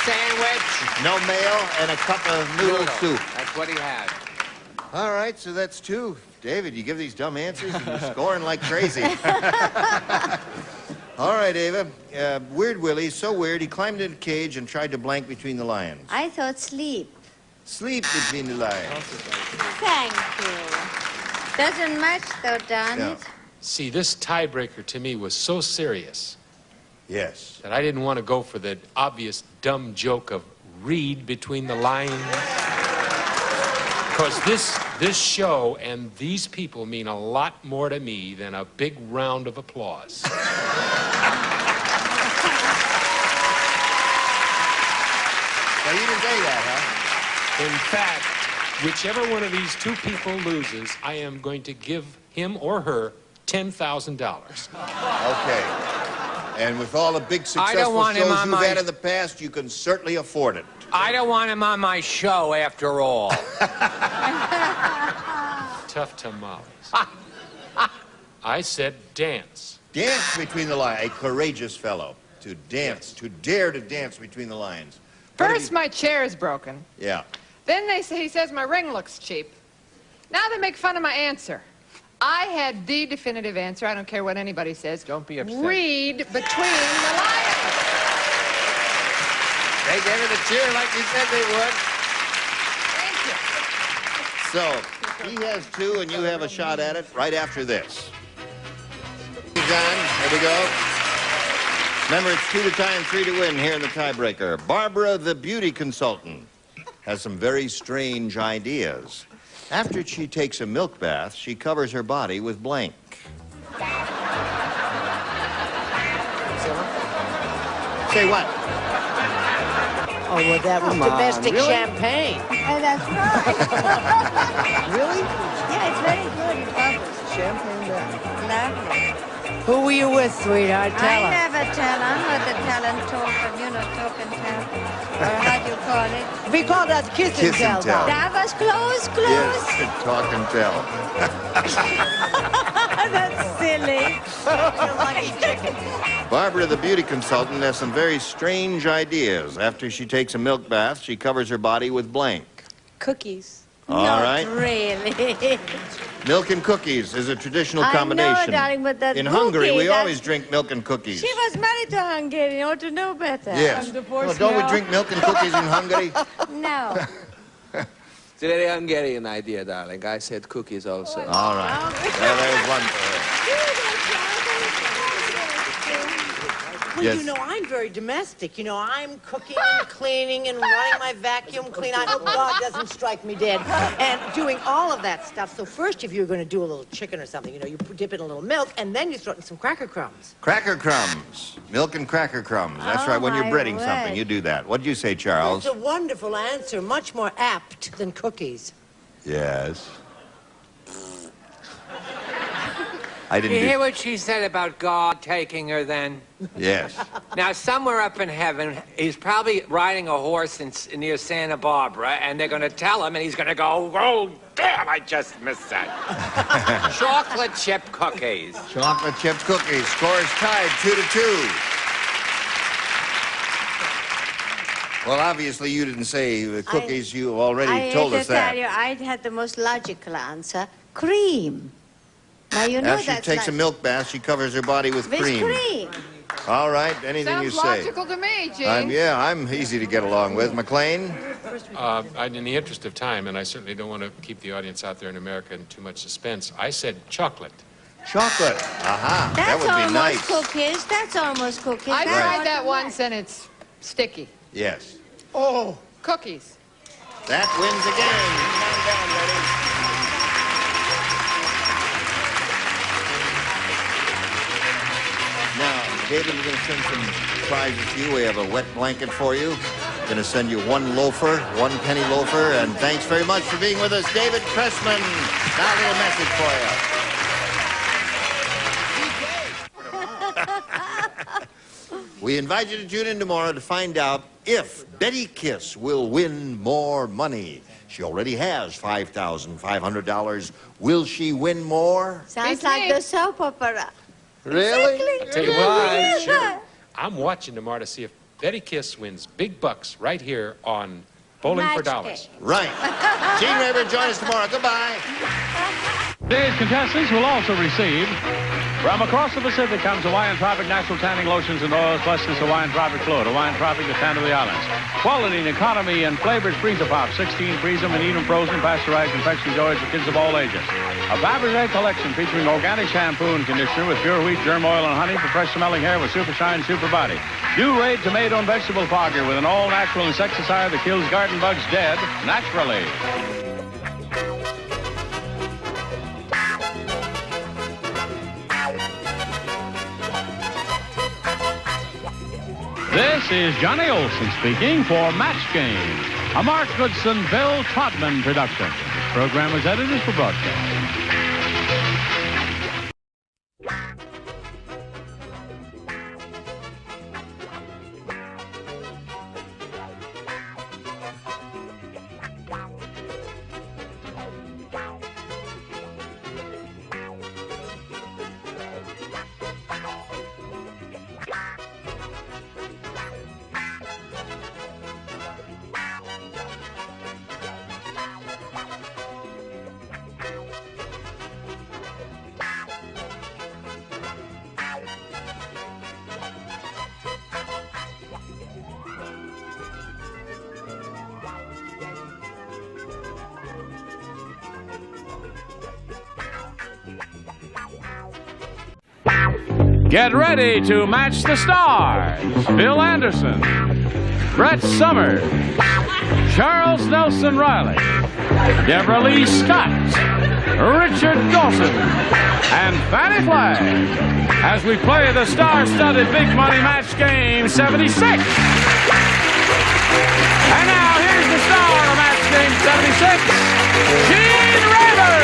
sandwich. No mayo and a cup of noodle soup. That's what he had. All right, so that's 2. David, you give these dumb answers and you're scoring like crazy. All right, Ava. Weird Willie, so weird, he climbed in a cage and tried to blank between the lions. I thought sleep. Sleep between the lions. Thank you. Doesn't match though, darn No. it. See, this tiebreaker to me was so serious Yes. that I didn't want to go for the obvious dumb joke of read between the lines. Because this show and these people mean a lot more to me than a big round of applause. Well, you didn't say that, huh? In fact, whichever one of these two people loses, I am going to give him or her $10,000. Okay. And with all the big I don't successful want him shows on you've my- had in the past, you can certainly afford it. I don't want him on my show after all. Tough tamales. I said dance. Dance between the lions. A courageous fellow. To dance. To dare to dance between the lions. First, my chair is broken. Yeah. Then he says my ring looks cheap. Now they make fun of my answer. I had the definitive answer. I don't care what anybody says. Don't be upset. Read between the lines. They gave it a cheer like you said they would. Thank you. So, he has 2 and you have a shot at it right after this. John, here we go. Remember, it's 2 to tie and 3 to win here in the tiebreaker. Barbara, the beauty consultant, has some very strange ideas. After she takes a milk bath, she covers her body with blank. Say what? Oh, well, that was domestic really? champagne. Oh, that's right. Really? Yeah, it's very good. It bubbles. Champagne bath. Lovely. Who were you with, sweetheart? Tell I us. never tell. I'm not a talent talker. You know, talk and tell. Or how do you call it? We called us kiss and Kiss and tell. tell. That was close. Yes, talk and tell. That's silly. You're lucky chicken. Barbara, the beauty consultant, has some very strange ideas. After she takes a milk bath, she covers her body with blank. Cookies. All Not right. really. Milk and cookies is a traditional I know, combination. darling, but that In Hungary, cookie, we that's- always drink milk and cookies. She was married to a Hungarian. Ought to know better. Yes. Well, don't we drink milk and cookies in Hungary? No. It's a very Hungarian idea, darling. I said cookies also. All right. Well, there's one for her. Well, Yes. you know, I'm very domestic. You know, I'm cooking and cleaning and running my vacuum cleaner. I hope God doesn't strike me dead. And doing all of that stuff. So first, if you're going to do a little chicken or something, you know, you dip it in a little milk, and then you throw it in some cracker crumbs. Cracker crumbs. Milk and cracker crumbs. That's Oh, right. When you're my breading word. something, you do that. What'd you say, Charles? That's a wonderful answer. Much more apt than cookies. Yes. I You didn't hear do... what she said about God taking her then? Yes. Now, somewhere up in heaven, he's probably riding a horse near Santa Barbara, and they're going to tell him, and he's going to go, oh, damn, I just missed that. Chocolate chip cookies. Chocolate chip cookies. Scores tied 2-2. Well, obviously, you didn't say the cookies. You already told us that. I had the most logical answer. Cream. Now, you know After she that's takes a milk bath, she covers her body with cream. cream. All right, anything you Sounds say. logical to me, Gene. Yeah, I'm easy to get along with. McLean? In the interest of time, and I certainly don't want to keep the audience out there in America in too much suspense, I said chocolate. Chocolate. Aha, that That's would be almost nice. cookies. That's almost cookies. I That's tried what that you once, and it's sticky. Yes. Oh. Cookies. That wins again. Now, David, we're going to send some prizes to you. We have a wet blanket for you. We're going to send you one loafer, 1 penny loafer, and thanks very much for being with us, David Pressman. Now a little message for you. We invite you to tune in tomorrow to find out if Betty Kiss will win more money. She already has $5,500. Will she win more? Sounds like the soap opera. Really? Tell you what, sure. I'm watching tomorrow to see if Betty Kiss wins big bucks right here on Bowling for Dollars. Right. Gene Raver, join us tomorrow. Goodbye. Today's contestants will also receive, from across the Pacific comes Hawaiian Tropic Natural Tanning Lotions and Oils, plus this Hawaiian Tropic Float. Hawaiian Tropic, the tan of the islands. Quality and economy and flavors freezer pop. 16 freeze them and eat them frozen, pasteurized, confection joys for kids of all ages. A Fabergé collection featuring organic shampoo and conditioner with pure wheat, germ oil, and honey for fresh smelling hair with Super Shine Super Body. New Raid Tomato and Vegetable Fogger with an all-natural insecticide that kills garden bugs dead naturally. This is Johnny Olson speaking for Match Game, a Mark Goodson, Bill Trotman production. This program was edited for broadcast. Get ready to match the stars. Bill Anderson, Brett Summers, Charles Nelson Riley, Deborah Lee Scott, Richard Dawson, and Fannie Flagg as we play the star-studded Big Money Match Game 76. And now here's the star of Match Game 76, Gene Raver.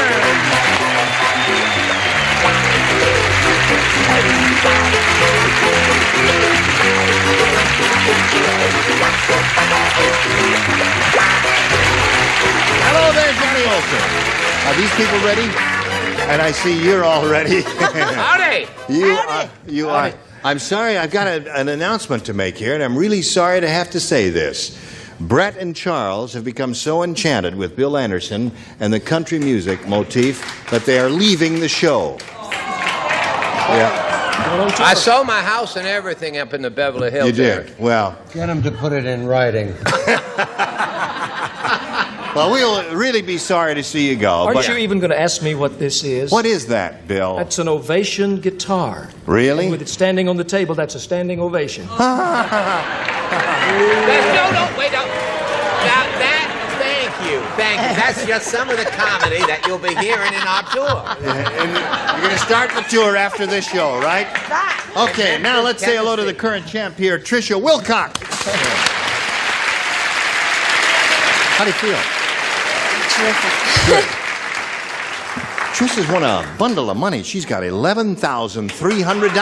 Hello there, Johnny Olson. Are these people ready? And I see you're all ready. Howdy. You are. I'm sorry, I've got an announcement to make here, and I'm really sorry to have to say this. Brett and Charles have become so enchanted with Bill Anderson and the country music motif that they are leaving the show. Yeah. I sold my house and everything up in the Beverly Hills. You did? Area. Well. Get him to put it in writing. Well, we'll really be sorry to see you go. Aren't you even going to ask me what this is? What is that, Bill? That's an ovation guitar. Really? And with it standing on the table, that's a standing ovation. No, wait, no. Now thank you. That's just some of the comedy that you'll be hearing in our tour. And you're going to start the tour after this show, right? Okay, now let's say hello to the current champ here, Tricia Wilcox. How do you feel? Terrific. Good. Trisha's won a bundle of money. She's got $11,300.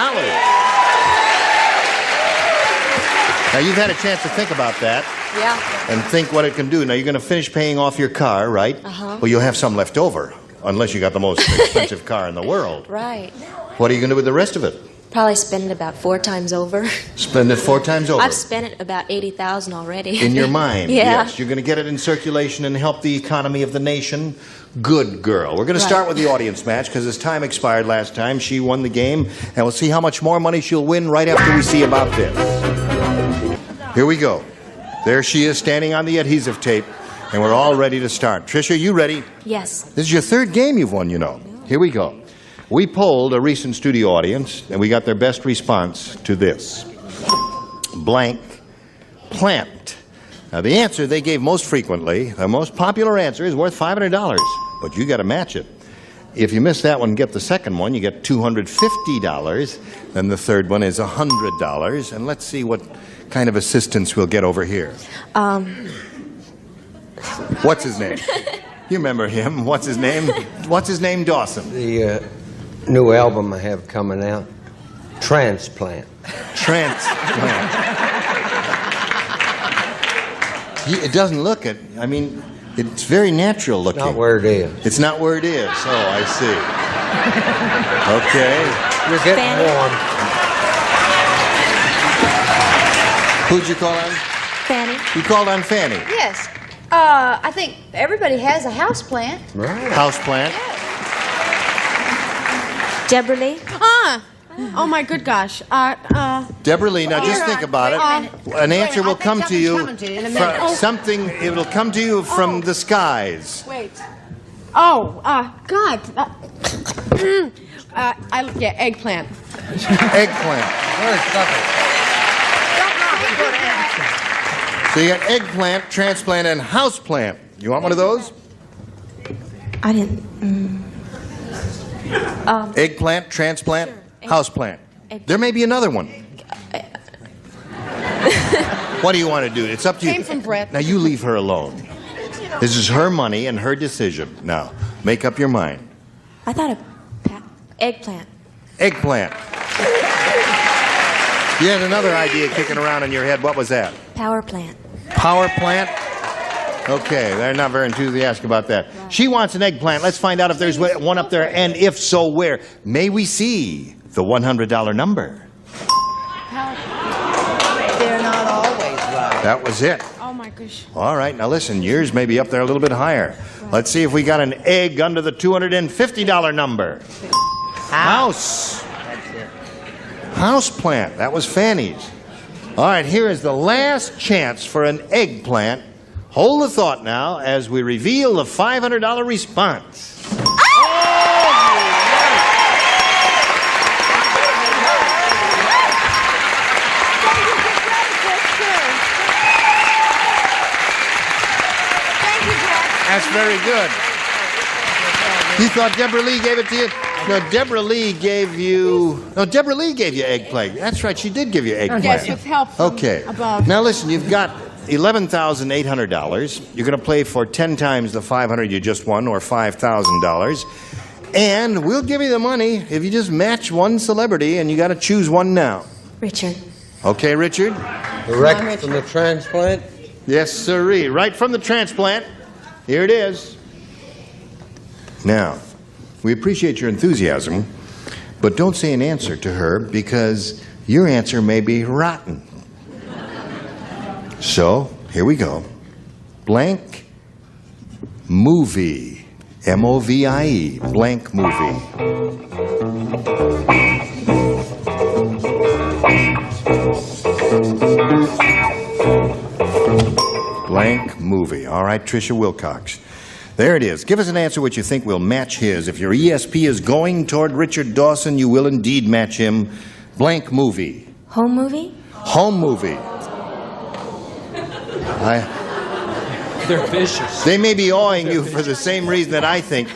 Now, you've had a chance to think about that. Yeah. And think what it can do. Now, you're going to finish paying off your car, right? Uh-huh. Well, you'll have some left over, unless you got the most expensive car in the world. Right. What are you going to do with the rest of it? Probably spend it about 4 times over. Spend it 4 times over. I've spent it about $80,000 already. In your mind, Yeah. yes. You're going to get it in circulation and help the economy of the nation. Good girl. We're going to start with the audience match because his time expired last time. She won the game, and we'll see how much more money she'll win right after we see about this. Here we go. There she is standing on the adhesive tape, and we're all ready to start. Tricia, you ready? Yes. This is your 3rd game you've won, you know. Here we go. We polled a recent studio audience, and we got their best response to this. Blank plant. Now, the answer they gave most frequently, the most popular answer, is worth $500, but you got to match it. If you miss that one and get the second one, you get $250. Then the third one is $100. And let's see what kind of assistance we'll get over here. What's his name? You remember him. What's his name? What's his name, Dawson? The new album I have coming out, Transplant. Transplant. It doesn't look it. I mean, it's very natural looking. Not where it is. It's not where it is. Oh, I see. Okay. You're getting warm. Who'd you call on? Fanny. You called on Fanny. Yes. I think everybody has a house plant. Right. House plant. Deborah Lee. Oh my good gosh. Deborah Lee, now just think about it. An answer will come to you from something, it'll come to you from the skies. Wait. God. Yeah, eggplant. Eggplant. So you got eggplant, transplant, and house plant. You want one of those? I didn't. Eggplant, transplant, house plant. There may be another one. What do you want to do? It's up to you. Came from Brett. Now you leave her alone. This is her money and her decision. Now, make up your mind. I thought of eggplant. Eggplant. You had another idea kicking around in your head. What was that? Power plant. Power plant? Okay, they're not very enthusiastic about that. She wants an eggplant. Let's find out if there's one up there, and if so, where. May we see the $100 number? They're not always right. That was it. Oh my gosh. All right, now listen, yours may be up there a little bit higher. Let's see if we got an egg under the $250 number. House. That's it. House plant. That was Fanny's. All right, here is the last chance for an eggplant. Hold the thought now as we reveal the $500 response. That's very good. You thought Deborah Lee gave it to you? No, Deborah Lee gave you... No, Deborah Lee gave you eggplant. That's right, she did give you eggplant. Yes, with help from Okay. above. Now listen, you've got $11,800. You're going to play for 10 times the $500 you just won, or $5,000. And we'll give you the money if you just match one celebrity, and you got to choose one now. Richard. Okay, Richard? Direct from the transplant? Yes, sirree. Right from the transplant. Here it is. Now, we appreciate your enthusiasm, but don't say an answer to her because your answer may be rotten. So, here we go. Blank movie. M-O-V-I-E. Blank movie. Blank movie. All right, Tricia Wilcox. There it is. Give us an answer what you think will match his. If your ESP is going toward Richard Dawson, you will indeed match him. Blank movie. Home movie? Home movie. They're vicious. They may be awing you for the same reason that I think.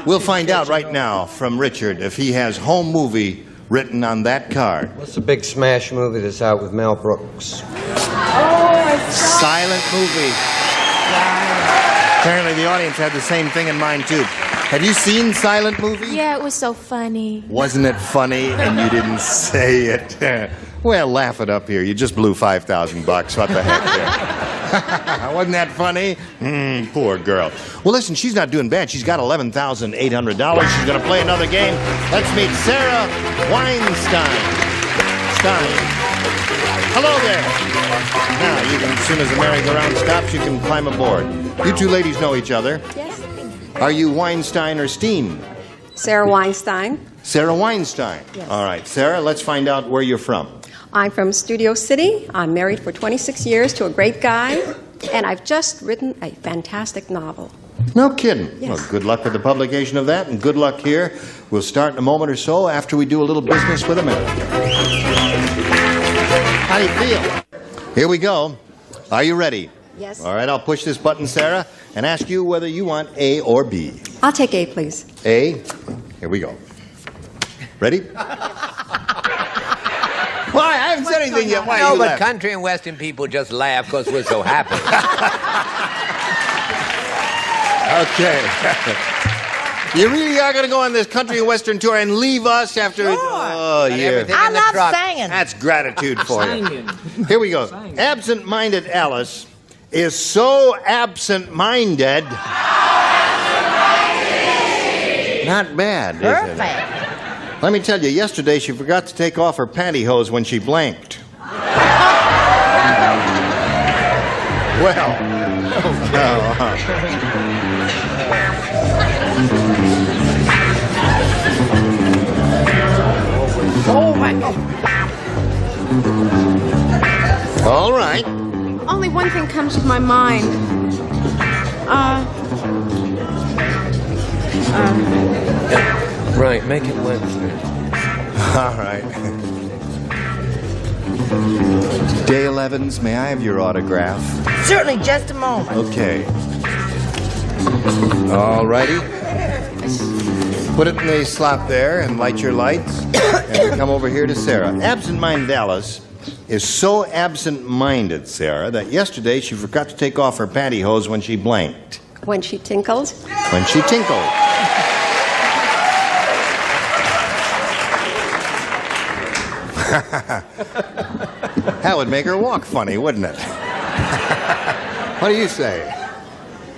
We'll find out right now from Richard if he has home movie written on that card. What's the big smash movie that's out with Mel Brooks? Silent movie. Apparently the audience had the same thing in mind too. Have you seen Silent Movie? Yeah, it was so funny. Wasn't it funny and you didn't say it? Well, laugh it up here. You just blew $5,000. What the heck? Wasn't that funny? Poor girl. Well, listen, she's not doing bad. She's got $11,800. She's going to play another game. Let's meet Sarah Weinstein. Hello there. Now, you can, as soon as the merry-go-round stops, you can climb aboard. You two ladies know each other. Yes. Are you Weinstein or Steen? Sarah Weinstein. Sarah Weinstein. Yes. All right, Sarah, let's find out where you're from. I'm from Studio City. I'm married for 26 years to a great guy, and I've just written a fantastic novel. No kidding. Yes. Well, good luck with the publication of that, and good luck here. We'll start in a moment or so after we do a little business with America. How do you feel? Here we go. Are you ready? Yes. All right, I'll push this button, Sarah, and ask you whether you want A or B. I'll take A, please. A. Here we go. Ready? Why? I haven't said anything yet. Why No, you but laugh? country and western people just laugh because we're so happy. Okay. You really are going to go on this country and western tour and leave us after... Oh, yeah. Everything I in the love truck. singing. That's gratitude for you. Here we go. Absent-minded Alice is so absent-minded... Not bad, is it? Perfect. Let me tell you, yesterday she forgot to take off her pantyhose when she blanked. Well, Oh, my God. all right. Only one thing comes to my mind. Right, make it Wednesday. All right. Dale Evans, may I have your autograph? Certainly, just a moment. Okay. All righty. Put it in the slot there and light your lights. And we come over here to Sarah. Absent-minded Alice is so absent-minded, Sarah, that yesterday she forgot to take off her pantyhose when she blanked. When she tinkled. When she tinkled. That would make her walk funny, wouldn't it? What do you say?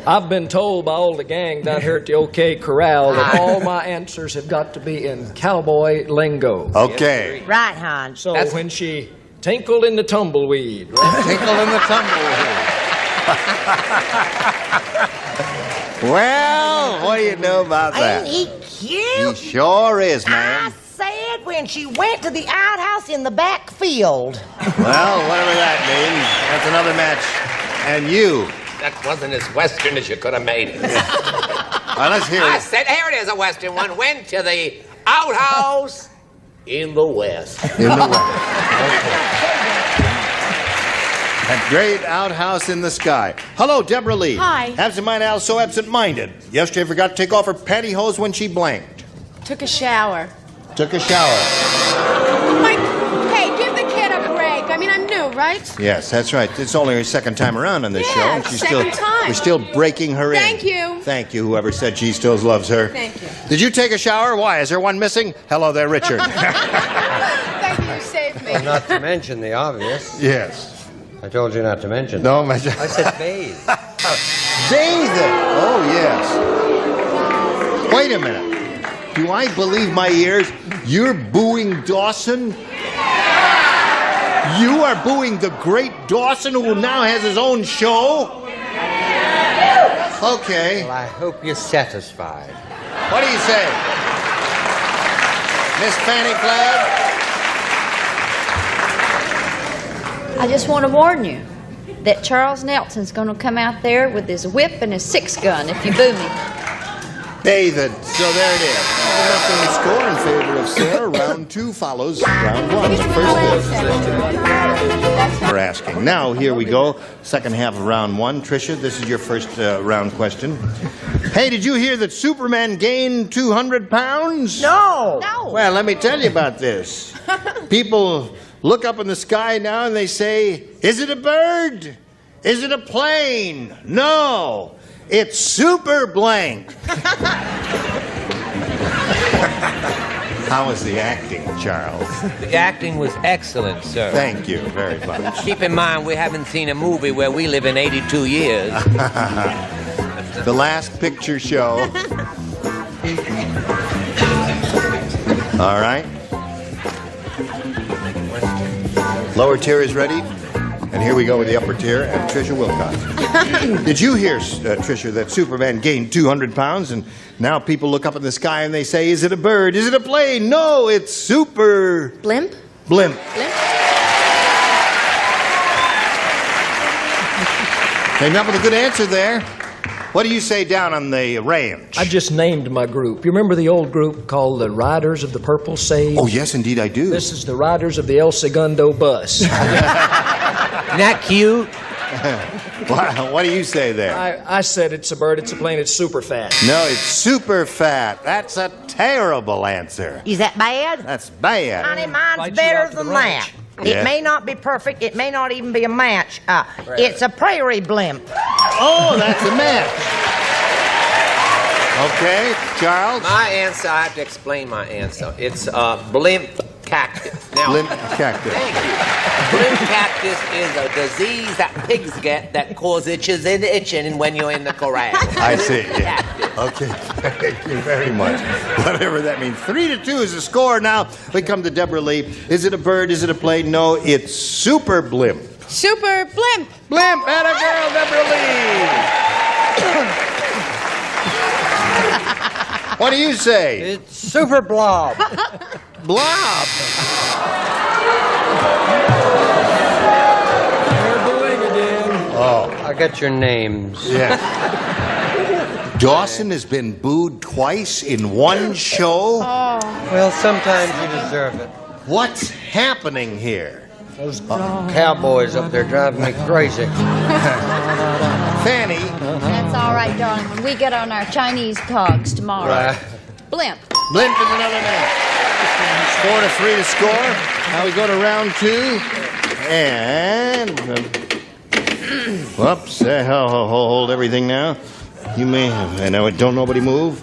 I've been told by all the gang down here at the OK Corral that all my answers have got to be in cowboy lingo. Okay. Right, Hans. So when she tinkled in the tumbleweed. Tinkle in the tumbleweed. Well, what do you know about that? Ain't he cute? He sure is, I man. said when she went to the outhouse in the back field. Well, whatever that means, that's another match. And you. That wasn't as western as you could have made it. Let's hear I it. said, here it is, a western one. Went to the outhouse in the west. In the west. That great outhouse in the sky. Hello, Deborah Lee. Hi. Absent-minded Alice, so absent-minded. Yesterday forgot to take off her pantyhose when she blanked. Took a shower. Took a shower. Hey, give the kid a break. I mean, I'm new, right? Yes, that's right. It's only her second time around on this show. And she's second time. We're still breaking her in. Thank you. Thank you, whoever said she still loves her. Thank you. Did you take a shower? Why? Is there one missing? Hello there, Richard. Thank you, you saved me. Well, not to mention the obvious. Yes. I told you not to mention. No, I said bathe. Bathe it. Oh, yes. Wait a minute. Do I believe my ears? You're booing Dawson? You are booing the great Dawson, who now has his own show? Okay. Well, I hope you're satisfied. What do you say? Miss Fanny Flagg? I just want to warn you that Charles Nelson's going to come out there with his whip and his 6-gun if you boo me. David. So there it is. Nothing to score in favor of Sarah. Round 2 follows round 1. The first we're asking. Now, here we go. Second half of round 1. Tricia, this is your first round question. Hey, did you hear that Superman gained 200 pounds? No. Well, let me tell you about this. People look up in the sky now and they say, is it a bird? Is it a plane? No. It's super blank. How was the acting, Charles? The acting was excellent, sir. Thank you very much. Keep in mind, we haven't seen a movie where we live in 82 years. The Last Picture Show. All right. Lower tier is ready. And here we go with the upper tier and Tricia Wilcox. Did you hear, Tricia, that Superman gained 200 pounds and now people look up in the sky and they say, is it a bird? Is it a plane? No, it's super... Blimp? Blimp. Came up with a good answer there. What do you say down on the range? I just named my group. You remember the old group called the Riders of the Purple Sage? Oh, yes, indeed I do. This is the Riders of the El Segundo Bus. Isn't that cute? What do you say there? I said it's a bird, it's a plane, it's super fat. No, it's super fat. That's a terrible answer. Is that bad? That's bad. Honey, mine's Light you better out to than the that. ranch. Yeah. It may not be perfect. It may not even be a match. It's a prairie blimp. Oh, that's a match. Okay, Charles? My answer, I have to explain my answer. It's blimp cactus. Now, Blimp cactus. thank you. Blimp cactus is a disease that pigs get that causes itches and itching when you're in the corral. I see, yeah. Okay, thank you very much. Whatever that means. 3-2 is the score. Now we come to Deborah Lee. Is it a bird? Is it a plane? No, it's super blimp. Super blimp. Blimp, and a girl, Deborah Lee. What do you say? It's super blob. Blob. They're booing again. Oh. I got your names. Yeah. Dawson has been booed twice in one show? Well, sometimes you deserve it. What's happening here? Those cowboys up there driving me crazy. Fanny. That's all right, darling. When we get on our Chinese togs tomorrow. Right. Blimp. Blimp is another match. 4-3 to score. Now we go to round 2. And... whoops. Hold everything now. You may... and now don't nobody move.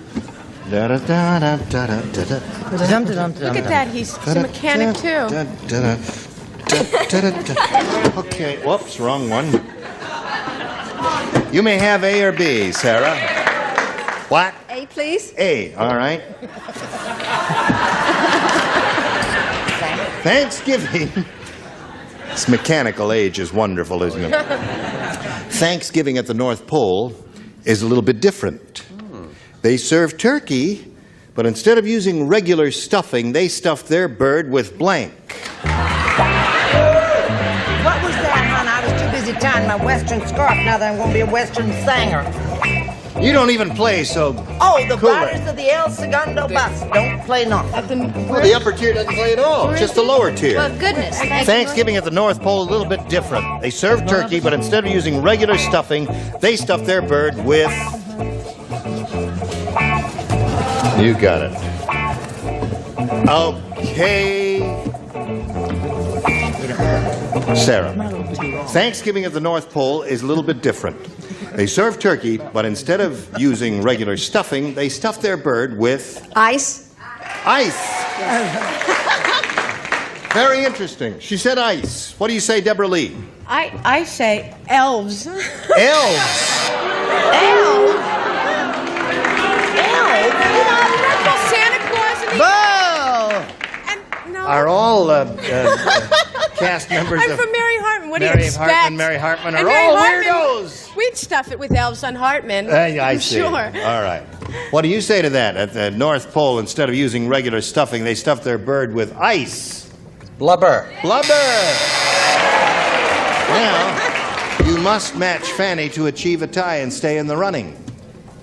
Da-da-da-da-da-da-da. Look at that, he's a mechanic too. Okay, whoops, wrong one. You may have A or B, Sarah. What? A, please. A, all right. Thanksgiving. This mechanical age is wonderful, isn't it? Thanksgiving at the North Pole is a little bit different. They serve turkey, but instead of using regular stuffing, they stuffed their bird with blank. What was that, hon? I was too busy tying my Western scarf now that I'm going to be a Western singer. You don't even play, so Oh, the cool it. Riders of the El Segundo Bus don't play nothing. Well, the upper tier doesn't play at all, just the lower tier. Well, goodness. Thanksgiving at the North Pole, a little bit different. They serve turkey, but instead of using regular stuffing, they stuff their bird with... You got it. Okay. Sarah. Thanksgiving at the North Pole is a little bit different. They serve turkey, but instead of using regular stuffing, they stuff their bird with... Ice. Ice. Very interesting. She said ice. What do you say, Deborah Lee? I say elves. Elves. Elves? Santa Claus and Boo! no. are all cast members I'm of from Mary Hartman. What do you Mary expect? Hartman. Mary Hartman And are Mary all Hartman, weirdos. We'd stuff it with elves on Hartman. I see. Sure. All right. What do you say to that? At the North Pole, instead of using regular stuffing, they stuff their bird with ice. Blubber. Blubber! Now, you must match Fanny to achieve a tie and stay in the running.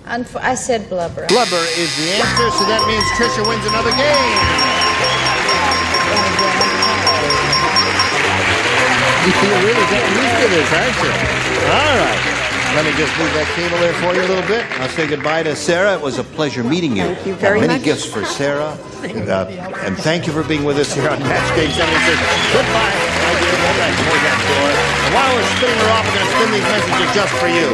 I said blubber. Blubber is the answer, so that means Tricia wins another game. You're really getting used to this, aren't you? All right. Let me just move that cable there for you a little bit. I'll say goodbye to Sarah. It was a pleasure meeting you. Thank you very Many much. gifts for Sarah. And thank you for being with us here on Match Game 76. Goodbye, my dear. Go back toward that door. And while we're spinning her off, we're going to spin these messages just for you.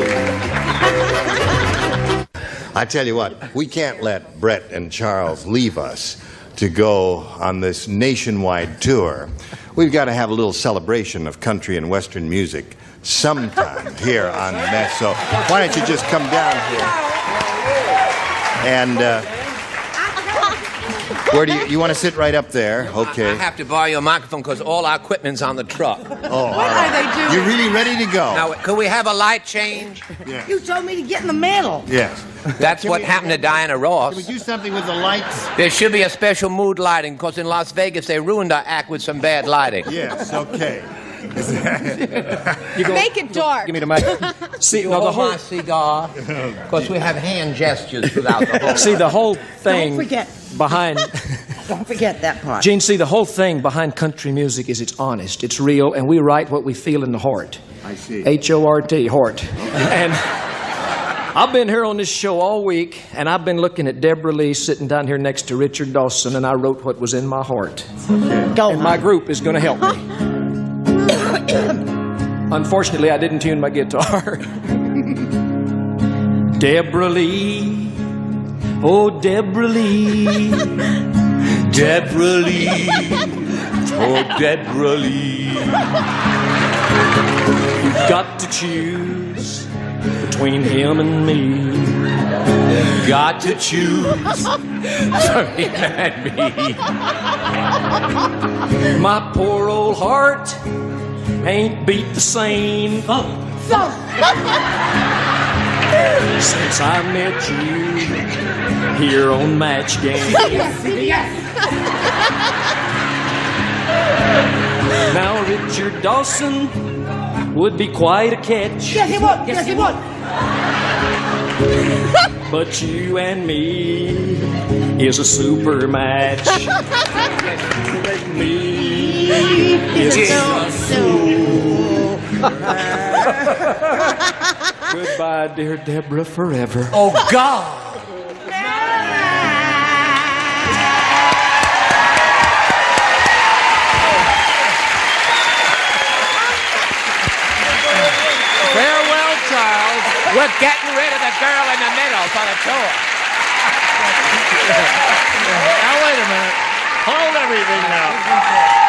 I tell you what, we can't let Brett and Charles leave us to go on this nationwide tour. We've got to have a little celebration of country and western music sometime here on Match. So why don't you just come down here? And where do you want to sit right up there? Okay. I have to borrow your microphone because all our equipment's on the truck. Oh, what are they doing? You're really ready to go. Now, could we have a light change? Yeah. You told me to get in the middle. Yes. That's what happened to Diana Ross. Can we do something with the lights? There should be a special mood lighting because in Las Vegas they ruined our act with some bad lighting. Yes, okay. Make it dark. Give me the mic. See, You no, the hold whole my cigar because we have hand gestures throughout the whole. see the whole thing Don't forget. behind. Don't forget that part. Gene, see, the whole thing behind country music is it's honest, it's real, and we write what we feel in the heart. I see. H-O-R-T, heart. And I've been here on this show all week, and I've been looking at Deborah Lee sitting down here next to Richard Dawson, and I wrote what was in my heart. Okay. Go. And my group is going to help me. Unfortunately, I didn't tune my guitar. Deborah Lee, oh Deborah Lee, Deborah Lee, oh Deborah Lee. You've got to choose between him and me. Got to choose between him and me. My poor old heart ain't beat the same since I met you here on Match Game. Now Richard Dawson would be quite a catch. Yes, he would. Yes, he would. But you and me is a super match. Me is a fool. Goodbye, dear Deborah, forever. Oh God! Farewell, Charles. We're getting rid of the girl in the middle for the tour. Now, wait a minute. Hold everything now.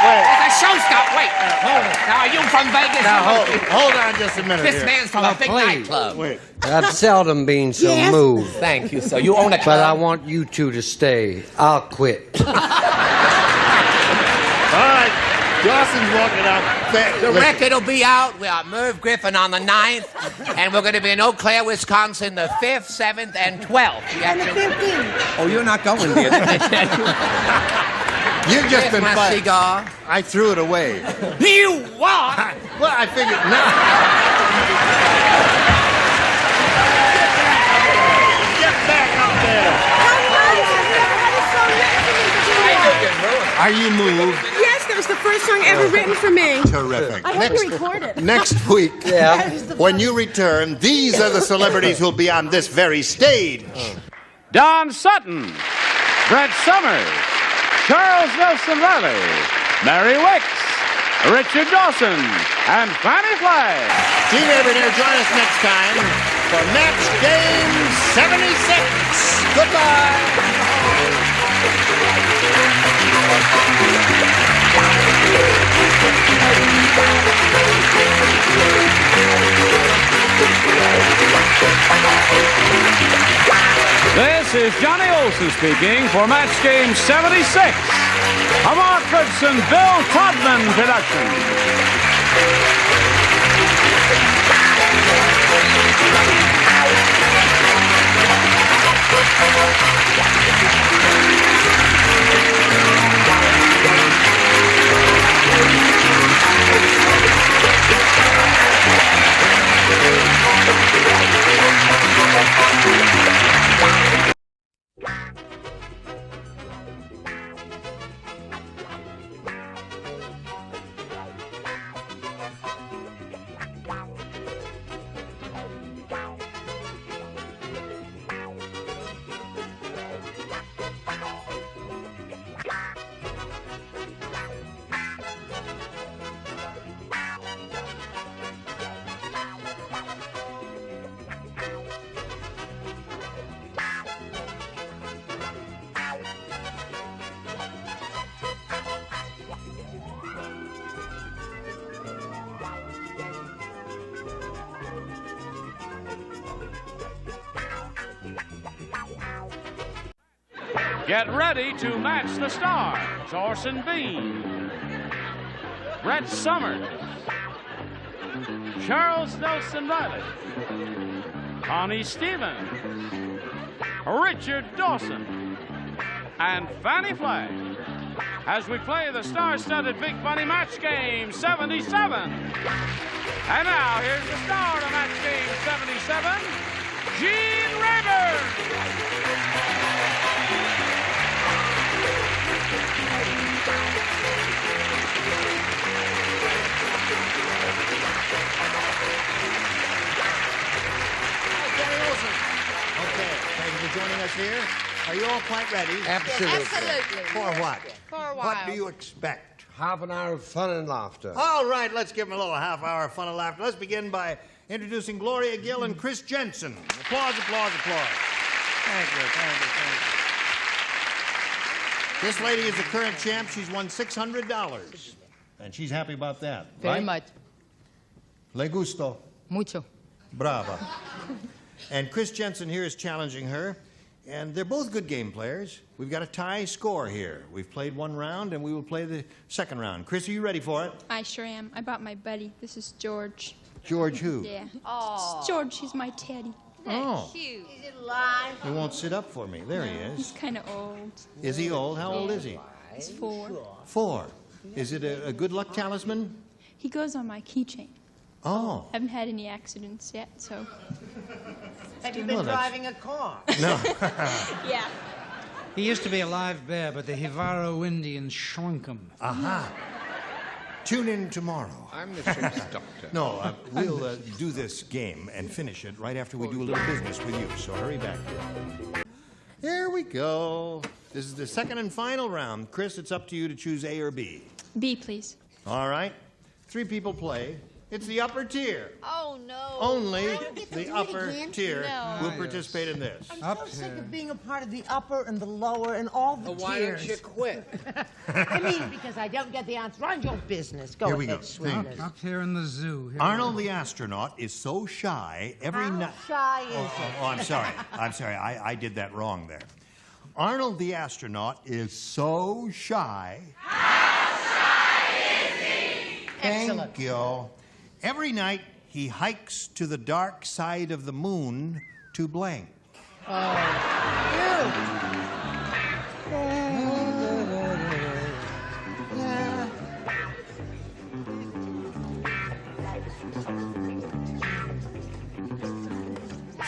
Wait. The show stop. Wait. Hold it. Now, are you from Vegas? Now, hold on just a minute This here. man's from a big please. nightclub. Wait. I've seldom been so Yes. moved. Thank you, sir. You own a club. But I want you two to stay. I'll quit. All right. Dawson's walking out. The record will be out. We are Merv Griffin on the 9th, and we're going to be in Eau Claire, Wisconsin, the 5th, 7th, and 12th. And the 15th. Oh, you're not going there. You've just Here's been my fired. cigar. I threw it away. You what? Well, I figured no. Get back up there. Are you moved? Yes, that was the first song ever written for me. Terrific. I hope you record it. Next week, when you return, these are the celebrities who'll be on this very stage. Don Sutton, Brett Summers, Charles Nelson Riley, Mary Wicks, Richard Dawson, and Fanny Flagg. Gene Abraham, join us next time for Match Game 76. Goodbye. This is Johnny Olson speaking for Match Game 76, a Mark Goodson, Bill Todman production. Get ready to match the stars. Orson Bean, Brett Summers, Charles Nelson Riley, Connie Stevens, Richard Dawson, and Fannie Flagg as we play the star-studded Big Money Match Game 77. And now, here's the star of Match Game 77, Gene Rayburn. Okay, thank you for joining us here. Are you all quite ready? Absolutely. Absolutely. For what? For a while. What do you expect? Half an hour of fun and laughter. All right, let's give them a little half-hour of fun and laughter. Let's begin by introducing Gloria Gill and Chris Jensen. Applause, applause, applause. Thank you, thank you, thank you. This lady is the current champ. She's won $600. And she's happy about that, Very right? much. Le gusto. Mucho. Brava. And Chris Jensen here is challenging her. And they're both good game players. We've got a tie score here. We've played one round, and we will play the second round. Chris, are you ready for it? I sure am. I brought my buddy. This is George. George who? Yeah. Oh. It's George. He's my teddy. Oh. Cute. Is it live? He won't sit up for me. There he He's is. kind of old. Is he old? How old Yeah. is he? He's 4. 4. Is it a good luck talisman? He goes on my keychain. Oh. Haven't had any accidents yet, so. Have you Well, been that's- driving a car? No. Yeah. He used to be a live bear, but the Jivaro Indians shrunk him. Aha. Tune in tomorrow. I'm the ship's doctor. No, we'll do this game and finish it right after we do a little business with you, so hurry back here. Here we go. This is the second and final round. Chris, it's up to you to choose A or B. B, please. All right. 3 people play. It's the upper tier. Oh, no. Only I don't get to the do it upper again? tier No. will participate in this. I'm so sick of being a part of the upper and the lower and all the Why tiers. don't you quit? I mean, because I don't get the answer. Mind your business. Go Here we ahead, go. sweetness. Up here in the zoo. Here Arnold the astronaut is so shy every How night. shy is it? I'm sorry. I'm sorry. I did that wrong there. Arnold the astronaut is so shy. How shy is he? Excellent. Thank you. Every night he hikes to the dark side of the moon to blank.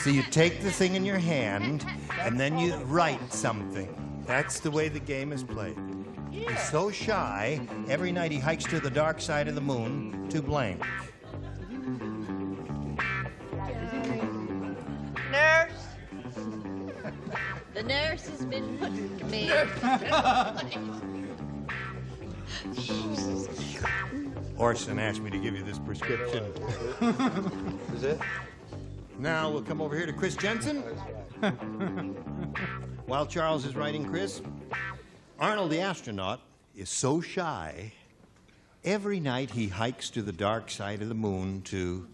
So you take the thing in your hand, and then you write something. That's the way the game is played. He's so shy, every night he hikes to the dark side of the moon to blank. Nurse. The nurse has been putting me. Orson asked me to give you this prescription. Is it? Now we'll come over here to Chris Jensen. While Charles is writing Chris, Arnold the astronaut is so shy, every night he hikes to the dark side of the moon to...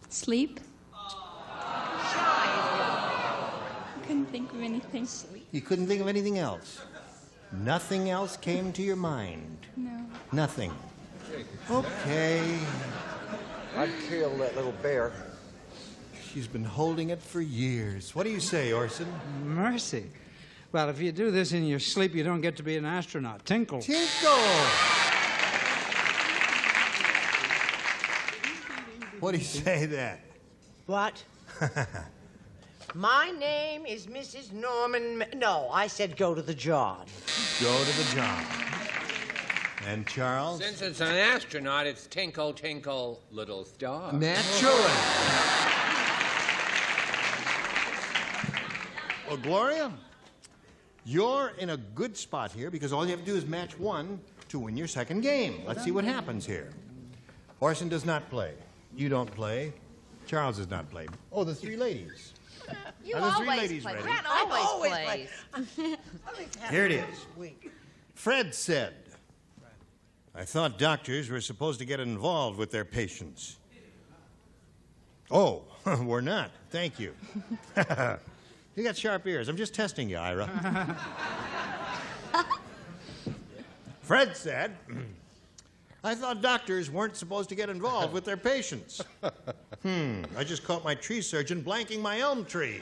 Sleep? couldn't think of anything. You couldn't think of anything else? Nothing else came to your mind? No. Nothing. Okay. I'd kill that little bear. She's been holding it for years. What do you say, Orson? Mercy. Well, if you do this in your sleep, you don't get to be an astronaut. Tinkle. Tinkle! What do you say that? What? My name is Mrs. Norman. No, I said go to the job. Go to the job. And Charles? Since it's an astronaut, it's Tinkle, Tinkle, Little Star. Naturally. Well, Gloria, you're in a good spot here because all you have to do is match one to win your second game. Let's see what happens here. Orson does not play. You don't play. Charles does not play. Oh, the three ladies. You Are the three always ladies play. ready? Brad always plays. Here it is. Fred said, I thought doctors were supposed to get involved with their patients. Oh, we're not. Thank you. You got sharp ears. I'm just testing you, Ira. Fred said, I thought doctors weren't supposed to get involved with their patients. I just caught my tree surgeon blanking my elm tree.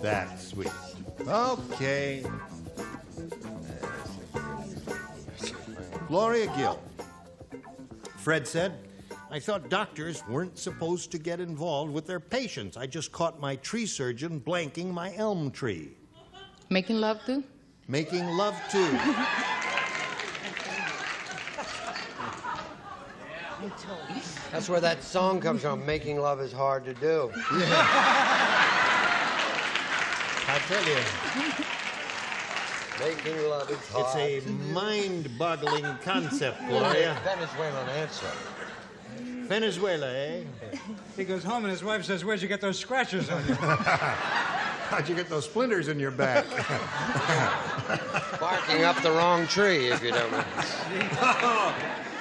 That's sweet. Okay. Gloria Gill. Fred said, I thought doctors weren't supposed to get involved with their patients. I just caught my tree surgeon blanking my elm tree. Making love to? Making love to. That's where that song comes from. Making love is hard to do. I tell you. Making love is hard. It's a mind-boggling concept, Gloria. Venezuelan answer. Venezuela, eh? He goes home and his wife says, where'd you get those scratches on you? How'd you get those splinters in your back? Barking up the wrong tree, if you don't mind.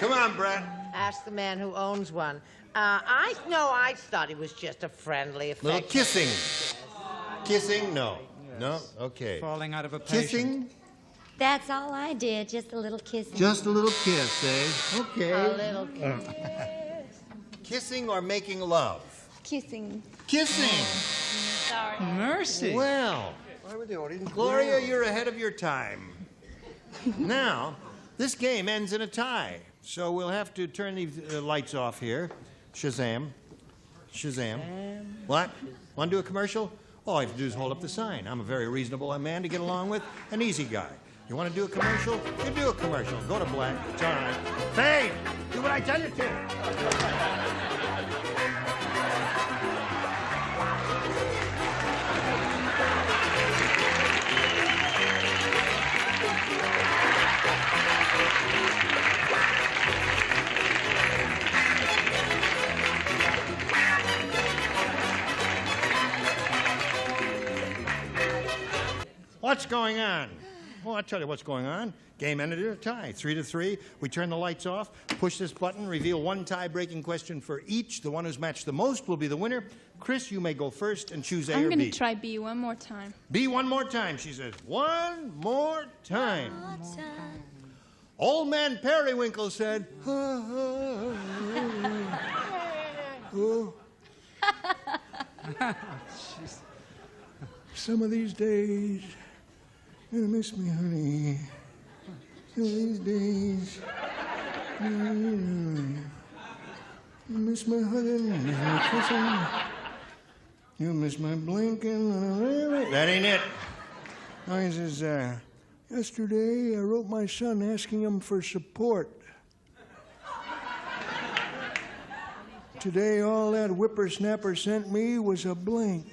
Come on, Brett. Ask the man who owns one. I thought he was just a friendly affection. Little kissing. Kissing? No. No? Okay. Falling out of a Kissing? That's all I did, just a little kissing. Just a little kiss, eh? Okay. A little kiss. Kissing or making love? Kissing. Kissing. Sorry. Mercy. Well, Why were the audience Gloria, you're ahead of your time. Now, this game ends in a tie, so we'll have to turn the lights off here. Shazam. Shazam. What? Want to do a commercial? All I have to do is hold up the sign. I'm a very reasonable man to get along with, an easy guy. You want to do a commercial? You do a commercial. Go to black. It's all right. Fade! Do what I tell you to. What's going on? Well, I'll tell you what's going on. Game ended in a tie, 3-3. We turn the lights off, push this button, reveal one tie-breaking question for each. The one who's matched the most will be the winner. Chris, you may go first and choose A I'm or going B. to try B one more time. B one more time, she says. One more time. Old man Periwinkle said, some of these days, you'll miss me, honey. Some of these days, you miss my hugging, you miss my kissing, you miss my blinking. That ain't it. No, he says, yesterday I wrote my son asking him for support. Today all that whippersnapper sent me was a blink.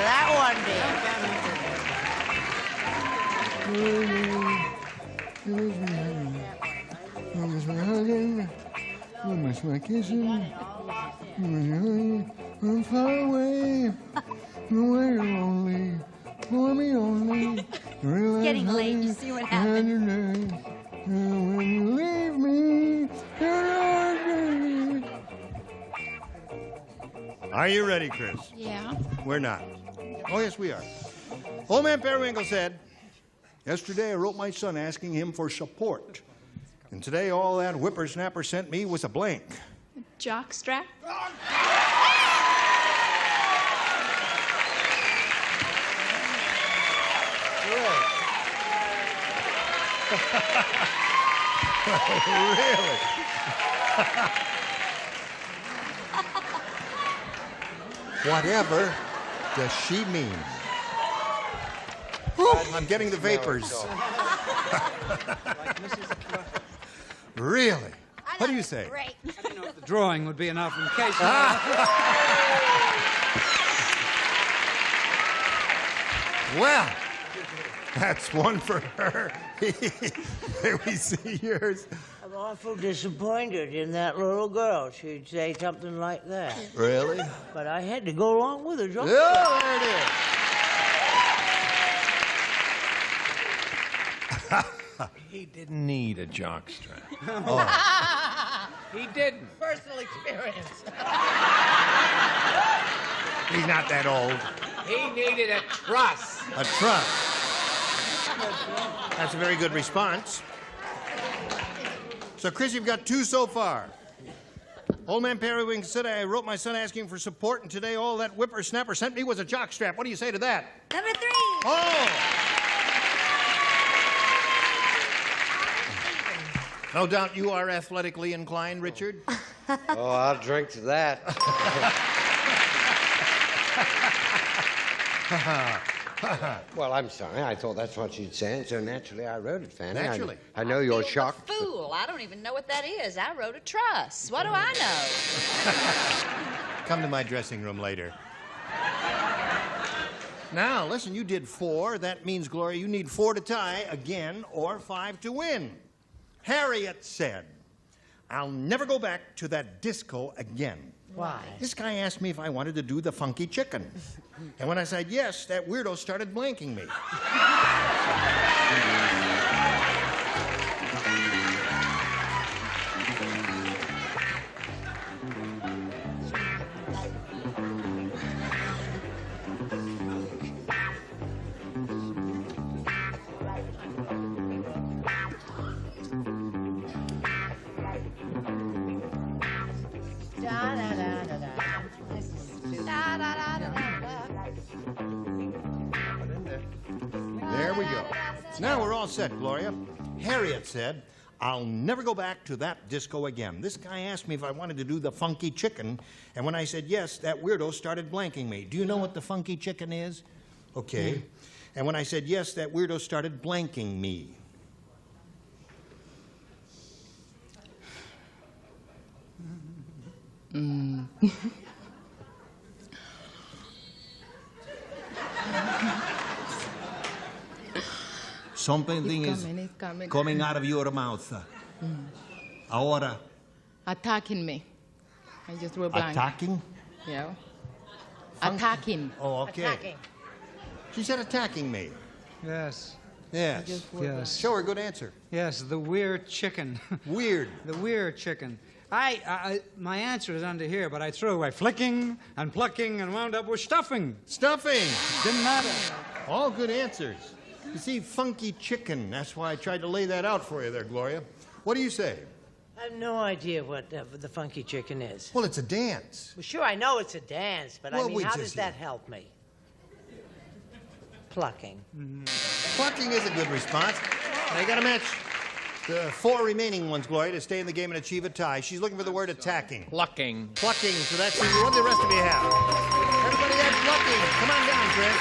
That one You miss my hugging, you miss my kissing. I'm far away, away only, for me only. It's getting late. You see what happened? And when you leave me, Are you ready, Chris? Yeah. We're not. Oh, yes, we are. Old Man Periwinkle said, yesterday I wrote my son asking him for support. And today all that whippersnapper sent me was a blank. Jockstrap. Really? Whatever does she mean? I'm getting the vapors. Really? What do you say? Great. The drawing would be enough in case. Well, that's one for her. Here we see yours. I'm awful disappointed in that little girl. She'd say something like that. Really? But I had to go along with her. Oh, there it is. He didn't need a jockstrap. He didn't. Personal experience. He's not that old. He needed a truss. A truss. That's a very good response. So, Chris, you've got 2 so far. Old Man Periwinkle said, I wrote my son asking for support, and today all that whippersnapper sent me was a jockstrap. What do you say to that? Number 3. Oh! No doubt you are athletically inclined, Richard. Oh, I'll drink to that. Well, I'm sorry. I thought that's what you'd say, and so naturally I wrote it, Fanny. Naturally. I know you're Being shocked. a fool. I don't even know what that is. I wrote a truss. What do I know? Come to my dressing room later. Now, listen, you did 4. That means, Gloria, you need 4 to tie again or 5 to win. Harriet said, I'll never go back to that disco again. Why? This guy asked me if I wanted to do the funky chicken. And when I said yes, that weirdo started blanking me. There we go. Now we're all set, Gloria. Harriet said, I'll never go back to that disco again. This guy asked me if I wanted to do the funky chicken, and when I said yes, that weirdo started blanking me. Do you know what the funky chicken is? Okay. And when I said yes, that weirdo started blanking me. Something is coming out of your mouth. Ahora. Attacking me. I just drew a blank. Attacking? Yeah. Attacking. Oh, okay. Attacking. She said attacking me. Yes. Yes. Yes. Show her a good answer. Yes, the weird chicken. Weird. The weird chicken. My answer is under here, but I threw away flicking and plucking and wound up with stuffing. Stuffing. Didn't matter. All good answers. You see, funky chicken. That's why I tried to lay that out for you there, Gloria. What do you say? I have no idea what the funky chicken is. Well, it's a dance. Well, sure, I know it's a dance, but Well, I mean, we how just does that help me? Plucking. Plucking is a good response. Now you got to match the 4 remaining ones, Gloria, to stay in the game and achieve a tie. She's looking for the word attacking. Plucking. Plucking. So that's what the rest of you have. Everybody had plucking. Come on down, Chris.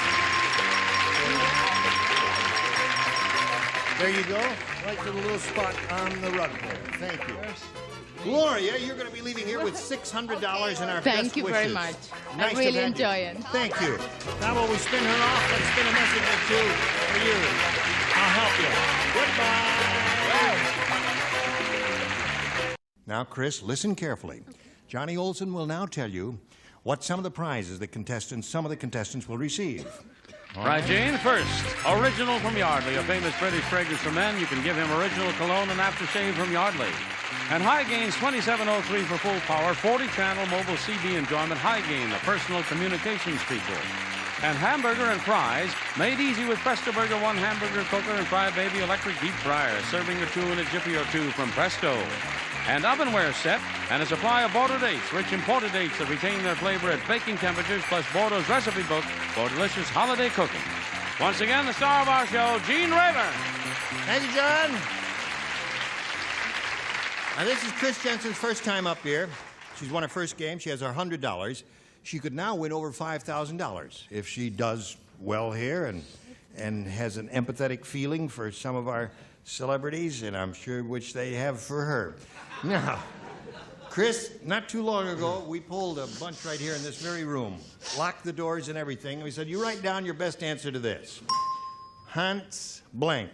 There you go. Right to the little spot on the rug there. Thank you. Gloria, you're going to be leaving here with $600 in our best Thank you very wishes. much. Nice I really to have enjoy you. it. Thank you. Now while we spin her off, let's spin a message or 2 for you. I'll help you. Goodbye. Now, Chris, listen carefully. Johnny Olson will now tell you what some of the prizes some of the contestants will receive. Right, Jane. First, Original from Yardley, a famous British fragrance for men. You can give him Original Cologne and aftershave from Yardley. And High Gain's 2703 for full power, 40-channel mobile CD enjoyment. High Gain, the personal communications people. And Hamburger and Fries, made easy with Presto Burger 1 hamburger cooker and Fry Baby electric deep fryer, serving or two in a jiffy or two from Presto. And ovenware set, and a supply of Bordeaux dates, rich imported dates that retain their flavor at baking temperatures, plus Bordeaux's recipe book for delicious holiday cooking. Once again, the star of our show, Gene Rayburn. Thank you, John. Now, this is Chris Jensen's first time up here. She's won her first game. She has her $100. She could now win over $5,000 if she does well here and has an empathetic feeling for some of our celebrities, and I'm sure which they have for her. Now, Chris, not too long ago, we pulled a bunch right here in this very room, locked the doors and everything, and we said, you write down your best answer to this. Hans blank.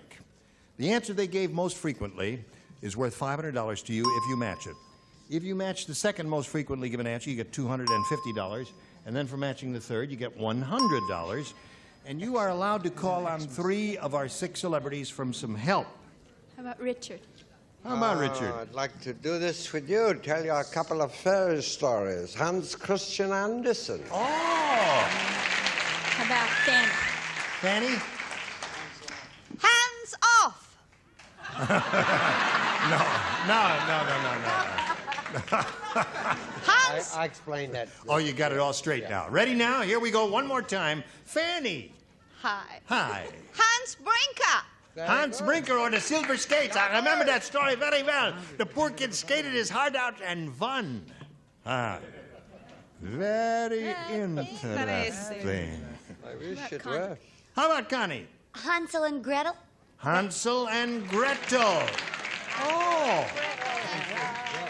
The answer they gave most frequently is worth $500 to you if you match it. If you match the second most frequently given answer, you get $250, and then for matching the third, you get $100. And you are allowed to call on 3 of our 6 celebrities from some help. How about Richard? How about Richard? I'd like to do this with you, tell you a couple of fairy stories. Hans Christian Andersen. Oh! How about Fanny? Fanny? Hands off! No. Hans! I explained that. Oh, you got it all straight now. Ready now? Here we go one more time. Fanny. Hi. Hi. Hans Brinker! Hans Brinker on the silver skates. I remember that story very well. The poor kid skated his heart out and won. Very interesting. I wish it were. How about Connie? Hansel and Gretel? Hansel and Gretel. Oh.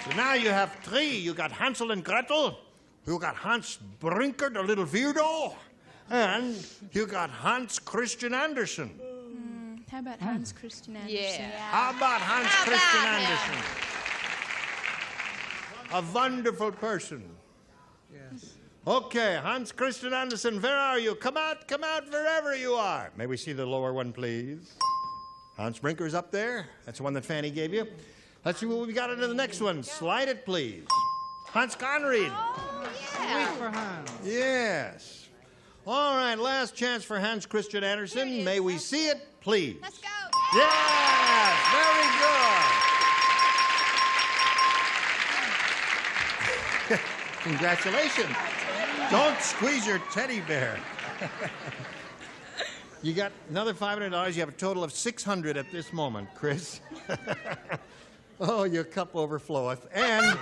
So now you have 3. You got Hansel and Gretel. You got Hans Brinker, the little weirdo. And you got Hans Christian Andersen. How about Hans Christian Andersen? Yeah. How about Hans Christian Andersen? A wonderful person. Yes. Okay, Hans Christian Andersen, where are you? Come out wherever you are. May we see the lower one, please? Hans Brinker's up there. That's the one that Fanny gave you. Let's see what we got into the next one. Slide it, please. Hans Conried. Oh, yeah. Wait for Hans. Yes. All right, last chance for Hans Christian Andersen. May we see it, please? Let's go. Yes, very good. Congratulations. Don't squeeze your teddy bear. You got another $500. You have a total of $600 at this moment, Chris. Oh, your cup overfloweth. And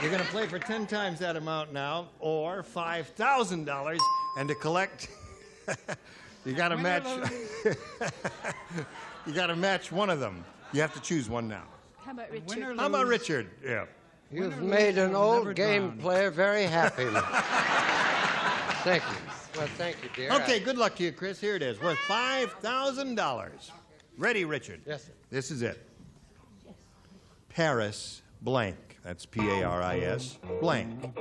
you're going to play for 10 times that amount now, or $5,000. And to collect, you got to match. You got to match one of them. You have to choose one now. How about Richard? How about Richard? Yeah. You've made an old game player very happy. Thank you. Well, thank you, dear. Okay, good luck to you, Chris. Here it is, worth $5,000. Ready, Richard? Yes, sir. This is it. Paris blank. That's Paris blank.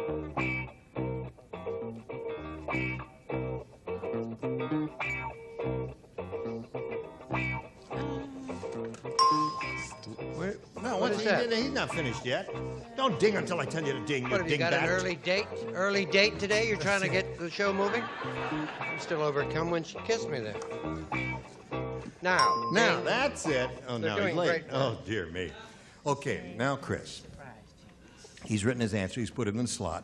No, What is that? He's not finished yet. Don't ding until I tell you to ding. What, have you got an early date? Early date today? You're trying to get the show moving? I'm still overcome when she kissed me there. Now, ding. That's it. Oh, They're now he's doing late. great. Oh, dear me. Okay, now, Chris. He's written his answer. He's put it in the slot.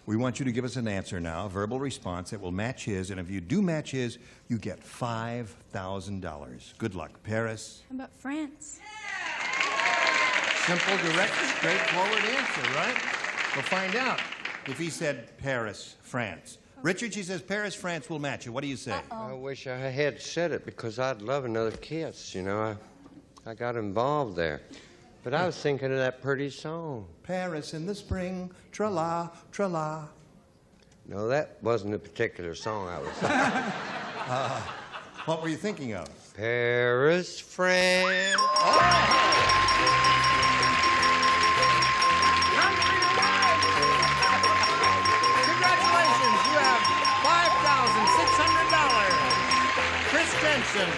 We want you to give us an answer now, a verbal response that will match his. And if you do match his, you get $5,000. Good luck. Paris. How about France? Simple, direct, straightforward answer, right? We'll find out if he said Paris, France. Richard, she says Paris, France will match you. What do you say? I wish I had said it because I'd love another kiss. You know, I got involved there. But I was thinking of that pretty song. Paris in the spring, tra-la, tra-la. No, that wasn't a particular song I was thinking. What were you thinking of? Paris, France. Stenson.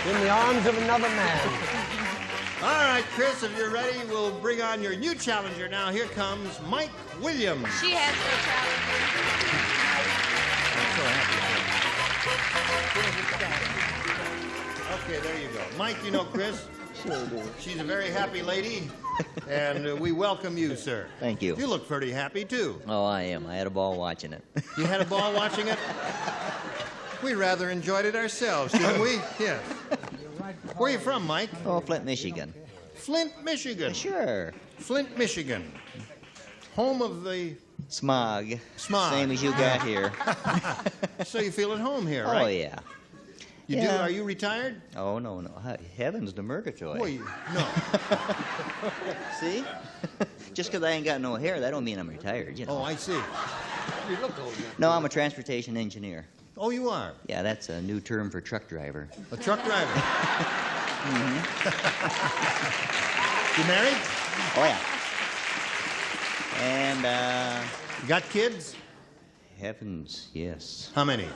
In the arms of another man. All right, Chris, if you're ready, we'll bring on your new challenger. Now, here comes Mike Williams. She has no Okay, there you go. Mike, you know Chris? Sure do. She's a very happy lady, and we welcome you, sir. Thank you. You look pretty happy, too. Oh, I am. I had a ball watching it. You had a ball watching it? We rather enjoyed it ourselves, didn't we? Yeah. Where are you from, Mike? Oh, Flint, Michigan. Flint, Michigan. Sure. Flint, Michigan. Home of the... Smog. Smog. Same as you got here. So you feel at home here, right? Oh, yeah. You Yeah. do? Are you retired? Oh, no, no. Heaven's to murgatroyd. Well, no. See? Just because I ain't got no hair, that don't mean I'm retired, you know. Oh, I see. You look old. No, I'm a transportation engineer. Oh, you are? Yeah, that's a new term for truck driver. A truck driver? You married? Oh, yeah. And, You got kids? heavens, yes. How many?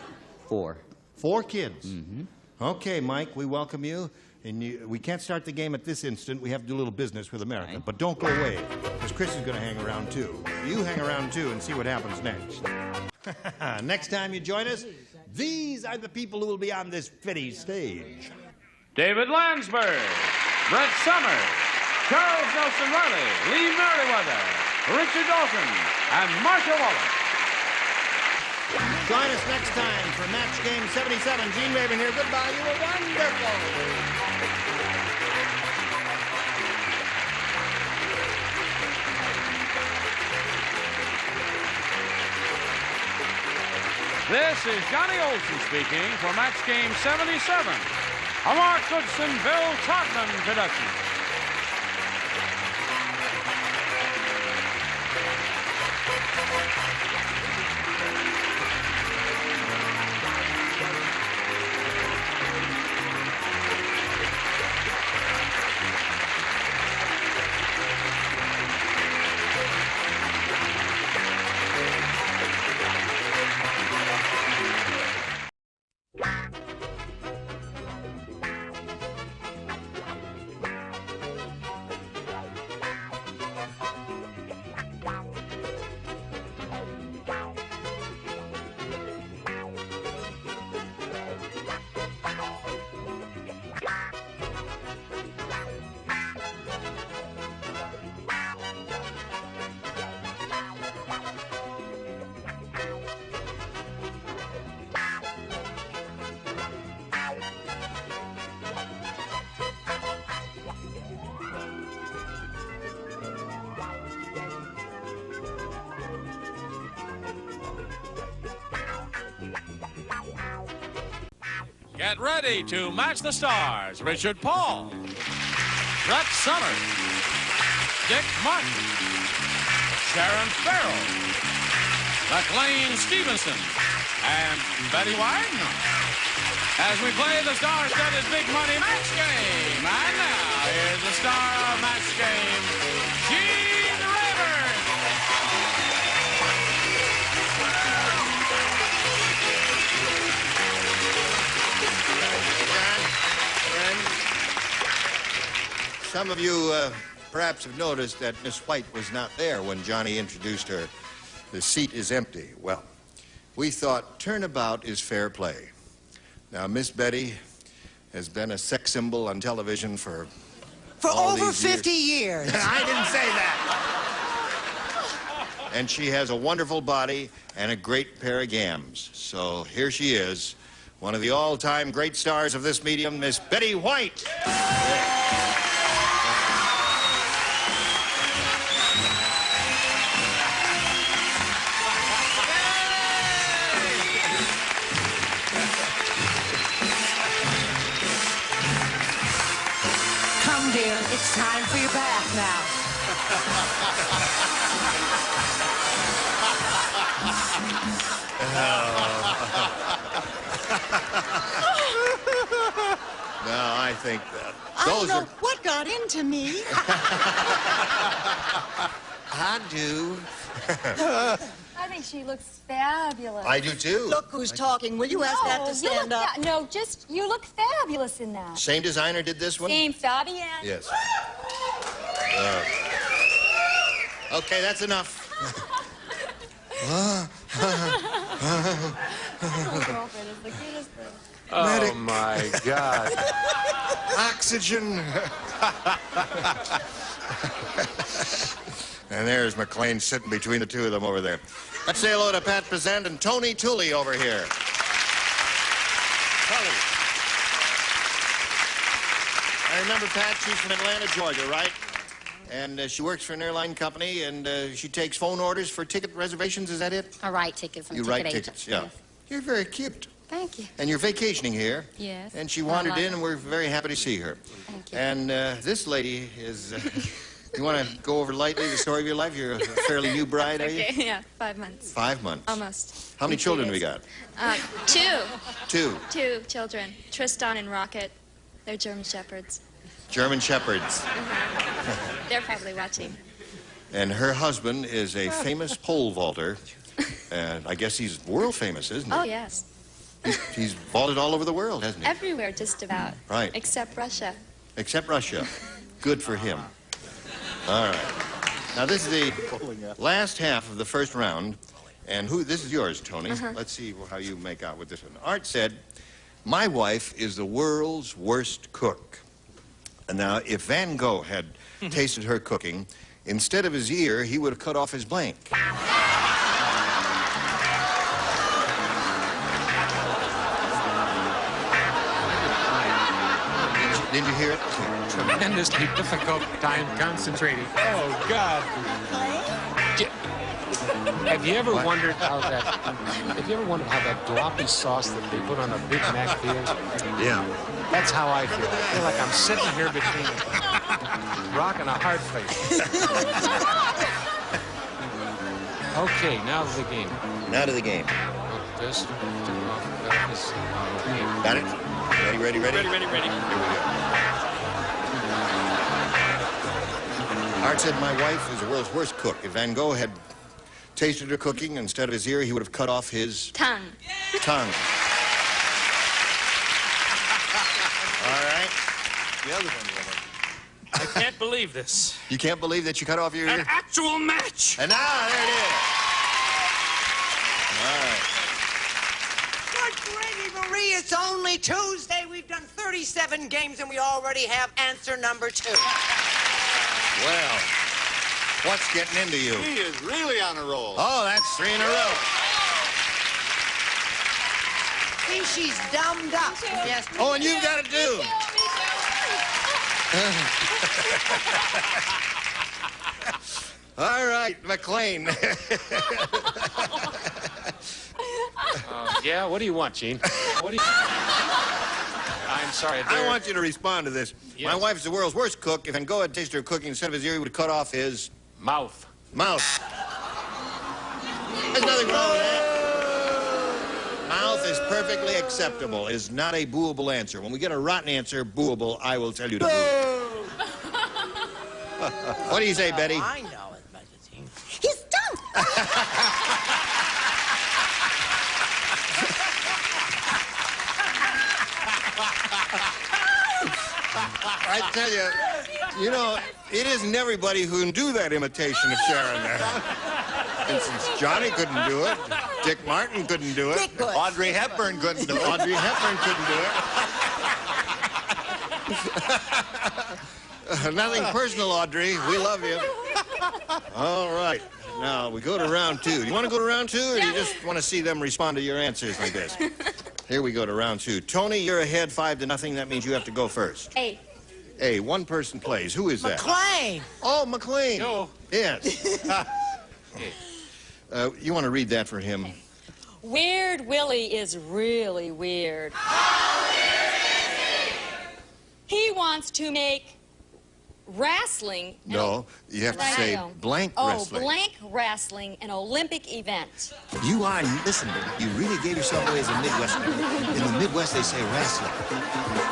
4. 4 kids? Mm-hmm. Okay, Mike, we welcome you. And we can't start the game at this instant. We have to do a little business with America. Right. But don't go away, because Chris is going to hang around, too. You hang around, too, and see what happens next. Next time you join us, these are the people who will be on this pretty stage. David Landsberg, Brett Summers, Charles Nelson Riley, Lee Merriweather, Richard Dawson, and Marcia Wallace. Join us next time for Match Game 77. Gene Raven here. Goodbye. You were wonderful. This is Johnny Olson speaking for Match Game 77, a Mark Goodson, Bill Todman production. Get ready to match the stars. Richard Paul, Brett Summers, Dick Martin, Sharon Farrell, McLean Stevenson, and Betty White. As we play the star-studded big money match game. And now, here's the star of match game, Gene Rayburn. Some of you perhaps have noticed that Miss White was not there when Johnny introduced her. The seat is empty. Well, we thought turnabout is fair play. Now, Miss Betty has been a sex symbol on television for all over these 50 years. I didn't say that. And she has a wonderful body and a great pair of gams. So here she is, one of the all-time great stars of this medium, Miss Betty White. Come, dear, it's time for your bath now. No, I think that I don't those know are... what got into me. I do. I think she looks fabulous. I do too. Look who's talking. Will you ask that to stand up? No, just you look fabulous in that. Same designer did this one? Same Fabian. Yes. Okay, that's enough. Girlfriend is the cutest thing. Oh, Medic. my God. Oxygen. And there's McLean sitting between the two of them over there. Let's say hello to Pat Prezant and Tony Tooley over here. Tully. I remember Pat, she's from Atlanta, Georgia, right? And she works for an airline company, and she takes phone orders for ticket reservations, is that it? I write tickets. You write tickets, yeah. Yes. You're very cute. Thank you. And you're vacationing here. Yes. And she wandered I like in, and we're very happy to see her. Thank you. And this lady is... you want to go over lightly the story of your life? You're a fairly new bride, are you? Okay, yeah, 5 months. 5 months. Almost. How many children have we got? 2. 2. 2 children. Tristan and Rocket. They're German Shepherds. German Shepherds. They're probably watching. And her husband is a famous pole vaulter. And I guess he's world famous, isn't he? Oh, yes. He's vaulted all over the world, hasn't he? Everywhere, just about. Right. Except Russia. Except Russia. Good for him. All right. Now, this is the last half of the first round. And this is yours, Tony. Let's see how you make out with this one. Art said, my wife is the world's worst cook. And now, if Van Gogh had tasted her cooking, instead of his ear, he would have cut off his blank. Did you hear it? Tremendously difficult time concentrating. Oh, God. Have you ever wondered how that... Have you ever wondered how that gloppy sauce that they put on a Big Mac feels? Yeah. That's how I feel. I feel like I'm sitting here between a rock and a hard place. Okay, now to the game. Now to the game. This. Got it? Ready? Ready. Here we go. Art said, my wife is the world's worst cook. If Van Gogh had tasted her cooking, instead of his ear, he would have cut off his... Tongue. Tongue. All right. The other one, I can't believe this. You can't believe that you cut off your ear? An actual match! And now, there it is. All right. Good gravy, Marie. It's only Tuesday. We've done 37 games, and we already have answer number 2. Well, what's getting into you? He is really on a roll. Oh, that's 3 in a row. See, she's dumbed up. Yes. Oh, and you've got it too. All right, McLean. Yeah, what do you want, Gene? What do you... I'm sorry. I want you to respond to this. Yes. My wife is the world's worst cook. If Van Gogh had tasted her cooking, instead of his ear, he would have cut off his... Mouth. Mouth. There's nothing wrong with that. Mouth is perfectly acceptable. It is not a booable answer. When we get a rotten answer, booable, I will tell you to boo. What do you say, Betty? I know as much as he. He's done. I tell you, you know, it isn't everybody who can do that imitation of Sharon there. For instance, Johnny couldn't do it. Dick Martin couldn't do it. Audrey Hepburn couldn't do it. Audrey Hepburn couldn't do it. Nothing personal, Audrey. We love you. All right. Now, we go to round 2. You want to go to round 2, or do you just want to see them respond to your answers like this? Here we go to round 2. Tony, you're ahead 5-0. That means you have to go first. Hey. Hey, one person plays. Who is that? McLean. Oh, McLean. No. Yes. You want to read that for him? Weird Willie is really weird. He wants to make wrestling. No, you have to say blank wrestling. Oh, blank wrestling, an Olympic event. You are, listen, you really gave yourself away as a Midwesterner. In the Midwest, they say wrestling.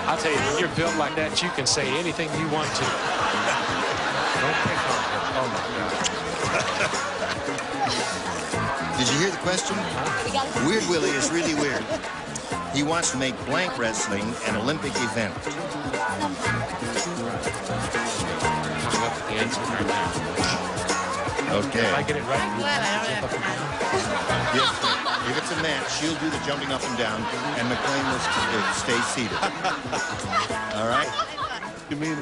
I'll tell you, when you're built like that, you can say anything you want to. Don't pick on him. Oh, my God. Did you hear the question? Weird Willie is really weird. He wants to make blank wrestling an Olympic event. The answer right now. Okay. If I get it right, I'm glad I don't have time. Yes, sir. If it's a match, she'll do the jumping up and down, and McLean will stay seated. All right?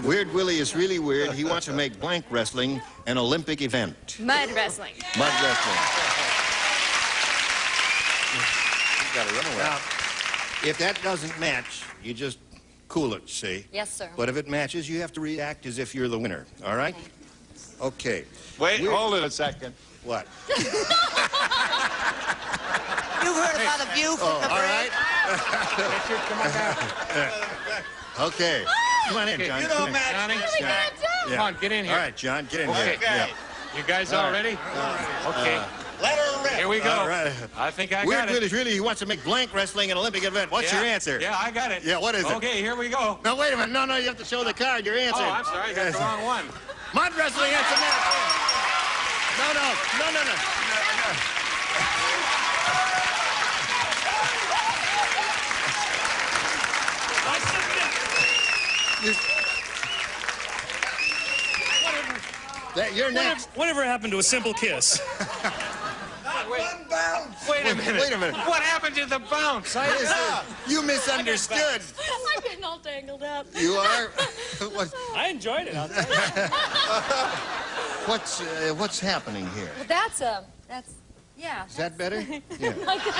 Weird Willie is really weird. He wants to make blank wrestling an Olympic event. Mud wrestling. Mud wrestling. Now, if that doesn't match, you just cool it, see? Yes, sir. But if it matches, you have to react as if you're the winner, all right? Okay. Wait, hold it a second. What? You've heard about the view from the all right. Richard, come on down. Okay. Come on in, John. You don't match. Johnny, Yeah. come on, get in here. All right, John, get in Okay. here. Yeah. You guys all ready? Okay. Let her rip. Here we go. All right. I think I Weird got it. Willie's really, he wants to make blank wrestling an Olympic event. What's Yeah. your answer? Yeah, I got it. Yeah, what is it? Okay, here we go. No, wait a minute. No, you have to show the card. Your answer. Oh, I'm sorry, I got the wrong one. Mud wrestling, that's a match. No. You're next. Whatever happened to a simple kiss? Wait a minute. Wait a minute. What happened to the bounce? You misunderstood. I'm getting all tangled up. You are? I enjoyed it. I'll tell you. What's happening here? Well, that's, yeah. Is that better? Yeah. My God.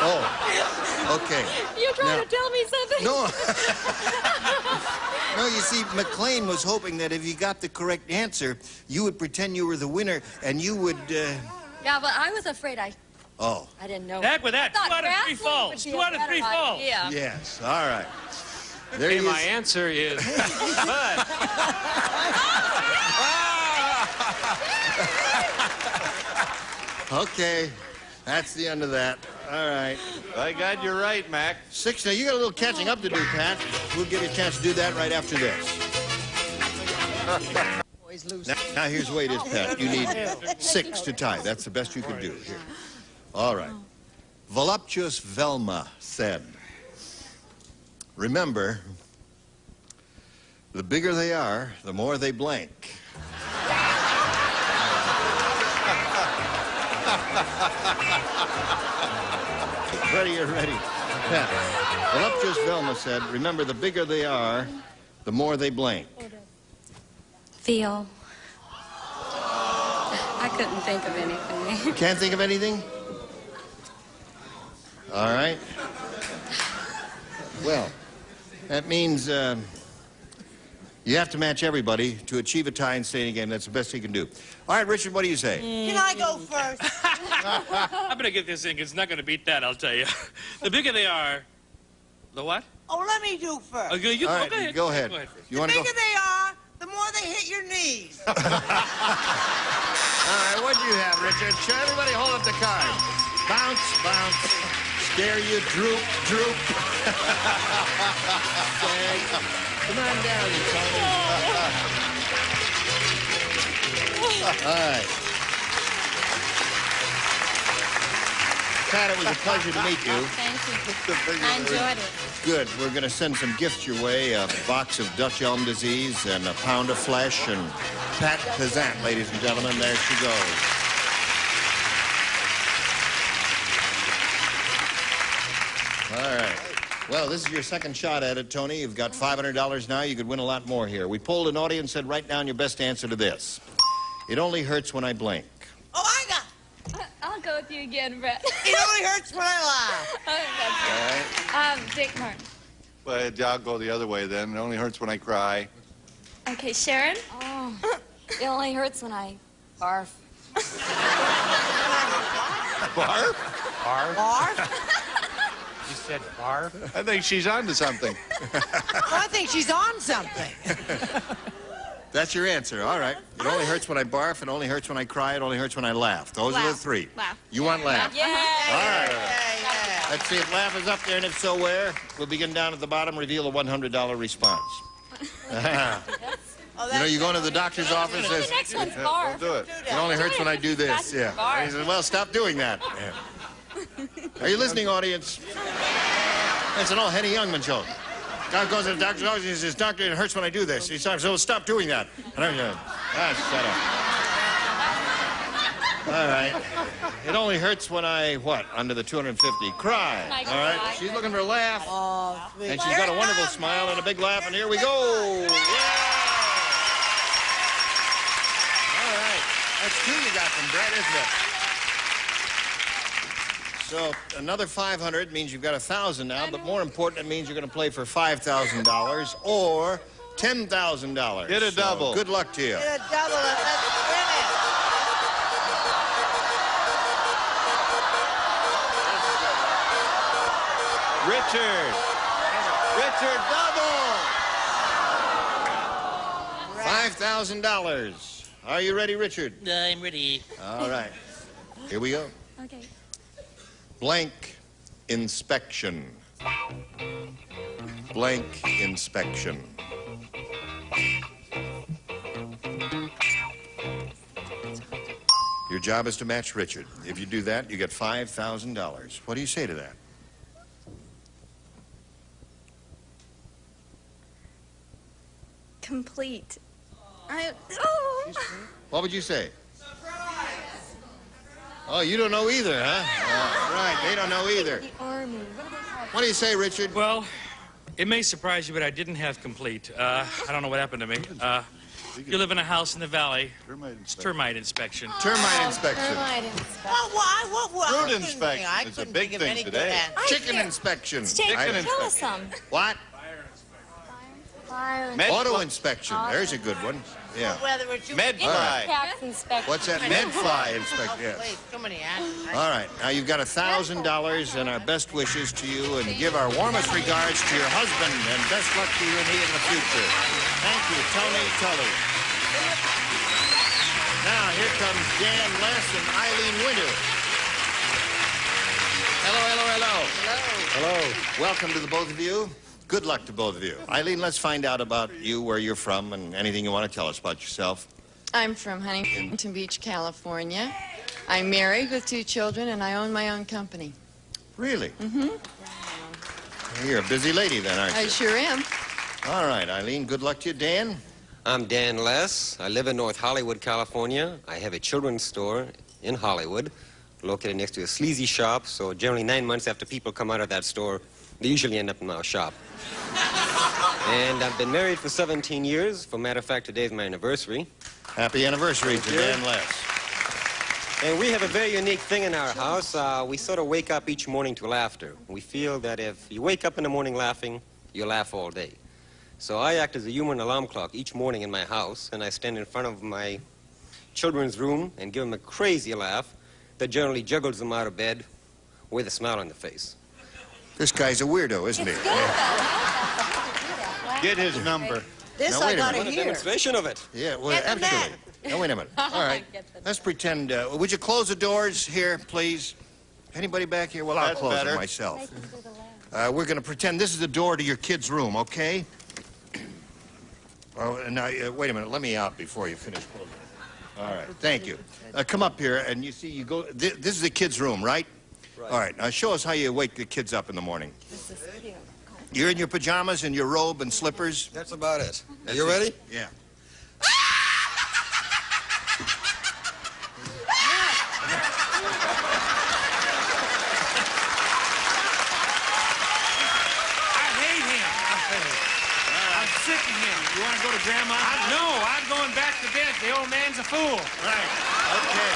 Oh, okay. You're trying Now- to tell me something? No. No, you see, McLean was hoping that if you got the correct answer, you would pretend you were the winner, and you would, Yeah, but I was afraid I didn't know. Heck with that. I thought 2 out of 3 wrestling falls. would be 2 a out of 3 better falls. idea. Yes, all right. There Okay, he my is. answer is mud. Okay, that's the end of that. All right. By God, you're right, Mac. 6, now you got a little catching up to do, Pat. We'll give you a chance to do that right after this. Now here's the way it is, Pat. You need 6 to tie. That's the best you can do. Here. All right. Voluptuous Velma said, remember, the bigger they are, the more they blank. Ready, you're ready. Pat. Voluptuous Velma said, remember, the bigger they are, the more they blank. Feel. I couldn't think of anything. Can't think of anything? All right. Well, that means you have to match everybody to achieve a tie and stay in the game. That's the best you can do. All right, Richard, what do you say? Can I go first? I'm going to get this thing. It's not going to beat that, I'll tell you. The bigger they are, the what? Oh, let me do first. Okay, you, All right, go ahead. go ahead. first. You The want to go? bigger they are, the more they hit your knees. All right, what do you have, Richard? Show everybody hold up the card. Bounce, bounce. Scare you, droop, droop. Okay. Come on down, you Tony. All right. Pat, it was a pleasure to meet you. Thank you. I enjoyed it. Good. We're going to send some gifts your way, a box of Dutch elm disease and a pound of flesh, and Pat Pezant, ladies and gentlemen. There she goes. All right. Well, this is your second shot at it, Tony. You've got $500 now. You could win a lot more here. We polled an audience and said, write down your best answer to this. It only hurts when I blink. Oh, I got. I'll go with you again, Brett. It only hurts when I laugh. All right. Dick Martin. Well, I'll go the other way then. It only hurts when I cry. Okay, Sharon. Oh, it only hurts when I barf. Barf? Barf? You said barf? I think she's on to something. I think she's on something. That's your answer. All right. It only hurts when I barf. It only hurts when I cry. It only hurts when I laugh. Those are the 3. Laugh. You want laugh? Yeah. All right. Yeah. Let's see if laugh is up there, and if so, where? We'll begin down at the bottom, reveal a $100 response. You know, you go into the doctor's office. The next one's hard. Don't do it. It only hurts when I do this. Yeah. And he says, well, stop doing that. Yeah. Are you listening, audience? It's an old Henny Youngman show. Guy goes to the doctor's office and he says, doctor, it hurts when I do this. He says, well, stop doing that. And I'm going, shut up. All right. It only hurts when I, what, under the 250, cry. All right? She's looking for a laugh. Oh, sweet. And she's got a wonderful smile and a big laugh, and here we go. Yeah! All right. That's 2 you got from Brett, isn't it? So another 500 means you've got 1,000 now, but more important, it means you're going to play for $5,000 or $10,000. Get a double. So good luck to you. Get a double and let's win it. Richard double. $5,000. Are you ready, Richard? I'm ready. All right. Here we go. Okay. Blank inspection. Blank inspection. Your job is to match Richard. If you do that, you get $5,000. What do you say to that? Complete. What would you say? Oh, you don't know either, huh? Right, they don't know either. The Army. What do you say, Richard? Well, it may surprise you, but I didn't have complete. I don't know what happened to me. You live in a house in the valley. It's termite inspection. Termite inspection. Fruit inspection. It's a big thing today. Chicken inspection. Tell us some. What? Med Auto inspection. There's a good one. Yeah. Med fly. Tax inspection. What's that? Med fly inspection. Yeah. Too many answers. All right. Now you've got $1,000 and our best wishes to you, and give our warmest regards to your husband, and best luck to you and he in the future. Thank you, Tony Tully. Now here comes Dan Les and Eileen Winter. Hello, hello, hello. Hello. Welcome to the both of you. Good luck to both of you. Eileen, let's find out about you, where you're from, and anything you want to tell us about yourself. I'm from Huntington Beach, California. I'm married with 2 children, and I own my own company. Really? Mm-hmm. You're a busy lady then, aren't you? I sure am. All right, Eileen, good luck to you. Dan? I'm Dan Les. I live in North Hollywood, California. I have a children's store in Hollywood, located next to a sleazy shop, so generally 9 months after people come out of that store, they usually end up in our shop. And I've been married for 17 years. For a matter of fact, today is my anniversary. Happy anniversary to Dan Les. And we have a very unique thing in our house. We sort of wake up each morning to laughter. We feel that if you wake up in the morning laughing, you laugh all day. So I act as a human alarm clock each morning in my house, and I stand in front of my children's room and give them a crazy laugh that generally juggles them out of bed with a smile on their face. This guy's a weirdo, isn't he? Get his number. This now, I wait a gotta minute. hear. Demonstration of it. Yeah, well, Get the absolutely. net. Now, wait a minute. All right. Let's pretend. Would you close the doors here, please? Anybody back here? Well, I'll That's close better. them myself. We're going to pretend this is the door to your kid's room, okay? Oh, now, wait a minute. Let me out before you finish closing. All right. Thank you. Come up here, and you see, you go. This is the kid's room, right? Right. All right. Now, show us how you wake the kids up in the morning. You're in your pajamas and your robe and slippers? That's about it. Are you ready? Yeah. Sick of him. You want to go to Grandma? No, I'm going back to bed. The old man's a fool. Right. Okay.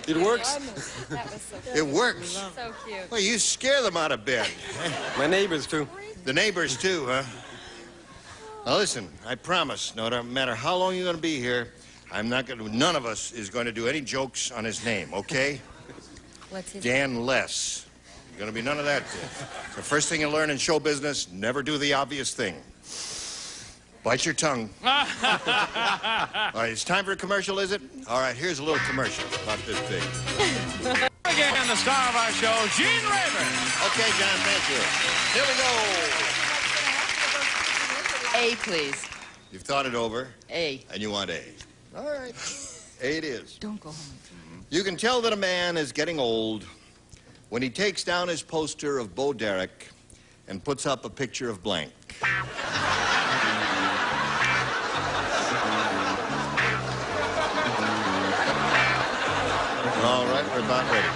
It works. That was so cute. It works. So cute. Well, you scare them out of bed. My neighbors, too. The neighbors, too, huh? Now, listen, I promise, no matter how long you're going to be here, none of us is going to do any jokes on his name, okay? What's his Dan Les. You're going to be none of that. The first thing you learn in show business, never do the obvious thing. Bite your tongue. All right, it's time for a commercial, is it? All right, here's a little commercial about this big. again, the star of our show, Gene Rayburn. Okay, John, thank you. Here we go. A, please. You've thought it over. A. And you want A. All right. A it is. Don't go home. You can tell that a man is getting old when he takes down his poster of Bo Derek and puts up a picture of blank. All right, we're about ready.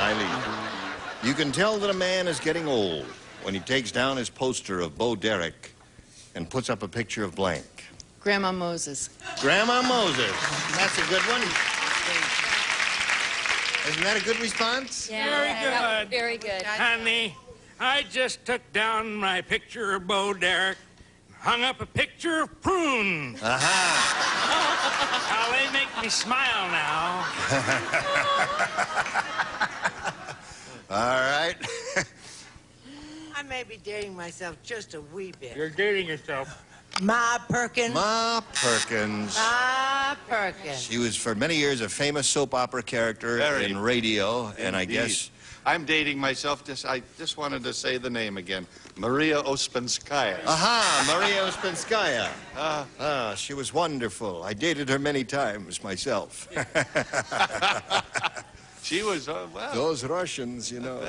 Eileen. You can tell that a man is getting old when he takes down his poster of Bo Derek and puts up a picture of blank. Grandma Moses. Grandma Moses. That's a good one. Isn't that a good response? Yeah, Very good. Very good. Honey, I just took down my picture of Bo Derek and hung up a picture of prunes. Aha. How they make me smile now. All right. I may be dating myself just a wee bit. You're dating yourself. Ma Perkins. Ma Perkins. Ma Perkins. She was for many years a famous soap opera character in radio, and I guess... I'm dating myself. I just wanted to say the name again. Maria Ospinskaya. Aha, Maria Ospinskaya. She was wonderful. I dated her many times myself. She was, well... Those Russians, you know.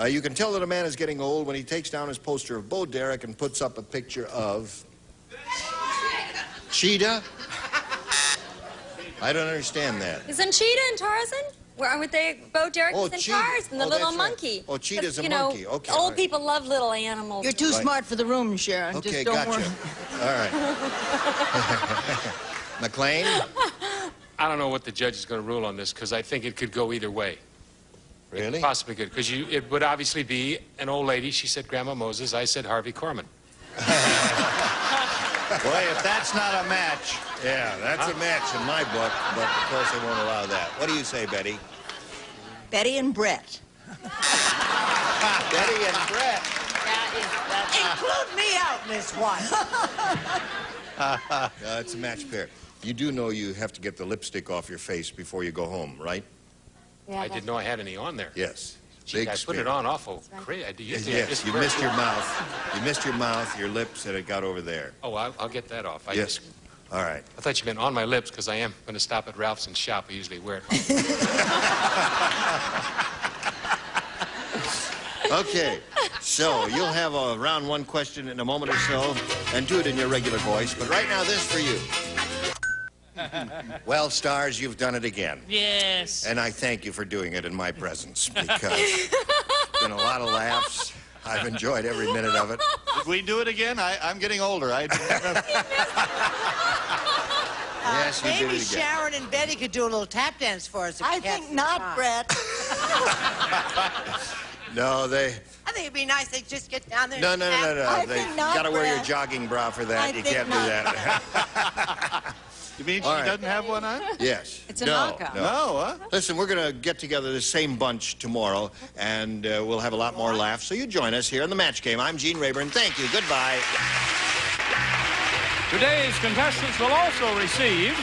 You can tell that a man is getting old when he takes down his poster of Bo Derek and puts up a picture of... Cheetah? I don't understand that. Isn't Cheetah and Tarzan? Aren't they Bo Derek Oh, and Cheetah. Tarzan, the Oh, little that's right. monkey? Oh, Cheetah's a You monkey. know, Okay, old all right. people love little animals. You're too Right. smart for the room, Sharon. Okay, Just don't gotcha. worry. All right. McLean? I don't know what the judge is going to rule on this because I think it could go either way. Really? It possibly could, because it would obviously be an old lady. She said Grandma Moses. I said Harvey Korman. Boy, if that's not a match. Yeah, that's a match in my book, but of course I won't allow that. What do you say, Betty? Betty and Brett. Betty and Brett. Include me out, Miss White. It's a match pair. You do know you have to get the lipstick off your face before you go home, right? Yeah, I didn't know I had any on there. Yes. Gee, Big I put spin. it on awful crazy. Yes, you missed your mouth. You missed your mouth, your lips, and it got over there. Oh, I'll get that off. Yes. All right. I thought you meant on my lips because I am going to stop at Ralph's and shop. I usually wear it. Okay. So you'll have a round one question in a moment or so, and do it in your regular voice. But right now, this for you. Well, stars, you've done it again. Yes. And I thank you for doing it in my presence because it's been a lot of laughs. I've enjoyed every minute of it. Did we do it again? I'm getting older. Yes, you did Maybe it again. Sharon and Betty could do a little tap dance for us. If I we had think some not, time. Brett. No, they... I think it'd be nice they just get down there. No, and no, tap. no, no, no. I They think not, gotta wear your Brett. jogging bra for that. I You think can't do not, that. You mean she All right. doesn't have one on? Yes. It's a no, knockout. No. No, huh? Listen, we're going to get together the same bunch tomorrow, and we'll have a lot more laughs. So you join us here in the match game. I'm Gene Rayburn. Thank you. Goodbye. Today's contestants will also receive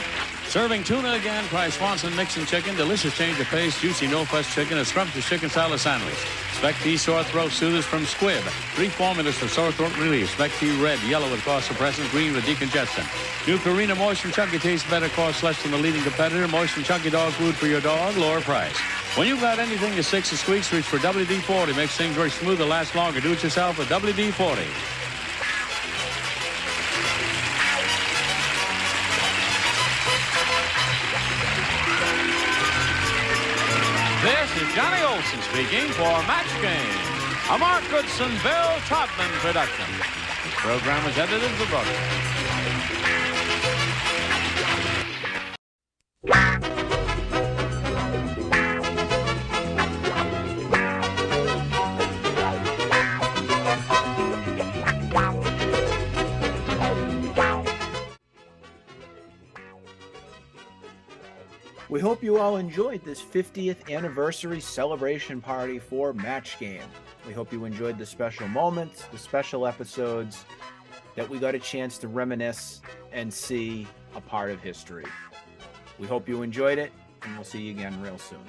serving tuna again, Fry Swanson mixing chicken, delicious change of pace, juicy no-fuss chicken, a scrumptious chicken salad sandwich. Spec-T sore throat soothers from Squibb. 3 formulas for sore throat relief. Spec-T red, yellow with cough suppressant, green with decongestant. New Purina Moist and Chunky tastes better, costs less than the leading competitor. Moist and Chunky dog food for your dog, lower price. When you've got anything that sticks and squeaks, reach for WD-40. Makes things very smooth and last longer. Do it yourself with WD-40. This is Johnny Olson speaking for Match Game, a Mark Goodson, Bill Todman production. The program is edited for broadcast. We hope you all enjoyed this 50th anniversary celebration party for Match Game. We hope you enjoyed the special moments, the special episodes that we got a chance to reminisce and see a part of history. We hope you enjoyed it, and we'll see you again real soon.